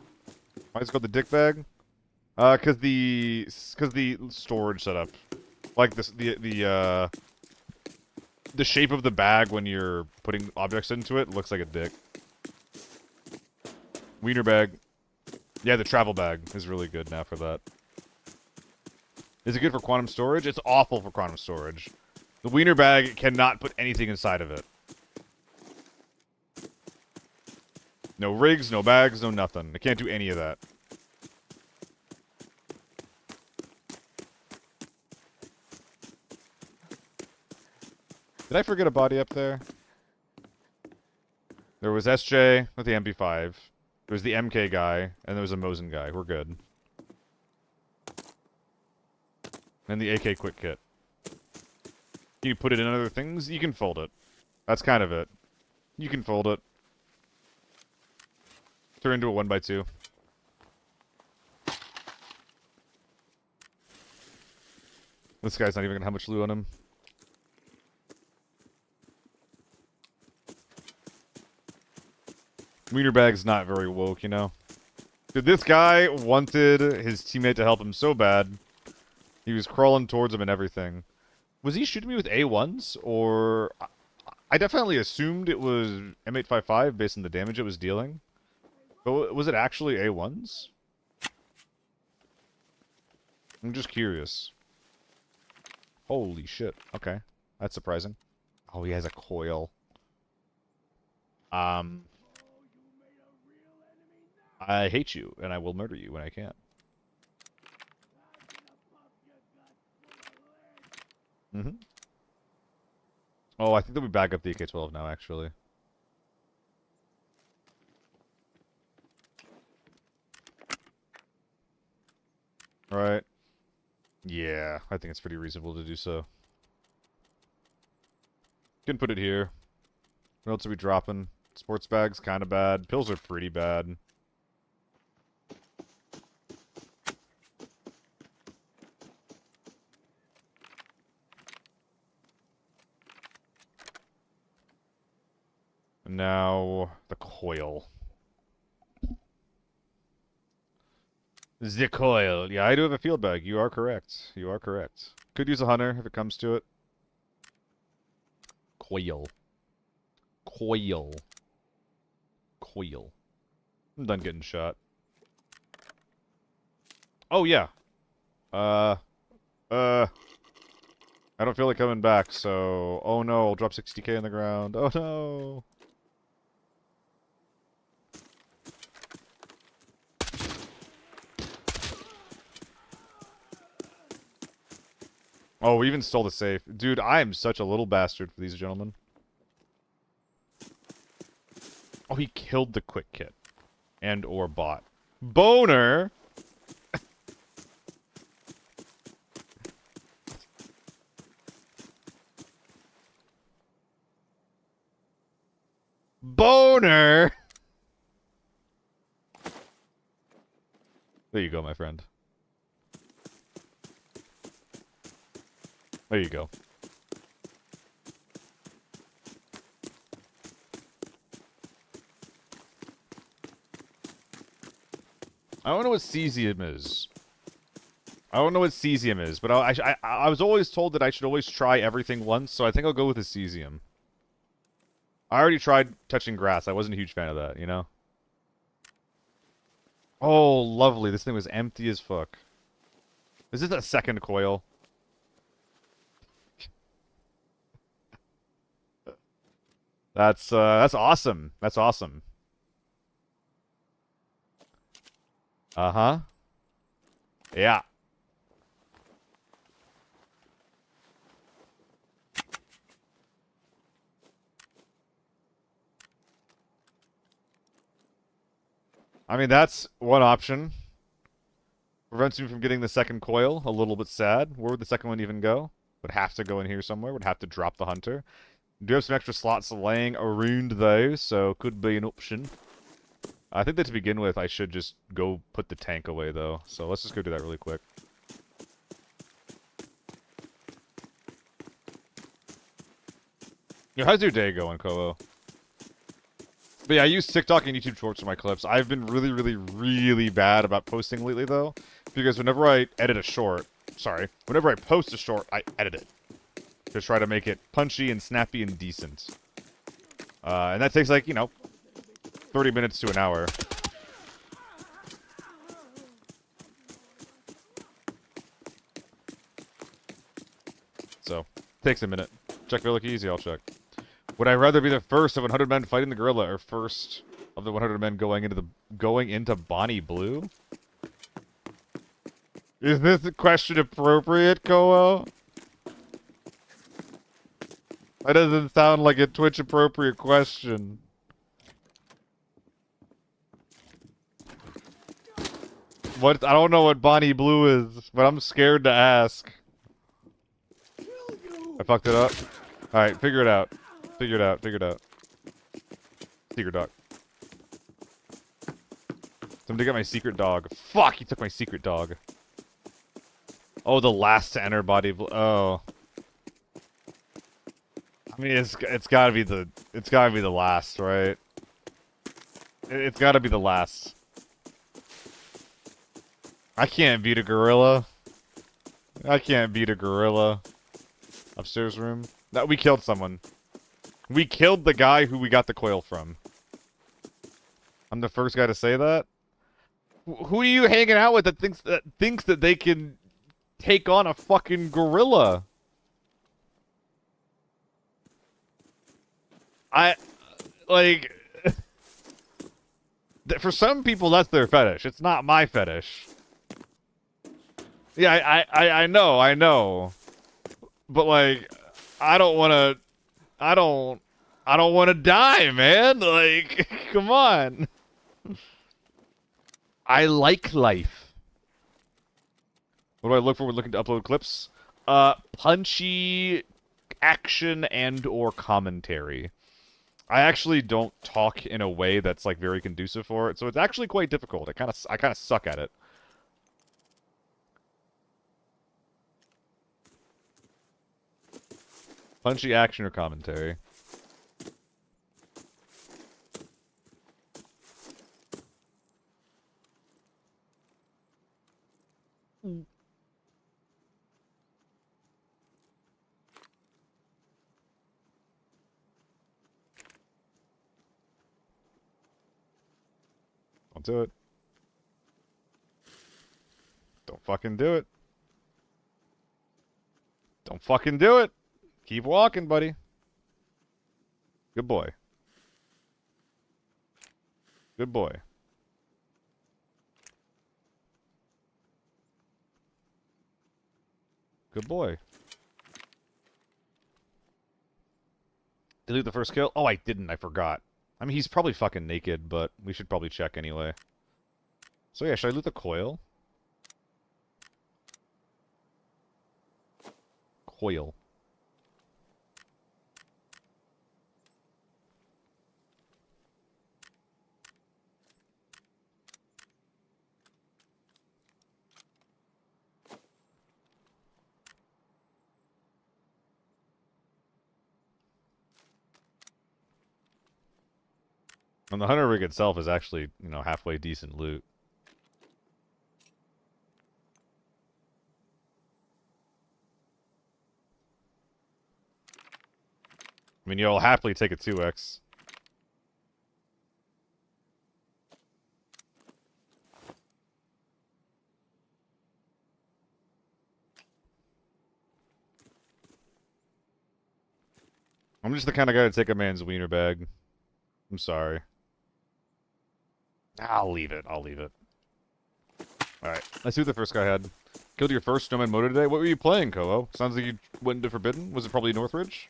Why is it called the dick bag? Cause the storage setup, like this, the shape of the bag when you're putting objects into it looks like a dick. Wiener bag. Yeah, the travel bag is really good now for that. Is it good for quantum storage? It's awful for quantum storage. The wiener bag cannot put anything inside of it. No rigs, no bags, no nothing. It can't do any of that. Did I forget a body up there? There was SJ with the MP5. There was the MK guy, and there was a Mosin guy. We're good. And the AK quick kit. Can you put it in other things? You can fold it. That's kind of it. You can fold it. Turn into a 1x2. This guy's not even gonna have much loot on him. Wiener bag's not very woke, you know? Dude, this guy wanted his teammate to help him so bad. He was crawling towards him and everything. Was he shooting me with A1s? Or... I definitely assumed it was M855 based on the damage it was dealing. But was it actually A1s? I'm just curious. Holy shit. Okay. That's surprising. Oh, he has a coil. I hate you, and I will murder you when I can. Mm-hmm. Oh, I think that we back up the AK-12 now, actually. Right. Yeah, I think it's pretty reasonable to do so. Can put it here. What else are we dropping? Sports bags, kind of bad. Pills are pretty bad. And now, the coil. The coil. Yeah, I do have a field bag. You are correct. You are correct. Could use a hunter if it comes to it. Coil. Coil. Coil. I'm done getting shot. Oh, yeah. I don't feel like coming back, so... Oh, no. I'll drop 60k on the ground. Oh, no. Oh, we even stole the safe. Dude, I am such a little bastard for these gentlemen. Oh, he killed the quick kit. And or bot. Boner! Boner! There you go, my friend. There you go. I don't know what cesium is. I don't know what cesium is, but I was always told that I should always try everything once, so I think I'll go with the cesium. I already tried touching grass. I wasn't a huge fan of that, you know? Oh, lovely. This thing was empty as fuck. Is this a second coil? That's awesome. That's awesome. Uh-huh. Yeah. I mean, that's one option. Prevents me from getting the second coil. A little bit sad. Where would the second one even go? Would have to go in here somewhere. Would have to drop the hunter. Do have some extra slots laying around though, so could be an option. I think that to begin with, I should just go put the tank away though. So let's just go do that really quick. Yo, how's your day going, Kobo? But yeah, I use TikTok and YouTube Shorts for my clips. I've been really, really, really bad about posting lately though, because whenever I edit a short, whenever I post a short, I edit it to try to make it punchy and snappy and decent. And that takes like, you know, 30 minutes to an hour. So, takes a minute. Check if I look easy, I'll check. Would I rather be the first of 100 men fighting the gorilla, or first of the 100 men going into Bonnie Blue? Is this question appropriate, Koa? That doesn't sound like a Twitch appropriate question. What? I don't know what Bonnie Blue is, but I'm scared to ask. I fucked it up. Alright, figure it out. Figure it out, figure it out. Secret dog. Somebody get my secret dog. Fuck, he took my secret dog. Oh, the last to enter body blue. Oh. I mean, it's gotta be the last, right? It's gotta be the last. I can't beat a gorilla. I can't beat a gorilla. Upstairs room. No, we killed someone. We killed the guy who we got the coil from. I'm the first guy to say that. Who are you hanging out with that thinks that they can take on a fucking gorilla? Like, for some people that's their fetish. It's not my fetish. Yeah, I know. But like, I don't want to die, man. Like, come on. I like life. What do I look for when looking to upload clips? Punchy action and or commentary. I actually don't talk in a way that's like very conducive for it, so it's actually quite difficult. I kind of suck at it. Punchy action or commentary. Don't do it. Don't fucking do it. Don't fucking do it. Keep walking, buddy. Good boy. Good boy. Good boy. Delete the first kill? Oh, I didn't. I forgot. I mean, he's probably fucking naked, but we should probably check anyway. So yeah, should I loot the coil? Coil. And the hunter rig itself is actually, you know, halfway decent loot. I mean, you'll happily take a 2x. I'm just the kind of guy to take a man's wiener bag. I'm sorry. I'll leave it. I'll leave it. Alright, let's see what the first guy had. Killed your first snowman moto today? What were you playing, Koho? Sounds like you went into Forbidden. Was it probably Northridge?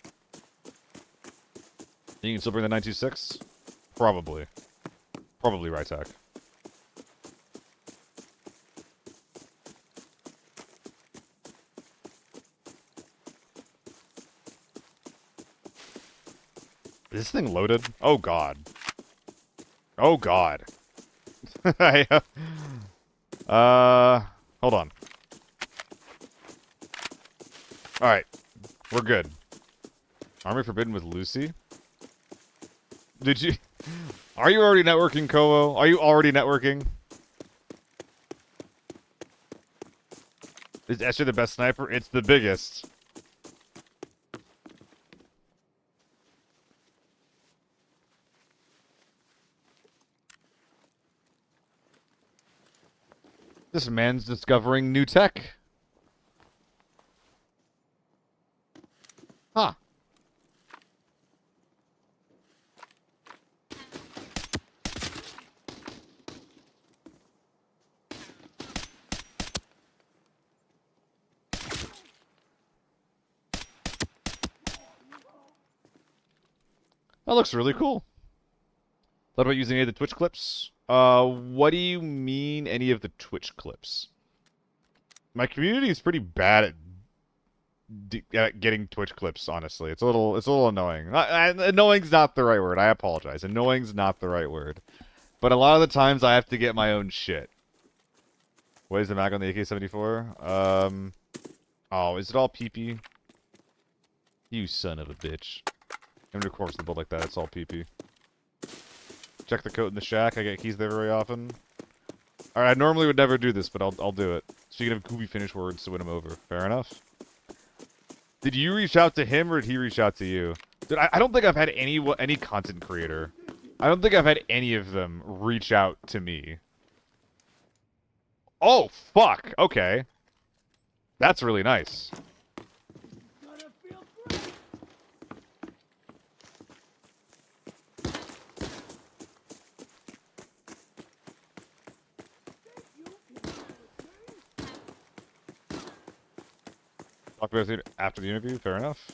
You can still bring the 926? Probably. Probably Rytac. Is this thing loaded? Oh god. Oh god. Hold on. Alright. We're good. Army Forbidden with Lucy? Did you... Are you already networking, Koho? Are you already networking? Is Escher the best sniper? It's the biggest. This man's discovering new tech. Huh. That looks really cool. Thought about using any of the Twitch clips? What do you mean, any of the Twitch clips? My community is pretty bad at getting Twitch clips, honestly. It's a little annoying. Annoying's not the right word. I apologize. Annoying's not the right word. But a lot of the times I have to get my own shit. What is the mag on the AK-74? Oh, is it all PP? You son of a bitch. And of course the build like that, it's all PP. Check the coat in the shack. I get keys there very often. Alright, I normally would never do this, but I'll do it. Speaking of goofy finish words to win him over. Fair enough. Did you reach out to him, or did he reach out to you? Dude, I don't think I've had any content creator. I don't think I've had any of them reach out to me. Oh, fuck! Okay. That's really nice. Gonna feel great. Talk about it after the interview? Fair enough.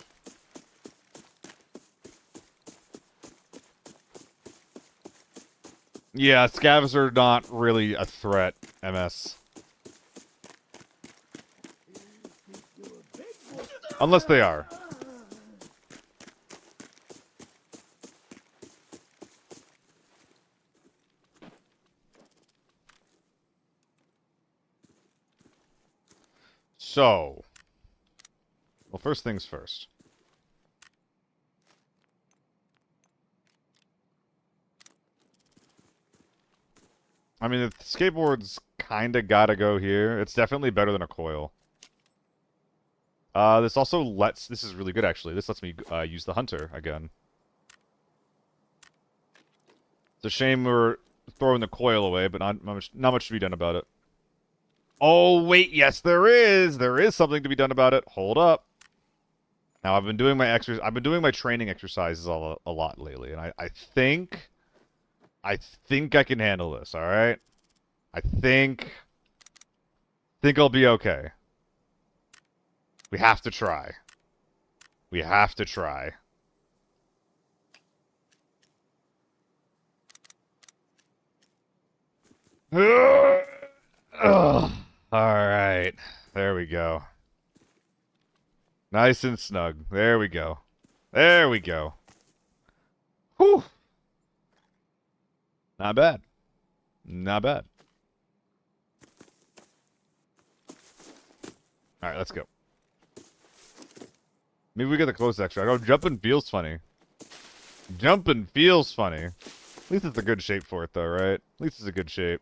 Yeah, scavs are not really a threat, MS. Unless they are. So. Well, first things first. I mean, the skateboard's kinda gotta go here. It's definitely better than a coil. This also lets... This is really good, actually. This lets me use the hunter again. It's a shame we're throwing the coil away, but not much to be done about it. Oh, wait, yes, there is! There is something to be done about it. Hold up. Now, I've been doing my training exercises a lot lately, and I think I can handle this, alright? I think I'll be okay. We have to try. We have to try. Alright. There we go. Nice and snug. There we go. There we go. Whew. Not bad. Not bad. Alright, let's go. Maybe we get the close extra. Oh, jumping feels funny. Jumping feels funny. At least it's a good shape for it, though, right? At least it's a good shape.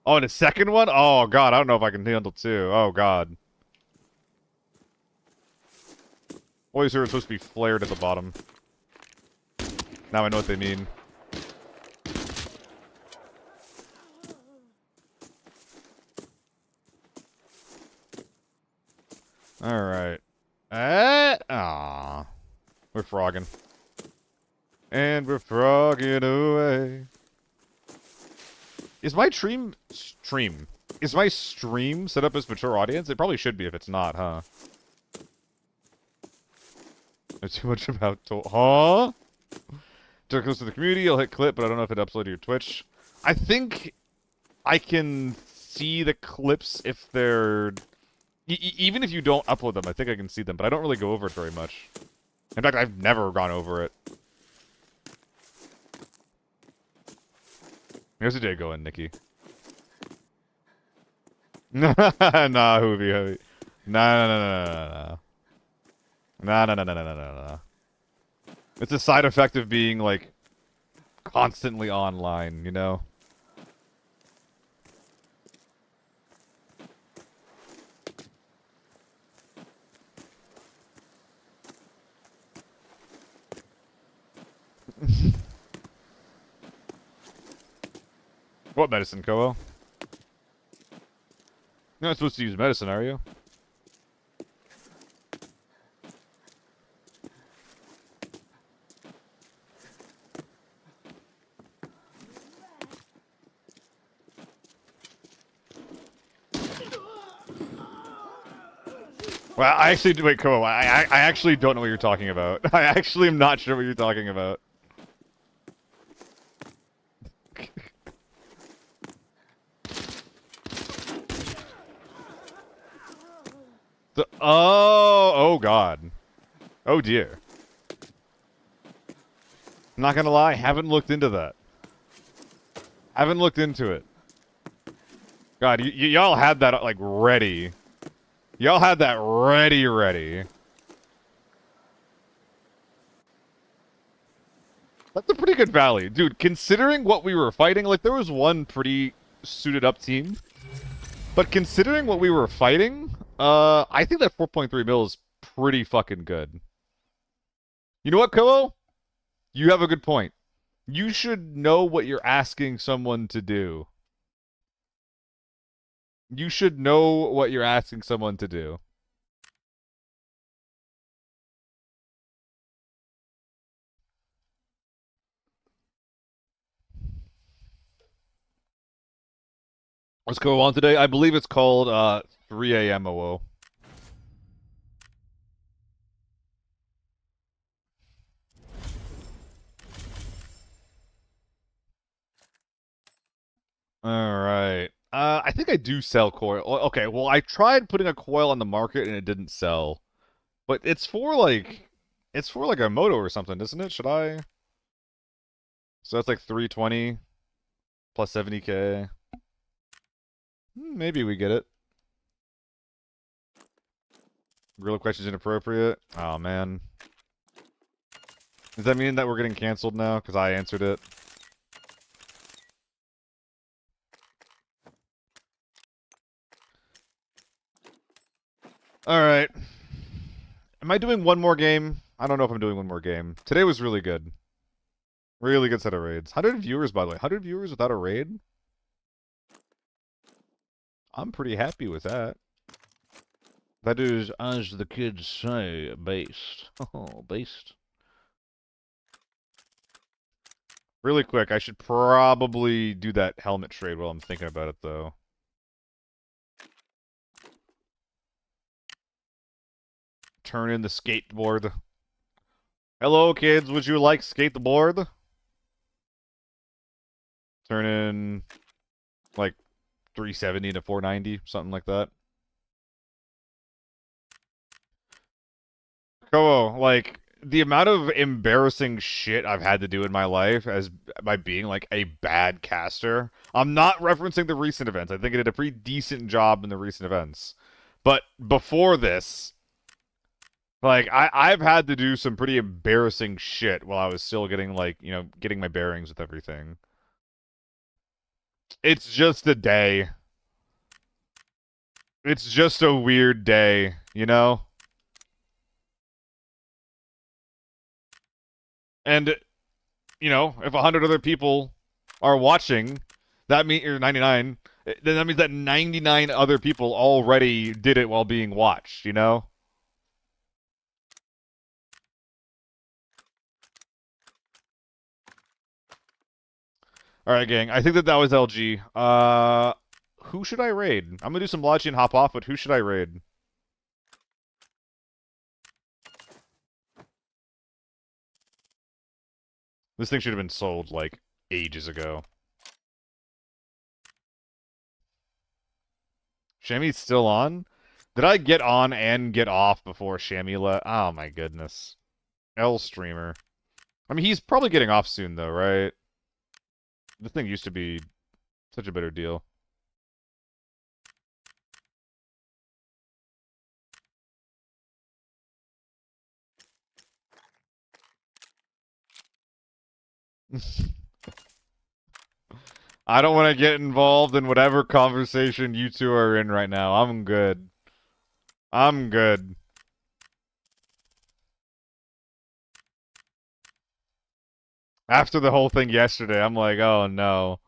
Oh, and a second one? Oh, God, I don't know if I can handle two. Oh, God. Always heard it's supposed to be flared at the bottom. Now I know what they mean. Alright. Aww. We're frogging. And we're frogging away. Is my Is my stream set up as mature audience? It probably should be if it's not, huh? There's too much about to- Huh? Too close to the community, I'll hit clip, but I don't know if it uploaded to your Twitch. I think I can see the clips if they're... even if you don't upload them, I think I can see them, but I don't really go over it very much. In fact, I've never gone over it. Here's the day going, Nikki. Nah, Hoovy. Nah. Nah. It's a side effect of being, like, constantly online, you know? What medicine, Koo? You're not supposed to use medicine, are you? Well, I actually do. Wait, Koo, I actually don't know what you're talking about. I actually am not sure what you're talking about. Oh God. Oh dear. I'm not gonna lie, haven't looked into that. Haven't looked into it. God, y'all had that, like, ready. Y'all had that ready. That's a pretty good value. Dude, considering what we were fighting, like, there was one pretty suited up team. But considering what we were fighting, I think that 4.3 mil is pretty fucking good. You know what, Koo? You have a good point. You should know what you're asking someone to do. You should know what you're asking someone to do. Let's go on today. I believe it's called 3 a.m. OO. Alright. I think I do sell coil. Okay, well, I tried putting a coil on the market and it didn't sell. But it's for like a moto or something, isn't it? Should I? So that's like 320 plus 70k. Maybe we get it. Gorilla question's inappropriate. Oh man. Does that mean that we're getting canceled now? Because I answered it. Alright. Am I doing one more game? I don't know if I'm doing one more game. Today was really good. Really good set of raids. 100 viewers, by the way. 100 viewers without a raid? I'm pretty happy with that. That is, as the kids say, based. Oh, based. Really quick, I should probably do that helmet trade while I'm thinking about it, though. Turn in the skateboard. Hello, kids. Would you like skateboard? Turn in, like, 370 to 490, something like that. Koo, like, the amount of embarrassing shit I've had to do in my life as by being, like, a bad caster. I'm not referencing the recent events. I think I did a pretty decent job in the recent events. But before this, Like I've had to do some pretty embarrassing shit while I was still getting like, getting my bearings with everything. It's just a day. It's just a weird day, you know? And if 100 other people are watching, that means or 99, then that means that 99 other people already did it while being watched, you know? All right, gang. I think that was LG. Who should I raid? I'm gonna do some Logi and hop off, but who should I raid? This thing should have been sold like ages ago. Shammy's still on? Did I get on and get off before Shammy left? Oh my goodness. L streamer. I mean, he's probably getting off soon though, right? This thing used to be such a better deal. I don't want to get involved in whatever conversation you two are in right now. I'm good. I'm good. After the whole thing yesterday, I'm like, oh no.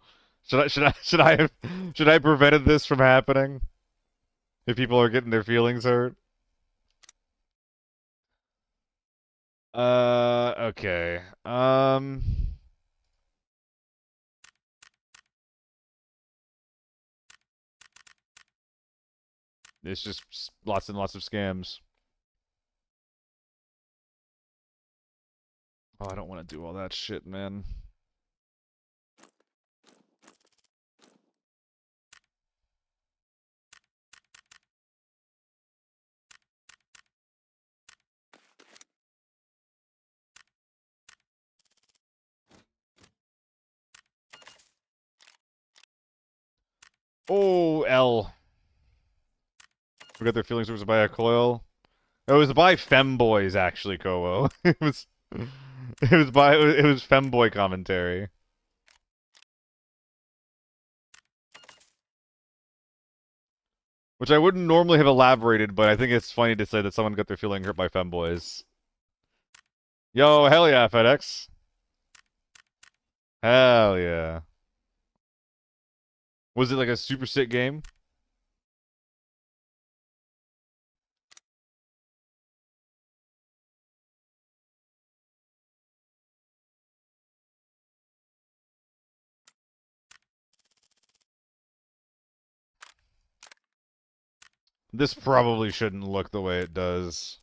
Should I have prevented this from happening? If people are getting their feelings hurt? Okay. It's just lots and lots of scams. Oh, I don't want to do all that shit, man. Oh, L. Forgot their feelings was by a coil. It was by femboys, actually, Kowo. It was femboy commentary. Which I wouldn't normally have elaborated, but I think it's funny to say that someone got their feeling hurt by femboys. Yo, hell yeah, FedEx. Hell yeah. Was it like a super sick game? This probably shouldn't look the way it does.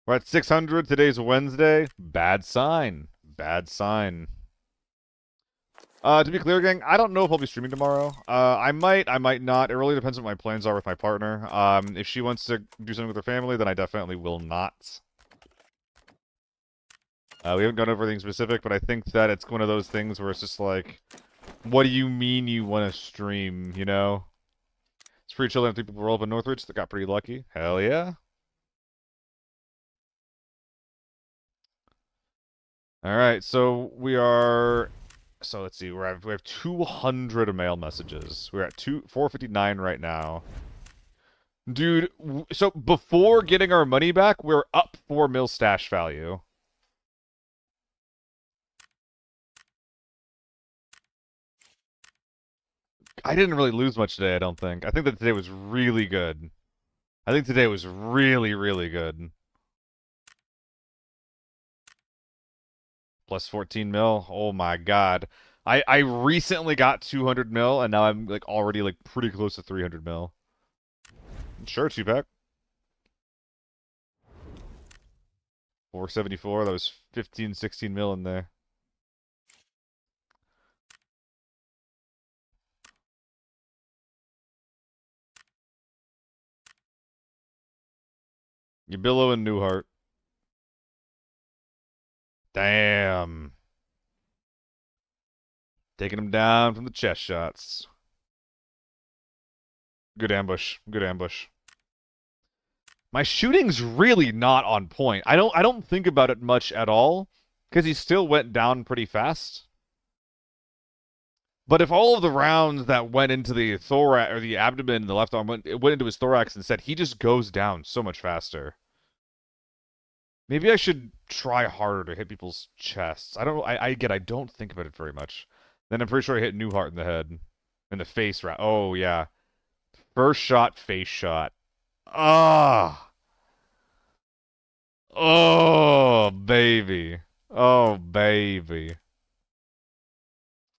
We're at 600. Today's Wednesday. Bad sign. Bad sign. To be clear, gang, I don't know if I'll be streaming tomorrow. I might not. It really depends on what my plans are with my partner. If she wants to do something with her family, then I definitely will not. We haven't gone over anything specific, but I think that it's one of those things where it's just like, what do you mean you want to stream, you know? It's free children, 3 people roll up in Northridge that got pretty lucky. Hell yeah. Alright, so we are... So let's see, we have 200 mail messages. We're at 459 right now. Dude, so before getting our money back, we're up 4 mil stash value. I didn't really lose much today, I don't think. I think that today was really good. I think today was really, really good. Plus 14 mil. Oh my god. I recently got 200 mil, and now I'm like already like pretty close to 300 mil. Sure, 2-pack. 474. That was 15, 16 mil in there. Yabillo and Newhart. Damn. Taking him down from the chest shots. Good ambush. Good ambush. My shooting's really not on point. I don't think about it much at all, because he still went down pretty fast. But if all of the rounds that went into the thorax or the abdomen and the left arm went into his thorax instead, he just goes down so much faster. Maybe I should try harder to hit people's chests. I don't think about it very much. Then I'm pretty sure I hit Newhart in the head. In the face, right? Oh, yeah. First shot, face shot. Ah! Oh, baby. Oh, baby.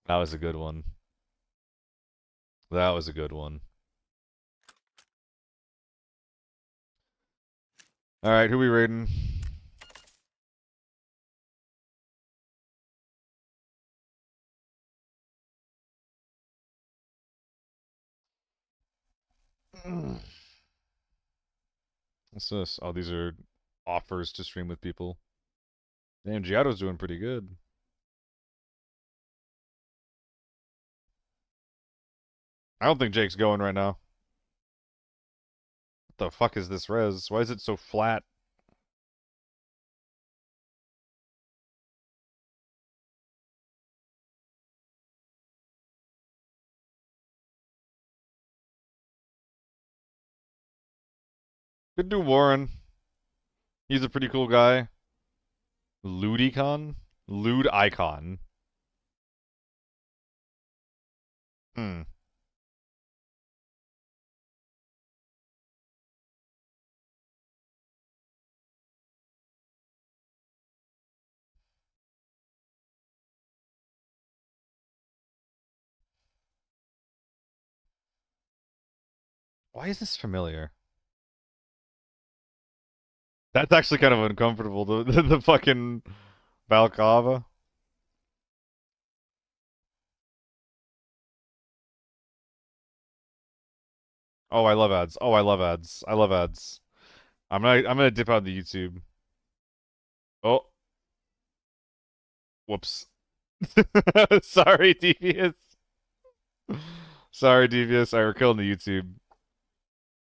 That was a good one. That was a good one. Alright, who we raiding? What's this? Oh, these are offers to stream with people. Damn, Giotto's doing pretty good. I don't think Jake's going right now. What the fuck is this res? Why is it so flat? Could do Warren. He's a pretty cool guy. Ludicon? Lude Icon. Hmm. Why is this familiar? That's actually kind of uncomfortable. The fucking balaclava. Oh, I love ads. Oh, I love ads. I love ads. I'm gonna dip out the YouTube. Oh, whoops. Sorry, Devious. Sorry, Devious. We're killing the YouTube.